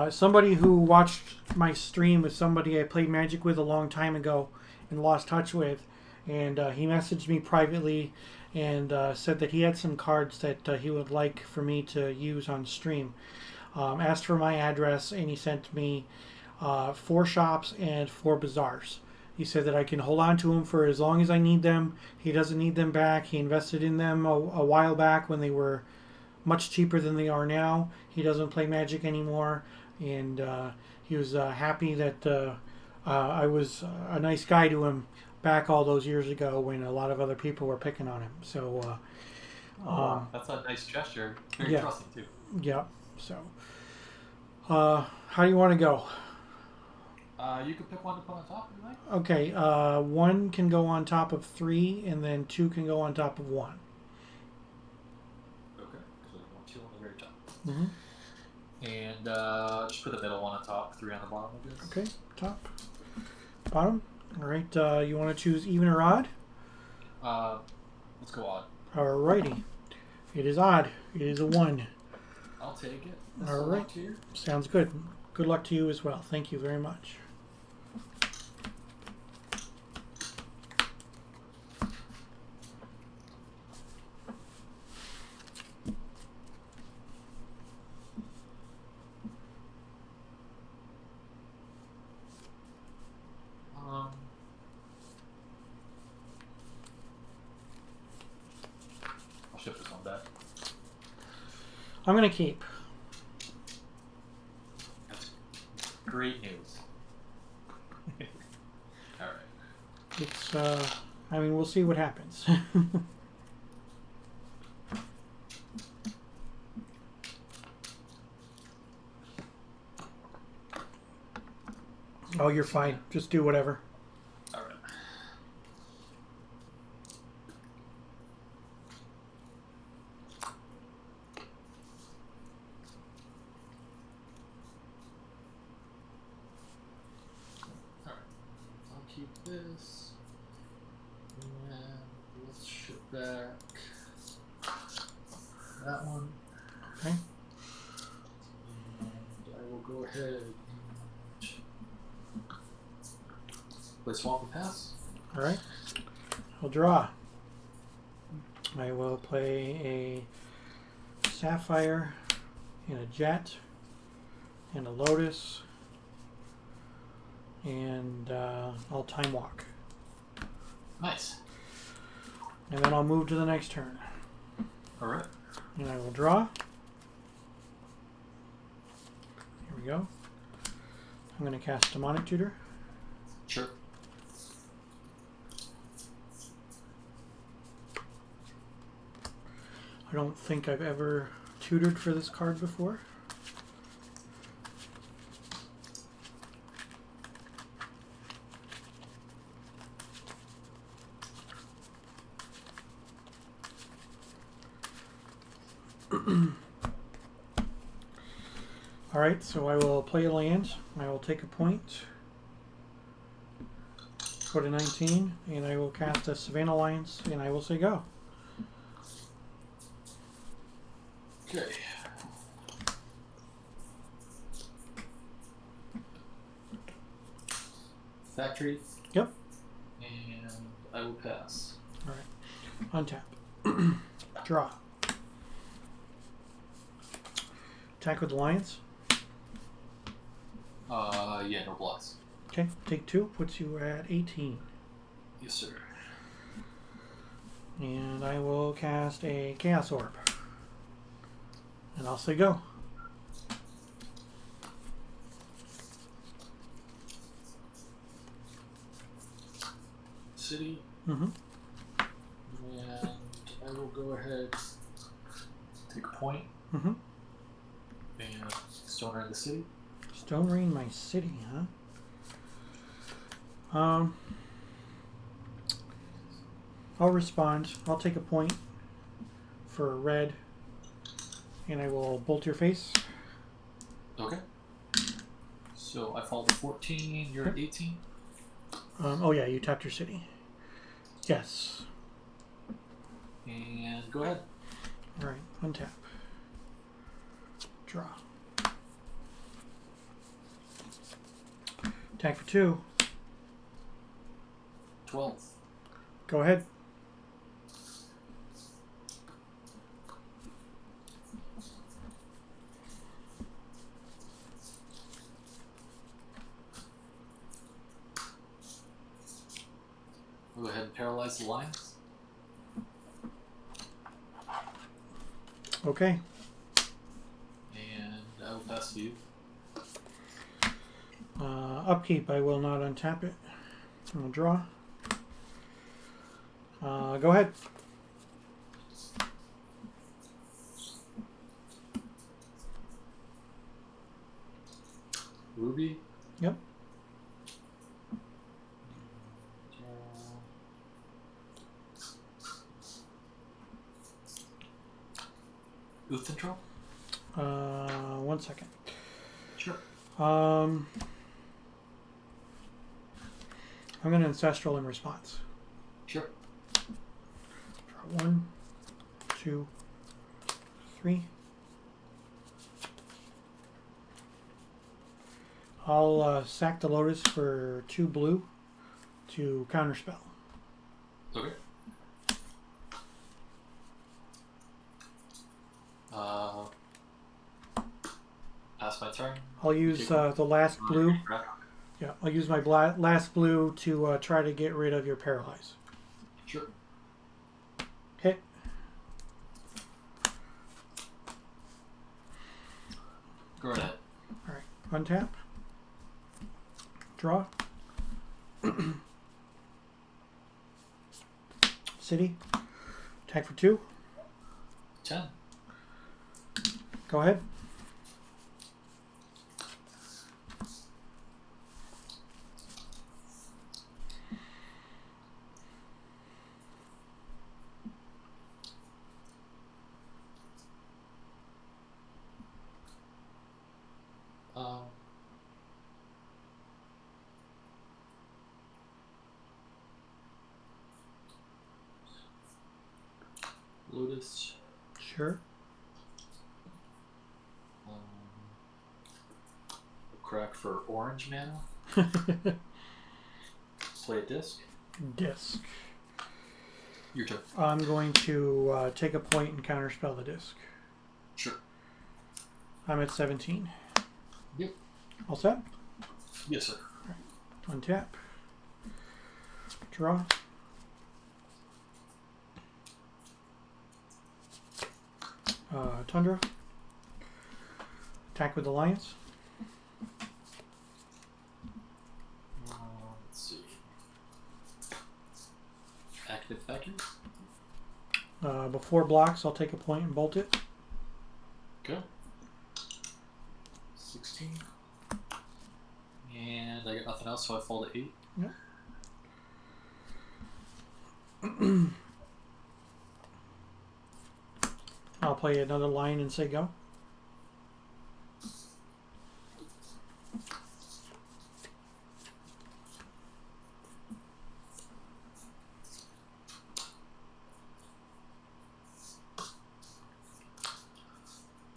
somebody who watched my stream was somebody I played Magic with a long time ago and lost touch with, and he messaged me privately and said that he had some cards that he would like for me to use on stream. Asked for my address, and he sent me 4 shops and 4 bazaars. He said that I can hold on to them for as long as I need them. He doesn't need them back. He invested in them a while back when they were much cheaper than they are now. He doesn't play Magic anymore, and he was happy that I was a nice guy to him back all those years ago when a lot of other people were picking on him. So that's a nice gesture. Very yeah. trusting too. Yeah. So how do you want to go? You can pick one to put on top if you like. Okay, 1 can go on top of 3, and then 2 can go on top of 1. Okay, so 2 on the very top. Mm-hmm. And just put the middle one on top, 3 on the bottom, I guess. Okay, top, bottom. All right, you want to choose even or odd? Let's go odd. Alrighty. It is odd. It is a 1. I'll take it. That's All a right. luck to you. Sounds good. Good luck to you as well. Thank you very much. I'll shift this one back. I'm going to keep. That's great news. All right. It's, I mean, we'll see what happens. Oh, you're fine. Just do whatever. All right. All right. I'll keep this. And let's shift back that one. Okay. And I will go ahead and play swamp and pass. All right. I'll draw. I will play a sapphire and a jet and a lotus, and I'll time walk. Nice. And then I'll move to the next turn. All right. And I will draw. Here we go. I'm going to cast Demonic Tutor. Sure. I don't think I've ever tutored for this card before. Alright, so I will play a land. I will take a point. Go to 19, and I will cast a Savannah Alliance, and I will say go. Okay. Factory. Yep. And I will pass. Alright. Untap. Draw. Attack with Alliance. Yeah, no blocks. Okay, take 2, puts you at 18. Yes, sir. And I will cast a Chaos Orb. And I'll say go. City. Mm-hmm. And I will go ahead, take a point, Mm-hmm. and Stone Ring the city. Stone Rain my city, huh? I'll respond. I'll take a point for red, and I will bolt your face. Okay. So I fall to 14, you're at 18. Oh yeah, you tapped your city. Yes. And go ahead. All right, untap. Draw. Attack for 2. 12. Go ahead. We'll go ahead and paralyze the lions. Okay. And I will pass to you. Upkeep, I will not untap it. I'll draw. Go ahead. Ruby. Yep. Uthentrol? 1 second. Sure. I'm going to Ancestral in response. Sure. 1, 2, 3. I'll sack the Lotus for 2 blue to counterspell. Okay. Pass my turn. I'll use the last blue. Yeah, I'll use my last blue to try to get rid of your paralyze. Sure. Hit. Go right ahead. All right. Untap. Draw. City. Attack for 2. 10. Go ahead. Lotus. Sure. Crack for orange mana. Play a disc. Disc. Your turn. I'm going to take a point and counterspell the disc. Sure. I'm at 17. Yep. All set? Yes, sir. Right. Untap. Draw. Tundra. Attack with Alliance. Let's see. Active factors. Before blocks, I'll take a point and bolt it. Okay. 16. And I got nothing else, so I fall to 8. Yep. I'll play another line and say go.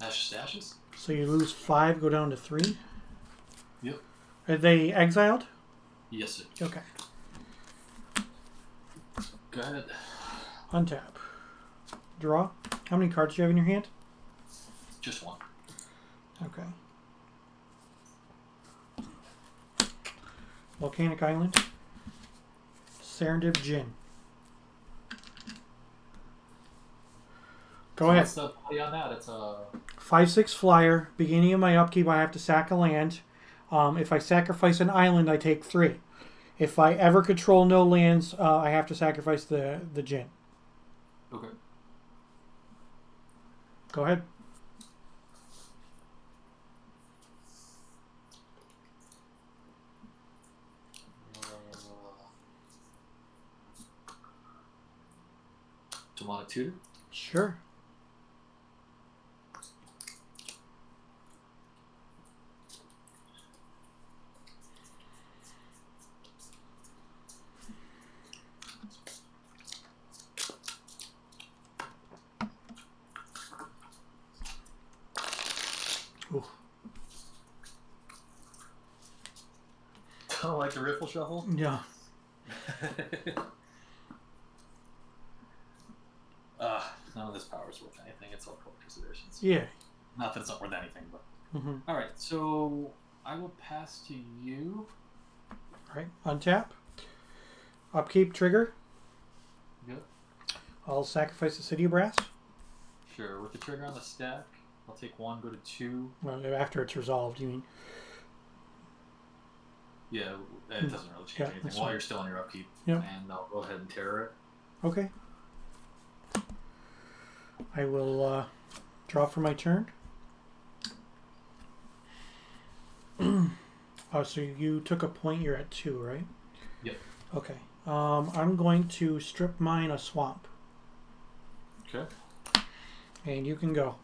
Ashes to ashes? So you lose 5, go down to 3. Yep. Are they exiled? Yes, sir. Okay. Go ahead. Untap. Draw. How many cards do you have in your hand? Just 1. Okay. Volcanic Island. Serendip Jin. Go ahead. What's the play on that? It's a 5/6 flyer. Beginning of my upkeep, I have to sack a land. If I sacrifice an island, I take 3. If I ever control no lands, I have to sacrifice the Jin. Okay. Go ahead. Demonic Tutor? Sure. Ooh. Don't like the riffle shuffle? Yeah. None of this power is worth anything. It's all collector's editions. Yeah. Not that it's not worth anything, but. Mm-hmm. Alright, so I will pass to you. Right. Untap. Upkeep trigger. Yep. I'll sacrifice the City of Brass. Sure. With the trigger on the stack, I'll take 1, go to 2. Well, after it's resolved, you mean? Yeah, it doesn't really change anything that's while fine. you're still on your upkeep. Yep. And I'll go ahead and terror it. Okay. I will draw for my turn. Oh, so you took a point. You're at 2, right? Yep. Okay. I'm going to strip mine a swamp. Okay. And you can go.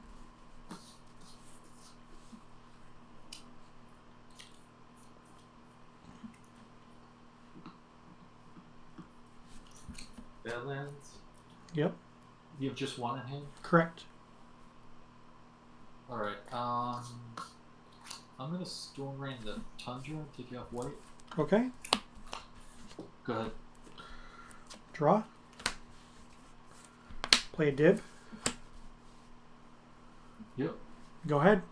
Badlands. Yep. You have just one in hand? Correct. Alright, I'm gonna Storm Rain the Tundra, take you off white. Okay. Go ahead. Draw. Play a dib. Yep. Go ahead.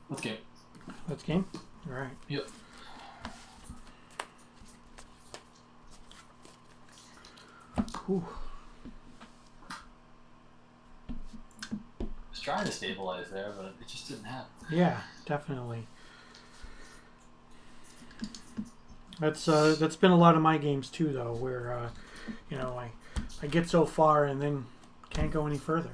Let's game. Let's game. All right. Yep. Ooh. I was trying to stabilize there, but it just didn't happen. Yeah, definitely. That's been a lot of my games too, though, where you know, I get so far and then can't go any further.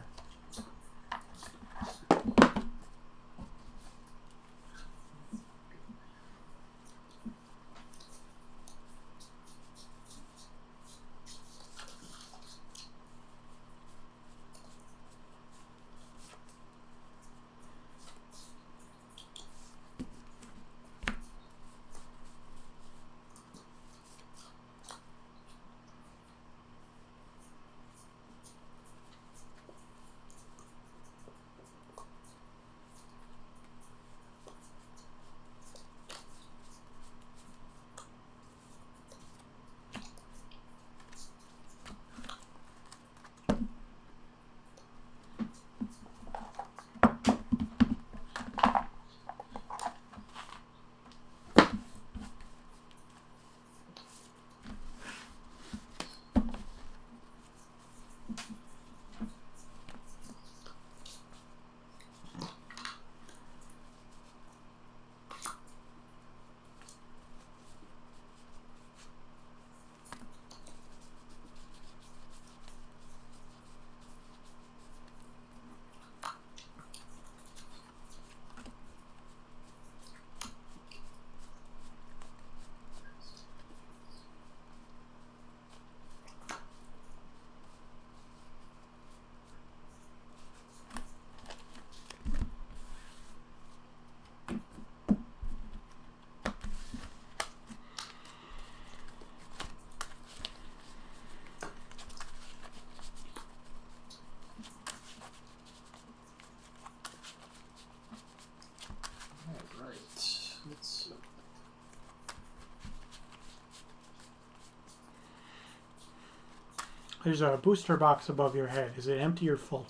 There's a booster box above your head. Is it empty or full?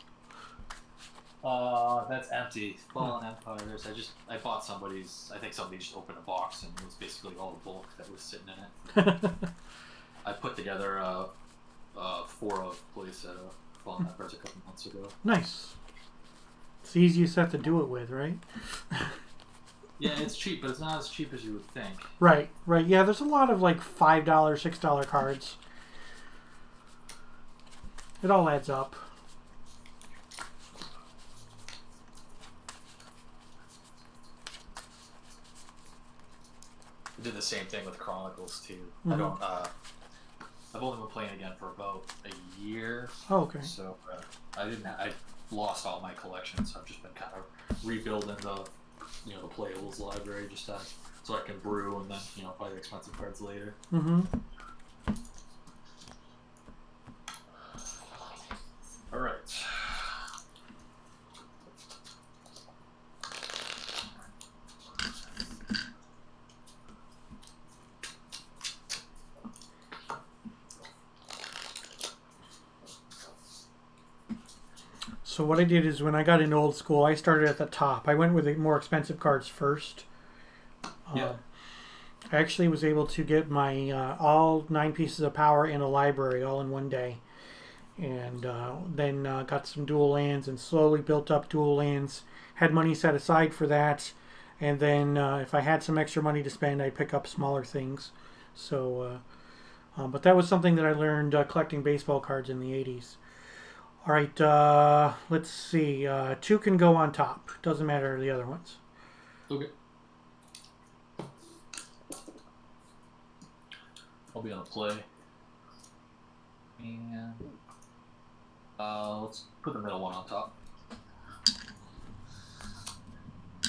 That's empty. Fallen Empires. I bought somebody's. I think somebody just opened a box and it was basically all the bulk that was sitting in it. I put together a 4-of playset of Fallen Empires a couple months ago. Nice. It's the easiest set to do it with, right? Yeah, it's cheap, but it's not as cheap as you would think. Right, right. Yeah, there's a lot of like $5, $6 cards. It all adds up. I did the same thing with Chronicles too. Mm-hmm. I don't. I've only been playing again for about a year. Oh, okay. So I lost all my collections. I've just been kind of rebuilding the the playables library just so I can brew and then buy the expensive cards later. Mm-hmm. All right. So what I did is when I got into old school, I started at the top. I went with the more expensive cards first. Yeah. I actually was able to get my all 9 pieces of power in a library all in one day. And then got some dual lands and slowly built up dual lands. Had money set aside for that. And then if I had some extra money to spend, I'd pick up smaller things. So, but that was something that I learned collecting baseball cards in the 80s. All right, let's see. 2 can go on top. Doesn't matter the other ones. Okay. I'll be on a play. And let's put the middle one on top.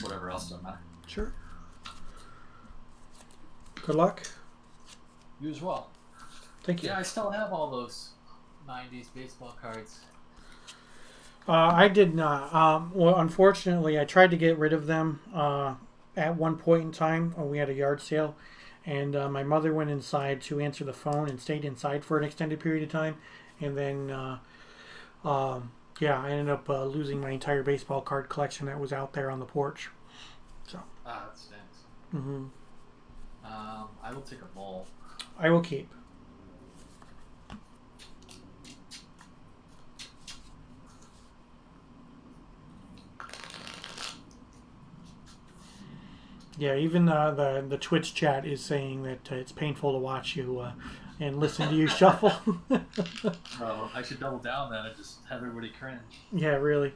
Whatever else doesn't matter. Sure. Good luck. You as well. Thank you. Yeah, I still have all those 90s baseball cards. I did not. Well, unfortunately, I tried to get rid of them at one point in time when we had a yard sale, and my mother went inside to answer the phone and stayed inside for an extended period of time, and then yeah, I ended up losing my entire baseball card collection that was out there on the porch. So. That stinks. Mm-hmm. I will take a bowl. I will keep. Yeah, even the Twitch chat is saying that it's painful to watch you and listen to you shuffle. Oh, I should double down then and just have everybody cringe. Yeah, really.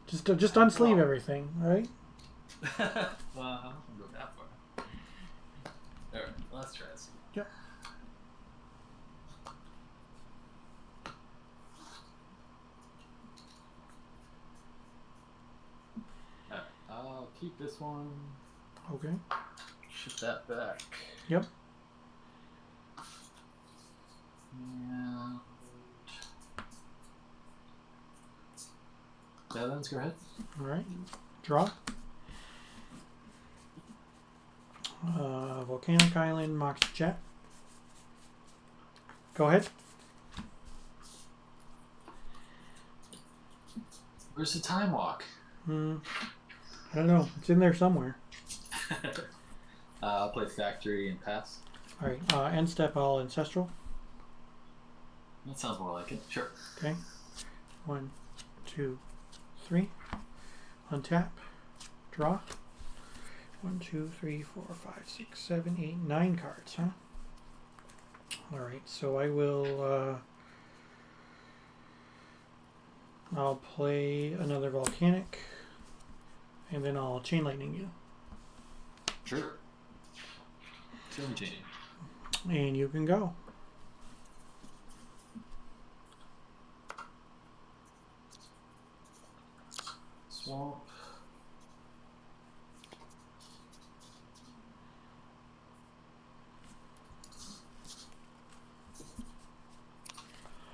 Just unsleeve everything, right? Well, I don't go that far. Alright, let's try this. Yep. Alright, I'll keep this one. Okay. Shift that back. Yep. And Devins, go ahead. All right. Draw. Volcanic Island, Mox Jet. Go ahead. Where's the time walk? I don't know. It's in there somewhere. I'll play Factory and pass. All right. End step all ancestral. That sounds more like it. Sure. Okay. 1, 2, 3. Untap. Draw. 1, 2, 3, 4, 5, 6, 7, 8, 9 cards, huh? Alright, so I will I'll play another volcanic and then I'll chain lightning you. Sure. Chain. And you can go. Swamp.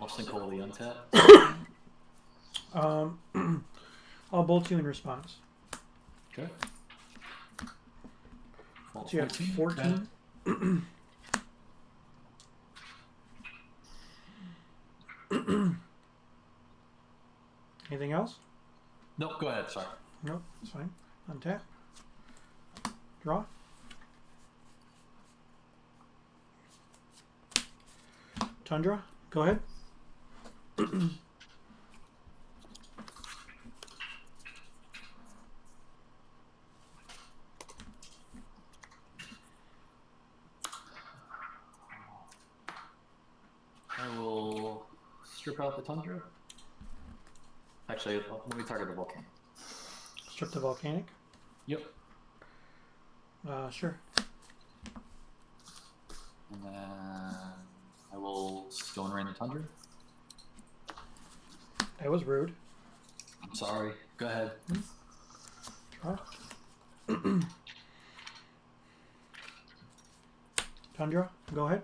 I'll sinkhole the untap. I'll bolt you in response. Okay. So you have 14. Anything else? Nope, go ahead, sorry. Nope, it's fine. Untap. Draw. Tundra, go ahead. I will strip out the Tundra. Actually, let me target the volcano. Strip the volcanic? Yep. Sure. And then I will Stone Rain the Tundra. That was rude. I'm sorry. Go ahead. Draw. Tundra, go ahead.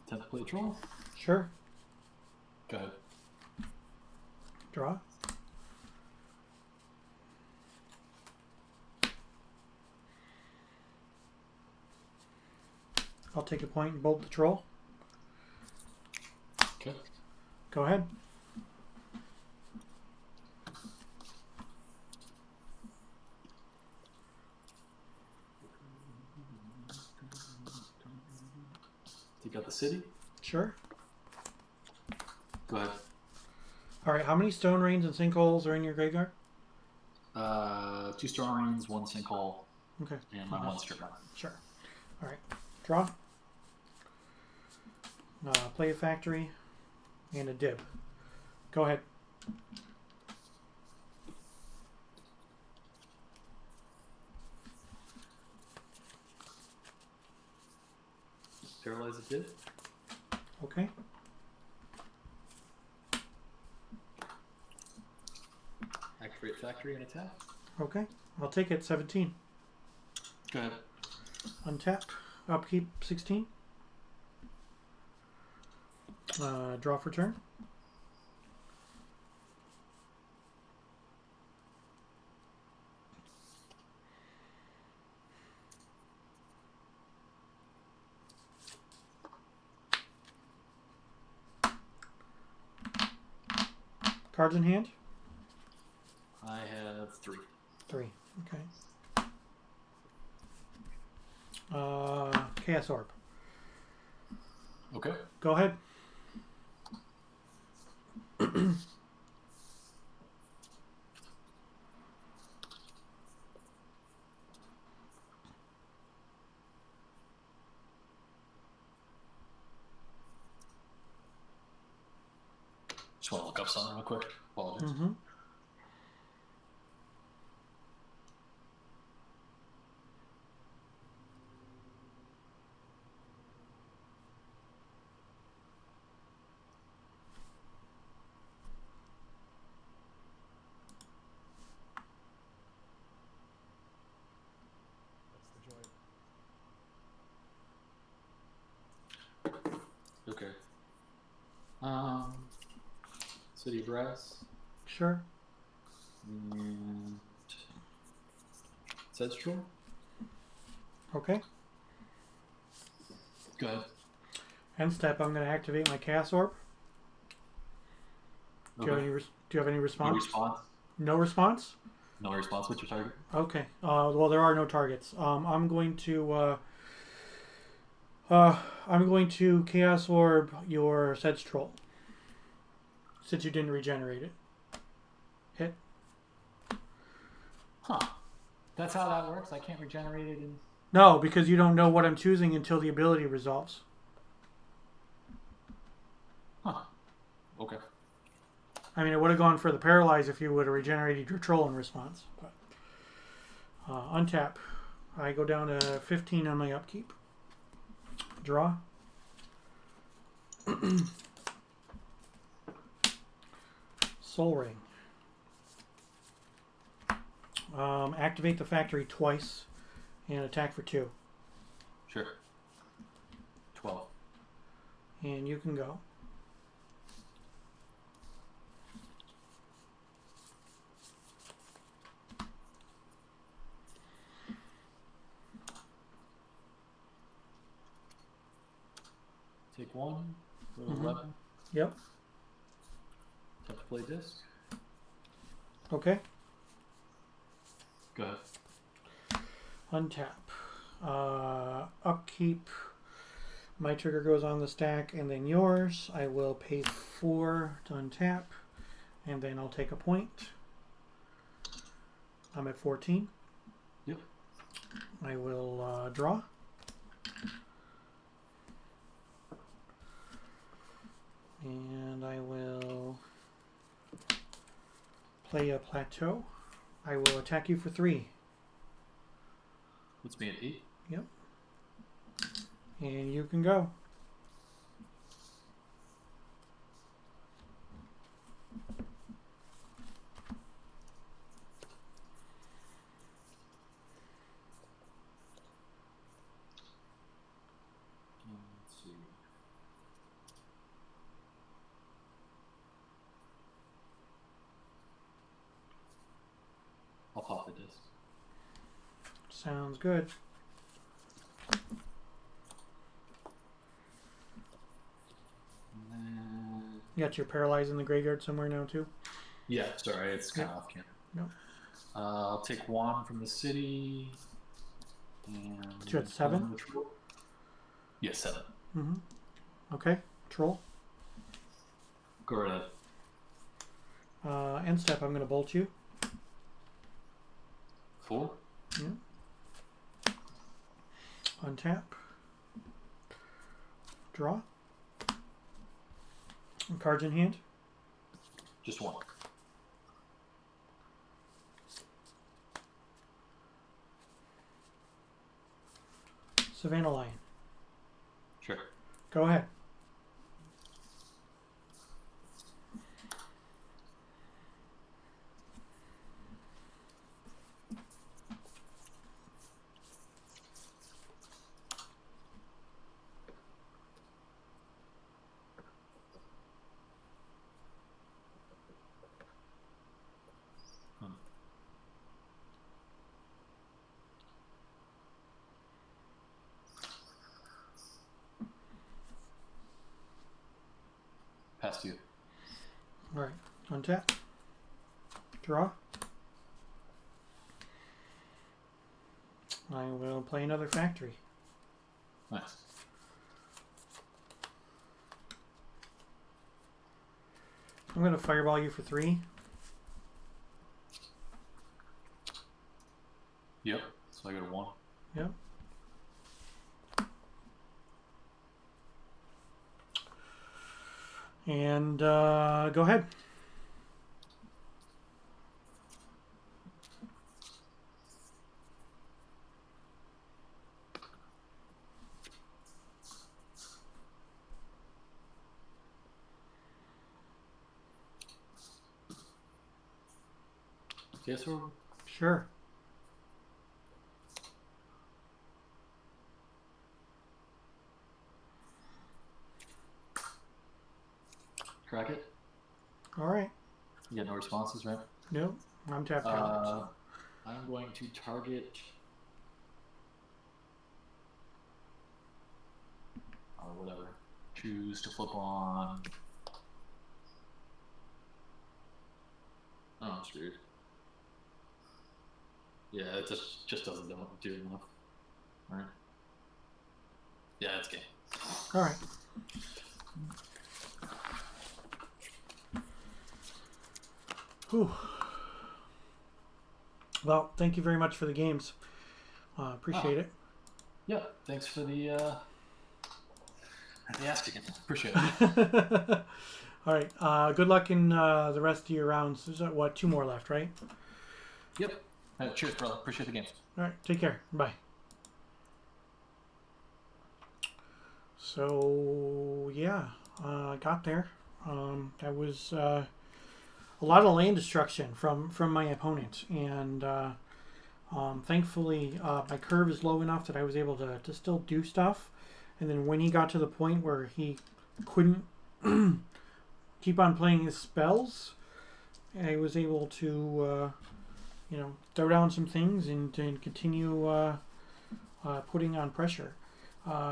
Attempt to play troll? Sure. Go ahead. Draw. I'll take a point and bolt the troll. Okay. Go ahead. Take out the city? Sure. Go ahead. Alright, how many stone rains and sinkholes are in your graveyard? 2 Stone Rains, 1 sinkhole, Okay. and 1 strip mine. Sure. Alright. Draw. Play a factory and a dib. Go ahead. Paralyze the dip. Okay. Create factory and attack. Okay. I'll take it. 17. Go ahead. Untap. Upkeep 16. Draw for turn. Cards in hand? I have 3. 3. Okay. Chaos Orb. Okay. Go ahead. Just want to look up something real quick. Apologies. Mm-hmm. That's the joy. Okay. City Brass. Sure. And Sedstrom. Okay. Go ahead. End step. I'm going to activate my Chaos Orb. Do you have any? Do you have any response? No response. No response. No response. What's your target? Okay. Well, there are no targets. I'm going to Chaos Orb your Sedge Troll. Since you didn't regenerate it. Hit. Huh. That's how that works? I can't regenerate it in... No, because you don't know what I'm choosing until the ability resolves. Huh. Okay. I mean, it would have gone for the Paralyze if you would have regenerated your Troll in response. But untap. I go down to 15 on my upkeep. Draw. Soul Ring. Activate the factory twice and attack for 2. Sure. 12. And you can go. Take 1. Go to Mhm. 11. Yep. Have to play disc. Okay. Go ahead. Untap. Upkeep. My trigger goes on the stack and then yours. I will pay 4 to untap. And then I'll take a point. I'm at 14. Yep. I will draw. And I will play a plateau. I will attack you for 3. Puts me at 8. Yep. And you can go. Let's see. I'll pop the disc. Sounds good. And then... You got your Paralyze in the graveyard somewhere now too? Yeah, sorry, it's kind of off camera. No. I'll take 1 from the city. And So you're at 7? Yeah, 7. Mm-hmm. Okay. Troll. Go right ahead. End step, I'm going to bolt you. 4. Yeah. Untap. Draw. And cards in hand. Just 1. Savannah Lion. Sure. Go ahead. All right, untap. Draw. I will play another factory. Nice. I'm going to fireball you for 3. Yep. So I go to 1. Yep. And go ahead. Yes, sir. Sure. Crack it. All right. You get no responses, right? Nope. I'm tapped out. I'm going to target. Or whatever. Choose to flip on. Oh, it's weird. Yeah, it just doesn't do enough. All right. Yeah, it's game. All right. Whew. Well, thank you very much for the games. Appreciate it. Yeah, thanks for the ask again. Appreciate it. All right. Good luck in the rest of your rounds. There's what, 2 more left, right? Yep. Cheers, brother. Appreciate the games. All right. Take care. Bye. So yeah, got there. That was a lot of land destruction from my opponent, and thankfully my curve is low enough that I was able to still do stuff. And then when he got to the point where he couldn't keep on playing his spells, I was able to throw down some things and continue putting on pressure,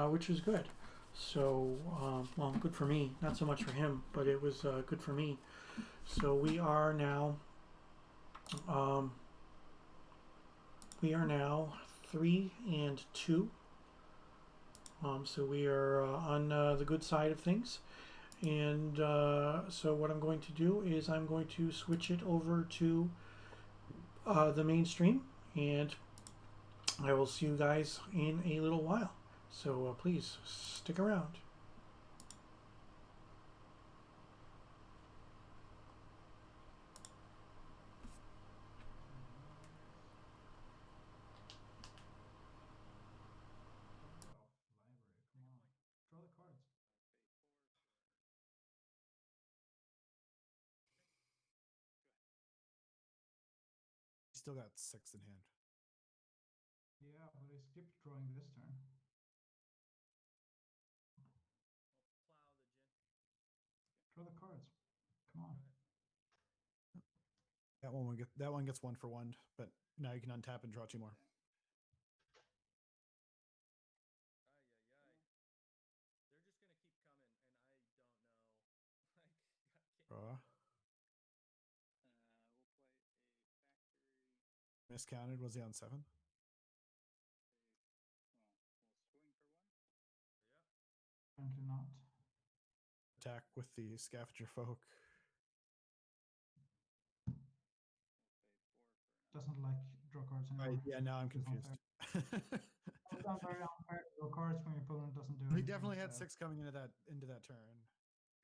which was good. So, well, good for me. Not so much for him, but it was good for me. So we are now 3 and 2. So we are on the good side of things. And so what I'm going to do is I'm going to switch it over to the mainstream, and I will see you guys in a little while. So please stick around. Draw the cards. Still got 6 in hand. Yeah, but I skipped drawing this turn. Draw the cards. Come on. That one gets 1 for 1, but now you can untap and draw 2 more. Draw. Miscounted. Was he on 7? Apparently not. Attack with the scavenger folk. Doesn't like draw cards anymore. Yeah, now I'm confused. It's very unfair to draw cards when your opponent doesn't do He anything. definitely had So. 6 coming into that turn.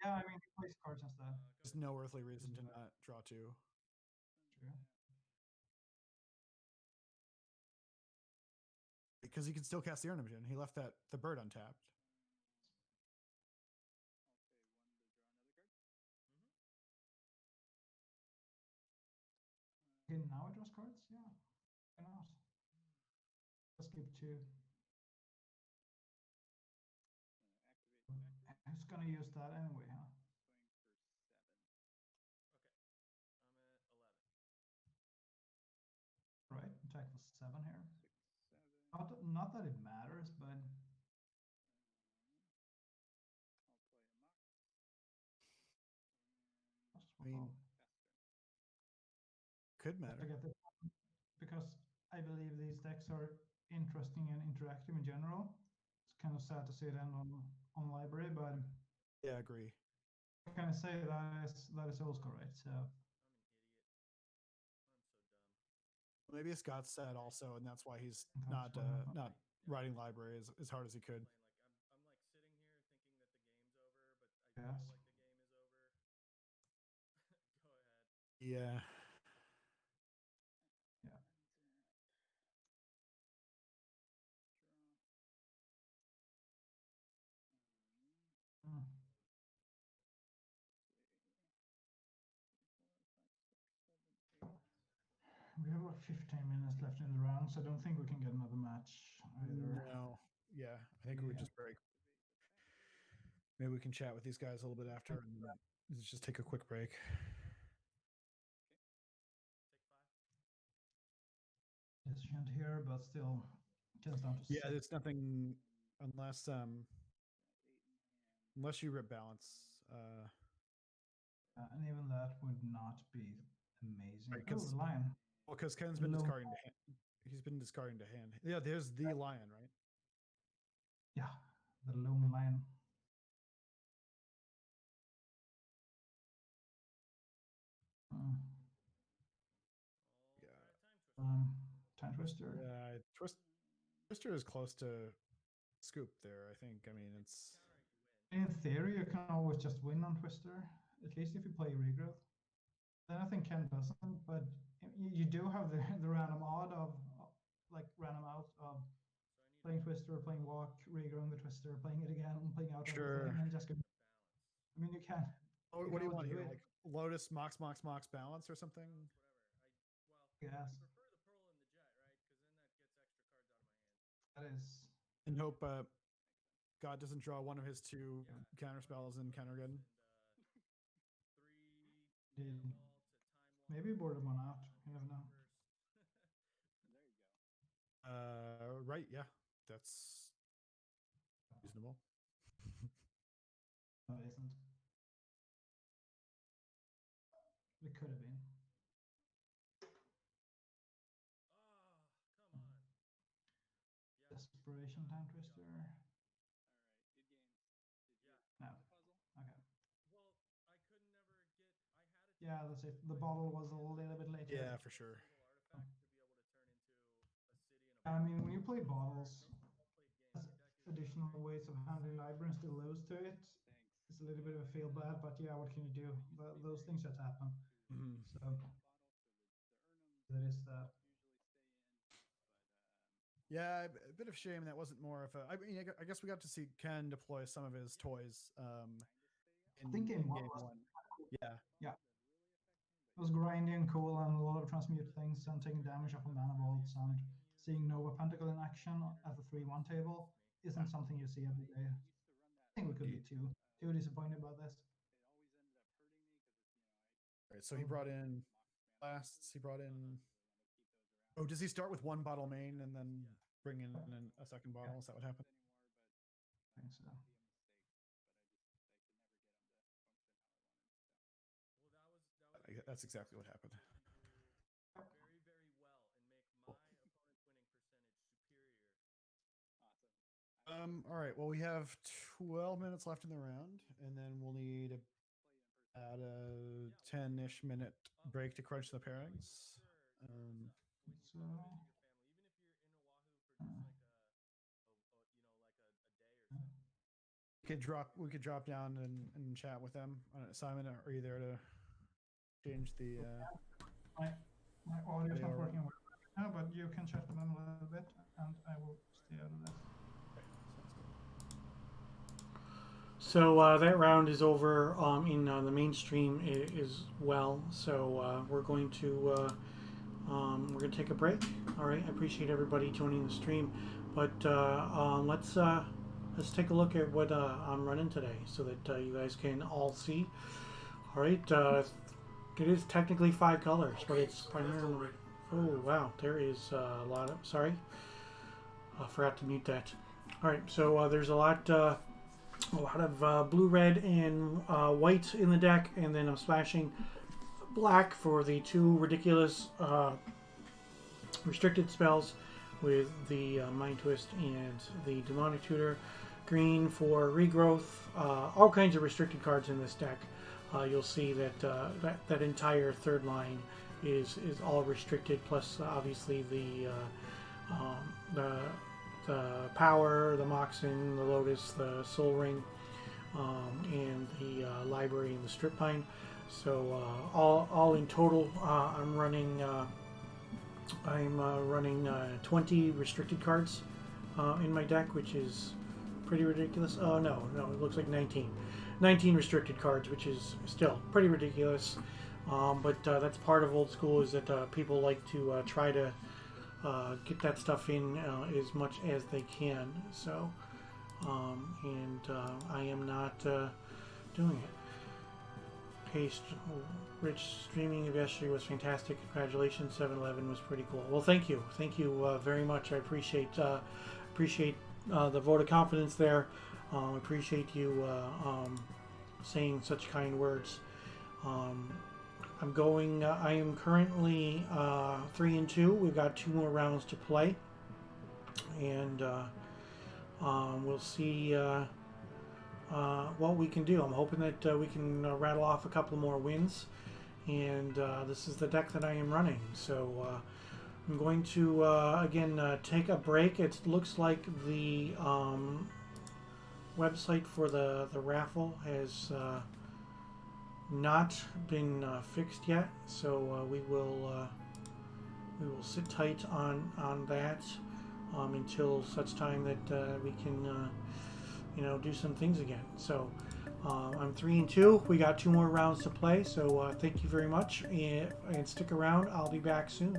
Yeah, I mean, he plays cards instead. There's no earthly reason to not draw 2. True. Because he can still cast the Ornament. He left the bird untapped. Okay, now it draws cards? Yeah. Why not? Let's skip 2. Who's gonna use that anyway, huh? Right, attack was 7 here. Not that it matters, but I mean, could To matter. get it, because I believe these decks are interesting and interactive in general. It's kind of sad to see it end on library, but Yeah, I agree. what can I say? That is old school, right? So Maybe it's got sad also, and that's why he's That's not why not writing library as hard as he could. yes. Yeah. Yeah. Mm. We have like 15 minutes left in the round, so I don't think we can get another match either. No. Yeah, I think we would just break. Maybe we can chat with these guys a little bit after, and let's just take a quick break. Decision here, but still comes down to Yeah, 6. it's nothing unless unless you rip balance. And even that would not be amazing. Right, Oh, the lion. Well, because Ken's been Low- discarding to hand. He's been discarding to hand. Yeah, there's the lion, right? Yeah, the lone lion. Mm. Yeah. Time twister. Yeah, Twister is close to scoop there. I think. I mean, it's. In theory, you can always just win on twister, at least if you play regrowth. Then I think Ken doesn't, but you do have the random odd of like random out of playing twister, playing walk, regrowing the twister, playing it again, playing out everything, and just go. I mean, you can. Oh, what do you want do here? it. Like Lotus, Mox balance or something? Yes. That is. And hope God doesn't draw one of his two counter spells and counter good. Maybe board him one out. You never know. Right, yeah. That's reasonable. No, it isn't. It could have been. Desperation time twister. No. Okay. Yeah, that's it. The bottle was a little bit later. Yeah, for sure. I mean, when you play bottles, additional ways of handling library and still lose to it, it's a little bit of a feel bad, but yeah, what can you do? Those things just happen. Mm-hmm. So that is that. Yeah, a bit of shame that wasn't more of a. I mean, I guess we got to see Ken deploy some of his toys. I think game one. Yeah. Yeah. It was grindy and cool, and a lot of transmute things, and taking damage off of mana bolts, and seeing Nova Pentacle in action at the 3-1 table isn't something you see every day. I think we could be too disappointed about this. Right, so he brought in blasts. He brought in. Oh, does he start with one bottle main and then bring in a second bottle? Is that what happened? I think so. That's exactly what happened. All right. Well, we have 12 minutes left in the round, and then we'll need about a 10-ish minute break to crunch the pairings. So. We could drop down and chat with them. Simon, are you there to change the? My audio is not working well now, but you can chat with them a little bit, and I will stay out of this. So that round is over in the mainstream as well. So we're going to take a break. All right. I appreciate everybody joining the stream, but let's take a look at what I'm running today, so that you guys can all see. All right. It is technically 5 colors, but it's primarily. Oh wow, there is a lot of. Sorry, I forgot to mute that. All right. So there's a lot. a lot of blue, red, and white in the deck, and then I'm splashing black for the two ridiculous restricted spells with the Mind Twist and the Demonic Tutor. Green for regrowth. All kinds of restricted cards in this deck. You'll see that, that entire third line is all restricted. Plus, obviously the Power, the Moxen, the Lotus, the Soul Ring, and the Library and the Strip Pine. So all in total, I'm running 20 restricted cards in my deck, which is pretty ridiculous. Oh no, it looks like 19 restricted cards, which is still pretty ridiculous. But that's part of old school, is that people like to try to get that stuff in as much as they can. So, I am not doing it. Hey, Rich, streaming of yesterday was fantastic. Congratulations, 7-Eleven was pretty cool. Well, thank you very much. I appreciate the vote of confidence there. Appreciate you saying such kind words. I am currently 3-2. We've got 2 more rounds to play, and we'll see what we can do. I'm hoping that we can rattle off a couple more wins, and this is the deck that I am running. So I'm going to again take a break. It looks like the website for the raffle has not been fixed yet, so we will sit tight on that until such time that we can do some things again. So I'm 3-2. We got 2 more rounds to play, so thank you very much, and stick around. I'll be back soon.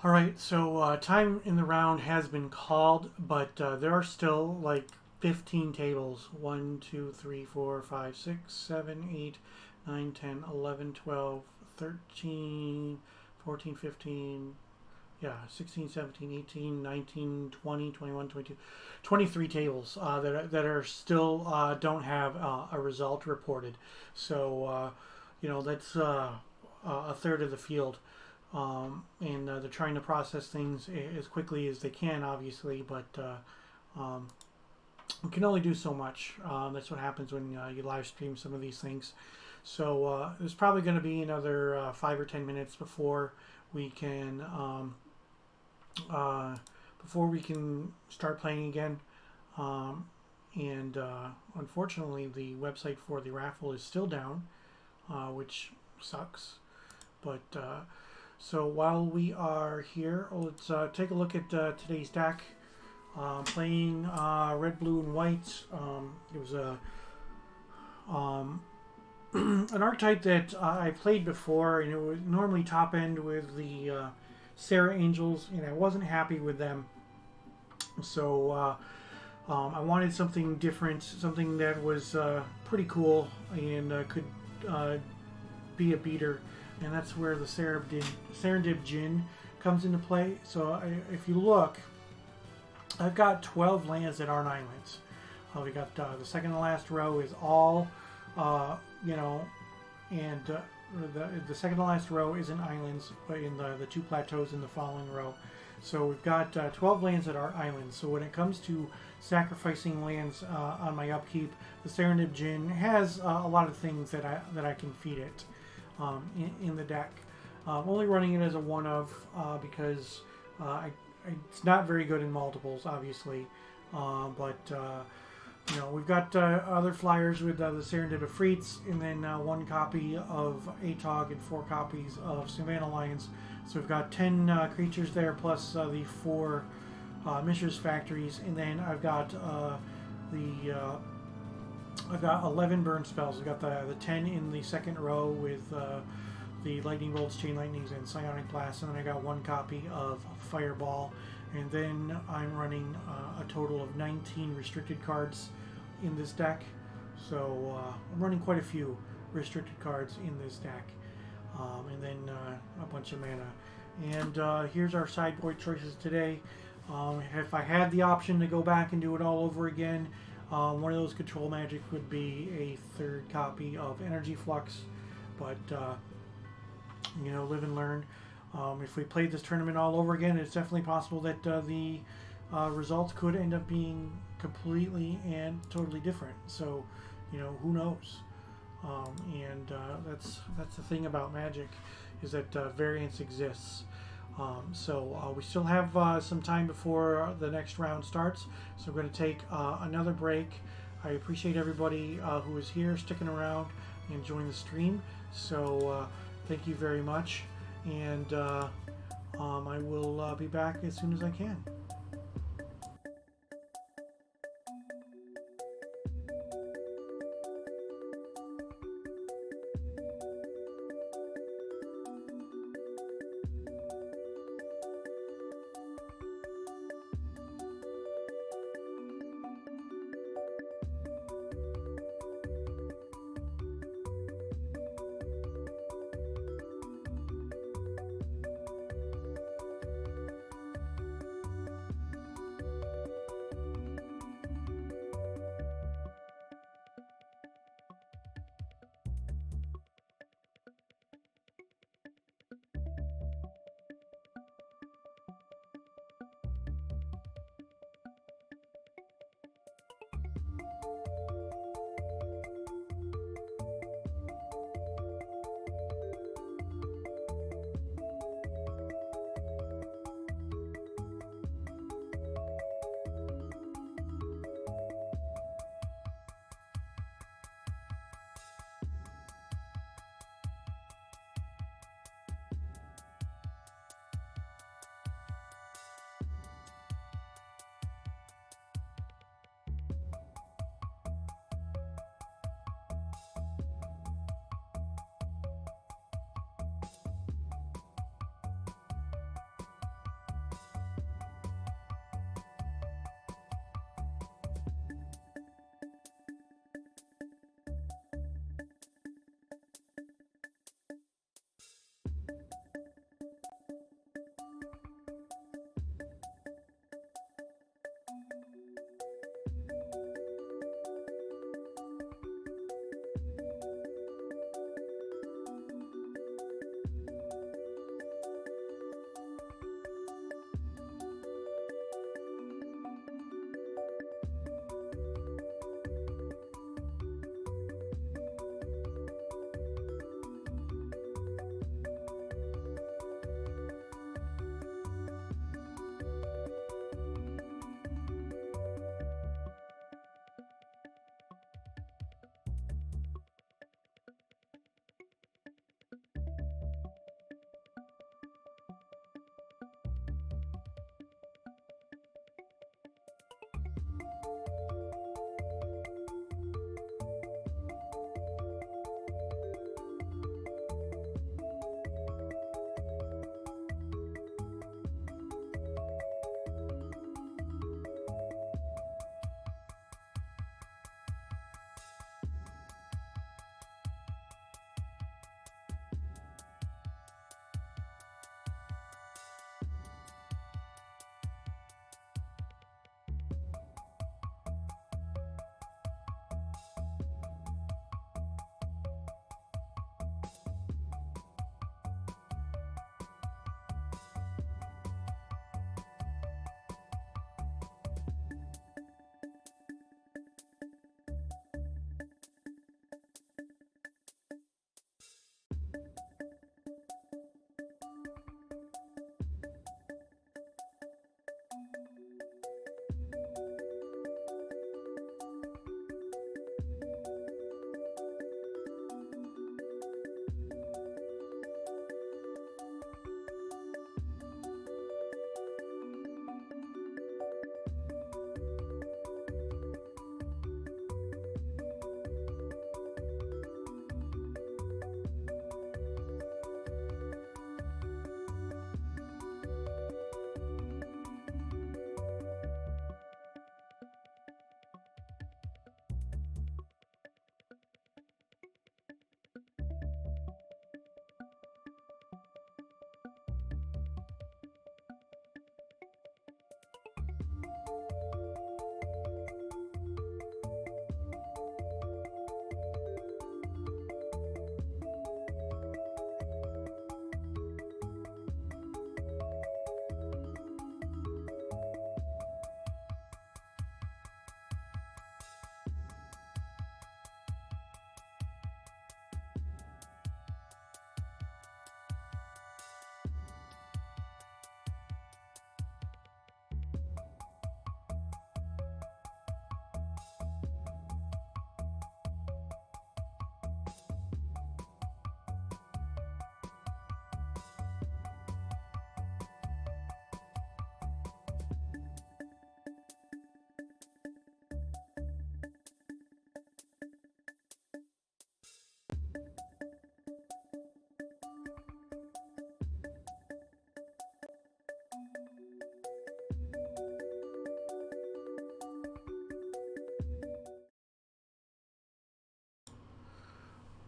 All right, so time in the round has been called, but there are still like 15 tables. 1, 2, 3, 4, 5, 6, 7, 8, 9, 10, 11, 12, 13, 14, 15, yeah, 16, 17, 18, 19, 20, 21, 22, 23 tables that are still don't have a result reported. So, that's a third of the field. And they're trying to process things as quickly as they can, obviously, but you can only do so much. That's what happens when you live stream some of these things. So there's probably going to be another 5 or 10 minutes before we can before we can start playing again. And unfortunately, the website for the raffle is still down, which sucks. But so while we are here, let's take a look at today's deck. Playing red, blue, and white. It was a an archetype that I played before, and it was normally top end with the Sarah Angels, and I wasn't happy with them. So I wanted something different, something that was pretty cool and could be a beater, and that's where the Serendib Djinn comes into play. So if you look, I've got 12 lands that aren't islands. We got the second to last row is all, and the second to last row isn't islands, but in the two plateaus in the following row. So we've got 12 lands that are islands. So when it comes to sacrificing lands on my upkeep, the Serendib Djinn has a lot of things that I can feed it in the deck. I'm only running it as a one of because it's not very good in multiples, obviously. We've got other flyers with the Serendib Afrits, and then one copy of Atog and 4 copies of Savannah Lions. So we've got 10 creatures there, plus the 4 Mishra's Factories, and then I've got I've got 11 burn spells. I've got the 10 in the second row with the Lightning Bolts, Chain Lightnings, and Psionic Blast, and then I got 1 copy of Fireball. And then I'm running a total of 19 restricted cards in this deck. So I'm running quite a few restricted cards in this deck. And then a bunch of mana. And here's our sideboard choices today. If I had the option to go back and do it all over again, one of those control magic would be a 3rd copy of Energy Flux. But, live and learn. If we played this tournament all over again, it's definitely possible that the results could end up being completely and totally different. So, who knows? That's the thing about Magic, is that variance exists. So we still have some time before the next round starts. So we're going to take another break. I appreciate everybody who is here, sticking around, and enjoying the stream. So thank you very much. And I will be back as soon as I can.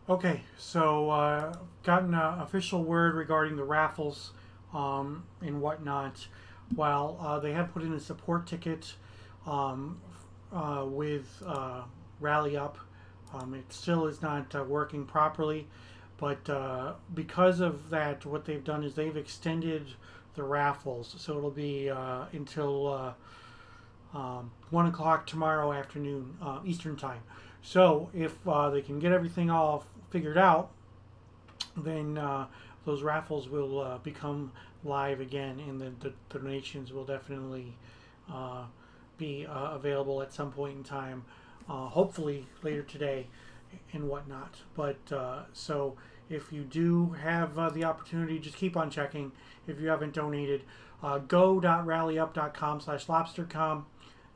Okay, so gotten official word regarding the raffles and whatnot. While they have put in a support ticket with Rally Up, it still is not working properly. But because of that, what they've done is they've extended the raffles, so it'll be until 1 o'clock tomorrow afternoon Eastern time. So if they can get everything all figured out, then those raffles will become live again, and the donations will definitely be available at some point in time, hopefully later today and whatnot. But so if you do have the opportunity, just keep on checking. If you haven't donated, go.rallyup.com/LobstercoM.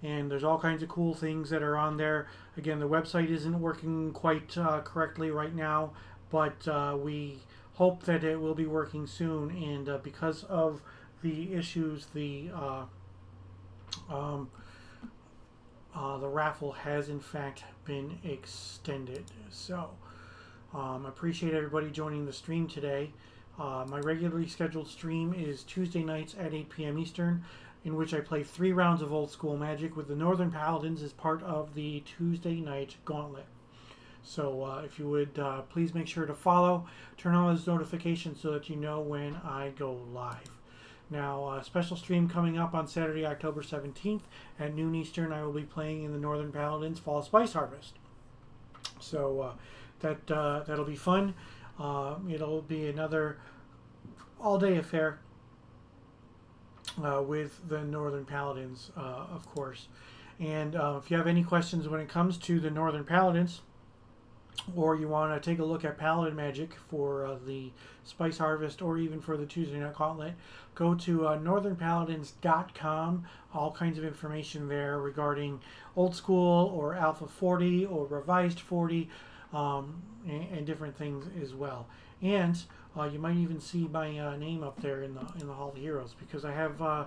And there's all kinds of cool things that are on there. Again, the website isn't working quite correctly right now, but we hope that it will be working soon. And because of the issues, the raffle has in fact been extended. So appreciate everybody joining the stream today. My regularly scheduled stream is Tuesday nights at 8 p.m. Eastern, in which I play 3 rounds of Old School Magic with the Northern Paladins as part of the Tuesday night gauntlet. So if you would please make sure to follow, turn on those notifications so that you know when I go live. Now, a special stream coming up on Saturday, October 17th at noon Eastern. I will be playing in the Northern Paladins Fall Spice Harvest. So that'll be fun. It'll be another all-day affair with the Northern Paladins, of course. And if you have any questions when it comes to the Northern Paladins, or you want to take a look at Paladin Magic for the Spice Harvest, or even for the Tuesday Night Gauntlet, go to northernpaladins.com. All kinds of information there regarding Old School or Alpha 40 or Revised 40, and different things as well. And you might even see my name up there in the Hall of Heroes, because I have gone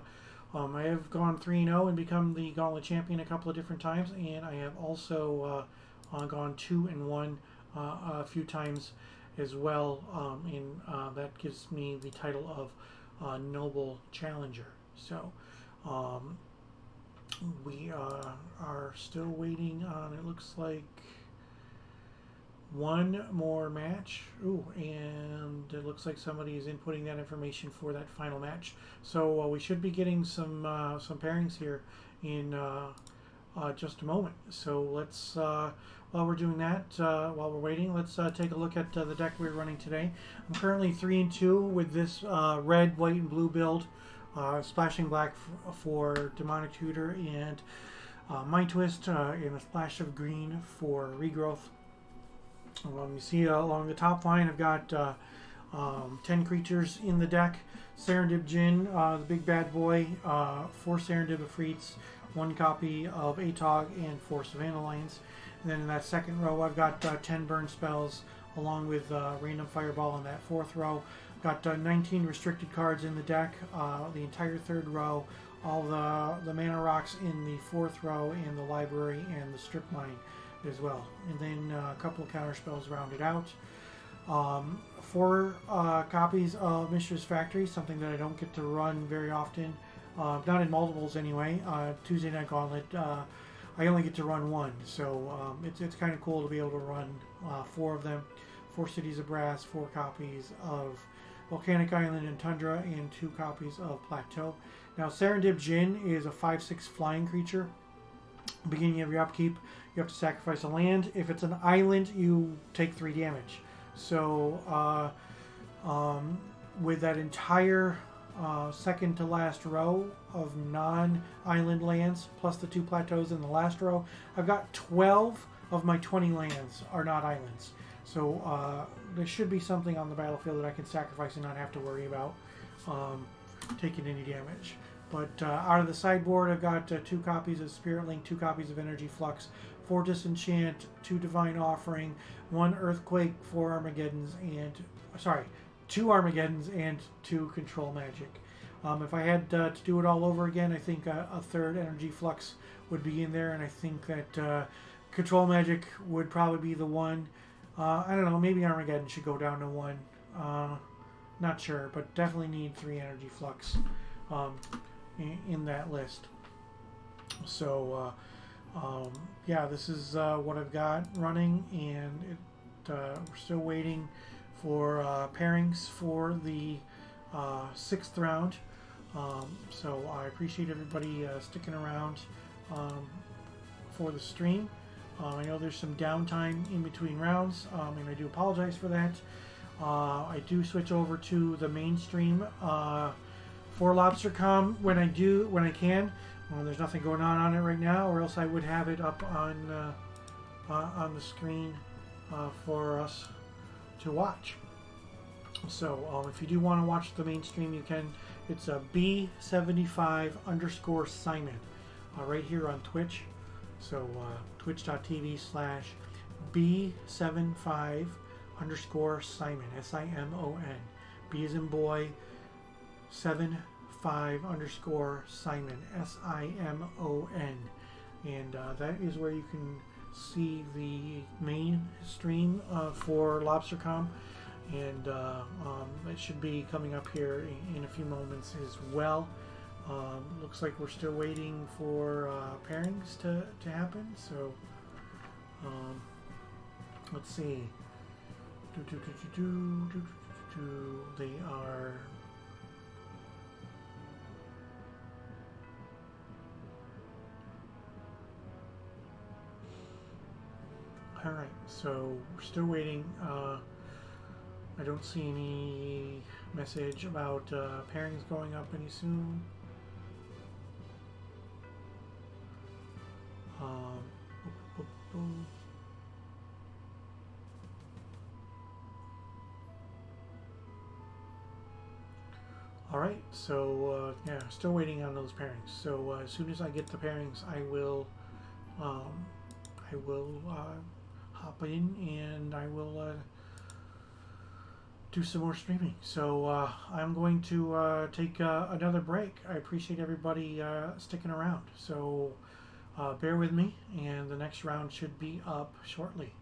3-0 and become the Gauntlet champion a couple of different times, and I have also gone 2-1 a few times as well, and that gives me the title of Noble Challenger. So we are still waiting on, it looks like, one more match. Ooh, and it looks like somebody is inputting that information for that final match. So we should be getting some pairings here in just a moment. So let's, while we're doing that, while we're waiting, let's take a look at the deck we're running today. I'm currently 3-2 with this red, white, and blue build. Splashing black for Demonic Tutor and Mind Twist, and a splash of green for Regrowth. You see along the top line, I've got 10 creatures in the deck. Serendib Jin, the big bad boy, 4 Serendib Afrits, 1 copy of Atog, and 4 Savannah Lions. And then in that second row, I've got 10 burn spells, along with Random Fireball in that fourth row. Got 19 restricted cards in the deck, the entire third row, all the mana rocks in the fourth row, and the library and the strip mine as well. And then a couple of counter spells rounded out. 4 copies of Mishra's Factory, something that I don't get to run very often. not in multiples anyway. Tuesday Night Gauntlet, I only get to run one, so it's kind of cool to be able to run 4 of them, 4 Cities of Brass, 4 copies of Volcanic Island and Tundra, and 2 copies of Plateau. Now, Serendip Jin is a 5/6 flying creature. Beginning of your upkeep, you have to sacrifice a land. If it's an island, you take 3 damage. So, with that entire second to last row of non-island lands, plus the 2 plateaus in the last row, I've got 12 of my 20 lands are not islands. So there should be something on the battlefield that I can sacrifice and not have to worry about taking any damage. But out of the sideboard, I've got 2 copies of Spirit Link, 2 copies of Energy Flux, 4 Disenchant, 2 Divine Offering, 1 Earthquake, 4 Armageddons, and 2 Armageddons and 2 Control Magic. If I had to do it all over again, I think a 3rd Energy Flux would be in there, and I think that Control Magic would probably be the one. I don't know, maybe Armageddon should go down to 1. Not sure, but definitely need 3 Energy Flux in that list. So, yeah, this is what I've got running, and we're still waiting for pairings for the 6th round. So I appreciate everybody sticking around for the stream. I know there's some downtime in between rounds, and I do apologize for that. I do switch over to the mainstream for LobstercoM when I can. There's nothing going on it right now, or else I would have it up on the screen for us to watch. So if you do want to watch the mainstream, you can. It's a B75 _ Simon right here on Twitch. So twitch.tv/B75 _ Simon, SIMON. B as in boy, 75 _ Simon, SIMON. And that is where you can see the main stream for LobstercoM. And it should be coming up here in a few moments as well. Looks like we're still waiting for pairings to happen. So let's see. They are. All right. So we're still waiting. I don't see any message about pairings going up any soon. All right, so yeah, still waiting on those pairings. So as soon as I get the pairings, I will hop in and I will do some more streaming. So I'm going to take another break. I appreciate everybody sticking around. So bear with me, and the next round should be up shortly.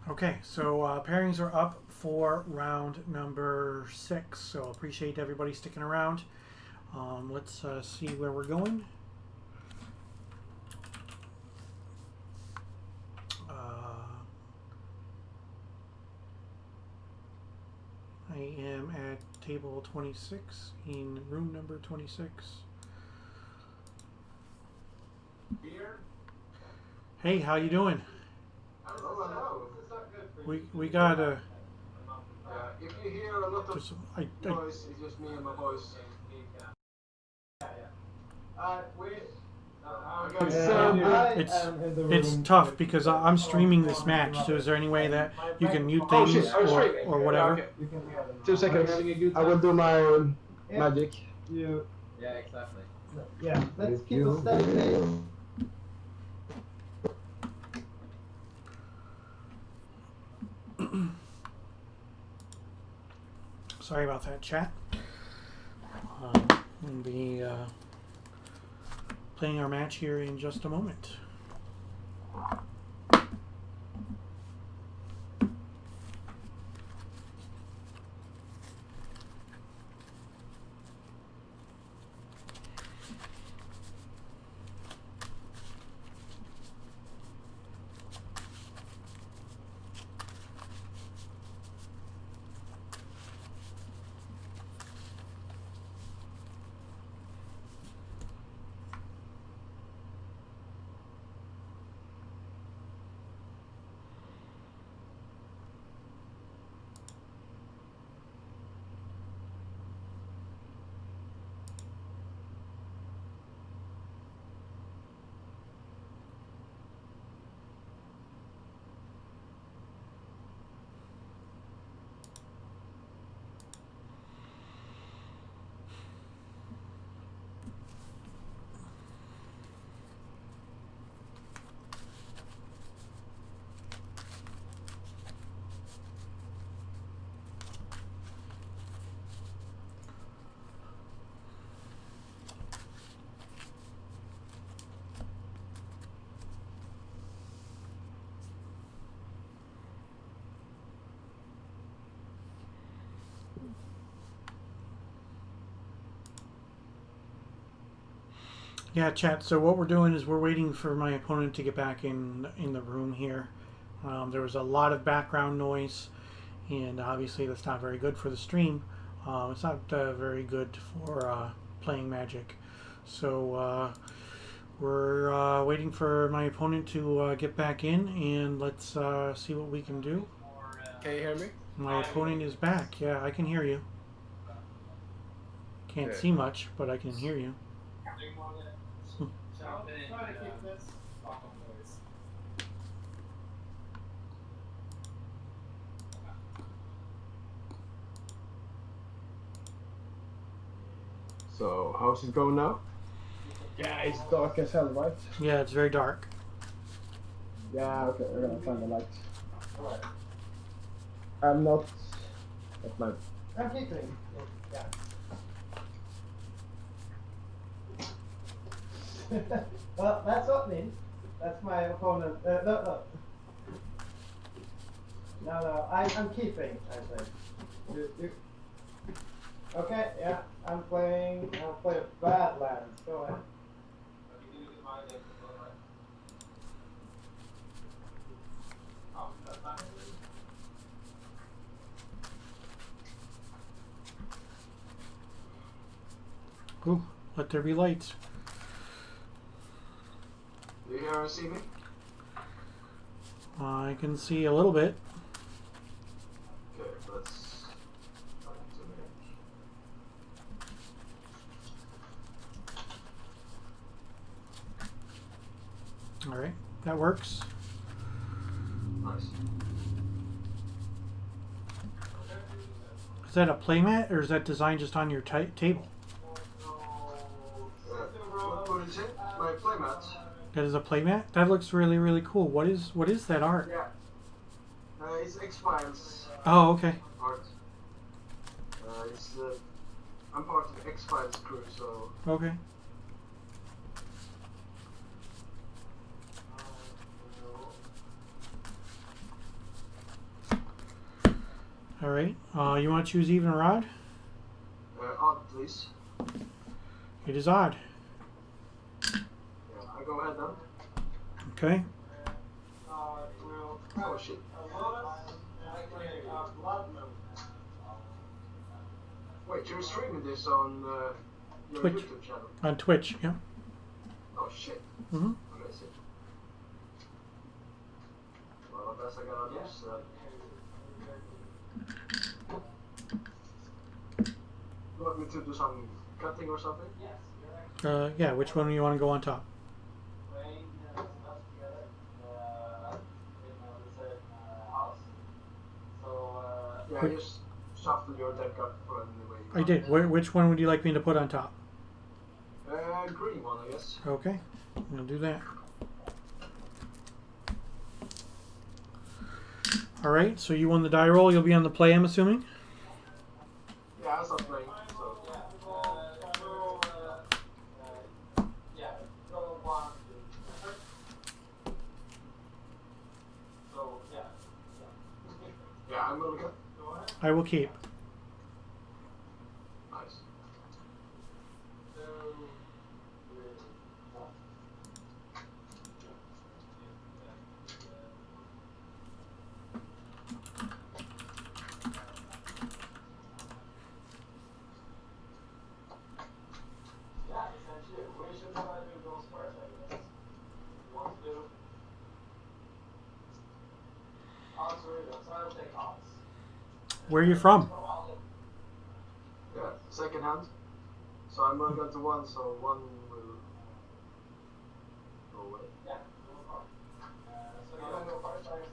Okay, so pairings are up for round number 6. So appreciate everybody sticking around. Let's see where we're going. I am at table 26 in room number 26. Hey, how you doing? Hello. We got a. If you hear a lot of noise, it's just me and my voice. It's tough because I'm streaming this match. So is there any way that you can mute things or whatever? Yeah, okay. 2 seconds. I will do my magic. Yeah, exactly. Yeah, let's keep a steady pace. Sorry about that, chat. We'll be playing our match here in just a moment. Yeah, chat. So what we're doing is we're waiting for my opponent to get back in the room here. There was a lot of background noise, and obviously that's not very good for the stream. It's not very good for playing Magic. So we're waiting for my opponent to get back in, and let's see what we can do. Can you hear me? My opponent is back. Yeah, I can hear you. Can't see much, but I can hear you. Try to keep this off of noise. So, how's it going now? Yeah, it's dark as hell, right? Yeah, it's very dark. Yeah, okay, we're gonna find the light. I'm not at my... I'm keeping. Yeah. Well, that's opening. That's my opponent. No. No, I'm keeping, I think. Okay, yeah, I'll play Badlands. Go ahead. Ooh, let there be lights. Do you hear or see me? I can see a little bit. Okay, let's try to make... All right, that works. Nice. Is that a playmat, or is that designed just on your table? What is it? My playmat. That is a playmat? That looks really, really cool. What is that art? Yeah. It's X-Files. Oh, okay. Art. I'm part of the X-Files crew, so... Okay. All right. You want to choose even or odd? Odd, please. It is odd. Yeah, I go ahead then. Okay. Oh shit. Wait, you're streaming this on your Twitch. YouTube channel? On Twitch, yeah. Oh shit. Mm-hmm. Amazing. Well, I guess I gotta do that. You want me to do some cutting or something? Yeah, which one do you want to go on top? Yeah, just shuffle your deck up for any way you I did. Which one would you like me to put on top? Green one, I guess. Okay, I'll do that. All right, so you won the die roll. You'll be on the play, I'm assuming? Yeah, I start playing, so... Yeah, I'm gonna go. I will keep. Nice. Where are you from? Yeah, second hand. So I'm gonna go to one, so one will go away. Yeah, so you don't go first, that's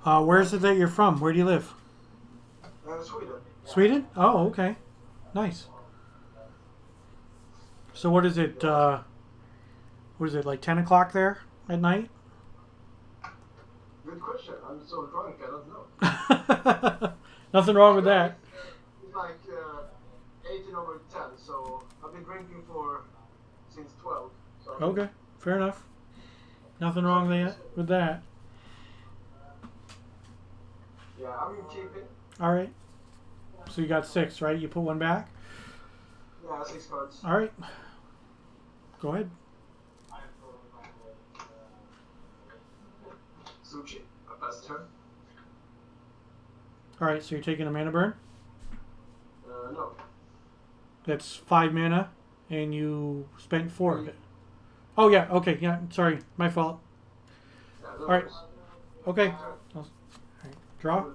fine. Where is it that you're from? Where do you live? Sweden. Sweden? Oh, okay. Nice. So what is it, like 10 o'clock there at night? Good question. I'm so drunk, I don't know. Nothing wrong with that. It's like 18 over 10, so I've been drinking since 12. So Okay, fair enough. Nothing wrong with that. Yeah, I'm keeping. All right. So you got 6, right? You put one back? Yeah, 6 cards. All right. Go ahead. Sushi, I pass turn. All right, so you're taking a mana burn? No. That's 5 mana, and you spent 4 of it. Oh, yeah, okay, yeah, sorry, my fault. Yeah, all right, okay. All right. Draw.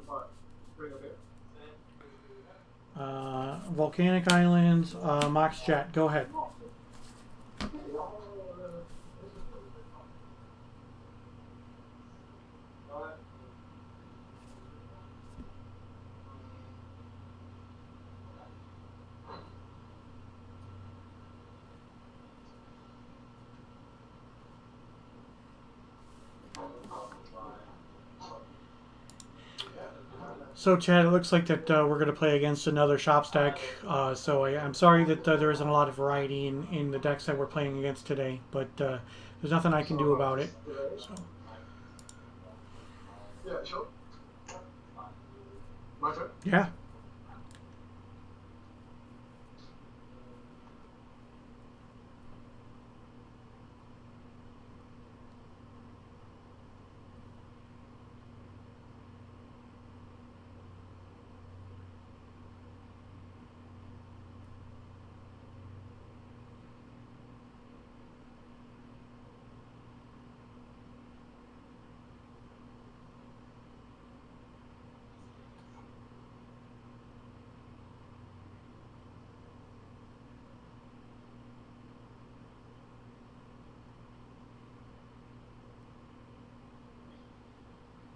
Volcanic Islands, Mox Jet, go ahead. So, Chad, it looks like that we're going to play against another shop stack. So I'm sorry that there isn't a lot of variety in the decks that we're playing against today, but there's nothing I can do about it. So. Yeah, sure. My turn? Yeah.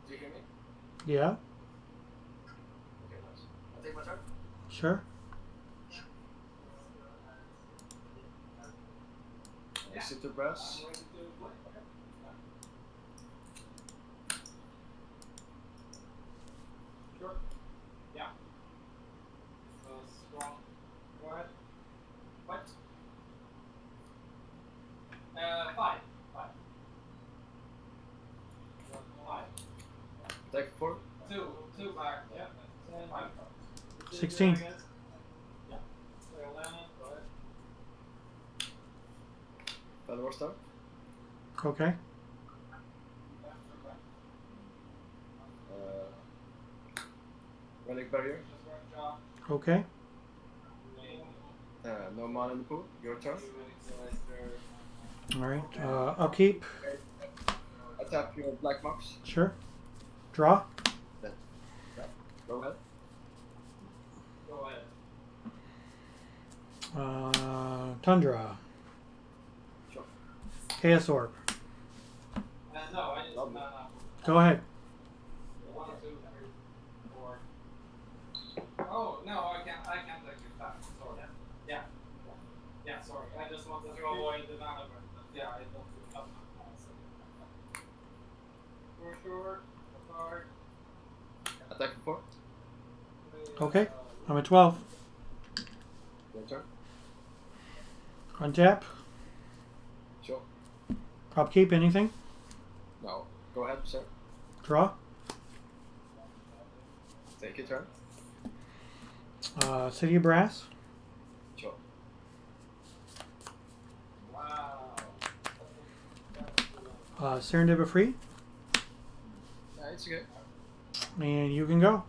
Do you hear me? Yeah. Okay, nice. I'll take my turn. Sure. Exit to brass. Sure. Yeah. Strong. Go ahead. What? 5. 5. 5. Attack for 2 back. Yeah. 16. Yeah. So I land. Go ahead. Valor Star. Okay. Relic Barrier. Okay. No mana in the pool. Your turn. All right. Upkeep. Tap your black marks. Sure. Draw. Then, go ahead. Go ahead. Tundra. Sure. Chaos Orb. No, I just mana. Go ahead. 1, 2, 3, 4. Oh no, I can't actually back. Sorry. Yeah. Yeah, sorry. I just wanted to avoid the mana burn. Yeah, I don't have mana. For sure. Card. Attack for 4. Okay. I'm at 12. Your turn. Untap. Sure. Upkeep. Anything? No. Go ahead, sir. Draw. Take your turn. City of Brass. Sure. Wow. Serendipity free. Yeah, it's okay. And you can go.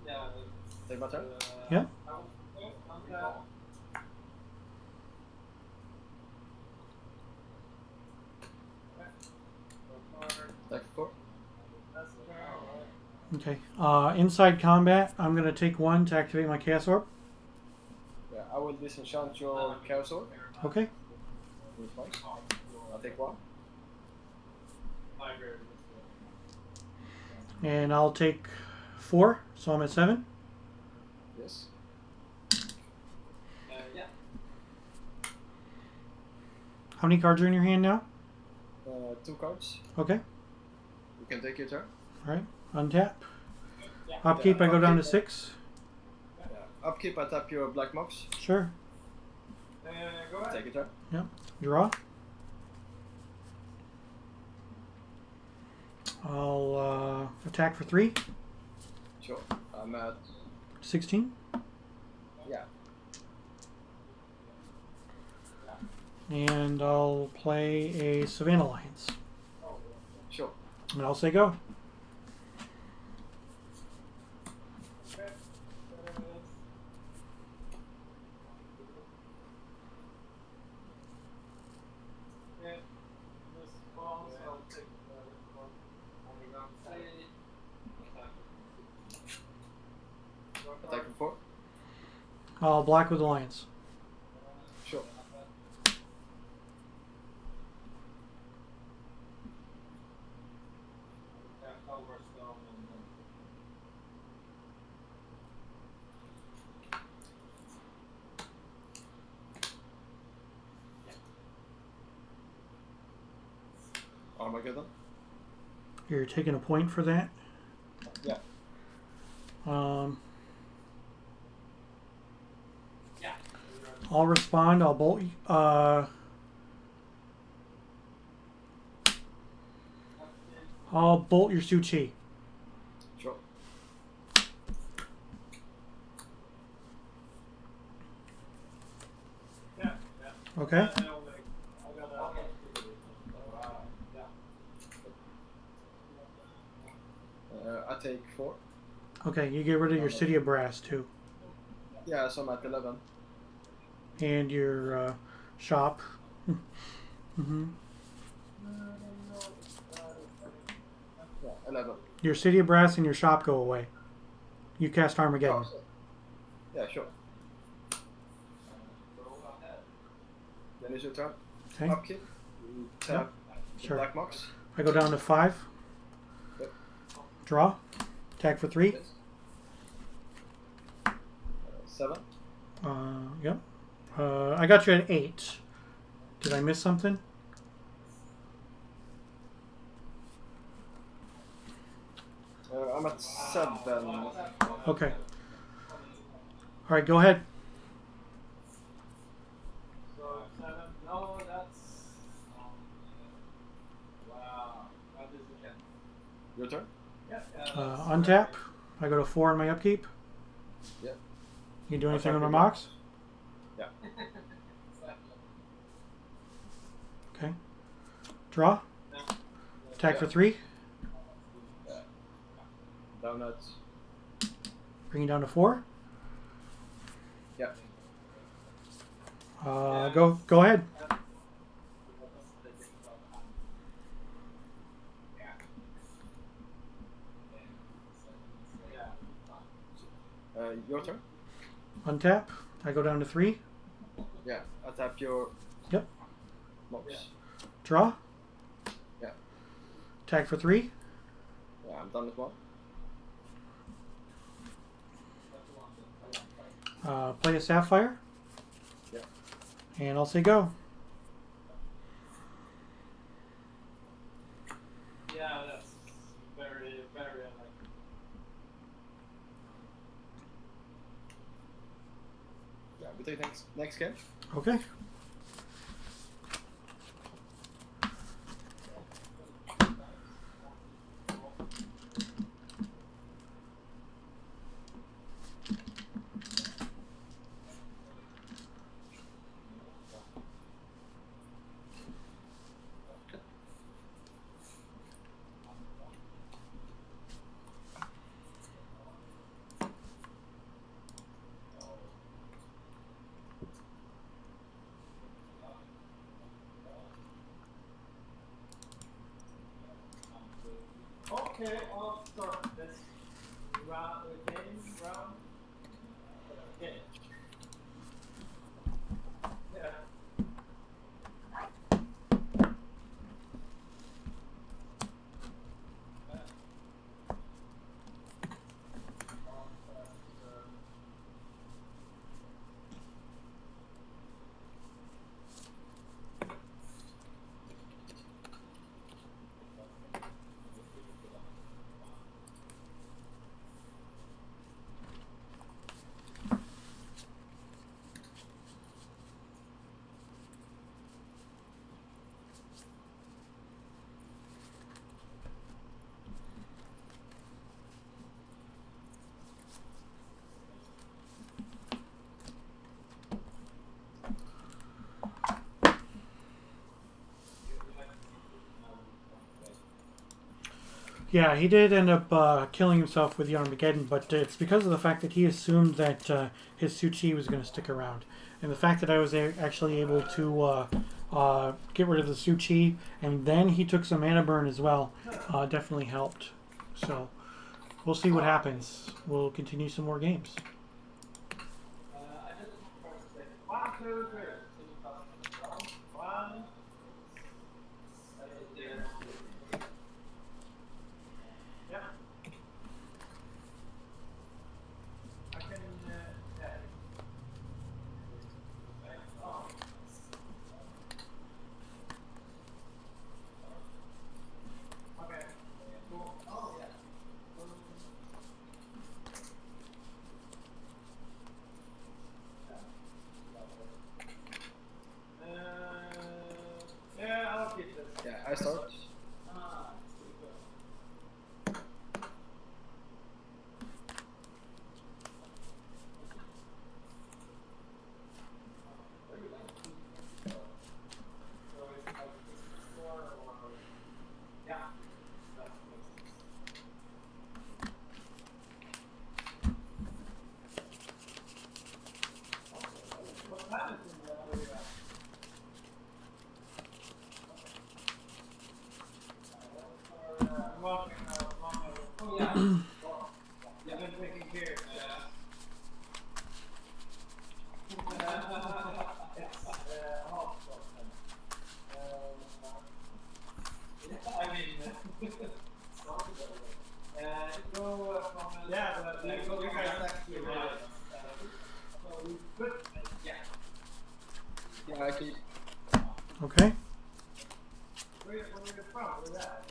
Yeah. Take my turn. Yep. Attack for 4. Okay. Inside combat, I'm going to take 1 to activate my Chaos Orb. Yeah, I will disenchant your Chaos Orb. Okay. I'll take 1. And I'll take 4, so I'm at 7. Yes. Yeah. How many cards are in your hand now? 2 cards. Okay. You can take your turn. All right. Untap. Upkeep, I go down to 6. Yeah. Upkeep, I tap your black marks. Sure. Go ahead. Take your turn. Yep. Draw. I'll attack for 3. Sure. I'm at 16. yeah. And I'll play a Savannah Alliance. Sure. And I'll say go. Attack for 4. I'll block with Alliance. Sure. Armageddon. You're taking a point for that. Yeah. I'll respond. I'll bolt. I'll bolt your Su-Chi. Sure. Okay. I take 4. Okay, you get rid of your City of Brass too, Yeah, so I'm at 11. and your shop. Mm-hmm. Yeah, 11. Your City of Brass and your shop go away. You cast Armageddon. Oh, yeah, sure. Then it's your turn. Okay. Upkeep. You tap the Sure. black marks. I go down to 5. Yep. Draw. Attack for 3. 7. Yep. I got you at 8. Did I miss something? I'm at 7. Okay. All right, go ahead. So 7. No, that's. Wow. How does it get? Your turn. Untap. I go to 4 on my upkeep. Yep. You do anything Untap on my your mocks? Yeah. Okay. Draw. Attack for 3. Yeah. Donuts. Bring it down to 4. Yeah. Go ahead. Your turn. Untap. I go down to 3. Yeah. Untap your. Yep. Mocks. Draw. Yeah. Attack for 3. Yeah, I'm done as well. Play a Sapphire. Yeah. And I'll say go. Yeah, that's very, very unlikely. Yeah, we take next game. Okay. Okay, I'll start this round. Okay. Yeah. Yeah, he did end up killing himself with the Armageddon, but it's because of the fact that he assumed that his Suchi was going to stick around. And the fact that I was actually able to get rid of the Suchi, and then he took some mana burn as well, definitely helped. So, we'll see what happens. We'll continue some more games. I just press the 1, 2, 3. 1. Yeah. I can. Yeah. Oh. Okay. Cool. Oh yeah. Yeah, I'll keep this. Yeah, I start. You've been taking care of that. I mean, go from yeah, but you guys actually so we could, yeah. Yeah, I keep. Okay. Where are you from? Where's that?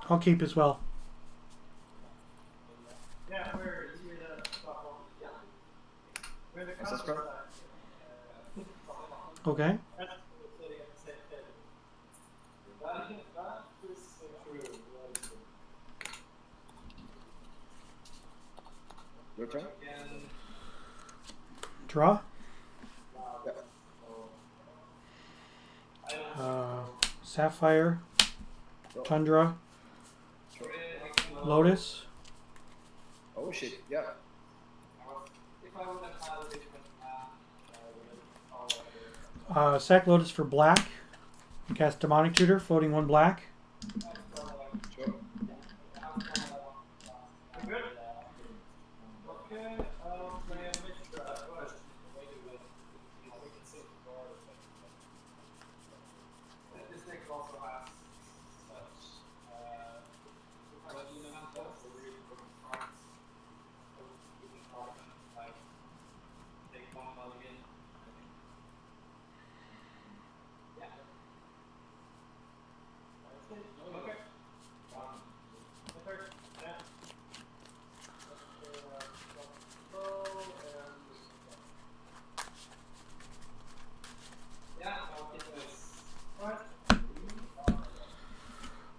I'll keep as well. Yeah, where is the Stockholm? Yeah. Where the That's countryside? Okay. That's the city at the same time. That is true. Your turn. Draw. Yeah. Sapphire. Tundra. Lotus. Oh shit, yeah. Sack Lotus for black. Cast Demonic Tutor, floating 1 black. Sure.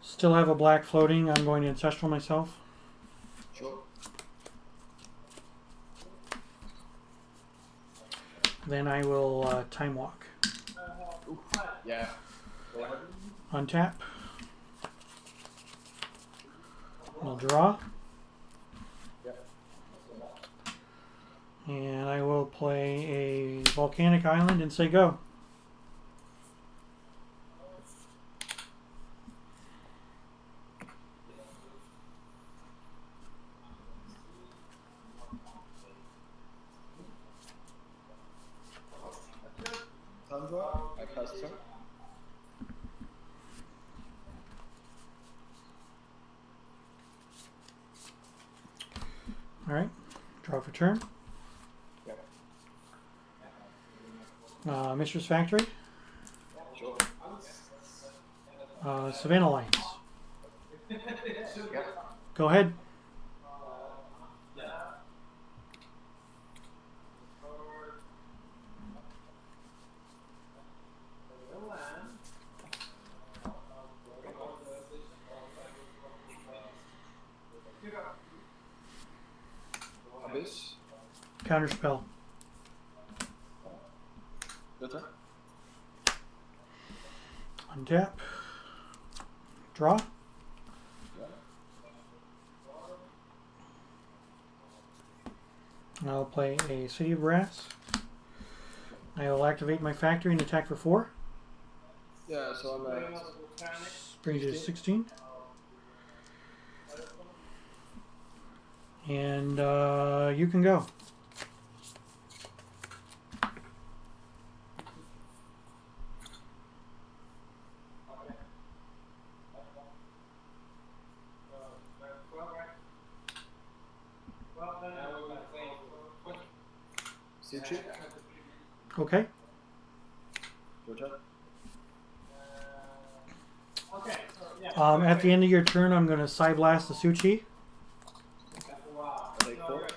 Still have a black floating. I'm going to Ancestral myself. Sure. Then I will Time Walk. Yeah. Go ahead. Untap. I'll draw. Yeah. And I will play a Volcanic Island and say go. Tundra, I cast turn. Alright. Draw for turn. Yeah. Mistress Factory. Sure. Savannah Lions. Yeah. Go ahead. Abyss. Counterspell. Your turn. Untap. Draw. I'll play a City of Brass. I will activate my factory and attack for 4. Yeah, so I'm at Brings you to 16. And you can go. Suchi. Okay. Your turn. At the end of your turn, I'm going to Side Blast the Suchi. Take 4.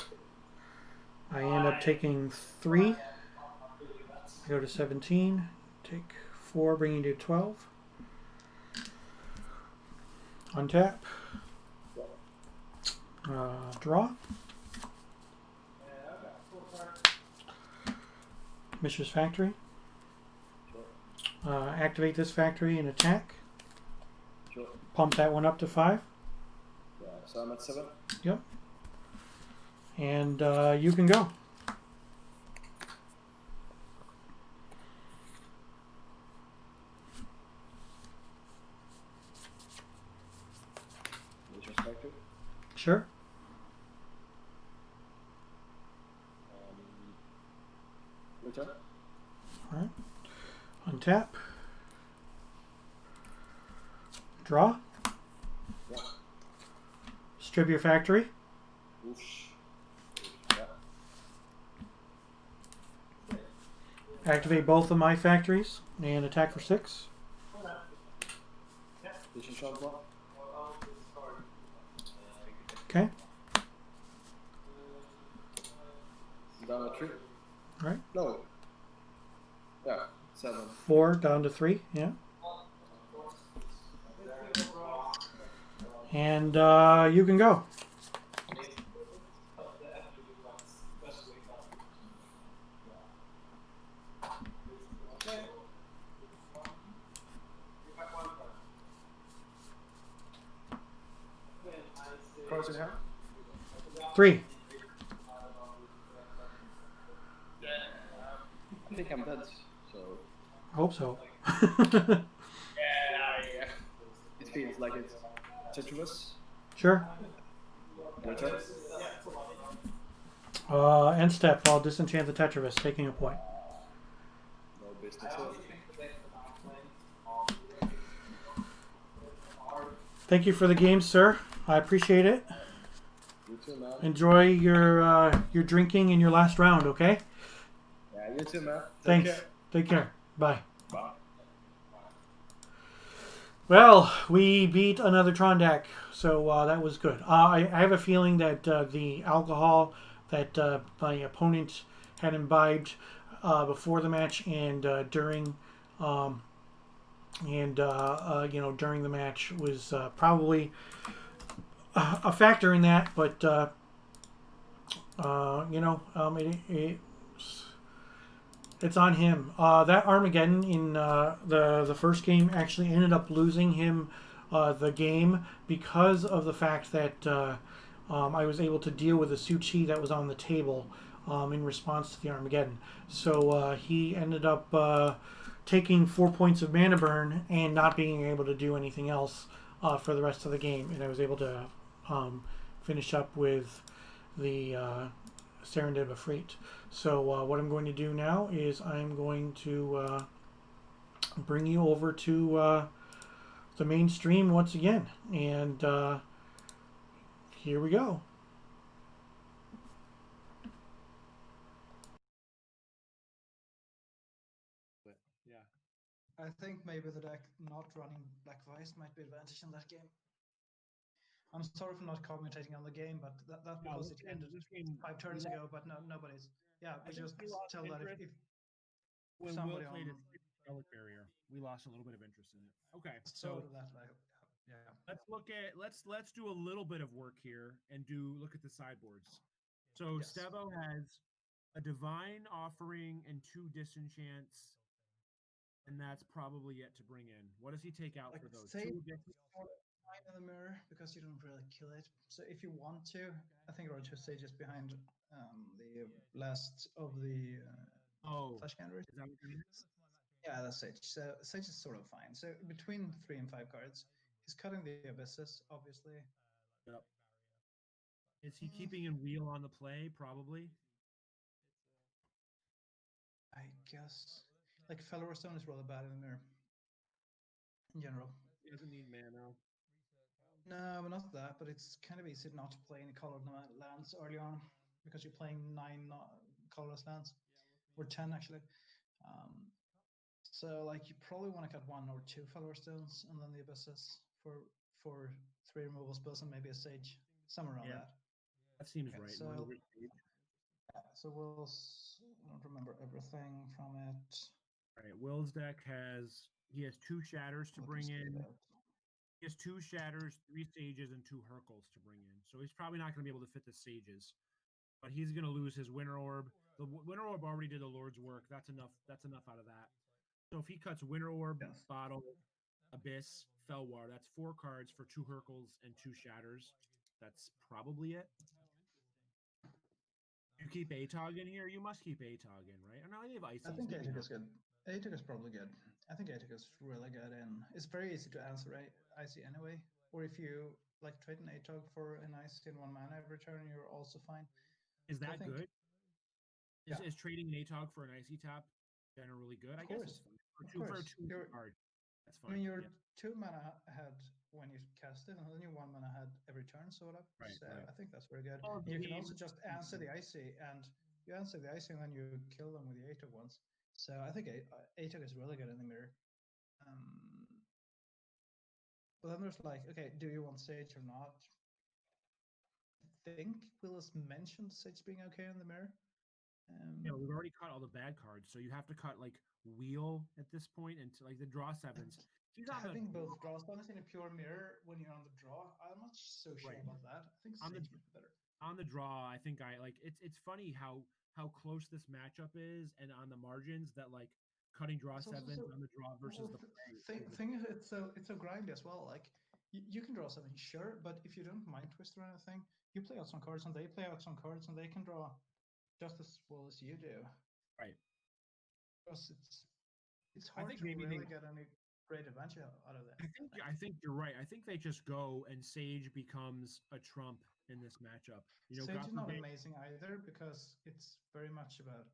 I end up taking 3. I go to 17. Take 4, bringing you to 12. Untap. Draw. Mistress Factory. Activate this factory and attack. Sure. Pump that one up to 5. Yeah, so I'm at 7. Yep. And you can go. Retrospective. Sure. Your turn. Alright. Untap. Draw. Yeah. Strip your factory. Whoosh. Yeah. Activate both of my factories and attack for 6. Vision shot block. Okay. Down at 3. Alright. No. Yeah, 7. 4 down to 3. Yeah. And you can go. 3. I think I'm dead. So. Hope so. Yeah. It feels like it's treacherous. Sure. Your turn. End step. I'll disenchant the Tetravus, taking a point. No business here. Thank you for the game, sir. I appreciate it. You too, man. Enjoy your drinking in your last round, okay? Yeah, you too, man. Thanks. Care. Take care. Bye. Bye. Well, we beat another Trondak, so that was good. I have a feeling that the alcohol that my opponent had imbibed before the match and during, during the match was probably a factor in that. But it's on him. That Armageddon in the first game actually ended up losing him the game because of the fact that I was able to deal with the Suchi that was on the table in response to the Armageddon. So he ended up taking 4 points of mana burn and not being able to do anything else for the rest of the game. And I was able to finish up with the Serendib Freight. So what I'm going to do now is I'm going to bring you over to the main stream once again. And here we go. Yeah. I think maybe the deck not running Black Vice might be advantage in that game. I'm sorry for not commentating on the game, but that's No, because it ended this game 5 turns ago, but nobody's. Yeah, we just tell that if when somebody Will played on its Relic Barrier, we lost a little bit of interest in it. Okay, so so did that, yeah. let's do a little bit of work here and look at the sideboards. So Yes. Stevo has a Divine Offering and 2 Disenchants, and that's probably yet to bring in. What does he take out for those? Say 2 behind in the mirror because you don't really kill it. So if you want to, I think there are 2 stages behind the last of the flash counters. Is that what you mean? Yeah, that's Sage. So Sage is sort of fine. So between 3 and 5 cards, he's cutting the abysses, obviously. Yep. Is he keeping in wheel on the play? Probably. I guess. Like Fellow Stone is really bad in the mirror. In general. He doesn't need mana. No, but not that. But it's kind of easy not to play any colored lands early on because you're playing 9 colorless lands, or 10 actually. So like you probably want to cut 1 or 2 Fellow Stones and then the abysses for 3 removal spells and maybe a Sage, somewhere around that. That seems Okay, right. So I don't remember everything from it. All right, Will's deck has 2 Shatters to bring in. He has 2 Shatters, 3 Sages, and 2 Hercles to bring in. So he's probably not going to be able to fit the Sages, but he's going to lose his Winter Orb. The Winter Orb already did the Lord's work. That's enough. That's enough out of that. So if he cuts Winter Orb, Bottle, Abyss, Felwar, that's 4 cards for 2 Hercles and 2 Shatters. That's probably it. You keep Atog in here? You must keep Atog in, right? No, I have Icy. I think Atog is good. Atog is probably good. I think Atog is really good, and it's very easy to answer Icy anyway. Or if you like trade an Atog for an Icy in 1 mana every turn, you're also fine. Is that good? Is trading an Atog for an Icy tap generally good? I guess it's fine. For a 2 card. That's fine. I mean, you're 2 mana ahead when you cast it, and then you're 1 mana ahead every turn, sort of. Right, so right. I think that's very good. You can also just answer the Icy, and you answer the Icy, and then you kill them with the Atog ones. So I think Atog is really good in the mirror. But then there's like, okay, do you want Sage or not? I think Willis mentioned Sage being okay in the mirror. Yeah, we've already cut all the bad cards, so you have to cut like Wheel at this point, and like the draw 7s. Having both draw spells in a pure mirror when you're on the draw, I'm not so sure about that. I think Sage might be better. On the draw, I think I like it's funny how close this matchup is, and on the margins that like cutting draw 7s on the draw versus the play. Thing is, it's so grindy as well. Like you can draw 7, sure, but if you don't mind twist or anything, you play out some cards and they play out some cards and they can draw just as well as you do. Right. Because it's hard to really get any great advantage out of that. I think you're right. I think they just go and Sage becomes a trump in this matchup. Sage is not amazing either because it's very much about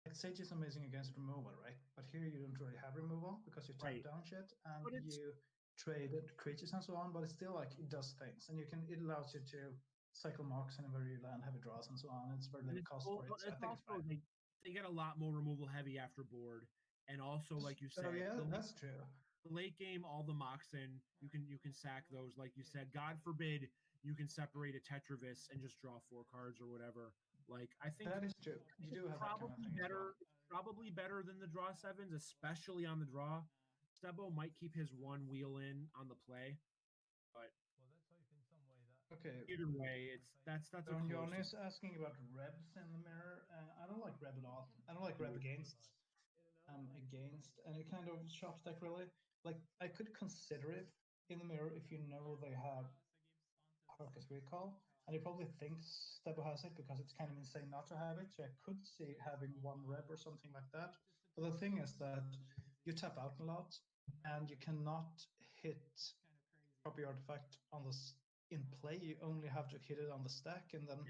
like Sage is amazing against removal, right? But here you don't really have removal because you tap down shit and you traded creatures and so on, but it's still like it does things and it allows you to cycle marks and very land heavy draws and so on. It's very little cost for it. So I think it's fine. They get a lot more removal heavy after board. And also, like you said, that's true. The late game, all the Moxen, you can sack those. Like you said, God forbid you can separate a Tetravis and just draw 4 cards or whatever. Like I think that is true. You do have probably that kind of thing better. as well. Probably better than the draw 7s, especially on the draw. Stebo might keep his 1 wheel in on the play, but okay. Either way, that's a Don close. Jonas asking about rebs in the mirror. I don't like reb at all. I don't like reb against any kind of shop stack really. Like I could consider it in the mirror if you know they have Focus Recall, and he probably thinks Stebo has it because it's kind of insane not to have it. So I could see having 1 reb or something like that. But the thing is that you tap out a lot, and you cannot hit copy artifact on this in play. You only have to hit it on the stack, and then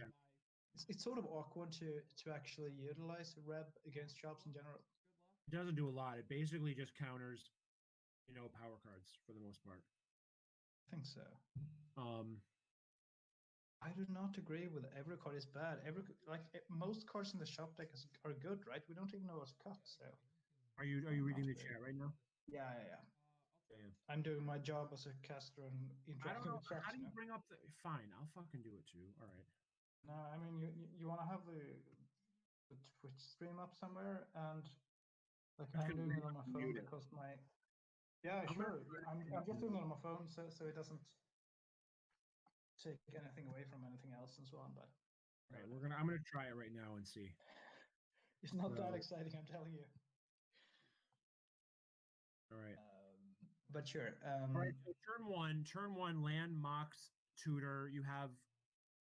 it's sort of awkward to actually utilize reb against shops in general. It doesn't do a lot. It basically just counters, power cards for the most part. I think so. I do not agree with every card is bad. Most cards in the shop deck are good, right? We don't even know what's cut. So, are you reading the chat right now? Yeah. I'm doing my job as a caster and interacting with shops. How do you bring up the? Fine, I'll fucking do it too. All right. No, I mean you want to have the Twitch stream up somewhere, and like I'm doing it on my phone because my sure. I'm just doing it on my phone so it doesn't take anything away from anything else and so on. But right, I'm gonna try it right now and see. It's not that exciting, I'm telling you. All right. But sure. All right. So turn one, land Mox tutor. You have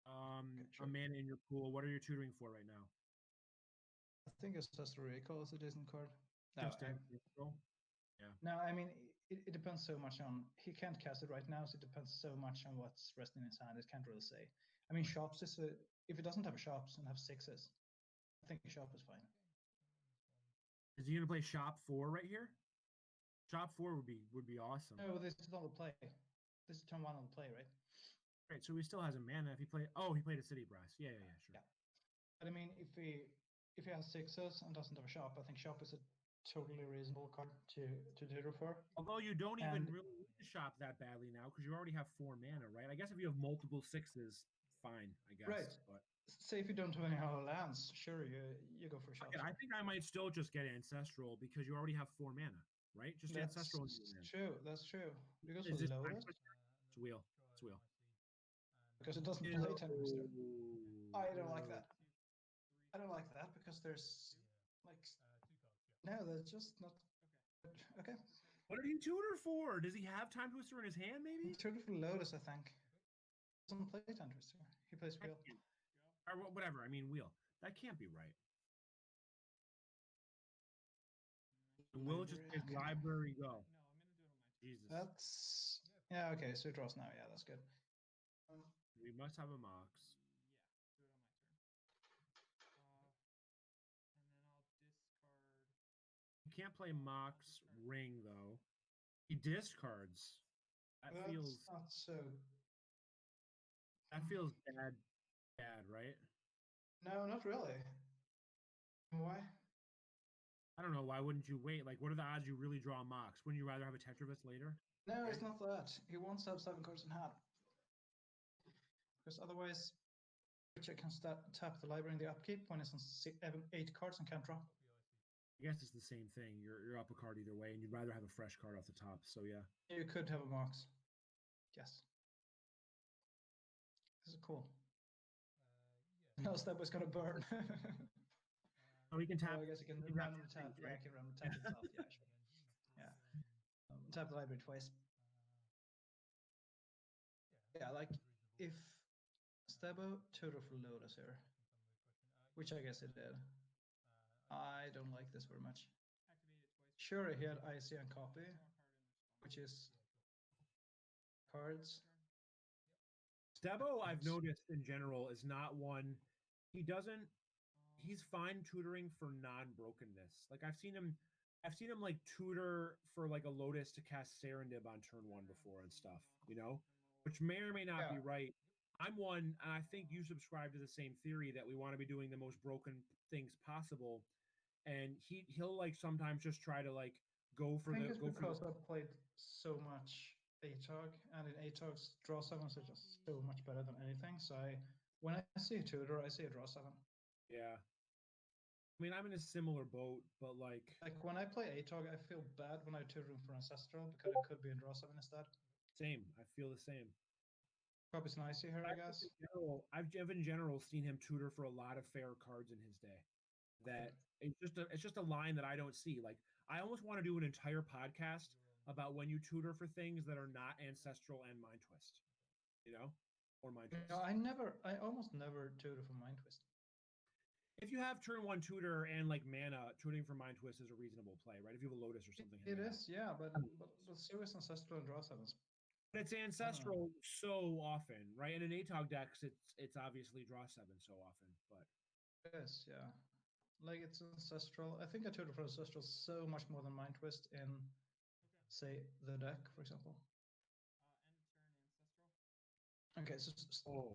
a mana in your pool. What are you tutoring for right now? I think it's just a recall as a decent card. Yeah. No, I mean it depends so much on he can't cast it right now, so it depends so much on what's resting in his hand. It can't really say. I mean, shops is if it doesn't have shops and have 6s, I think shop is fine. Is he gonna play shop 4 right here? Shop 4 would be awesome. No, this is on the play. This is turn 1 on the play, right? Right, so he still has a mana. If he played, he played a City Brass. Yeah, sure. Yeah. But I mean, if he has 6s and doesn't have a shop, I think shop is a totally reasonable card to tutor for. Although you don't even really need to shop that badly now because you already have 4 mana, right? I guess if you have multiple 6s, fine, I guess. Right. But say if you don't have any hollow lands, sure, you go for shop. I think I might still just get Ancestral because you already have 4 mana, right? Just Ancestral. True. That's true. Because of Lotus. It's wheel. Because it doesn't play Tempester. I don't like that. I don't like that because there's like no, that's just not okay. What did he tutor for? Does he have Time Twister in his hand? Maybe he tutored for Lotus, I think. He doesn't play Time Twister. He plays wheel. Or whatever. I mean, wheel. That can't be right. Will just his library go. Jesus. That's okay. So it draws now. Yeah, that's good. We must have a Mox. You can't play Mox Ring though. He discards. That feels not so. That feels bad, right? No, not really. Why? I don't know. Why wouldn't you wait? Like, what are the odds you really draw a Mox? Wouldn't you rather have a Tetravis later? No, it's not that. He wants to have 7 cards in hand. Because otherwise, Richard can tap the library in the upkeep when it's on 8 cards and can't draw. I guess it's the same thing. You're up a card either way, and you'd rather have a fresh card off the top. So yeah. You could have a Mox. Yes. This is cool. No, Step was gonna burn. Oh, he can tap. I guess he can random tap. Yeah, he can random tap himself. Yeah, sure. Yeah. Tap the library twice. Yeah, like if Stebo tutor for Lotus here, which I guess it did. I don't like this very much. Sure, he had IC and copy, which is cards. Stebo, I've noticed in general, is not one. He doesn't. He's fine tutoring for non-brokenness. Like I've seen him like tutor for like a Lotus to cast Serendib on turn 1 before and stuff. You know, which may or may not be right. I'm one, and I think you subscribe to the same theory that we want to be doing the most broken things possible. And he'll like sometimes just try to like go for I think the it's because I've played so much ATOG, and in ATOG's draw sevens are just so much better than anything. So when I see a tutor, I see a draw 7. Yeah. I mean, I'm in a similar boat, but like when I play ATOG, I feel bad when I tutor him for Ancestral because it could be in draw 7 instead. Same. I feel the same. Probably nice here, I guess. I've in general seen him tutor for a lot of fair cards in his day. That it's just a line that I don't see. Like I almost want to do an entire podcast about when you tutor for things that are not Ancestral and Mind Twist. You know? Or Mind Twist. No, I almost never tutor for Mind Twist. If you have turn 1 tutor and like mana, tutoring for Mind Twist is a reasonable play, right? If you have a Lotus or something. It is, yeah, but serious Ancestral and draw 7s. But it's Ancestral so often, right? And in ATOG decks, it's obviously draw 7 so often, but it is, yeah. Like it's Ancestral. I think I tutor for Ancestral so much more than Mind Twist in, say, the deck, for example. Okay, so Ancestral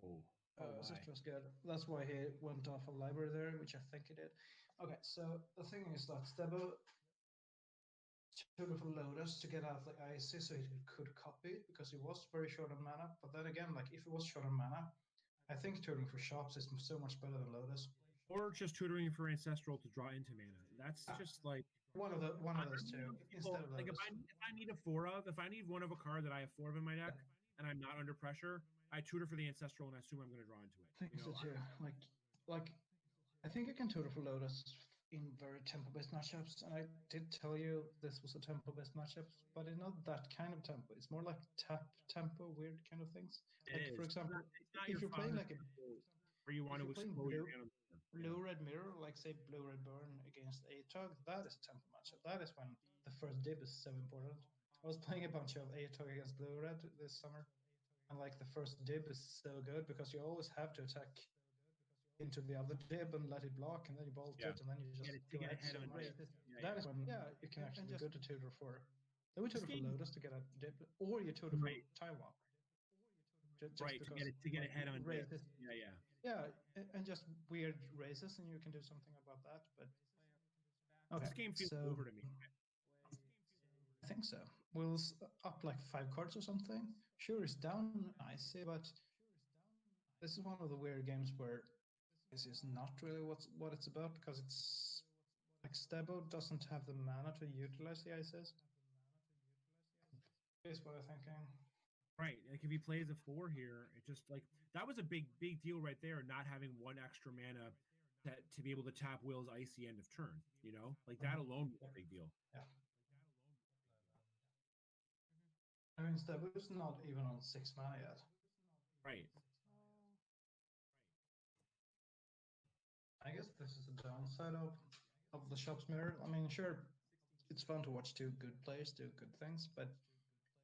good. That's why he went off a library there, which I think he did. Okay, so the thing is that Stebo tutor for Lotus to get out the IC so he could copy it because he was very short on mana. But then again, like if he was short on mana, I think tutoring for shops is so much better than Lotus. Or just tutoring for Ancestral to draw into mana. That's just like one of those two. Instead of like Lotus. if I need if I need one of a card that I have 4 of in my deck and I'm not under pressure, I tutor for the Ancestral and I assume I'm going to draw into it. I think so too. Like I think I can tutor for Lotus in very tempo-based matchups, and I did tell you this was a tempo-based matchup, but it's not that kind of tempo. It's more like tap tempo, weird kind of things. Like for example, if you're playing like where you want to explode your hand. Blue-red mirror, like say blue-red burn against ATOG, that is a tempo matchup. That is when the first dib is so important. I was playing a bunch of ATOG against blue-red this summer, and like the first dib is so good because you always have to attack into the other dib and let it block, and then you bolt it, and then you just go ahead so much. That is when you can actually be good to tutor for. Then we tutor for Lotus to get a dib, or you tutor for Time Walk. Just right, because, to get ahead on raises. Yeah, and just weird raises, and you can do something about that. But okay, this game feels over to me. I think so. Will's up like 5 cards or something. Sure, it's down icy, but this is one of the weird games where this is not really what it's about because it's like Stebo doesn't have the mana to utilize the ISIS. Is what I'm thinking. Right, like if he plays a 4 here, it just like that was a big deal right there. Not having 1 extra mana to be able to tap Will's icy end of turn. You know, like that alone was a big deal. Yeah. I mean, Stebo's not even on 6 mana yet. Right. I guess this is the downside of the shop's mirror. I mean, sure, it's fun to watch 2 good players do good things, but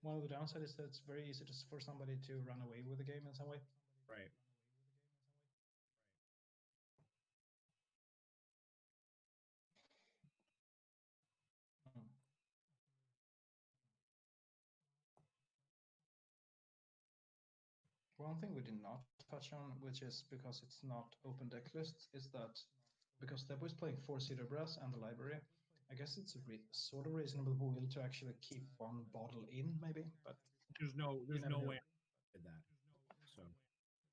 one of the downsides is that it's very easy for somebody to run away with the game in some way. Right. One thing we did not touch on, which is because it's not open deck list, is that because Stebo is playing 4 Cedar Brass and the library, I guess it's a sort of reasonable will to actually keep 1 bottle in, maybe, but there's no way I did that. So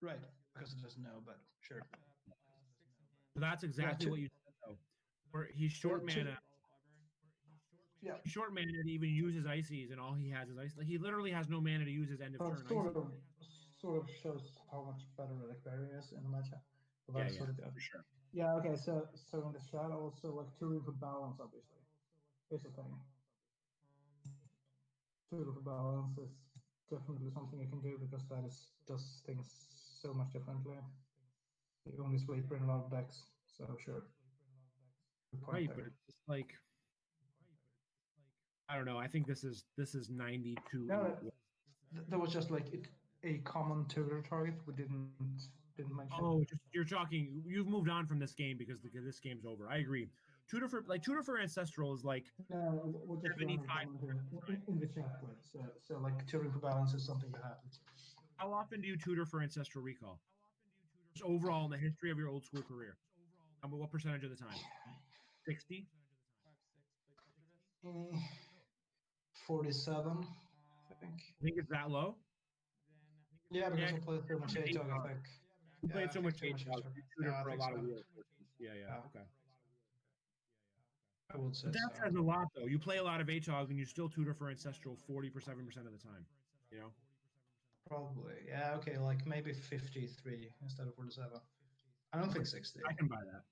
right, because it doesn't know, but sure. So that's exactly what you said, though. Where he's short mana. Yeah. He's short mana to even use his ices, and all he has is ice. Like he literally has no mana to use his end of turn. Sort of shows how much better Relic Barrier is in the matchup. Yeah, for sure. Yeah, okay, so in the chat also like tutoring for balance, obviously. Here's the thing. Tutoring for balance is definitely something you can do because that does things so much differently. You only sweeper in a lot of decks, so sure. Good point Right, there. but it's just like I don't know. I think this is 92. No, there was just like a common tutor target we didn't mention. Oh, just you're talking. You've moved on from this game because this game's over. I agree. Tutor for Ancestral is like No, we'll just run 75. a comment here in the chat, right? So like tutoring for balance is something that happens. How often do you tutor for Ancestral Recall? Just overall in the history of your old school career. What percentage of the time? 60? 47, I think. I think it's that low. Yeah, because Yeah, I played so much eight ATOG, I cards. think. You Yeah, played I so think much too much ATOG. ATOG. You tutor Yeah, I for a think lot of so. wheels. Yeah, Yeah. okay. I would say But that so. says a lot, though. You play a lot of ATOG and you still tutor for Ancestral 47% of the time. You know? Probably. Yeah, okay, like maybe 53 instead of 47. I don't think 60. I can buy that.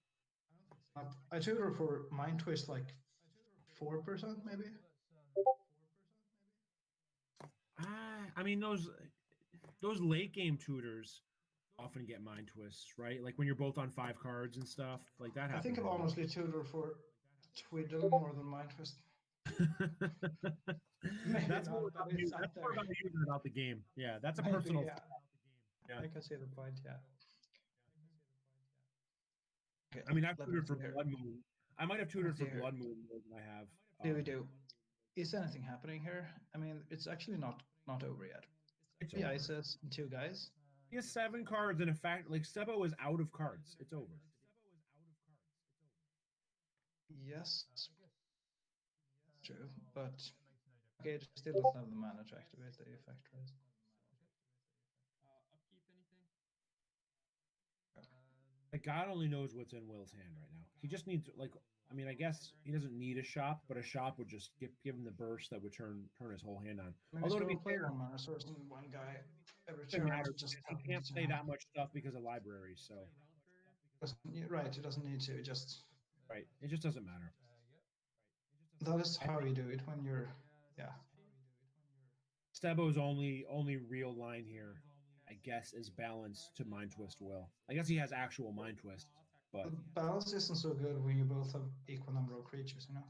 I tutor for Mind Twist like 4% maybe. I mean, those late game tutors often get mind twists, right? Like when you're both on 5 cards and stuff. Like that I happens. think I've honestly tutored for Twiddle more than Mind Twist. That's not, more but about it's you. up That's more there. about you than about the game. Yeah, that's a Maybe, personal. yeah. Yeah. I can see the point, yeah. Okay, I mean, I've let me tutored for see here. Blood Moon. I might have tutored for see here. Blood Moon more than I have. Here we do. Is anything happening here? I mean, it's actually not over yet. It's 3 over. ices and 2 guys. He has 7 cards, and in fact, like Sebo is out of cards. It's over. Yes. True, but okay, it still doesn't have the mana to activate the effect, right? Upkeep anything? Like God only knows what's in Will's hand right now. He just needs like. I mean, I guess he doesn't need a shop, but a shop would just give him the burst that would turn his whole hand on. Maybe Although to be play fair, one mana source and one guy every it doesn't turn matter to just because he can't play that much stuff because of libraries. So right, it doesn't need to. Just right, it just doesn't matter. That is how you do it when you're, yeah. Stebo's only real line here, I guess, is balance to Mind Twist Will. I guess he has actual Mind Twist, but balance isn't so good when you both have equal number of creatures, you know.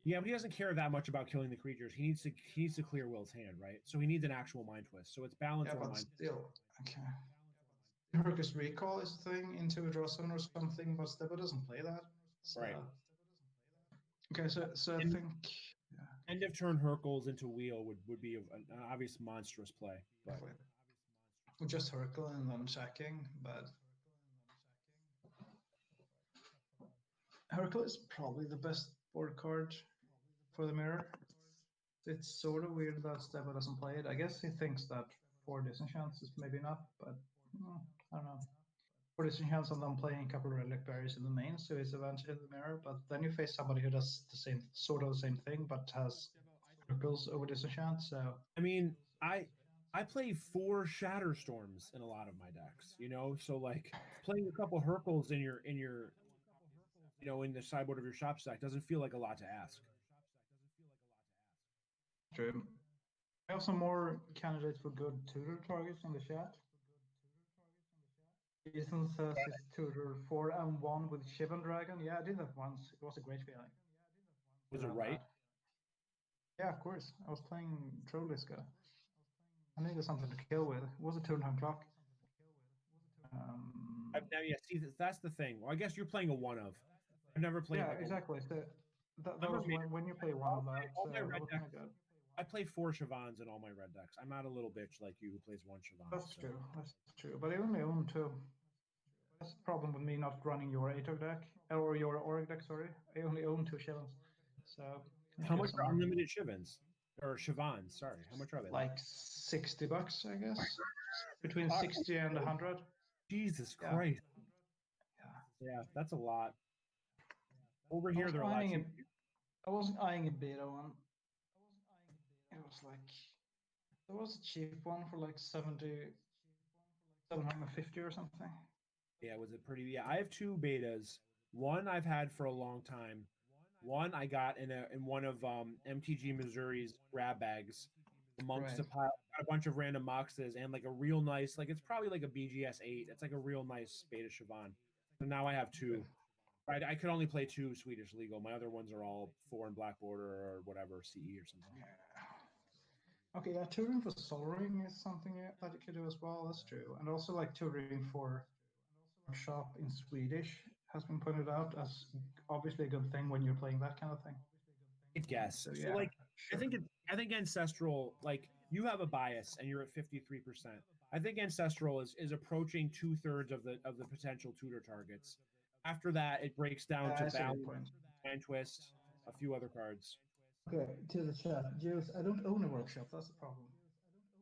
Yeah, but he doesn't care that much about killing the creatures. He needs to clear Will's hand, right? So he needs an actual Mind Twist. So it's balance Yeah, or but Mind. still, okay. Hercus Recall is a thing into a draw zone or something, but Stebo doesn't play that. So. Right. Okay, so I think end of turn Hercules into Wheel would be an obvious monstrous play. But just Hercule and then checking, but Hercule is probably the best board card for the mirror. It's sort of weird that Stebo doesn't play it. I guess he thinks that 4 disenchants is maybe enough, but I don't know. 4 disenchants and then playing a couple of relic berries in the main, so it's eventually in the mirror. But then you face somebody who does the same thing, but has Hercules over disenchant. So I mean, I play 4 Shatterstorms in a lot of my decks, you know. So like playing a couple Hercules in your in the sideboard of your shop stack doesn't feel like a lot to ask. True. I have some more candidates for good tutor targets in the chat. Ethan says it's tutor 4 and 1 with Shivan Dragon. Yeah, I did that once. It was a great feeling. Was it right? Yeah, of course. I was playing Trolliska. I needed something to kill with. It was a turn time clock. Now, yeah, see, that's the thing. Well, I guess you're playing a 1-of. I've never played. Yeah, exactly. So that was when you play one of that. All my so red that was decks, good. I play 4 Shavans in all my red decks. I'm not a little bitch like you who plays 1 Shavan. That's true. That's true. But I only own 2. That's the problem with me not running your ATOG deck or your Auric deck. Sorry, I only own 2 Shivans. So how much are unlimited Shivans or Shavans? Sorry, how much are they? Like $60, I guess. Between 60 and 100. Jesus Christ. Yeah, that's a lot. Over here, they're a lot cheaper. I wasn't eyeing a beta one. It was like there was a cheap one for like 750 or something. Yeah, was it pretty? Yeah, I have 2 betas. One I've had for a long time. One I got in one of MTG Missouri's grab bags, amongst Right. a pile, a bunch of random moxes, and like a real nice, like it's probably like a BGS 8. It's like a real nice Beta Siobhan. So now I have two. I could only play two Swedish legal. My other ones are all 4 in Black Border or whatever, CE or something. Okay, yeah, touring for soloing is something that you could do as well. That's true, and also like touring for workshop in Swedish has been pointed out as obviously a good thing when you're playing that kind of thing. I guess. So So yeah, like sure. I think Ancestral, like you have a bias and you're at 53%. I think Ancestral is approaching 2/3 of the potential tutor targets. After that, it breaks down to That's a good Balance, point. Mind Twist, a few other cards. Okay, to the chat, Juice. I don't own a workshop. That's the problem.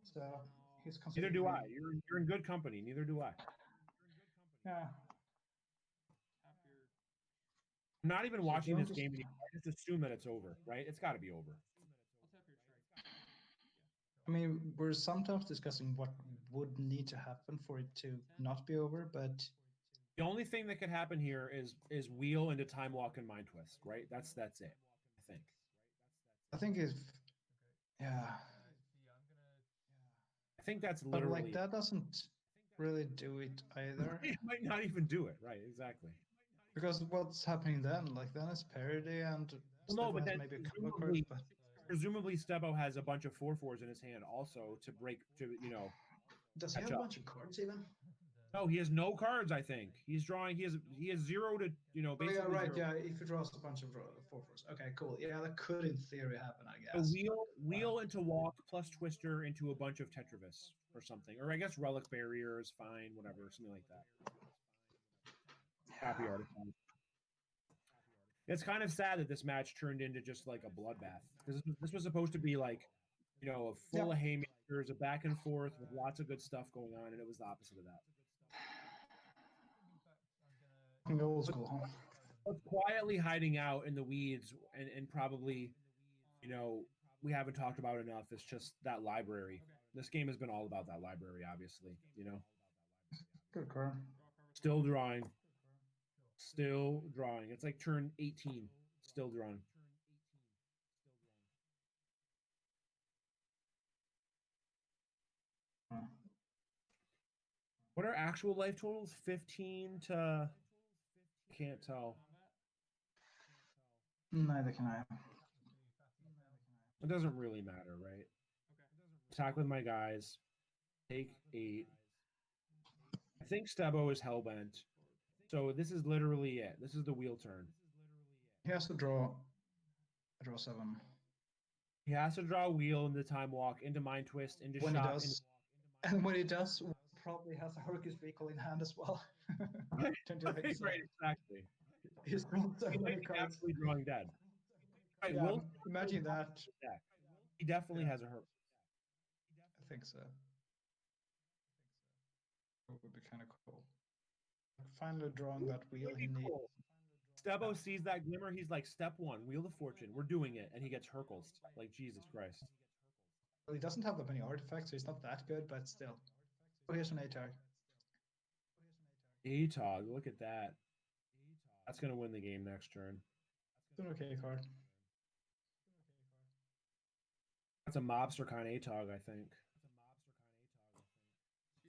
So he's Neither considering do I. me. You're in good company. Neither do I. Yeah. I'm not even So watching don't this just- game anymore. I just assume that it's over, right? It's got to be over. I mean, we're sometimes discussing what would need to happen for it to not be over, but The only thing that could happen here is wheel into Time Walk and Mind Twist, right? That's it. I think. I think if yeah, I think that's but literally. like that doesn't really do it either. It might not even do it, right? Exactly. Because what's happening then? Like then it's parody and Well, no, Stefan but has then maybe a couple of cards, but presumably Stebo has a bunch of 4/4s in his hand also to break to does he catch have a up. bunch of cards even? No, he has no cards. I think he's drawing. He has 0 to Oh, basically. yeah, right. 0. Yeah, if he draws a bunch of 4/4s. Okay, cool. Yeah, that could in theory happen, I So guess. wheel into walk plus twister into a bunch of Tetravis or something, or I guess relic barrier is fine, whatever, something like that. Copy artifact. It's kind of sad that this match turned into just like a bloodbath because this was supposed to be like, a full of haymakers, a back and forth with lots of good stuff going on, and it was the opposite of that. Old school, huh? But quietly hiding out in the weeds and probably, we haven't talked about enough. It's just that library. This game has been all about that library, obviously. Good card. Still drawing. Still drawing. It's like turn 18. Still drawing. What are actual life totals? 15 to. Can't tell. Neither can I. It doesn't really matter, right? Attack with my guys. Take 8. I think Stebo is hellbent. So this is literally it. This is the wheel turn. He has to draw 7. He has to draw a wheel into Time Walk, into Mind Twist, into When Shop. he does, and when he does, probably has a Hercules Recall in hand as well. Right, exactly. He's drawn so many cards. Absolutely drawing dead. Right, Yeah, Will, imagine that. He definitely has a hurt. I think so. It would be kind of cool. Finally drawing that wheel he needs. Cool. Stebo sees that glimmer. He's like, step 1, Wheel of Fortune. We're doing it. And he gets Hercules. Like, Jesus Christ. Well, he doesn't have that many artifacts, so he's not that good, but still. Oh, here's an ATAG. ATOG, look at that. That's going to win the game next turn. It's an okay card. That's a LobstercoM ATOG, I think.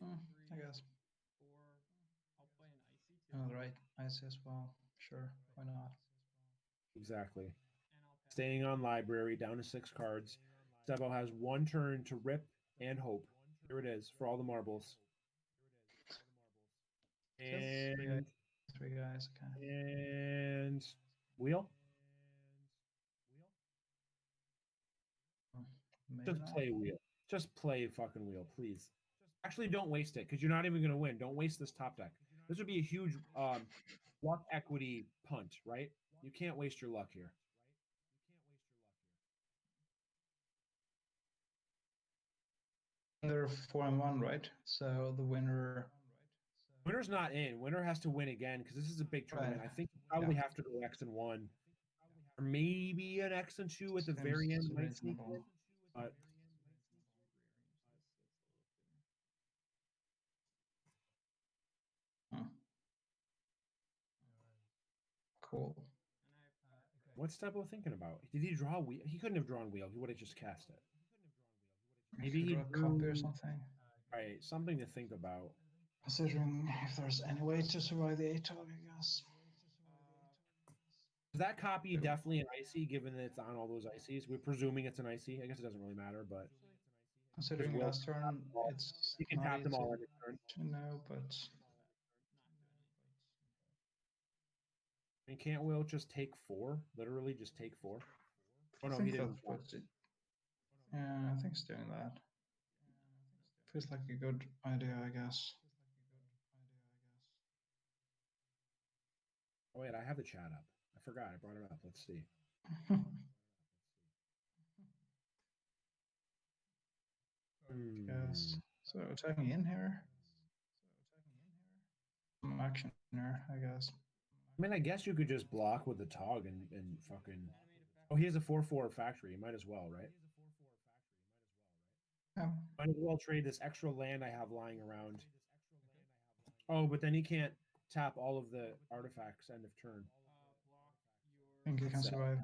I guess. All right, icy as well. Sure, why not? Exactly. Staying on library, down to 6 cards. Stebo has 1 turn to rip and hope. Here it is for all the marbles. And 3 guys, okay. And wheel. Just play wheel. Just play fucking wheel, please. Actually, don't waste it because you're not even going to win. Don't waste this top deck. This would be a huge luck equity punt, right? You can't waste your luck here. They're 4-1, right? So the winner's not in. Winner has to win again because this is a big tournament. Right. I think you probably have to go X-1, or maybe an X-2 at the very end might sneak in. But cool. What's Stebo thinking about? Did he draw wheel? He couldn't have drawn wheel. He would have just cast it. Maybe If he you draw a copy or drew something. right, something to think about. Considering if there's any way to survive the ATOG, I guess. Is that copy definitely an icy, given that it's on all those ices? We're presuming it's an icy. I guess it doesn't really matter, but Considering Will last turn, it's he can not tap them easy all every turn. to know, but And can't Will just take 4? Literally just take 4? Oh I no, think he didn't. that's what it. Yeah, I think it's doing that. Feels like a good idea, I guess. Oh wait, I have the chat up. I forgot. I brought it up. Let's see. Yes. So tagging in here. Some action here, I guess. I mean, I guess you could just block with the Tog and fucking. Oh, he has a 4/4 factory. You might as well, right? Yeah. Might as well trade this extra land I have lying around. Oh, but then he can't tap all of the artifacts end of turn. I think you can survive.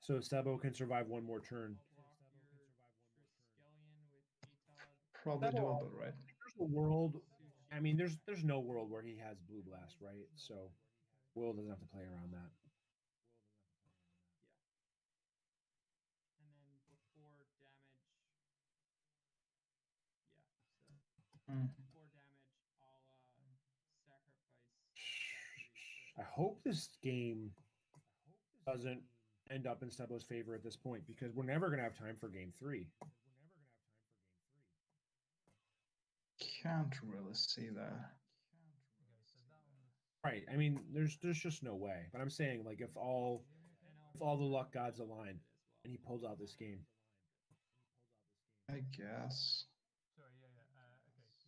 So Sebo can survive one more turn. Probably doable, right? There's a world. I mean, there's no world where he has Blue Blast, right? So Will doesn't have to play around that. And then before damage, before damage, I'll sacrifice factory. I hope this game doesn't end up in Sebo's favor at this point because we're never going to have time for game 3. Can't really see that. Right. I mean, there's just no way. But I'm saying, like, if all the luck gods align and he pulls out this game, I guess. Sorry, okay, so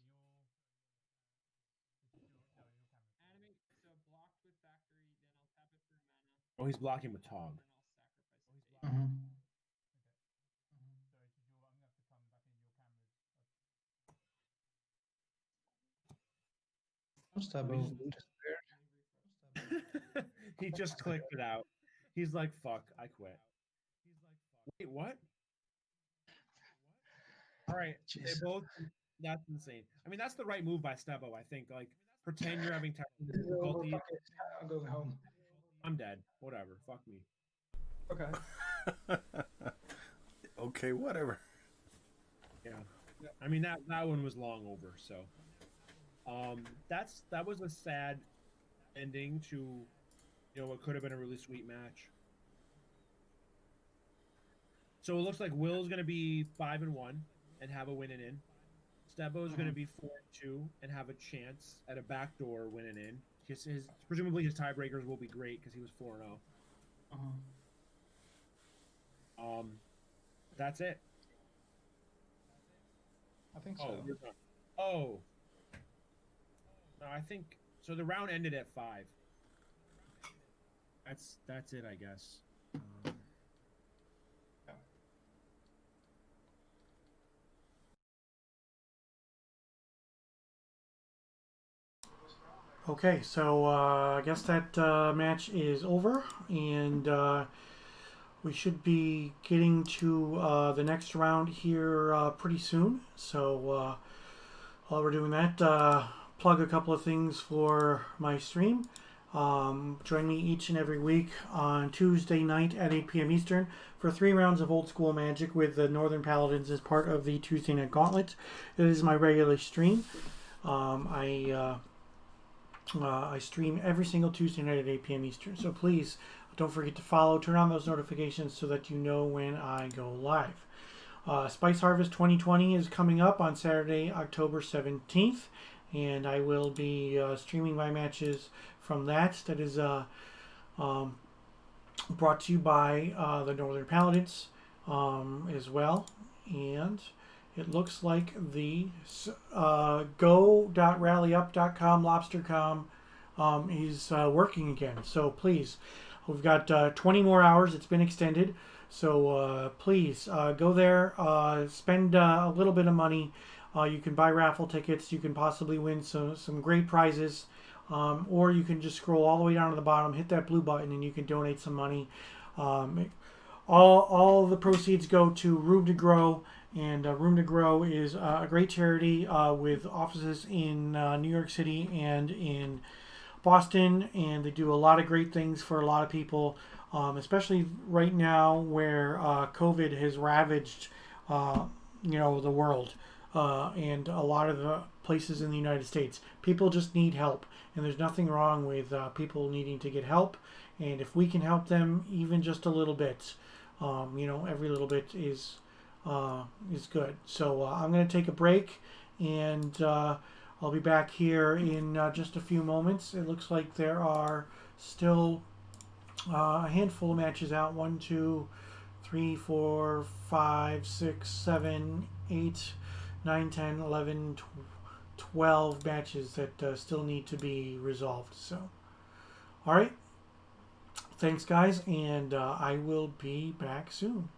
animate, so blocked with factory, then I'll tap it for mana. oh, he's blocking with Tog. He just clicked it out. He's like, "Fuck, I quit." Wait, what? All right, they both. That's insane. I mean, that's the right move by Stebo. I think. Like, pretend you're having technical difficulty. I'll go home. I'm dead. Whatever. Fuck me. Okay. Okay, whatever. Yeah. I mean that one was long over. So, that was a sad ending to, what could have been a really sweet match. So it looks like Will's gonna be 5-1 and have a win and in. Stebo's gonna be 4-2 and have a chance at a backdoor win and in. Presumably his tiebreakers will be great because he was 4-0. That's it. I think so. Oh. No, I think so. The round ended at 5. That's it, I guess. Okay, so I guess that match is over, and we should be getting to the next round here pretty soon. So while we're doing that, plug a couple of things for my stream. Join me each and every week on Tuesday night at 8 p.m. Eastern for 3 rounds of Old School Magic with the Northern Paladins as part of the Tuesday Night Gauntlet. It is my regular stream. I stream every single Tuesday night at 8 p.m. Eastern. So please don't forget to follow, turn on those notifications so that you know when I go live. Spice Harvest 2020 is coming up on Saturday, October 17th, and I will be streaming my matches from that. That is brought to you by the Northern Paladins as well. And it looks like the go.rallyup.com LobstercoM is working again. So please, we've got 20 more hours. It's been extended. So please go there, spend a little bit of money. You can buy raffle tickets. You can possibly win some great prizes. Or you can just scroll all the way down to the bottom, hit that blue button, and you can donate some money. All the proceeds go to Room to Grow, and Room to Grow is a great charity with offices in New York City and in Boston, and they do a lot of great things for a lot of people, especially right now where COVID has ravaged, the world and a lot of the places in the United States. People just need help, and there's nothing wrong with people needing to get help. And if we can help them even just a little bit, every little bit is good. So I'm going to take a break, and I'll be back here in just a few moments. It looks like there are still a handful of matches out. 1, 2, 3, 4, 5, 6, 7, 8, 9, 10, 11, 12 matches that still need to be resolved. So, all right. Thanks, guys, and I will be back soon.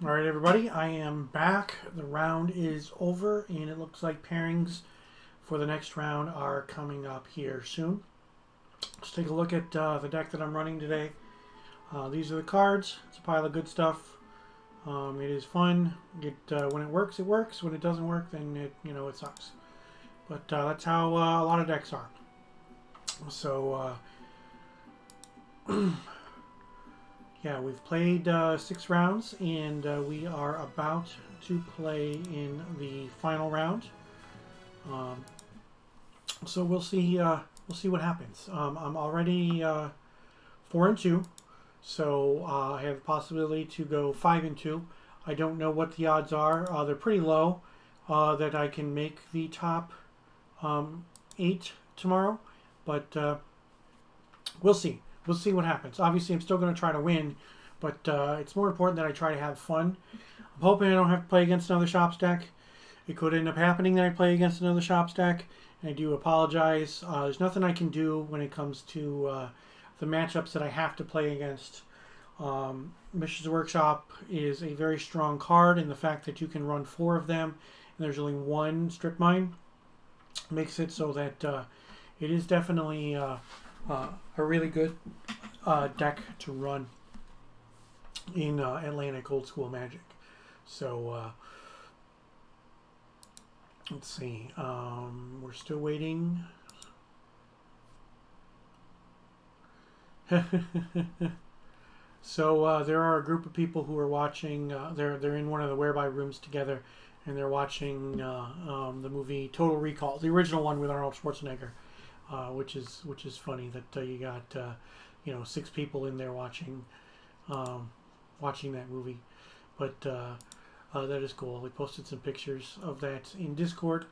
All right, everybody, I am back. The round is over, and it looks like pairings for the next round are coming up here soon. Let's take a look at the deck that I'm running today. These are the cards. It's a pile of good stuff. It is fun. When it works, it works. When it doesn't work, then it sucks. But that's how a lot of decks are. So yeah, we've played 6 rounds, and we are about to play in the final round. So we'll see what happens. I'm already 4-2, so I have the possibility to go 5-2. I don't know what the odds are. They're pretty low that I can make the top 8 tomorrow, but we'll see. We'll see what happens. Obviously, I'm still going to try to win, but it's more important that I try to have fun. I'm hoping I don't have to play against another shop stack. It could end up happening that I play against another shop stack, and I do apologize. There's nothing I can do when it comes to the matchups that I have to play against. Mishra's Workshop is a very strong card, and the fact that you can run 4 of them, and there's only 1 strip mine, makes it so that it is definitely a really good deck to run in Atlantic Old School Magic. So let's see. We're still waiting. So there are a group of people who are watching. They're in one of the whereby rooms together, and they're watching the movie Total Recall, the original one with Arnold Schwarzenegger, which is funny that you got 6 people in there watching that movie. But that is cool. We posted some pictures of that in Discord.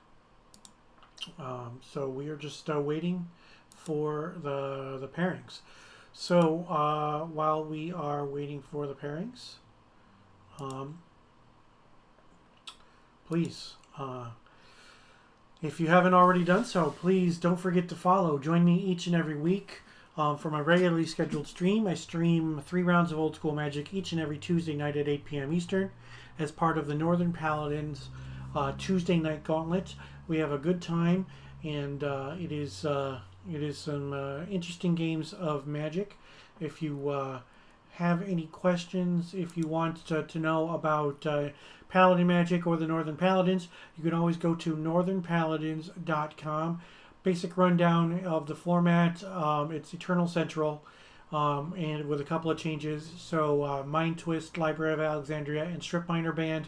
So we are just waiting for the pairings. So while we are waiting for the pairings, please, if you haven't already done so, please don't forget to follow. Join me each and every week for my regularly scheduled stream. I stream 3 rounds of Old School Magic each and every Tuesday night at 8 p.m. Eastern as part of the Northern Paladins Tuesday night gauntlet. We have a good time, and it is some interesting games of Magic. If you have any questions, if you want to know about Paladin Magic or the Northern Paladins, you can always go to northernpaladins.com. Basic rundown of the format. It's Eternal Central, and with a couple of changes. So Mind Twist, Library of Alexandria, and Strip Miner Band,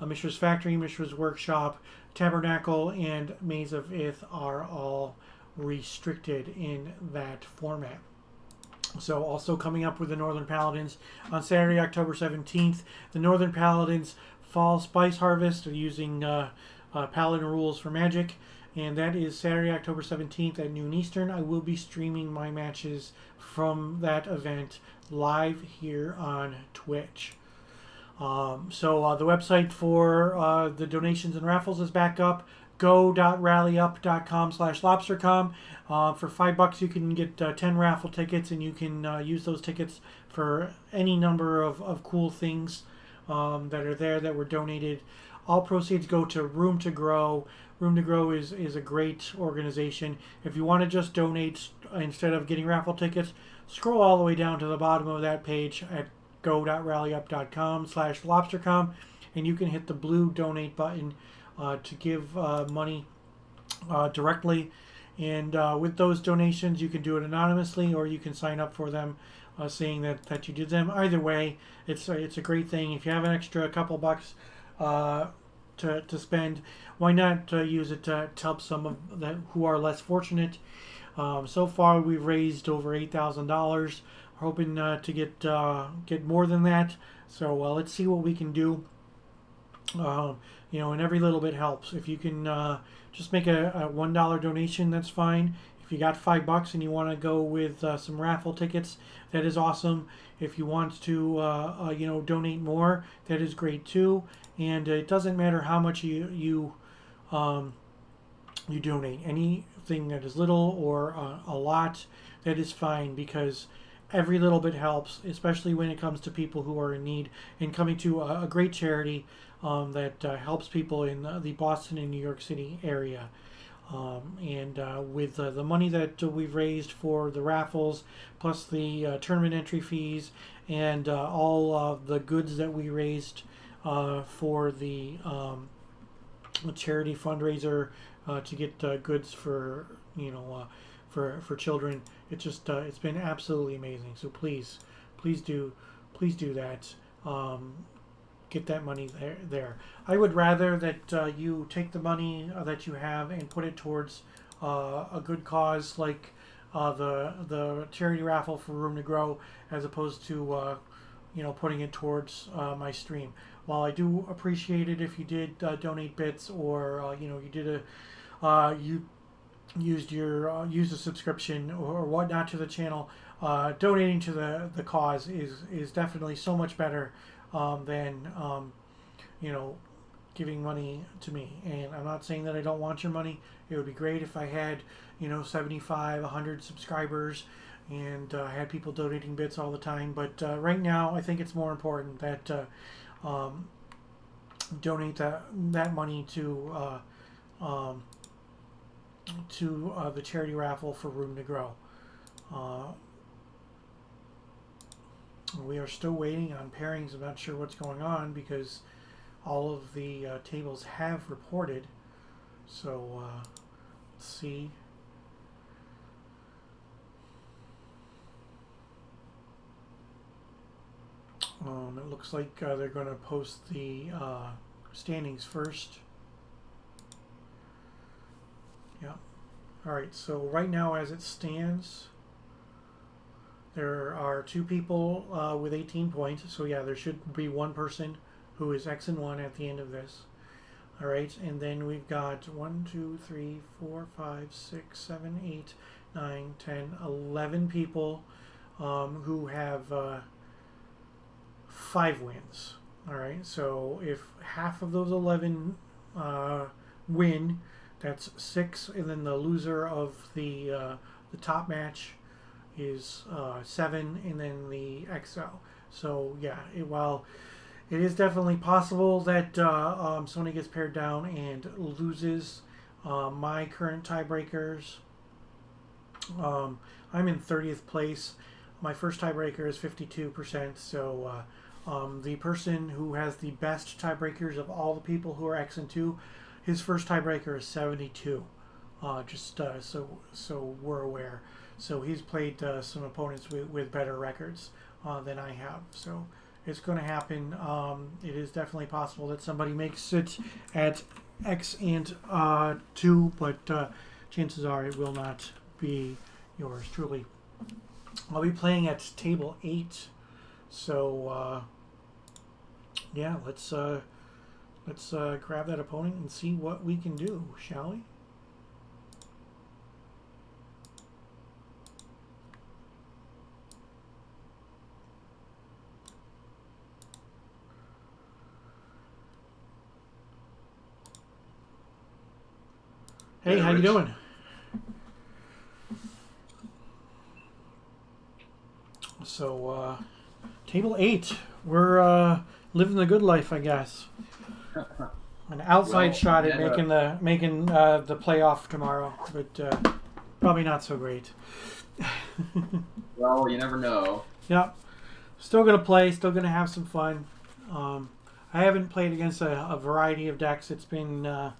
Mishra's Factory, Mishra's Workshop, Tabernacle, and Maze of Ith are all restricted in that format. So also coming up with the Northern Paladins on Saturday, October 17th, the Northern Paladins Fall Spice Harvest using Paladin rules for Magic, and that is Saturday, October 17th at noon Eastern. I will be streaming my matches from that event live here on Twitch. So the website for the donations and raffles is back up. go.rallyup.com/LobstercoM. For $5 you can get 10 raffle tickets, and you can use those tickets for any number of cool things that are there that were donated. All proceeds go to Room to Grow. Room to Grow is a great organization. If you want to just donate instead of getting raffle tickets, scroll all the way down to the bottom of that page at go.rallyup.com/LobstercoM, and you can hit the blue donate button to give money directly. And with those donations, you can do it anonymously, or you can sign up for them saying that you did them. Either way, it's a great thing. If you have an extra couple bucks to spend, why not use it to help some of them who are less fortunate. So far, we've raised over $8,000. We're hoping to get more than that. So let's see what we can do. And every little bit helps. If you can just make a $1 donation, that's fine. If you got $5 and you want to go with some raffle tickets, that is awesome. If you want to donate more, that is great too. And it doesn't matter how much you donate. Anything that is little or a lot, that is fine, because every little bit helps, especially when it comes to people who are in need, and coming to a great charity that helps people in the Boston and New York City area. And with the money that we've raised for the raffles, plus the tournament entry fees, and all of the goods that we raised for the charity fundraiser to get goods for for children, it's been absolutely amazing. So please do that. Get that money there. I would rather that you take the money that you have and put it towards a good cause like the charity raffle for Room to Grow, as opposed to putting it towards my stream. While I do appreciate it if you did donate bits, or you did you used a subscription or whatnot to the channel, donating to the cause is definitely so much better than giving money to me. And I'm not saying that I don't want your money. It would be great if I had 75, 100 subscribers and had people donating bits all the time. But right now, I think it's more important that donate that money to the charity raffle for Room to Grow. We are still waiting on pairings. I'm not sure what's going on because all of the tables have reported. So let's see. It looks like they're going to post the standings first. Yeah. All right. So right now, as it stands, there are 2 people with 18 points. So yeah, there should be one person who is X and 1 at the end of this. All right, and then we've got 1, 2, 3, 4, 5, 6, 7, 8, 9, 10, 11 people who have 5 wins. All right, so if half of those 11 win, that's 6, and then the loser of the top match is 7, and then the XL. So yeah, while it is definitely possible that Sony gets paired down and loses my current tiebreakers. I'm in 30th place. My first tiebreaker is 52%. So the person who has the best tiebreakers of all the people who are X and 2, his first tiebreaker is 72. So we're aware. So he's played some opponents with better records than I have. So it's going to happen. It is definitely possible that somebody makes it at X and 2, but chances are it will not be yours truly. I'll be playing at table 8. So yeah, let's grab that opponent and see what we can do, shall we? Hey, how you doing? So, table 8. We're living the good life, I guess. An outside shot at making the playoff tomorrow, but probably not so great. Well, you never know. Yep. Still gonna play. Still gonna have some fun. I haven't played against a variety of decks. It's been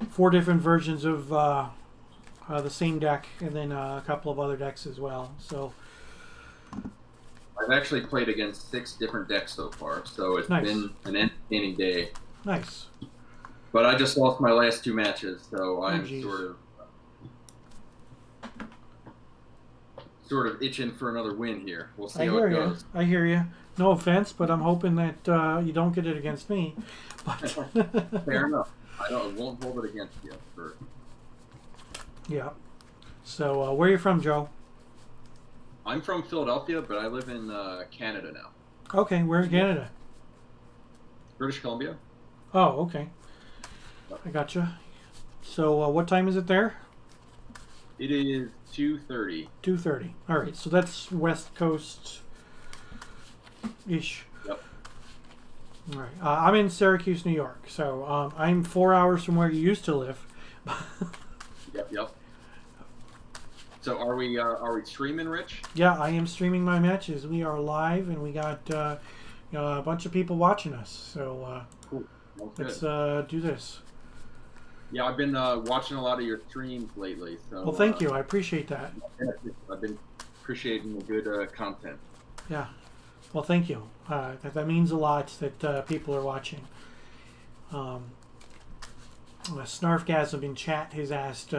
4 different versions of the same deck, and then a couple of other decks as well. So I've actually played against 6 different decks so far, so it's nice. been an entertaining day. Nice. But I just lost my last 2 matches, so I'm sort of itching for another win here. We'll see how it goes. I hear you. No offense, but I'm hoping that you don't get it against me. But fair enough. I won't hold it against you. Yeah. So where are you from, Joe? I'm from Philadelphia, but I live in Canada now. Okay, where in Canada? British Columbia. Oh, okay. I gotcha. So what time is it there? It is 2:30. 2:30. All right, so that's West Coast ish. Yep. All right. I'm in Syracuse, New York, so I'm 4 hours from where you used to live. Yep. So are we streaming, Rich? Yeah, I am streaming my matches. We are live, and we got a bunch of people watching us. So cool. Let's do this. Yeah, I've been watching a lot of your streams lately. So well, thank you. I appreciate that. I've been appreciating the good content. Yeah. Well, thank you. That means a lot that people are watching. Snarfgasm in chat has asked,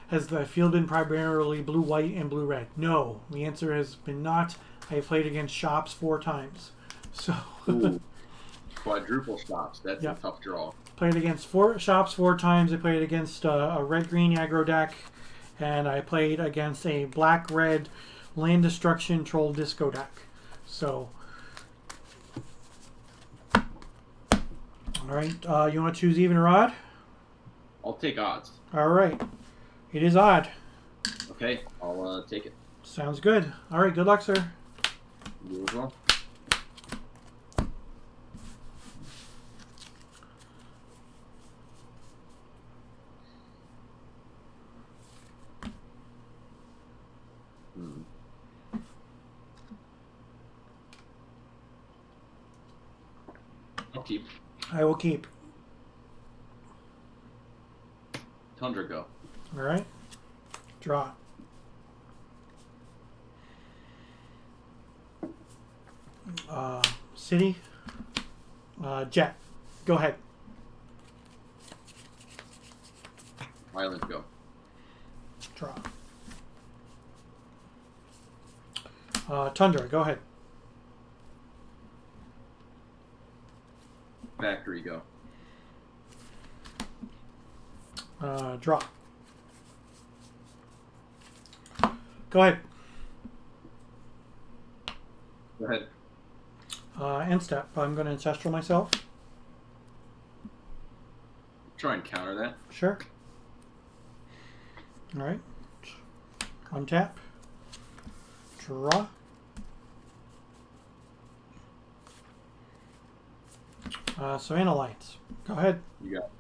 has the field been primarily blue-white and blue-red? No. The answer has been not. I have played against shops 4 times. So Ooh, quadruple shops. That's a tough draw. Played against 4 shops 4 times. I played against a red-green aggro deck, and I played against a black-red land destruction troll disco deck. So, all right. You want to choose even or odd? I'll take odds. All right. It is odd. Okay, I'll take it. Sounds good. All right. Good luck, sir. You as well. I'll keep. I will keep. Tundra go. All right. Draw. City. Jet. Go ahead. Island go. Draw. Tundra. Go ahead. Factory go. Draw. Go ahead. Go ahead. End step. I'm going to ancestral myself. Try and counter that. Sure. All right. Untap. Draw. So analytes. Go ahead. You got it.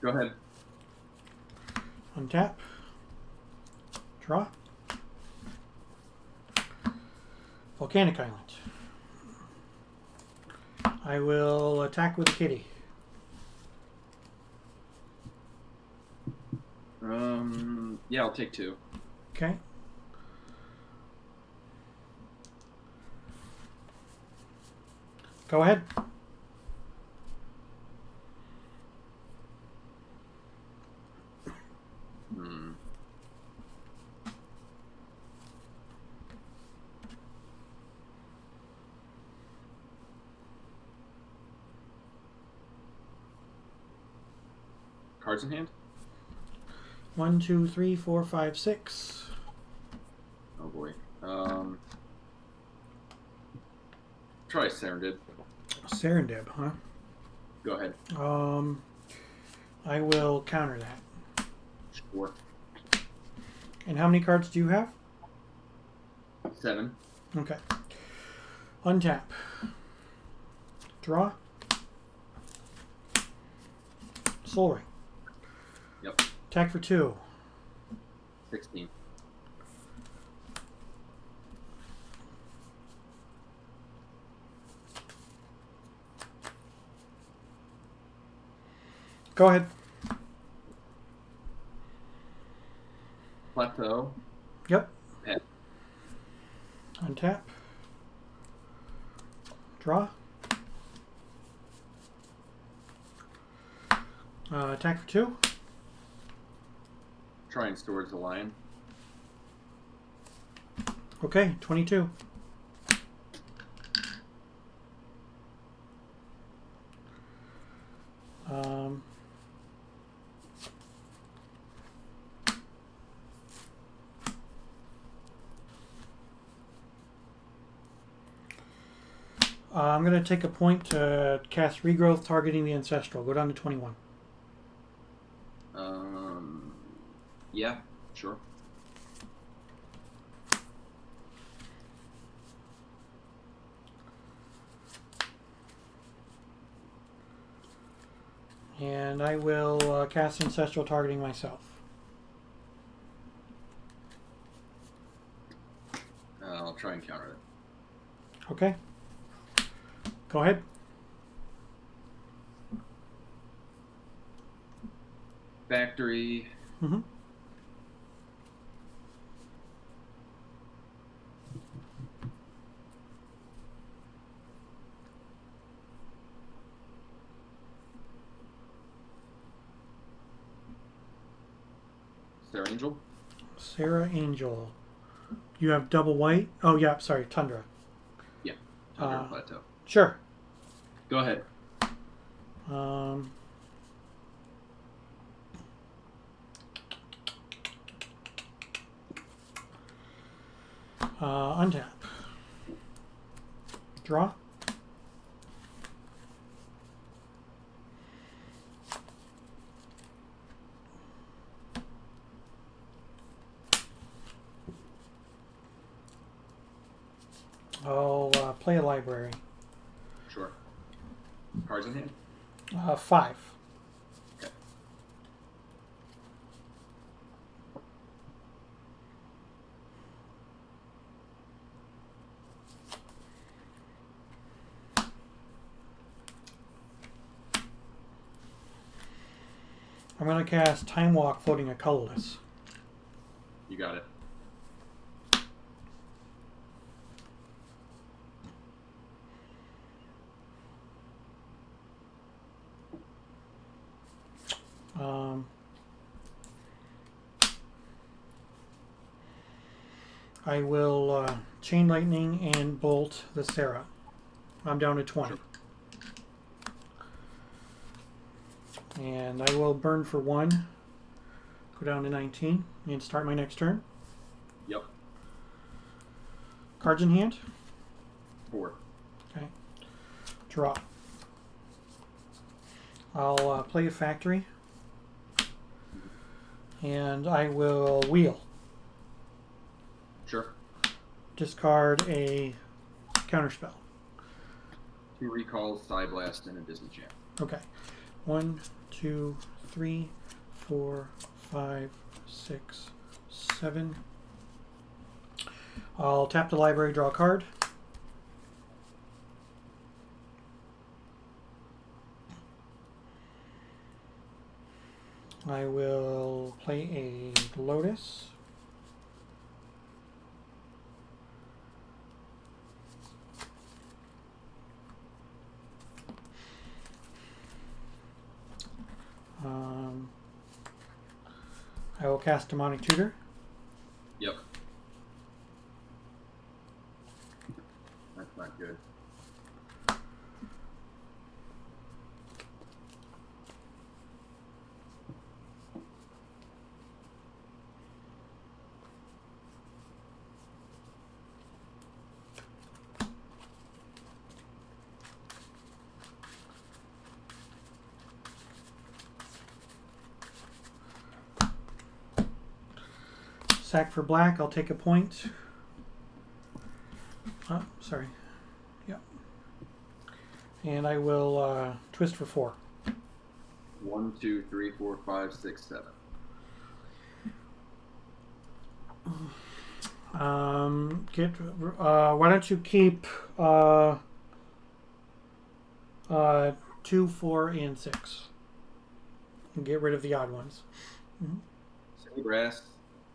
Go ahead. Untap. Draw. Volcanic Island. I will attack with a kitty. Yeah, I'll take 2. Okay. Go ahead. Cards in hand? 1, 2, 3, 4, 5, 6. Oh boy. Try Serendib. Serendib, huh? Go ahead. I will counter that. Sure. And how many cards do you have? 7. Okay. Untap. Draw. Soul Ring. Yep. Attack for 2. 16. Go ahead. Plateau. Yep. Pet. Untap. Draw. Attack for 2. Try and Swords the Lion. Okay, 22. I'm going to take a point to cast Regrowth targeting the Ancestral. Go down to 21. Yeah, sure. And I will cast Ancestral targeting myself. I'll try and counter it. Okay. Go ahead. Factory. Mm-hmm. Sarah Angel. Sarah Angel. You have double white? Oh, yeah, sorry, Tundra. Yeah, Tundra Plateau. Sure. Go ahead. Untap. Draw. I'll play a library. Sure. Cards in hand? 5. Okay. I'm going to cast Time Walk, floating a colorless. You got it. I will Chain Lightning and Bolt the Sarah. I'm down to 20. Sure. And I will burn for 1. Go down to 19 and start my next turn. Yep. Cards in hand? 4. Okay. Draw. I'll play a factory. And I will wheel. Sure. Discard a counterspell. 2 recalls, Side Blast, and a Disenchant. Okay. 1, 2, 3, 4, 5, 6, 7. I'll tap the library, draw a card. I will play a Lotus. I will cast Demonic Tutor. Yep. That's not good. Sack for black, I'll take a point. Oh, sorry. Yeah. And I will twist for 4. 1, 2, 3, 4, 5, 6, 7. Why don't you keep 2, 4, and 6. And get rid of the odd ones. City Brass,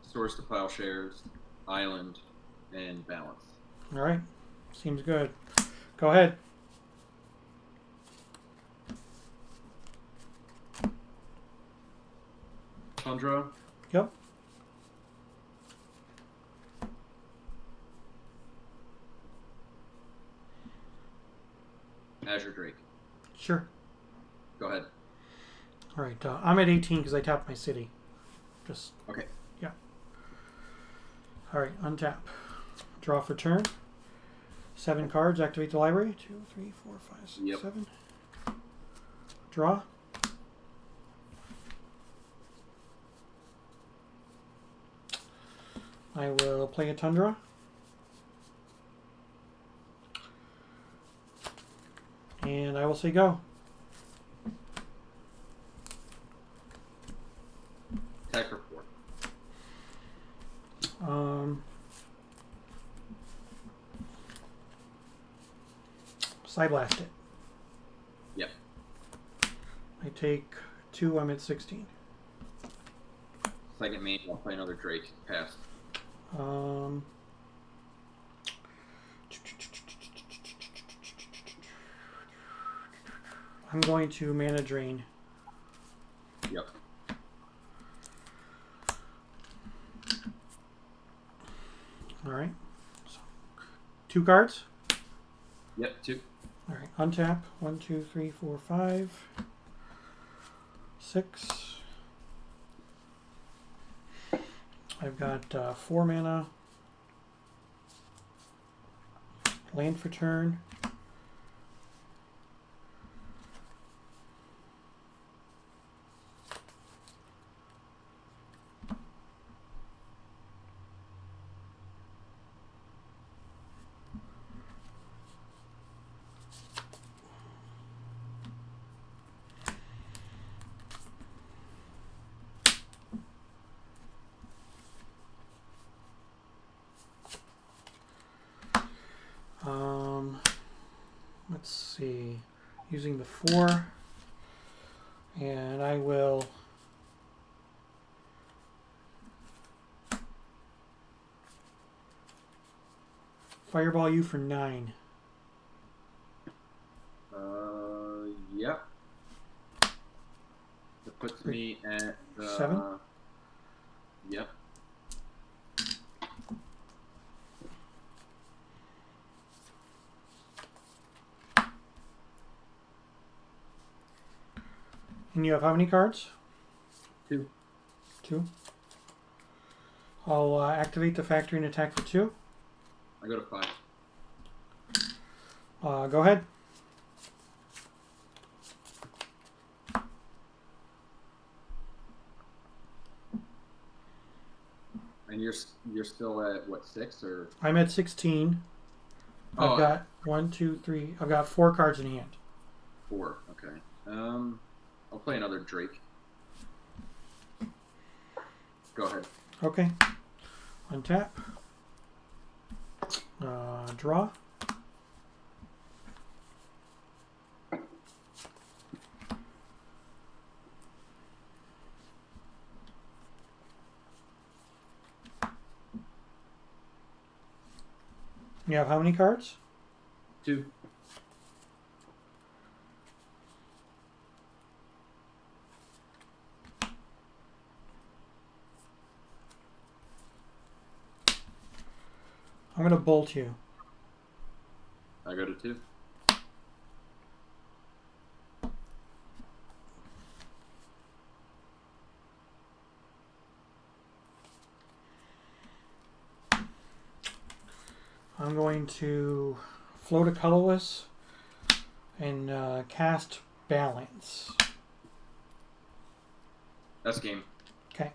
Source to Plowshares, Island, and Balance. All right. Seems good. Go ahead. Tundra. Yep. Azure Drake. Sure. Go ahead. All right. I'm at 18 because I tapped my city. Just okay. Yeah. All right. Untap. Draw for turn. 7 cards. Activate the library. 2, 3, 4, 5, 6, 7. Draw. I will play a Tundra. And I will say go. Attack report. Side blast it. Yep. I take 2. I'm at 16. Second main, I'll play another Drake. Pass. I'm going to mana drain. Yep. All right. So, 2 cards. Yep, 2. All right. Untap. 1, 2, 3, 4, 5, 6. I've got 4 mana. Land for turn. Let's see, using the 4, and I will fireball you for 9. Yep. That puts me at 7. Yep. And you have how many cards? 2. 2. I'll activate the factory and attack for 2. I go to 5. Go ahead. And you're still at what, 6 or? I'm at 16. Oh, I've got 1, 2, 3. I've got 4 cards in hand. 4. Okay. I'll play another Drake. Go ahead. Okay. Untap. Draw. You have how many cards? 2. I'm going to bolt you. I go to 2. I'm going to float a colorless and cast balance. That's game. Okay.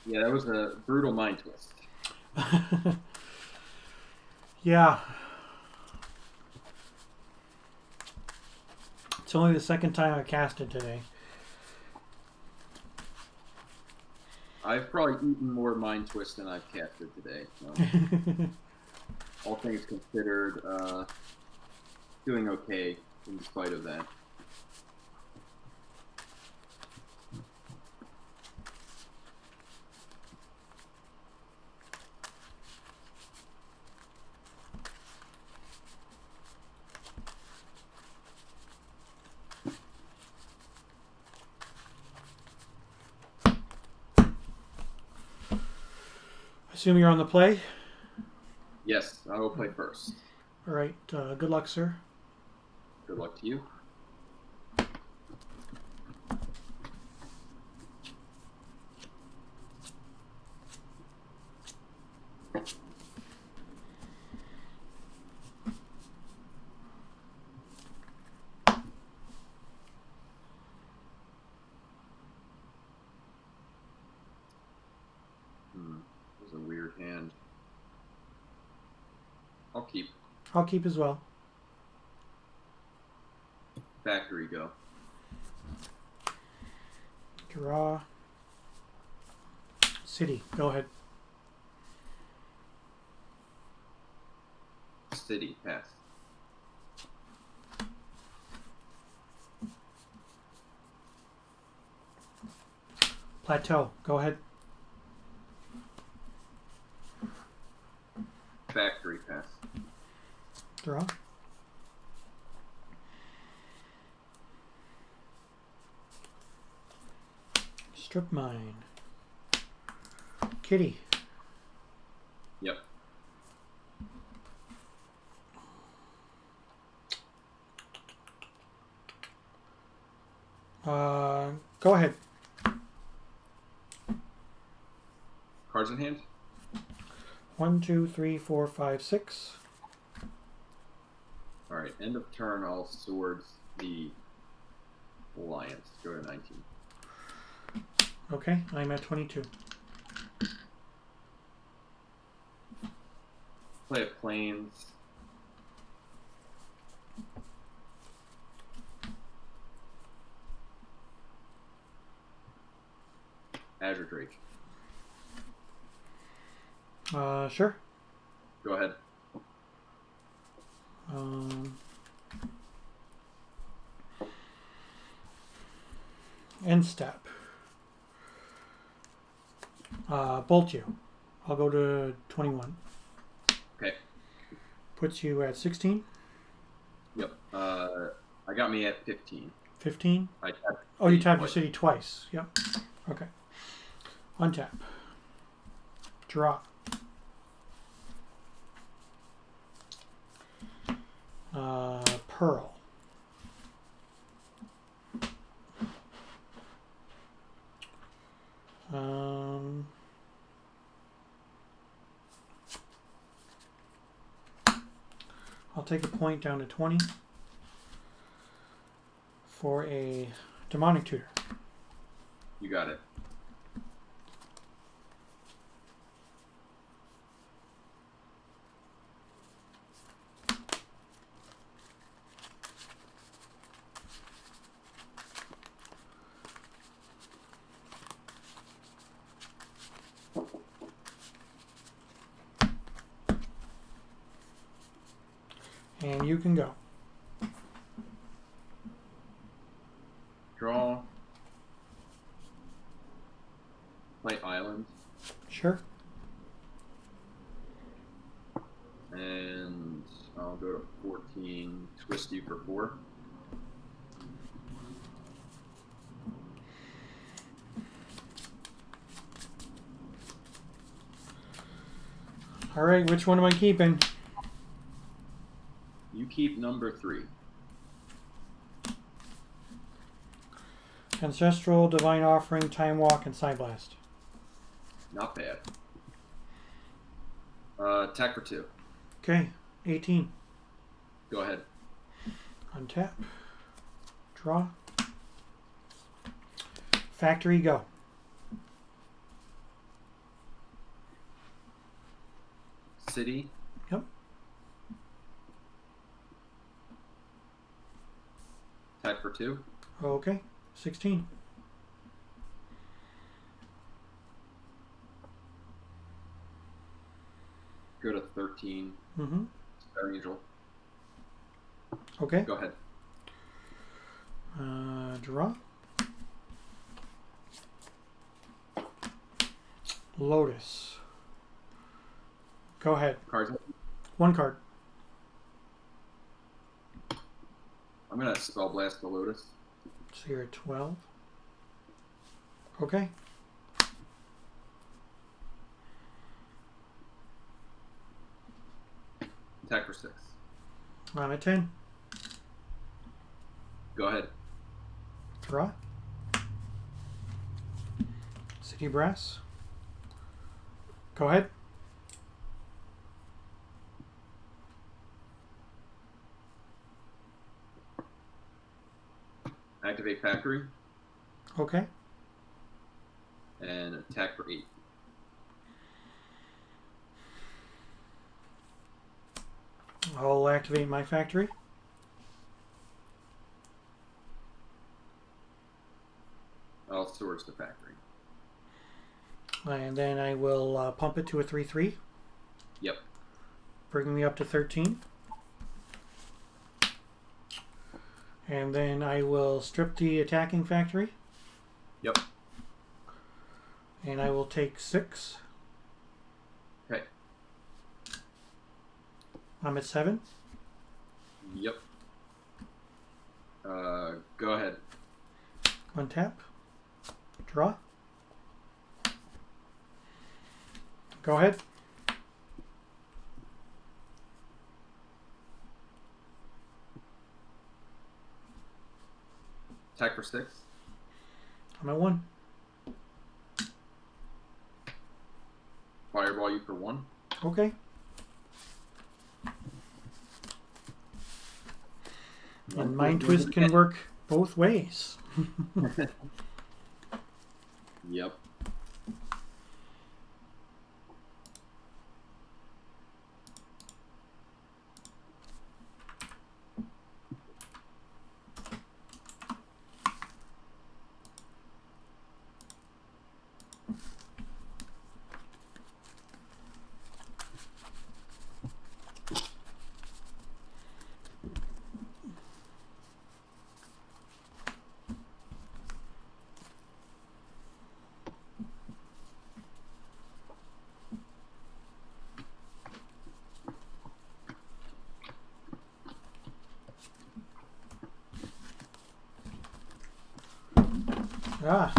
Yeah, that was a brutal mind twist. Yeah. It's only the second time I cast it today. I've probably eaten more mind twist than I've casted today. So. All things considered, doing okay in spite of that. Assume you're on the play. Yes, I will play first. All right. Good luck, sir. Good luck to you. That was a weird hand. I'll keep. I'll keep as well. Factory go. Draw. City. Go ahead. City, pass. Plateau. Go ahead. Factory, pass. Draw. Strip mine. Kitty. Yep. Go ahead. Cards in hand? 1, 2, 3, 4, 5, 6. Alright, end of turn, I'll sword the Alliance. Go to 19. Okay, I'm at 22. Play a Plains. Azure Drake. Sure. Go ahead. End step. Bolt you. I'll go to 21. Okay. Puts you at 16. Yep. I got me at 15. 15? I tapped Oh, you city tapped your twice. city twice. Yep. Okay. Untap. Draw. Pearl. I'll take a point down to 20 for a demonic tutor. You got it. And you can go. Draw. Play Island. Sure. And I'll go to 14. Twist you for 4. All right, which one am I keeping? You keep number 3. Ancestral, Divine Offering, Time Walk, and Side Blast. Not bad. Attack for 2. Okay, 18. Go ahead. Untap. Draw. Factory, go. City. Yep. Attack for 2. Okay, 16. Go to 13. Mm-hmm. Star Angel. Okay. Go ahead. Draw. Lotus. Go ahead. Cards. 1 card. I'm gonna spell blast the Lotus. So you're at 12. Okay. Attack for 6. I'm at 10. Go ahead. Draw. City Brass. Go ahead. Activate Factory. Okay. And attack for 8. I'll activate my factory. I'll source the factory. And then I will pump it to a 3/3. Yep. Bringing me up to 13. And then I will strip the attacking factory. Yep. And I will take 6. Okay. I'm at 7. Yep. Go ahead. Untap. Draw. Go ahead. Attack for 6. I'm at 1. Fireball you for 1. Okay. And Mind Twist can work both ways. Yep. Ah.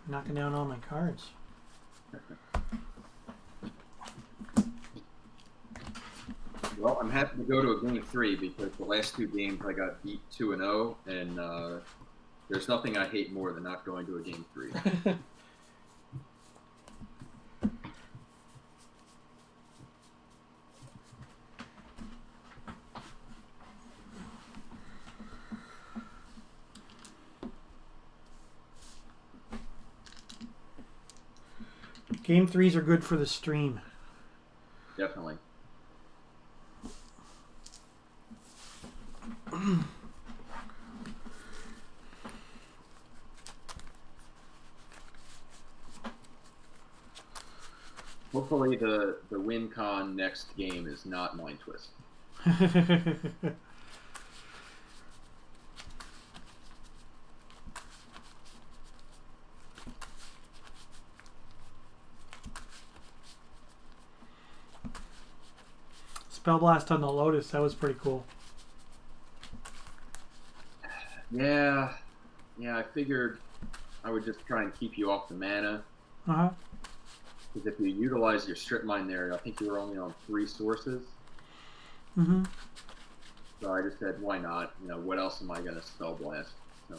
Knocking down all my cards. Well, I'm happy to go to a game 3 because the last 2 games I got beat 2-0, and there's nothing I hate more than not going to a game 3. Game 3s are good for the stream. Definitely. Hopefully the WinCon next game is not Mind Twist. Spell Blast on the Lotus, that was pretty cool. Yeah, I figured I would just try and keep you off the mana. Uh-huh. Because if you utilize your strip mine there, I think you were only on 3 sources. Mm-hmm. So I just said, why not? You know, what else am I going to spell blast? So.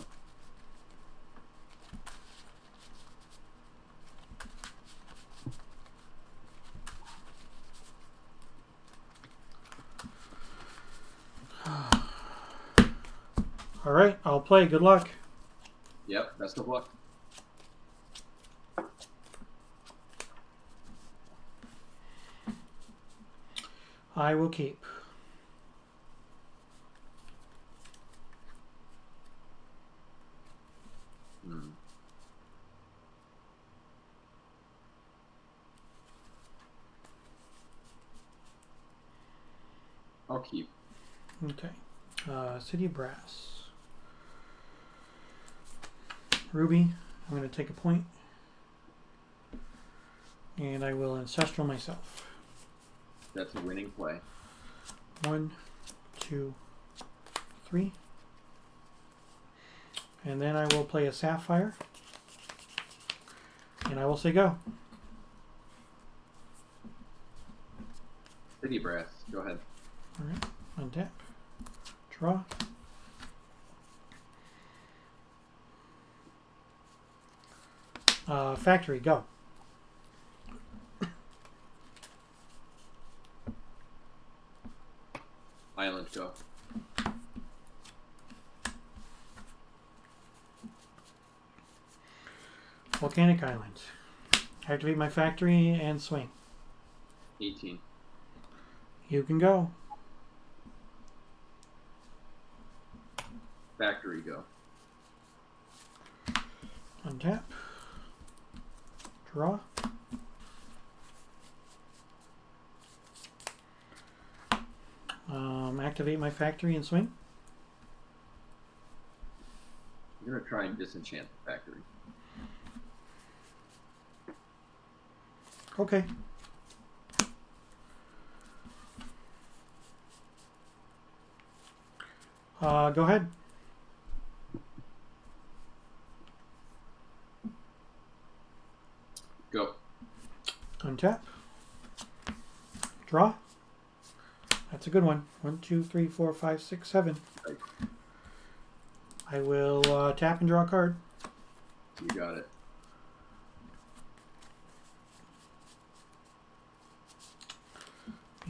All right, I'll play. Good luck. Yep, best of luck. I will keep. I'll keep. Okay. City Brass. Ruby, I'm going to take a point. And I will Ancestral myself. That's a winning play. 1, 2, 3. And then I will play a Sapphire. And I will say go. City Brass, go ahead. Alright, untap. Draw. Factory, go. Island, go. Volcanic Island. Activate my factory and swing. 18. You can go. Factory, go. Untap. Draw. Activate my factory and swing. I'm going to try and disenchant the factory. Okay. Go ahead. Go. Untap. Draw. That's a good one. 1, 2, 3, 4, 5, 6, 7. Right. I will tap and draw a card. You got it.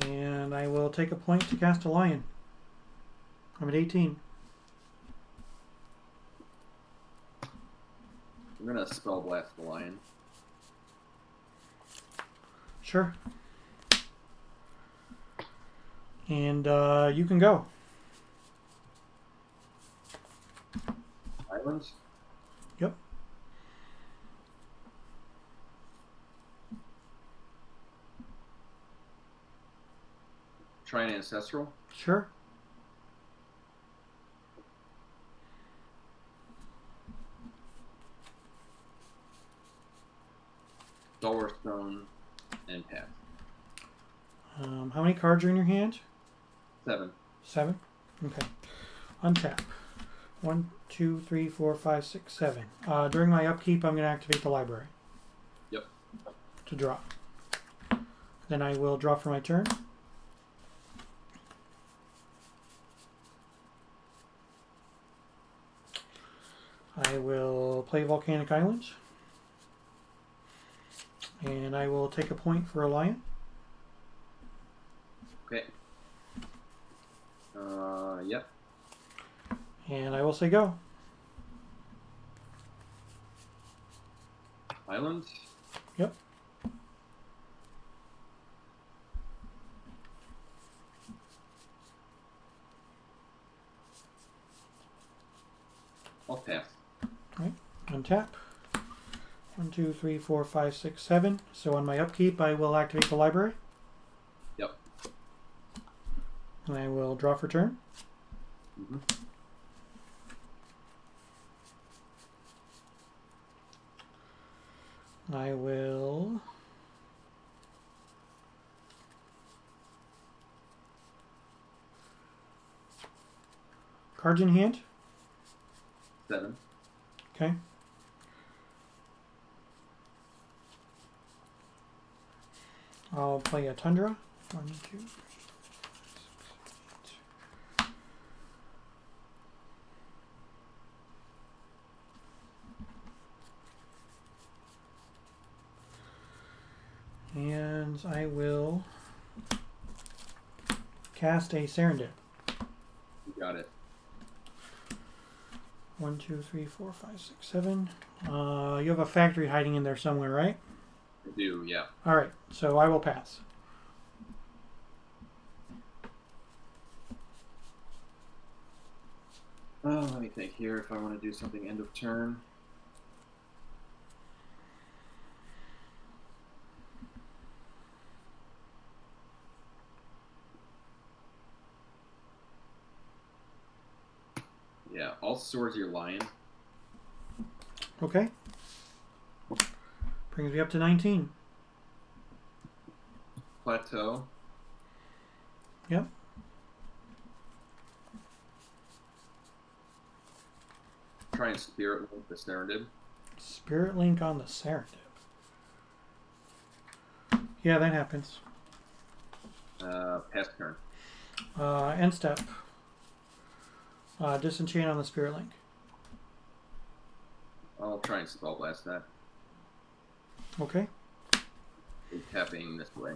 And I will take a point to cast a lion. I'm at 18. I'm going to spell blast the lion. Sure. And you can go. Islands? Yep. Try an ancestral? Sure. Dollar Stone and pass. How many cards are in your hand? 7. 7? Okay. Untap. 1, 2, 3, 4, 5, 6, 7. During my upkeep, I'm going to activate the library. Yep. To draw. Then I will draw for my turn. I will play Volcanic Island. And I will take a point for a lion. Okay. Yep. And I will say go. Island? Yep. I'll pass. Right. Untap. 1, 2, 3, 4, 5, 6, 7. So on my upkeep, I will activate the library. Yep. And I will draw for turn. Mm-hmm. I will cards in hand. 7. Okay. I'll play a Tundra. 1, 2, 3, 4, 5, 6, 8. And I will cast a Serendip. You got it. 1, 2, 3, 4, 5, 6, 7. You have a factory hiding in there somewhere, right? I do, yeah. All right, so I will pass. Let me think here if I want to do something end of turn. Yeah, I'll sword your lion. Okay. Brings me up to 19. Plateau. Yep. Try and spirit link the Serendib. Spirit link on the Serendib. Yeah, that happens. Pass turn. End step. Disenchant on the Spirit Link. I'll try and spell blast that. Okay. Tapping this way.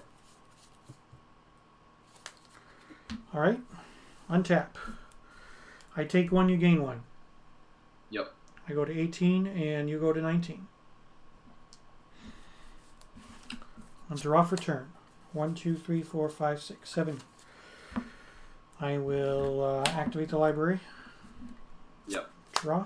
All right. Untap. I take 1, you gain 1. Yep. I go to 18 and you go to 19. On draw for turn. 1, 2, 3, 4, 5, 6, 7. I will activate the library. Yep. Draw.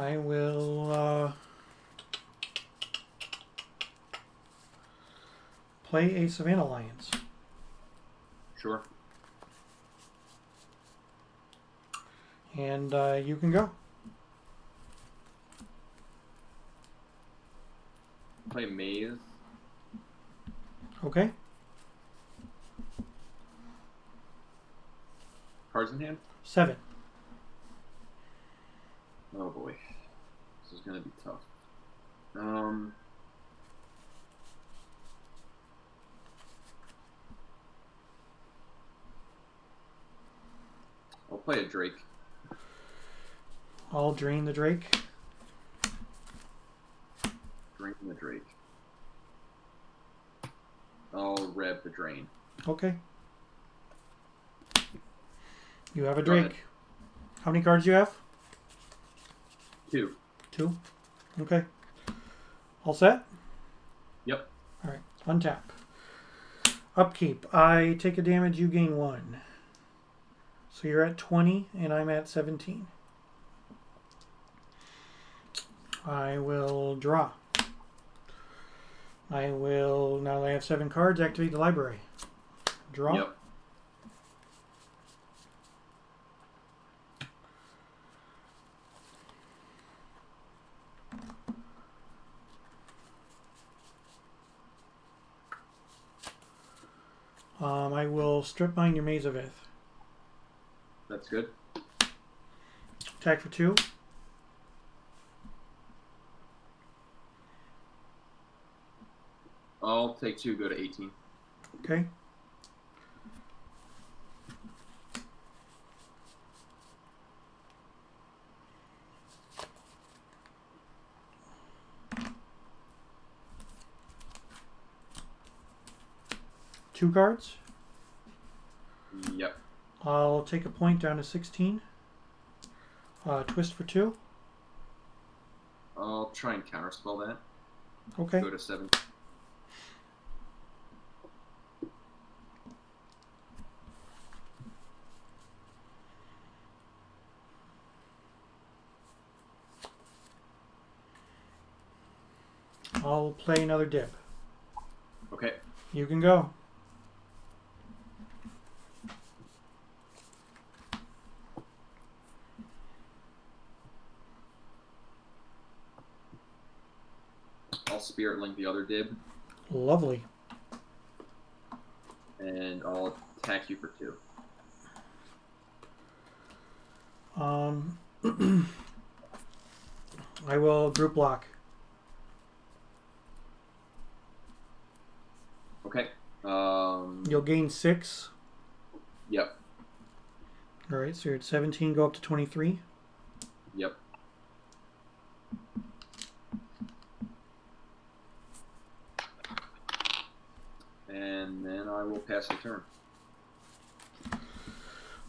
I will play a Savannah Lions. Sure. And you can go. Play Maze. Okay. Cards in hand? 7. Oh boy. This is gonna be tough. I'll play a Drake. I'll drain the Drake. Drain the Drake. I'll rev the drain. Okay. You have a Go ahead. Drake. How many cards do you have? 2. 2. Okay. All set? Yep. All right. Untap. Upkeep. I take a damage, you gain 1. So you're at 20 and I'm at 17. I will draw. I will, now that I have 7 cards, activate the library. Draw. Yep. I will strip mine your Maze of Ith. That's good. Attack for 2. I'll take 2, go to 18. Okay. Two cards. Yep. I'll take a point down to 16. Twist for 2. I'll try and counterspell that. Okay. Go to 7. I'll play another dip. Okay. You can go. I'll spirit link the other dib. Lovely. And I'll attack you for 2. I will group lock. Okay. You'll gain 6. Yep. All right, so you're at 17, go up to 23. Yep. And then I will pass the turn.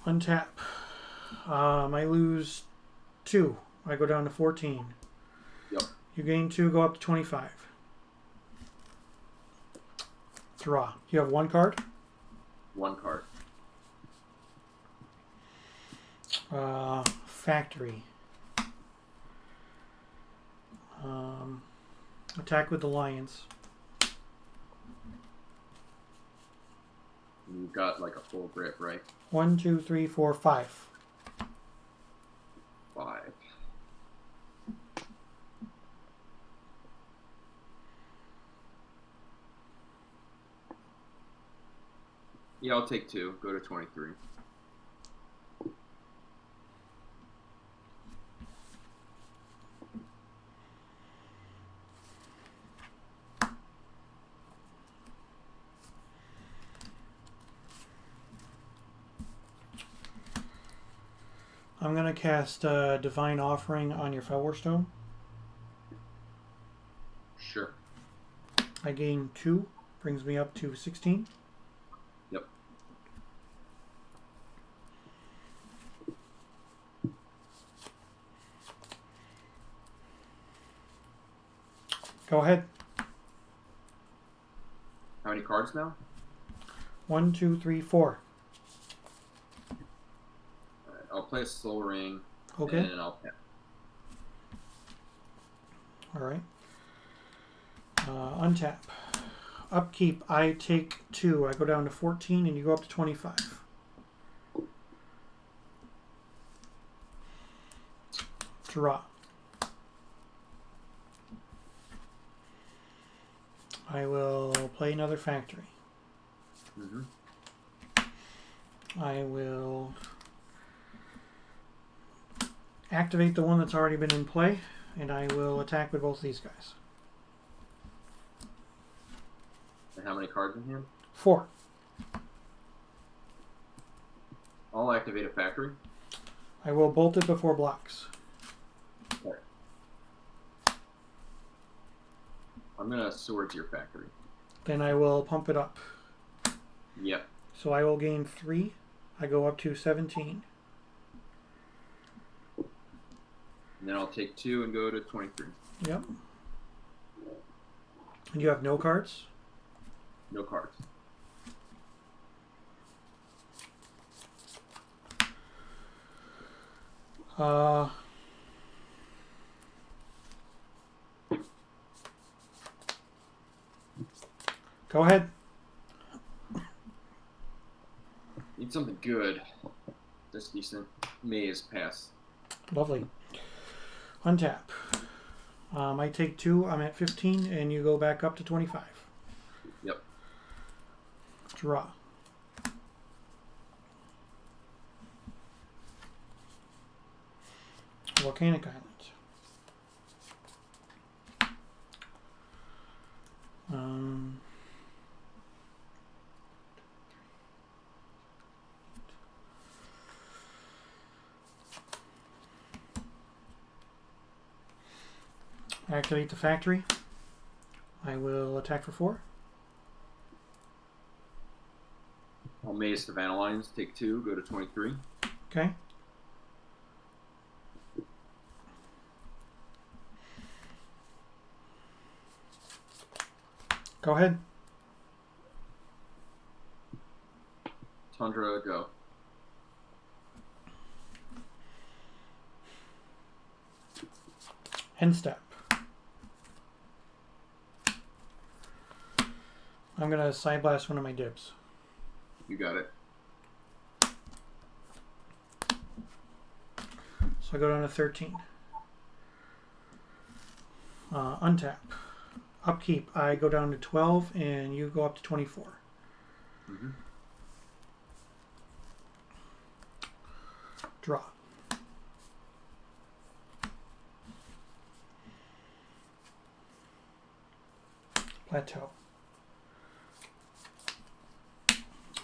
Untap. I lose 2. I go down to 14. Yep. You gain 2, go up to 25. Draw. You have 1 card? 1 card. Factory. Attack with the lions. You've got like a full grip, right? 1, 2, 3, 4, 5. 5. Yeah, I'll take 2. Go to 23. I'm going to cast Divine Offering on your Felwar Stone. Sure. I gain 2, brings me up to 16. Yep. Go ahead. How many cards now? 1, 2, 3, 4. Alright, I'll play a Soul Ring. Okay. And I'll pass. All right. Untap. Upkeep. I take 2. I go down to 14, and you go up to 25. Draw. I will play another factory. Mm-hmm. I will activate the one that's already been in play, and I will attack with both these guys. And how many cards in hand? 4. I'll activate a factory. I will bolt it before blocks. Okay. I'm gonna sword your factory. Then I will pump it up. Yep. So I will gain 3. I go up to 17. And then I'll take 2 and go to 23. Yep. And you have no cards? No cards. Go ahead. Need something good. That's decent. May is passed. Lovely. Untap. I take 2. I'm at 15, and you go back up to 25. Yep. Draw. Volcanic Island. Activate the factory. I will attack for 4. I'll maze the Savannah Lions, take 2, go to 23. Okay. Go ahead. Tundra, go. End step. I'm going to side blast one of my dibs. You got it. So I go down to 13. Untap. Upkeep. I go down to 12, and you go up to 24. Mm-hmm. Draw. Plateau.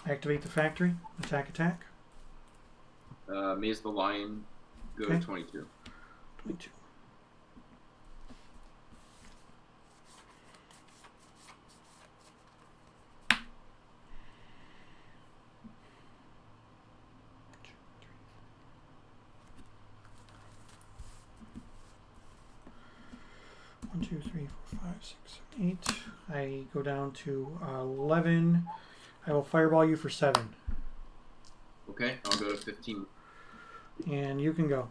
Activate the factory. Attack, attack. Maze the Lion, go Okay. 22. 22. One, two, three, four, five, six, seven, 8. I go down to 11. I will fireball you for 7. Okay, I'll go to 15. And you can go.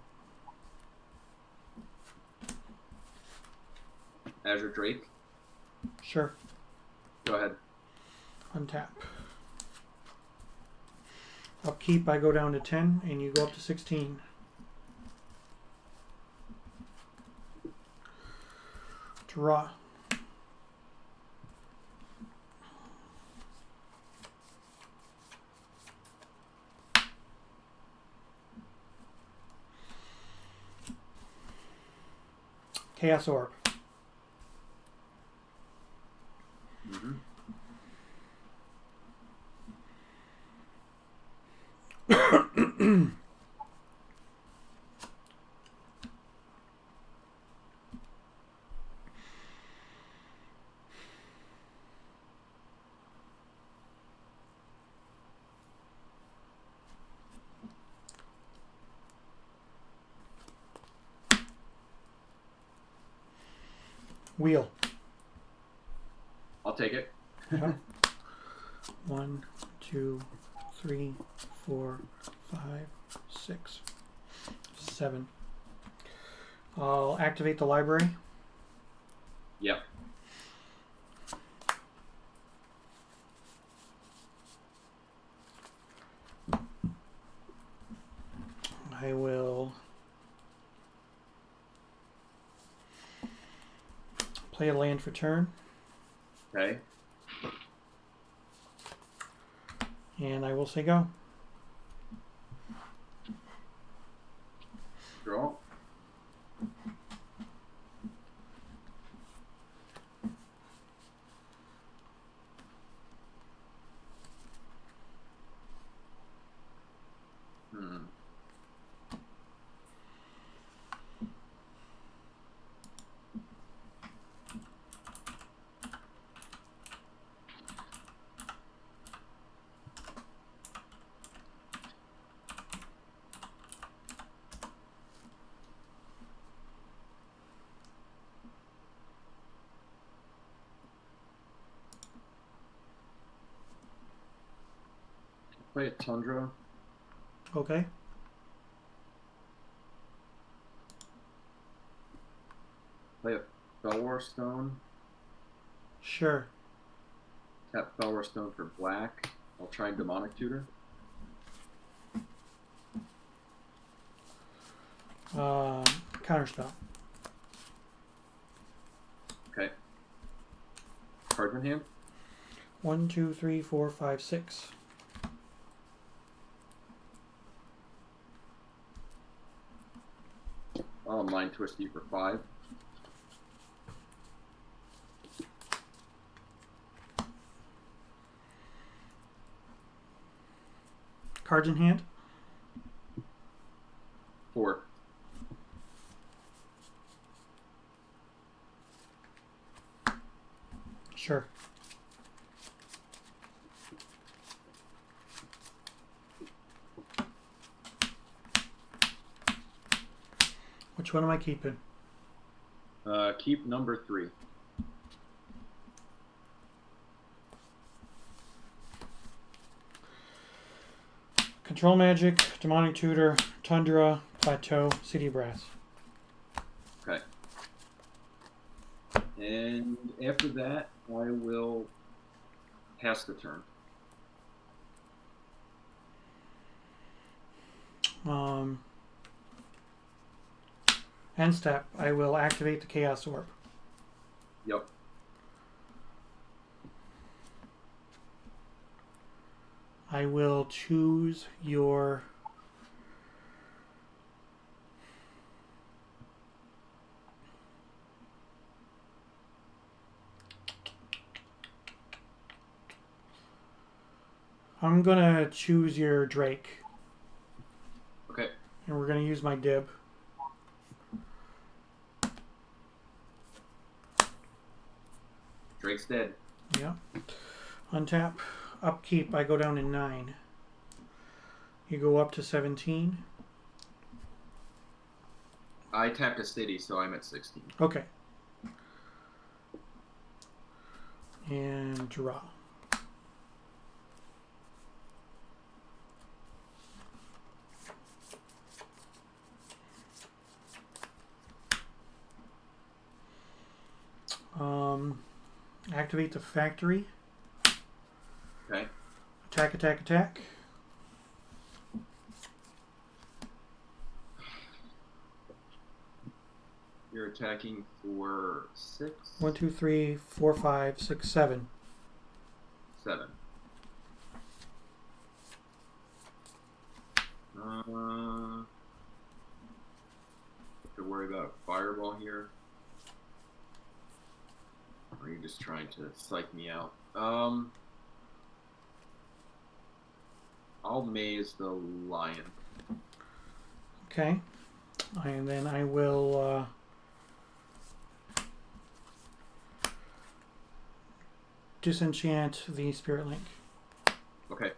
Azure Drake, Sure. go ahead. Untap. Upkeep, I go down to 10, and you go up to 16. Draw. Chaos Orb. Mm-hmm. Wheel. I'll take it. Yep. 1, 2, 3, 4, 5, 6, 7. I'll activate the library. Yep. I will play a land for turn. Okay. And I will say go. Draw. Hmm. Play a Tundra. Okay. Play a Felwar Stone. Sure. Tap Felwar Stone for black. I'll try Demonic Tutor. Counterspell. Okay. Cards in hand. 1, 2, 3, 4, 5, 6. I'll Mind Twist you for 5. Cards in hand. 4. Sure. Which one am I keeping? Keep number 3. Control Magic, Demonic Tutor, Tundra, Plateau, City Brass. Okay. And after that, I will pass the turn. End step. I will activate the Chaos Orb. Yep. I will choose your I'm gonna choose your Drake. And we're going to use my dib. Drake's dead. Yeah. Untap. Upkeep, I go down to 9. You go up to 17. I tapped a city, so I'm at 16. Okay. And draw. Activate the factory. Okay. Attack, attack, attack. You're attacking for 6? 1, 2, 3, 4, 5, 6, 7. 7. Have to worry about fireball here. Or are you just trying to psych me out? I'll maze the lion. Okay. And then I will disenchant the spirit link. Okay.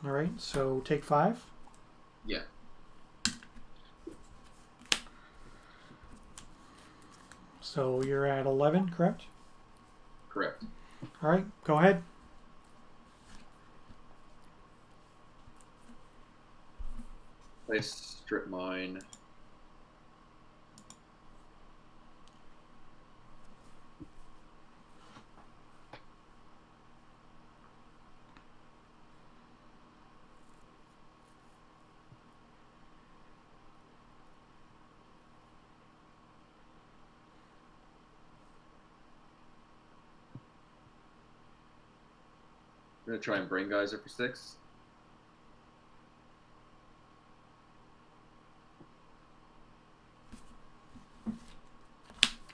All right, so take 5. Yeah. So you're at 11, correct? Correct. All right, go ahead. I strip mine. I'm gonna try and Brain Geyser for 6.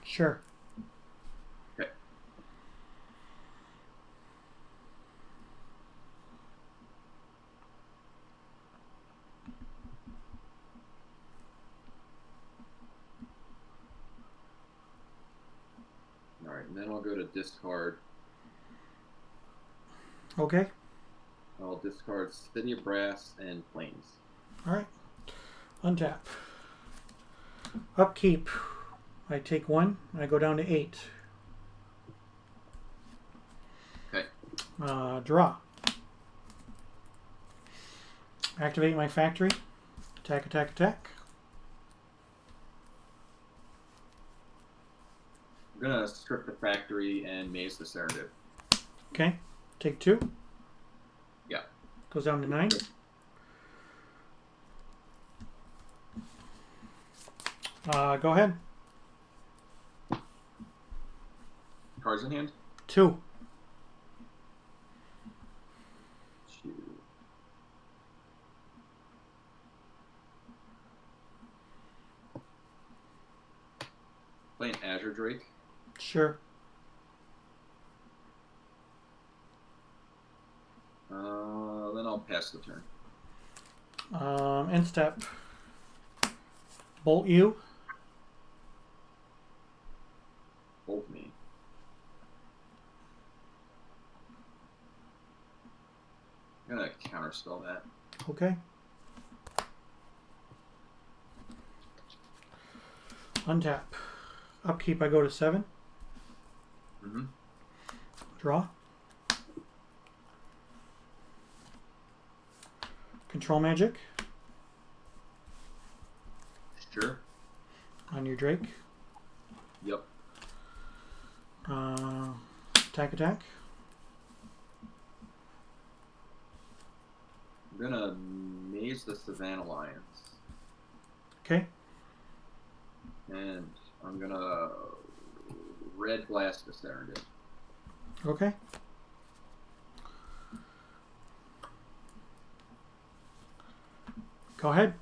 Sure. Okay. Alright, and then I'll go to discard. Okay. I'll discard City of Brass and Plains. All right. Untap. Upkeep. I take 1. I go down to 8. Okay. Draw. Activate my factory. Attack, attack, attack. I'm gonna strip the factory and maze the Serendip. Okay. Take 2. Yeah. Goes down to 9. Go ahead. Cards in hand? 2. 2. Play an Azure Drake. Sure. Then I'll pass the turn. End step. Bolt you. Bolt me. I'm gonna counterspell that. Okay. Untap. Upkeep, I go to 7. Mm-hmm. Draw. Control magic. Sure. On your Drake. Yep. Attack, attack. I'm gonna maze the Savannah Lions. Okay. And I'm gonna red blast the Serendip. Okay. Go ahead.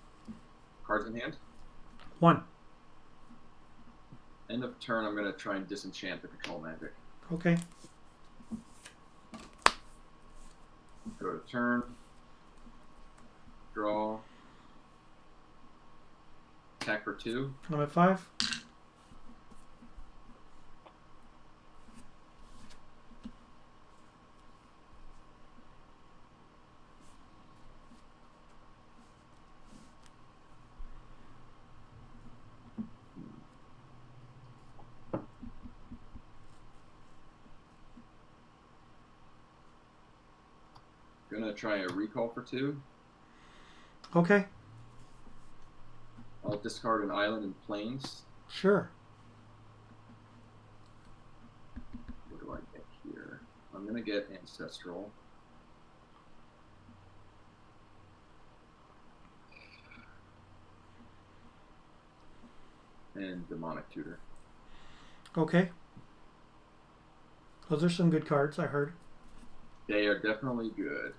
Cards in hand. 1. End of turn, I'm gonna try and disenchant the control magic. Okay. Go to turn. Draw. Attack for 2. I'm at 5. Gonna try a recall for 2. Okay. I'll discard an island and plains. Sure. What do I get here? I'm gonna get Ancestral. And Demonic Tutor. Okay. Those are some good cards, I heard. They are definitely good.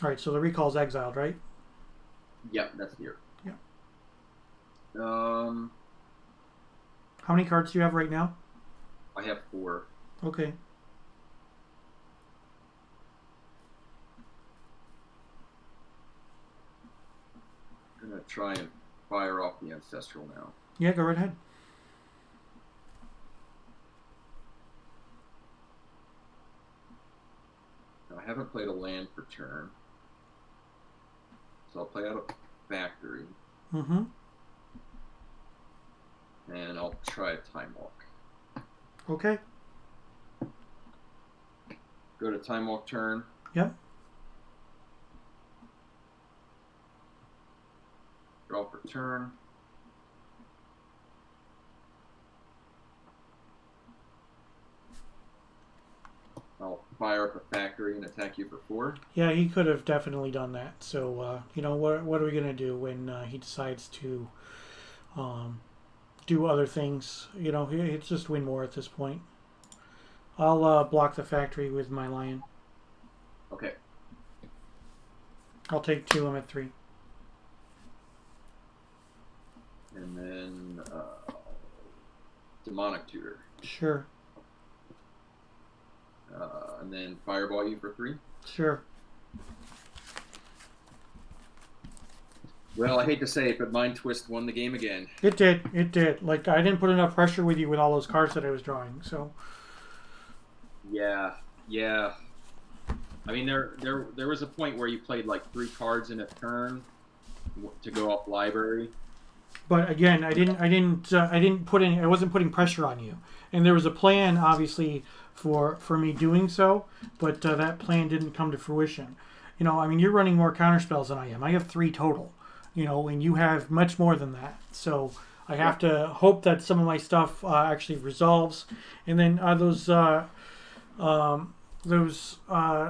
All right, so the recall's exiled, right? Yep, that's here. Yeah. How many cards do you have right now? I have 4. Okay. I'm gonna try and fire off the Ancestral now. Yeah, go right ahead. I haven't played a land for turn. So I'll play out a factory. Mm-hmm. And I'll try a Time Walk. Okay. Go to Time Walk turn. Yep. Draw for turn. I'll fire up a factory and attack you for 4. Yeah, he could have definitely done that. So, you know, what are we going to do when he decides to do other things? You know, it's just win more at this point. I'll block the factory with my lion. Okay. I'll take 2. I'm at 3. And then Demonic Tutor. Sure. And then Fireball you for 3. Sure. Well, I hate to say it, but Mind Twist won the game again. It did. It did. Like, I didn't put enough pressure with you with all those cards that I was drawing, so... Yeah. I mean, there was a point where you played like 3 cards in a turn to go off library. But again, I wasn't putting pressure on you, and there was a plan, obviously, for me doing so, but that plan didn't come to fruition. You know, I mean, you're running more counterspells than I am. I have 3 total. You know, and you have much more than that. So I have to hope that some of my stuff actually resolves, and then those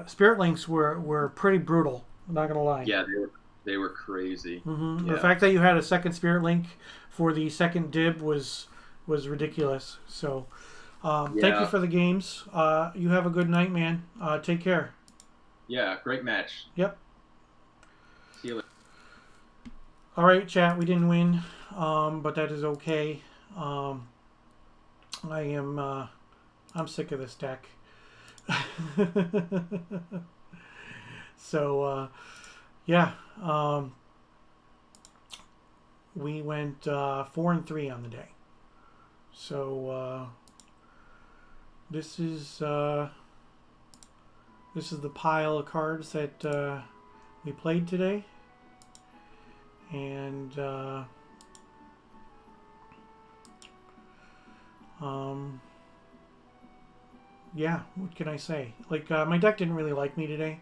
Spirit Links were pretty brutal. I'm not gonna lie. Yeah, they were crazy. Mm-hmm. Yeah. The fact that you had a second Spirit Link for the second dib was ridiculous. So, thank you for the games. You have a good night, man. Take care. Yeah, great match. Yep. See you later. All right, chat. We didn't win, but that is okay. I'm sick of this deck. So, yeah. We went 4-3 on the day. So this is the pile of cards that we played today, and yeah, what can I say? Like, my deck didn't really like me today,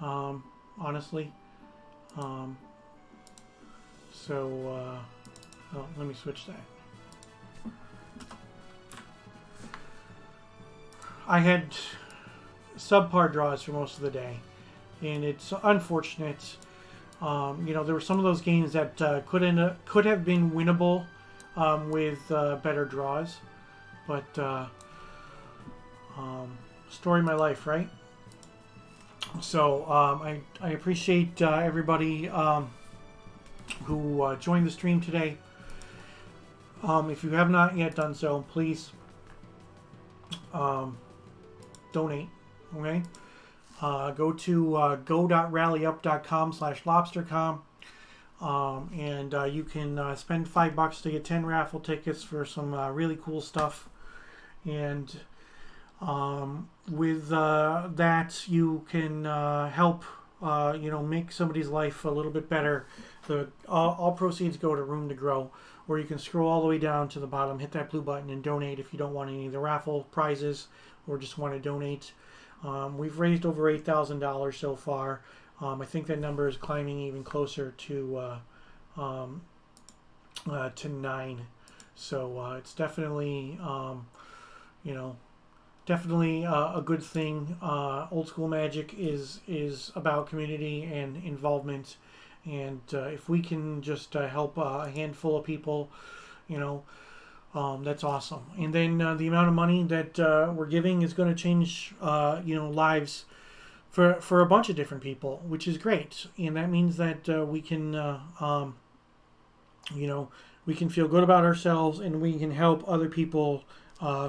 honestly. So, oh, let me switch that. I had subpar draws for most of the day, and it's unfortunate. You know, there were some of those games that could have been winnable with better draws, but story of my life, right? So I appreciate everybody who joined the stream today. If you have not yet done so, please donate. Okay, go to go.rallyup.com/LobstercoM. And you can spend $5 to get 10 raffle tickets for some really cool stuff. And with that, you can help make somebody's life a little bit better. All proceeds go to Room to Grow, or you can scroll all the way down to the bottom, hit that blue button, and donate if you don't want any of the raffle prizes or just want to donate. We've raised over $8,000 so far. I think that number is climbing even closer to 9. So it's definitely, definitely a good thing. Old School Magic is about community and involvement, and if we can just help a handful of people, that's awesome. And then the amount of money that we're giving is going to change, lives for a bunch of different people, which is great. And that means that we can, we can feel good about ourselves, and we can help other people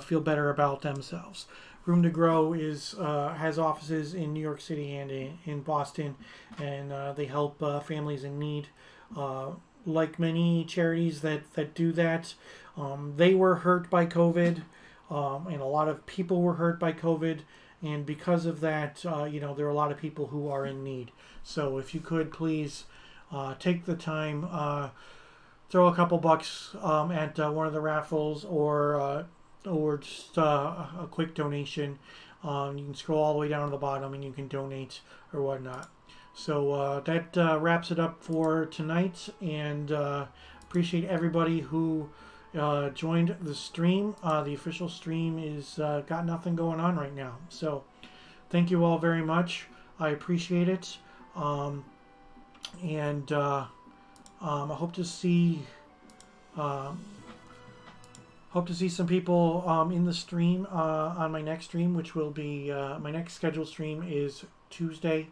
feel better about themselves. Room to Grow has offices in New York City and in Boston, and they help families in need. Like many charities that do that, they were hurt by COVID, and a lot of people were hurt by COVID. And because of that, there are a lot of people who are in need. So if you could please take the time, throw a couple bucks at one of the raffles, or just a quick donation. You can scroll all the way down to the bottom and you can donate or whatnot. So that wraps it up for tonight, and appreciate everybody who joined the stream. The official stream is got nothing going on right now, so thank you all very much. I appreciate it, and I hope to see some people in the stream on my next stream, which will be my next scheduled stream is Tuesday.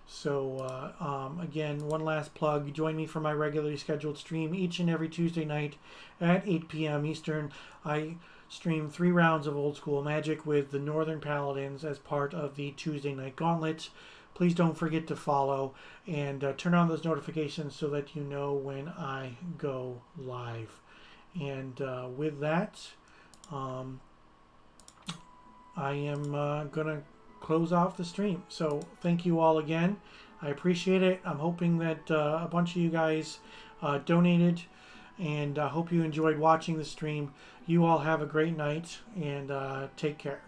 So again, one last plug. Join me for my regularly scheduled stream each and every Tuesday night at 8 p.m. Eastern. I stream 3 rounds of Old School Magic with the Northern Paladins as part of the Tuesday Night Gauntlet. Please don't forget to follow and turn on those notifications so that you know when I go live. And with that, I am going to close off the stream. So thank you all again. I appreciate it. I'm hoping that a bunch of you guys donated, and I hope you enjoyed watching the stream. You all have a great night, and take care.